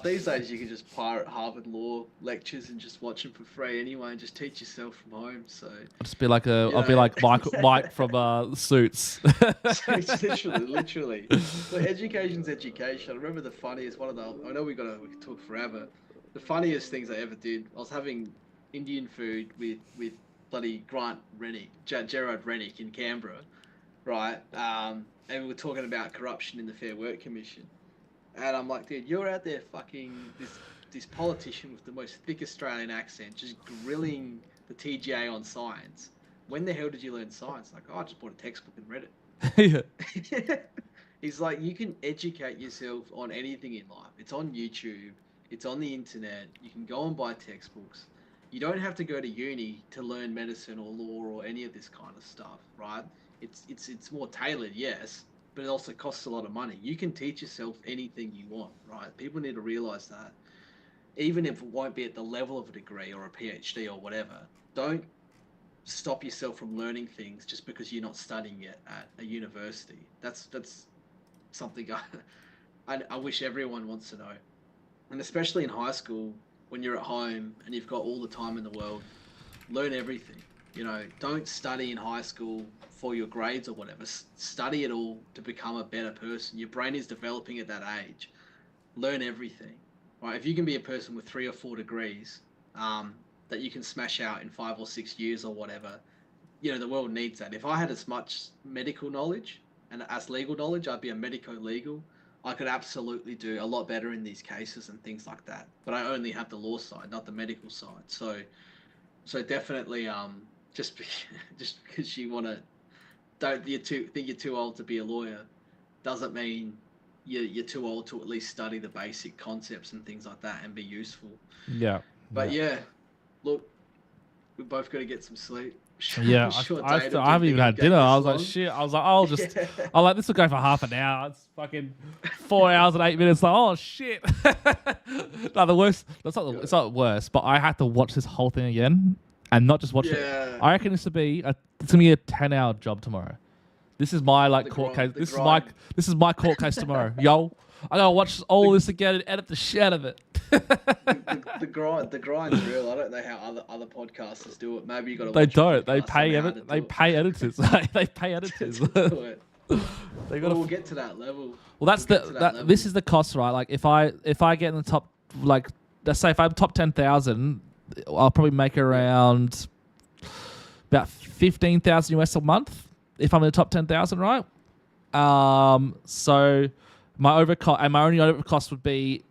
These days you can just pirate Harvard Law lectures and just watch them for free anyway, and just teach yourself from home. So I'll just be like you I'll be know, like Mike from Suits. it's literally. But education's education. I remember the funniest one of the. I know we could talk forever. The funniest things I ever did. I was having Indian food with bloody Grant Rennick, Gerard Rennick in Canberra, right? And we were talking about corruption in the Fair Work Commission. And I'm like, dude, you're out there fucking this politician with the most thick Australian accent, just grilling the TGA on science. When the hell did you learn science? Like, oh, I just bought a textbook and read it. Yeah. He's like, you can educate yourself on anything in life. It's on YouTube. It's on the internet. You can go and buy textbooks. You don't have to go to uni to learn medicine or law or any of this kind of stuff, right? It's more tailored, yes, but it also costs a lot of money. You can teach yourself anything you want, right? People need to realize that. Even if it won't be at the level of a degree or a PhD or whatever, don't stop yourself from learning things just because you're not studying it at a university. That's something I wish everyone wants to know. And especially in high school, when you're at home and you've got all the time in the world, learn everything. You know, don't study in high school for your grades or whatever. Study it all to become a better person. Your brain is developing at that age. Learn everything, right? If you can be a person with 3 or 4 degrees that you can smash out in 5 or 6 years or whatever, you know, the world needs that. If I had as much medical knowledge and as legal knowledge, I'd be a medico-legal. I could absolutely do a lot better in these cases and things like that. But I only have the law side, not the medical side. So definitely, just because you want to, think you're too old to be a lawyer, doesn't mean you're too old to at least study the basic concepts and things like that and be useful. Yeah. But yeah, look, we both got to get some sleep. Yeah, I haven't even had dinner. I was like, shit. I was like, I'll just, I'm like, this will go for half an hour. It's fucking 4 hours and 8 minutes. Like, oh shit. No, the worst. It's not worse. But I had to watch this whole thing again, and not just watch it. I reckon it's gonna be a 10-hour job tomorrow. This is my court case. This is my court case tomorrow. Yo, I gotta watch all this again and edit the shit out of it. The grind's real. I don't know how other podcasters do it. Maybe you got to. They don't. They pay editors. They pay editors. They pay editors. We'll get to that level. Well, that's this is the cost, right? Like if I get in the top, like let's say if I'm top 10,000, I'll probably make around about 15,000 US a month if I'm in the top 10,000, right? So my only overcost would be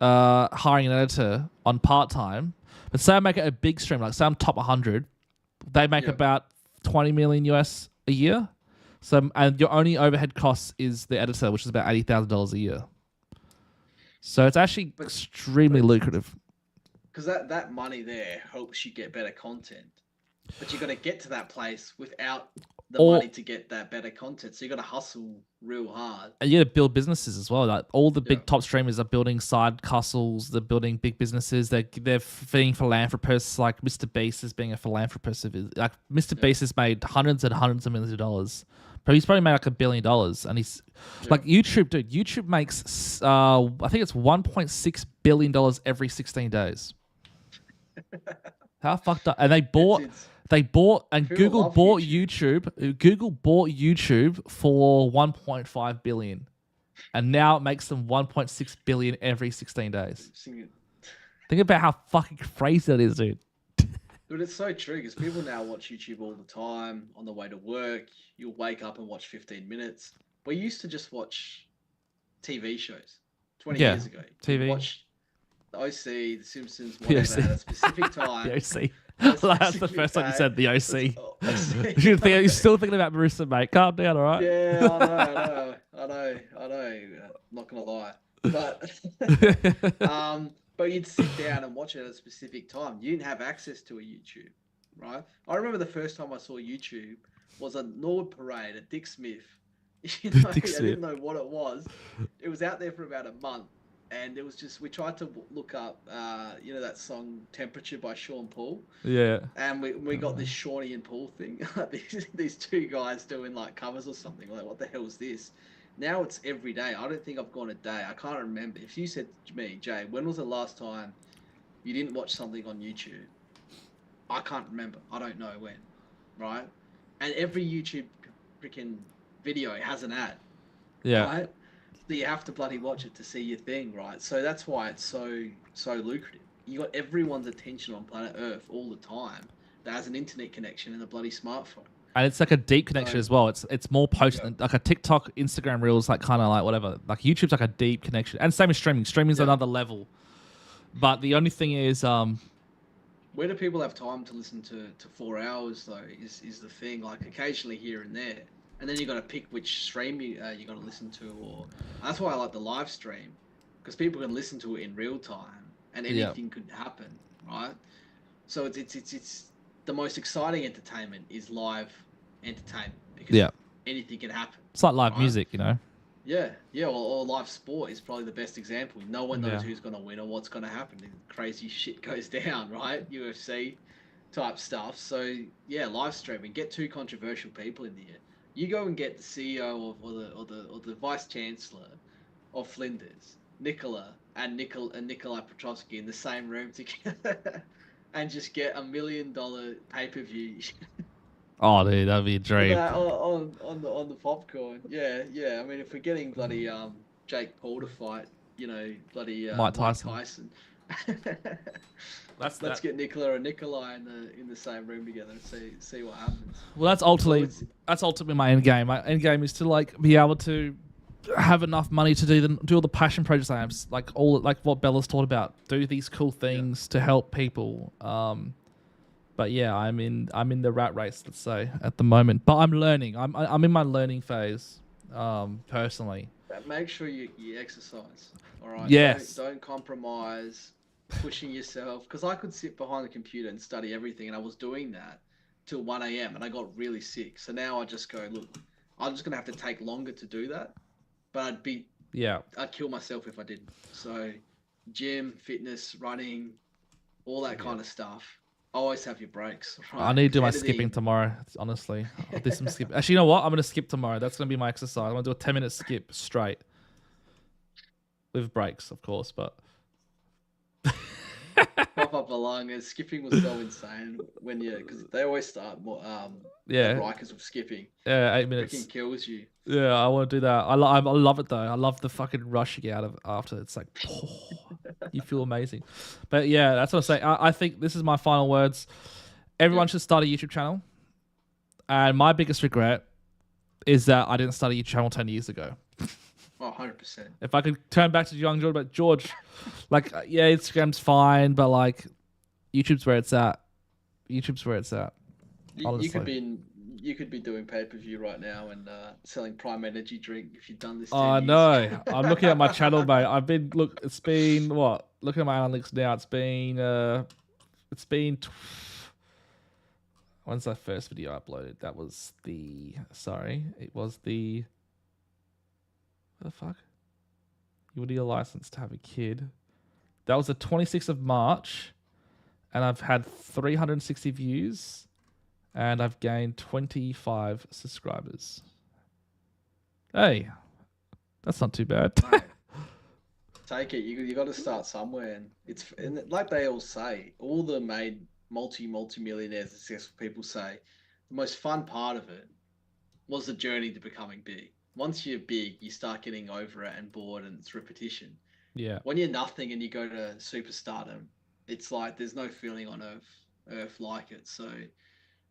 hiring an editor on part-time. But say I make it a big stream, like say I'm top 100, they make about 20 million US a year. So, and your only overhead cost is the editor, which is about $80,000 a year. So it's actually extremely lucrative. Because that money there helps you get better content. But you got to get to that place without the money to get that better content. So you got to hustle real hard. And you got to build businesses as well. Like all the big top streamers are building side hustles. They're building big businesses. They're being philanthropists. Like Mr. Beast is being a philanthropist. Like Mr. Beast has made hundreds and hundreds of millions of dollars. But he's probably made like $1 billion. And he's like YouTube, dude. YouTube makes I think it's $1.6 billion every 16 days. How fucked up? And Google bought YouTube. Google bought YouTube for $1.5 billion, and now it makes them $1.6 billion every 16 days. Think about how fucking crazy that is, dude. But it's so true because people now watch YouTube all the time on the way to work. You'll wake up and watch 15 minutes. We used to just watch TV shows 20 years ago. TV. Watch the OC, The Simpsons, whatever, at a specific time. The OC. That's the first time you said the OC. You're still thinking about Marissa, mate. Calm down, all right? Yeah, I know. Not gonna lie, but you'd sit down and watch it at a specific time. You didn't have access to a YouTube, right? I remember the first time I saw YouTube was a Nord parade at Dick Smith. I didn't know what it was. It was out there for about a month. And it was just, we tried to look up, that song Temperature by Sean Paul. Yeah. And we got this Shawnee and Paul thing. these two guys doing like covers or something. Like, what the hell is this? Now it's every day. I don't think I've gone a day. I can't remember. If you said to me, Jay, when was the last time you didn't watch something on YouTube? I can't remember. I don't know when, right? And every YouTube freaking video has an ad, Yeah. right? So you have to bloody watch it to see your thing, right? So that's why it's so lucrative. You got everyone's attention on planet Earth all the time that has an internet connection and a bloody smartphone. And it's like a deep connection as well. It's more post than like a TikTok, Instagram Reels, like kind of like whatever. Like YouTube's like a deep connection, and same as streaming. Streaming's another level. But the only thing is, where do people have time to listen to 4 hours though? Is the thing, like occasionally here and there, and then you got to pick which stream you got to listen to, or that's why I like the live stream, because people can listen to it in real time and anything could happen, right? So it's the most exciting entertainment is live entertainment, because anything can happen. It's like live music, you know. Yeah, or live sport is probably the best example. No one knows who's going to win or what's going to happen. Crazy shit goes down, right? UFC type stuff. So yeah, live streaming. Get 2 controversial people in here. You go and get the CEO or the vice chancellor of Flinders, Nikolai and Nikolai Petrovsky in the same room together, and just get $1 million pay-per-view. Oh, dude, that'd be a dream. On the popcorn. Yeah. I mean, if we're getting bloody Jake Paul to fight, bloody Mike Tyson. Let's get Nicola and Nikolai in the same room together and see what happens. Well, that's ultimately my end game. My end game is to like be able to have enough money to do all the passion projects I have, like what Bella's taught about. Do these cool things to help people. But yeah, I'm in the rat race, let's say, at the moment. But I'm learning. I'm in my learning phase, personally. Make sure you exercise. All right. Yes. Don't compromise. Pushing yourself, because I could sit behind the computer and study everything, and I was doing that till 1 a.m. and I got really sick. So now I just go, look, I'm just gonna have to take longer to do that, but I'd kill myself if I didn't. So gym, fitness, running, all that kind of stuff. Always have your breaks. Right? I need to do my skipping tomorrow. Honestly, I'll do some skip. Actually, you know what? I'm gonna skip tomorrow. That's gonna be my exercise. I'm gonna do a 10-minute skip straight, with breaks, of course, but. Pop up along as skipping was so insane because they always start more Rikers with skipping. Yeah, 8 minutes. Freaking kills you. Yeah, I want to do that. I love it though. I love the fucking rush you get out of after. It's like, you feel amazing. But yeah, that's what I say. I think this is my final words. Everyone should start a YouTube channel. And my biggest regret is that I didn't start a YouTube channel 10 years ago. Oh, 100%. If I could turn back to young George, but George, like, yeah, Instagram's fine, but like, YouTube's where it's at. Honestly. You could be doing pay-per-view right now and selling Prime Energy drink if you've done this. Oh no, I'm looking at my channel, mate. It's been what? Looking at my analytics now, when's that first video uploaded? It was the what the fuck? You would need a license to have a kid. That was the 26th of March, and I've had 360 views, and I've gained 25 subscribers. Hey, that's not too bad. Take it. You got to start somewhere, and like they all say, all the multi-millionaires and successful people say, the most fun part of it was the journey to becoming big. Once you're big, you start getting over it and bored, and it's repetition. Yeah. When you're nothing and you go to superstardom, it's like there's no feeling on earth like it. So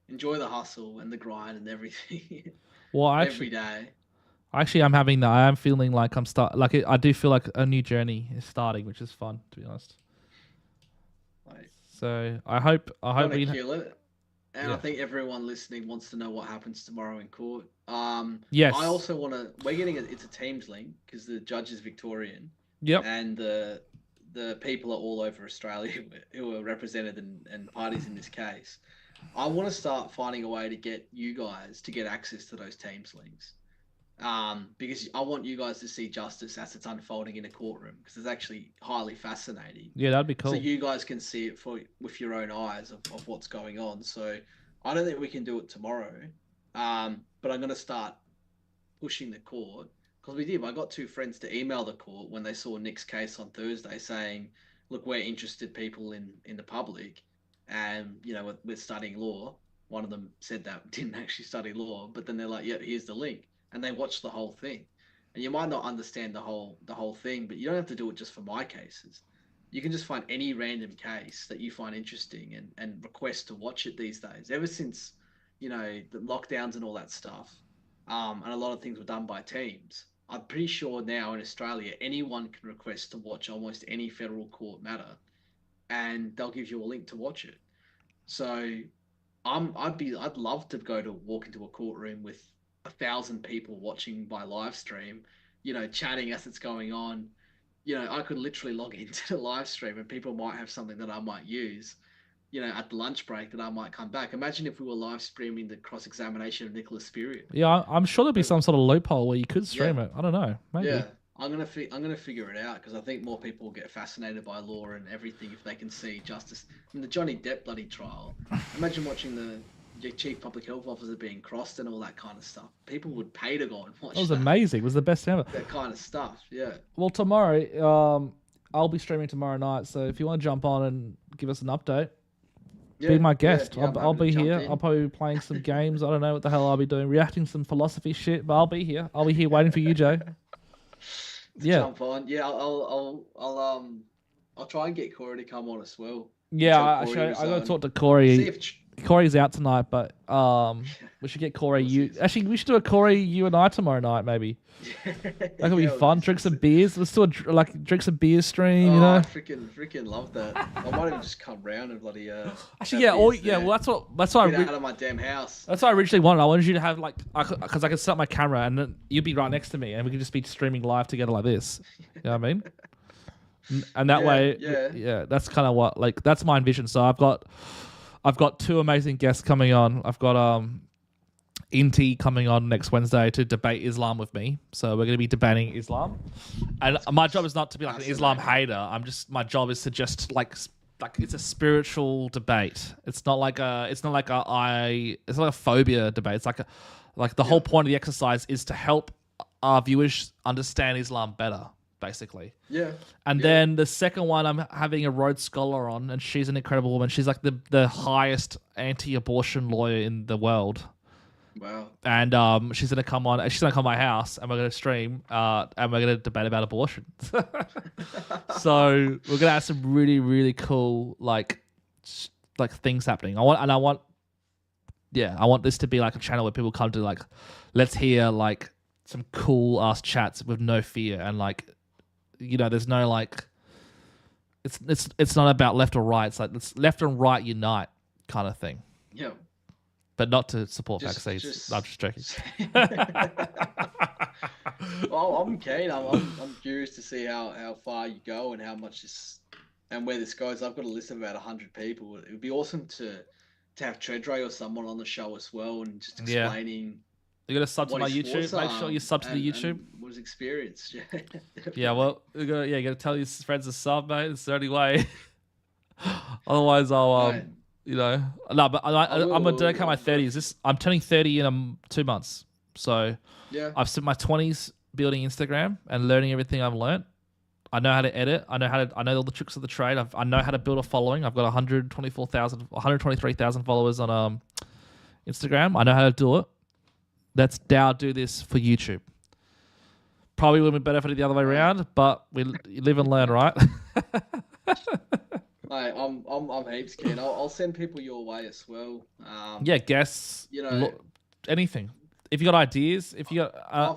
enjoy the hustle and the grind and everything. Well, every day. Actually, I'm having that. I am feeling like I do feel like a new journey is starting, which is fun, to be honest. So I hope we kill it. And I think everyone listening wants to know what happens tomorrow in court. Yes. I also want to. It's a Teams link because the judge is Victorian. Yep. And the people are all over Australia who are represented and parties in this case. I want to start finding a way to get you guys to get access to those Teams links. Because I want you guys to see justice as it's unfolding in a courtroom, because it's actually highly fascinating. Yeah, that'd be cool. So you guys can see it with your own eyes of what's going on. So I don't think we can do it tomorrow, but I'm going to start pushing the court, because we did. I got 2 friends to email the court when they saw Nick's case on Thursday, saying, "Look, we're interested people in the public, and we're studying law." One of them said that didn't actually study law, but then they're like, "Yeah, here's the link," and they watched the whole thing. And you might not understand the whole thing, but you don't have to do it just for my cases. You can just find any random case that you find interesting and request to watch it these days. Ever since, the lockdowns and all that stuff, and a lot of things were done by teams. I'm pretty sure now in Australia, anyone can request to watch almost any federal court matter, and they'll give you a link to watch it. So, I'd love to walk into a courtroom with 1,000 people watching my live stream, chatting as it's going on. I could literally log into the live stream and people might have something that I might use, at the lunch break that I might come back. Imagine if we were live streaming the cross-examination of Nicholas Spurian. Yeah, I'm sure there'd be some sort of loophole where you could stream it. I don't know. Maybe. Yeah, I'm gonna figure it out, because I think more people will get fascinated by law and everything if they can see justice. I mean, the Johnny Depp bloody trial. Imagine watching the chief public health officer being crossed and all that kind of stuff. People would pay to go and watch. It was amazing. It was the best ever. That kind of stuff. Yeah. Well, tomorrow, I'll be streaming tomorrow night. So if you want to jump on and give us an update, be my guest. I'll be here. I'll probably be playing some games. I don't know what the hell I'll be doing, reacting to some philosophy shit, but I'll be here. I'll be here waiting for you, Joe. Jump on. Yeah, I'll try and get Corey to come on as well. Yeah, I got to talk to Corey. See if Corey's out tonight, but we should get Corey. We should do a Corey, you and I tomorrow night, maybe. That could be fun. Drink some beers. Let's do a drink some beer stream. I freaking love that. I might even just come round and bloody. Actually, yeah. Well, that's what Get out of my damn house. That's what I originally wanted. I wanted you to have because I could set up my camera and then you'd be right next to me and we could just be streaming live together like this. You know what I mean? And that way, that's kind of what that's my vision. So I've got 2 amazing guests coming on. I've got Inti coming on next Wednesday to debate Islam with me. So we're going to be debating Islam. And my job is not to be like an Islam hater. My job is to just it's a spiritual debate. It's not like a phobia debate. It's like the whole point of the exercise is to help our viewers understand Islam better, basically. Yeah. And then the second one, I'm having a Rhodes Scholar on, and she's an incredible woman. She's like the highest anti-abortion lawyer in the world. Wow. And she's gonna come on. She's gonna come to my house, and we're gonna stream, and we're gonna debate about abortion. So we're gonna have some really, really cool things happening. I want this to be like a channel where people come to let's hear some cool ass chats with no fear and there's no it's not about left or right. It's it's left and right unite kind of thing. Yeah. But not to support vaccines. I'm just joking. Well, I'm keen. I'm curious to see how far you go and how much and where this goes. I've got a list of about 100 people. It would be awesome to have Treadray or someone on the show as well and just explaining. You got to sub to my YouTube. Make sure you sub to the YouTube. And what his experience. Yeah, well, you got to tell your friends to sub, mate. It's the only way. Otherwise, I'll no, but I'm gonna dedicate my 30s. I'm turning 30 in 2 months. So yeah, I've spent my 20s building Instagram and learning everything I've learned. I know how to edit. I know all the tricks of the trade. I know how to build a following. I've got 123,000 followers on Instagram. I know how to do it. Let's now do this for YouTube. Probably would be better if I did the other way around, but we live and learn, right? Mate, I'm heaps keen. I'll send people your way as well. Yeah, guests. Anything. If you got ideas, if you got, I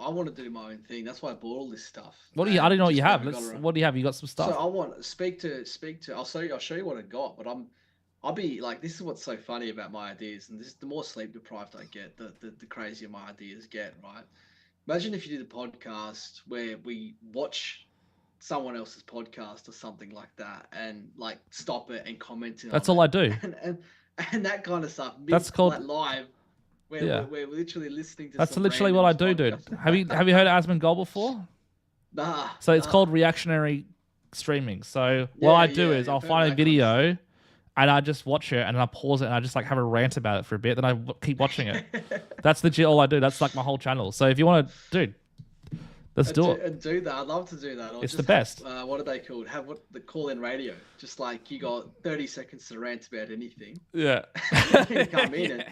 want to do my own thing. That's why I bought all this stuff. What do you? I don't know what you have. What do you have? You got some stuff. So I want to speak to. I'll show you what I got. But I'll be like, this is what's so funny about my ideas, and this is the more sleep deprived I get, the crazier my ideas get. Right? Imagine if you did a podcast where we watch someone else's podcast or something like that, and stop it and comment. That's all I do. And that kind of stuff. That's called live. We're literally listening to. That's literally what I do, dude. Have you heard of Asmongold before? Nah. So it's called reactionary streaming. So what I do is I'll find a video, and I just watch it, and I pause it, and I just have a rant about it for a bit. Then I keep watching it. That's legit all I do. That's my whole channel. So if you want to, dude, Let's do it. And do that. I'd love to do that. Or It's just the best. What are they called? Have what the call-in radio. Just like you got 30 seconds to rant about anything. Yeah. You come in and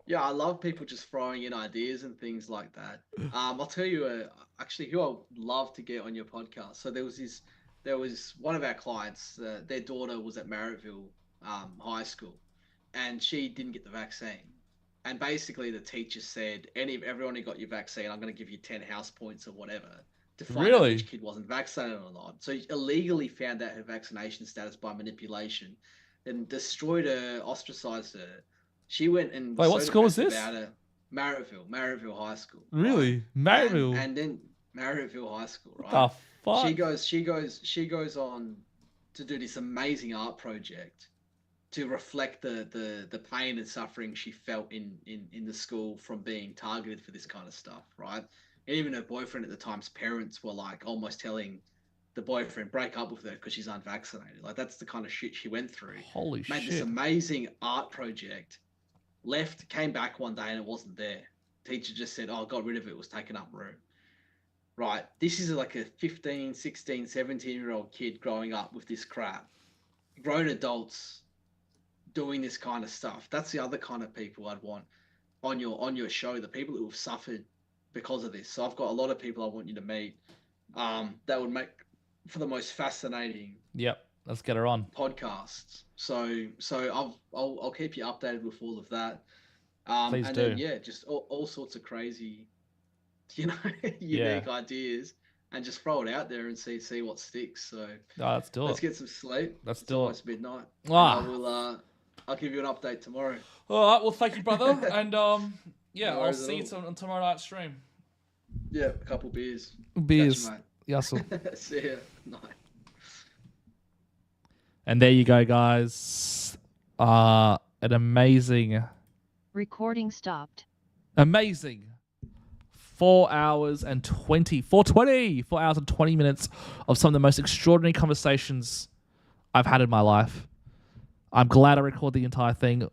yeah, I love people just throwing in ideas and things like that. I'll tell you actually who I'd love to get on your podcast. So there was one of our clients, their daughter was at Marrickville High School, and she didn't get the vaccine. And basically the teacher said, everyone who got your vaccine, I'm going to give you 10 house points or whatever to find out which kid wasn't vaccinated or not. So he illegally found out her vaccination status by manipulation, then destroyed her, ostracized her. She went and wait, what school was this? Marrickville High School. Really, right? Marrickville, and then Marrickville High School, right? What the fuck? She goes on to do this amazing art project to reflect the pain and suffering she felt in the school from being targeted for this kind of stuff, right? And even her boyfriend at the time's parents were like almost telling the boyfriend break up with her because she's unvaccinated. Like that's the kind of shit she went through. Holy shit! Made this amazing art project. Left, came back one day and it wasn't there. Teacher just said, oh, got rid of it. It was taken up room. Right. This is like a 15, 16, 17-year-old kid growing up with this crap. Grown adults doing this kind of stuff. That's the other kind of people I'd want on your show, the people who have suffered because of this. So I've got a lot of people I want you to meet that would make for the most fascinating let's get her on podcasts. So I'll keep you updated with all of that. Please and do. then, yeah, just all sorts of crazy, unique ideas, and just throw it out there and see what sticks. So let's do it. Let's get some sleep. Let's it's do almost it. Midnight. Ah. I'll give you an update tomorrow. All right. Well, thank you, brother. And No I'll worries see you on tomorrow night's stream. Yeah, a couple beers. Beers. Catch you, Yes. mate. See ya. Night. And there you go, guys. An amazing Recording stopped. 4 hours and 20 minutes of some of the most extraordinary conversations I've had in my life. I'm glad I recorded the entire thing.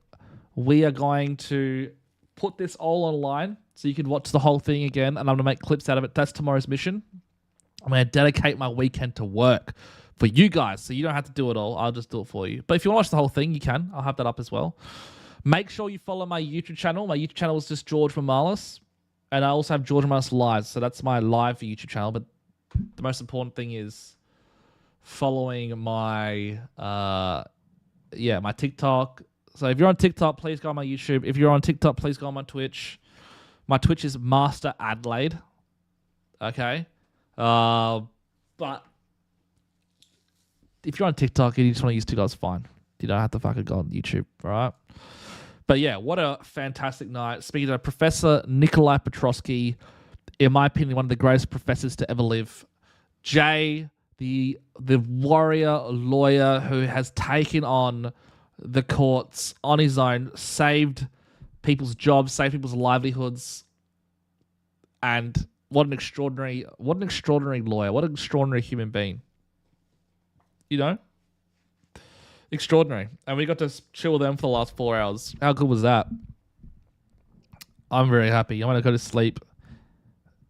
We are going to put this all online so you can watch the whole thing again, and I'm going to make clips out of it. That's tomorrow's mission. I'm going to dedicate my weekend to work for you guys, so you don't have to do it all. I'll just do it for you. But if you want to watch the whole thing, you can. I'll have that up as well. Make sure you follow my YouTube channel. My YouTube channel is just George Mamalis. And I also have George Mamalis Live. So that's my live YouTube channel. But the most important thing is following my my TikTok. So if you're on TikTok, please go on my YouTube. If you're on TikTok, please go on my Twitch. My Twitch is Master Adelaide. Okay? But if you're on TikTok and you just want to use TikTok, it's fine. You don't have to fucking go on YouTube, all right? But yeah, what a fantastic night. Speaking to Professor Nikolai Petrovsky, in my opinion, one of the greatest professors to ever live. Jay, the warrior lawyer who has taken on the courts on his own, saved people's jobs, saved people's livelihoods, and what an extraordinary lawyer, what an extraordinary human being. You know? Extraordinary. And we got to chill with them for the last 4 hours. How good was that? I'm very happy. I'm going to go to sleep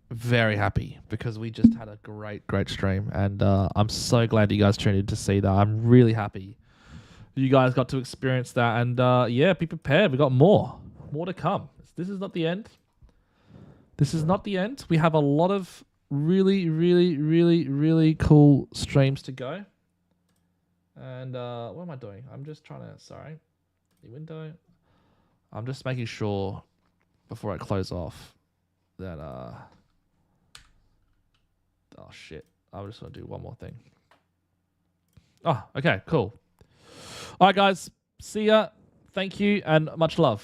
very happy because we just had a great stream. And I'm so glad you guys tuned in to see that. I'm really happy you guys got to experience that. And be prepared. We got more to come. This is not the end. This is not the end. We have a lot of really cool streams to go. And what am I doing? I'm just trying to, the window. I'm just making sure before I close off that, oh shit. I'm just going to do one more thing. Oh, okay, cool. All right, guys. See ya. Thank you and much love.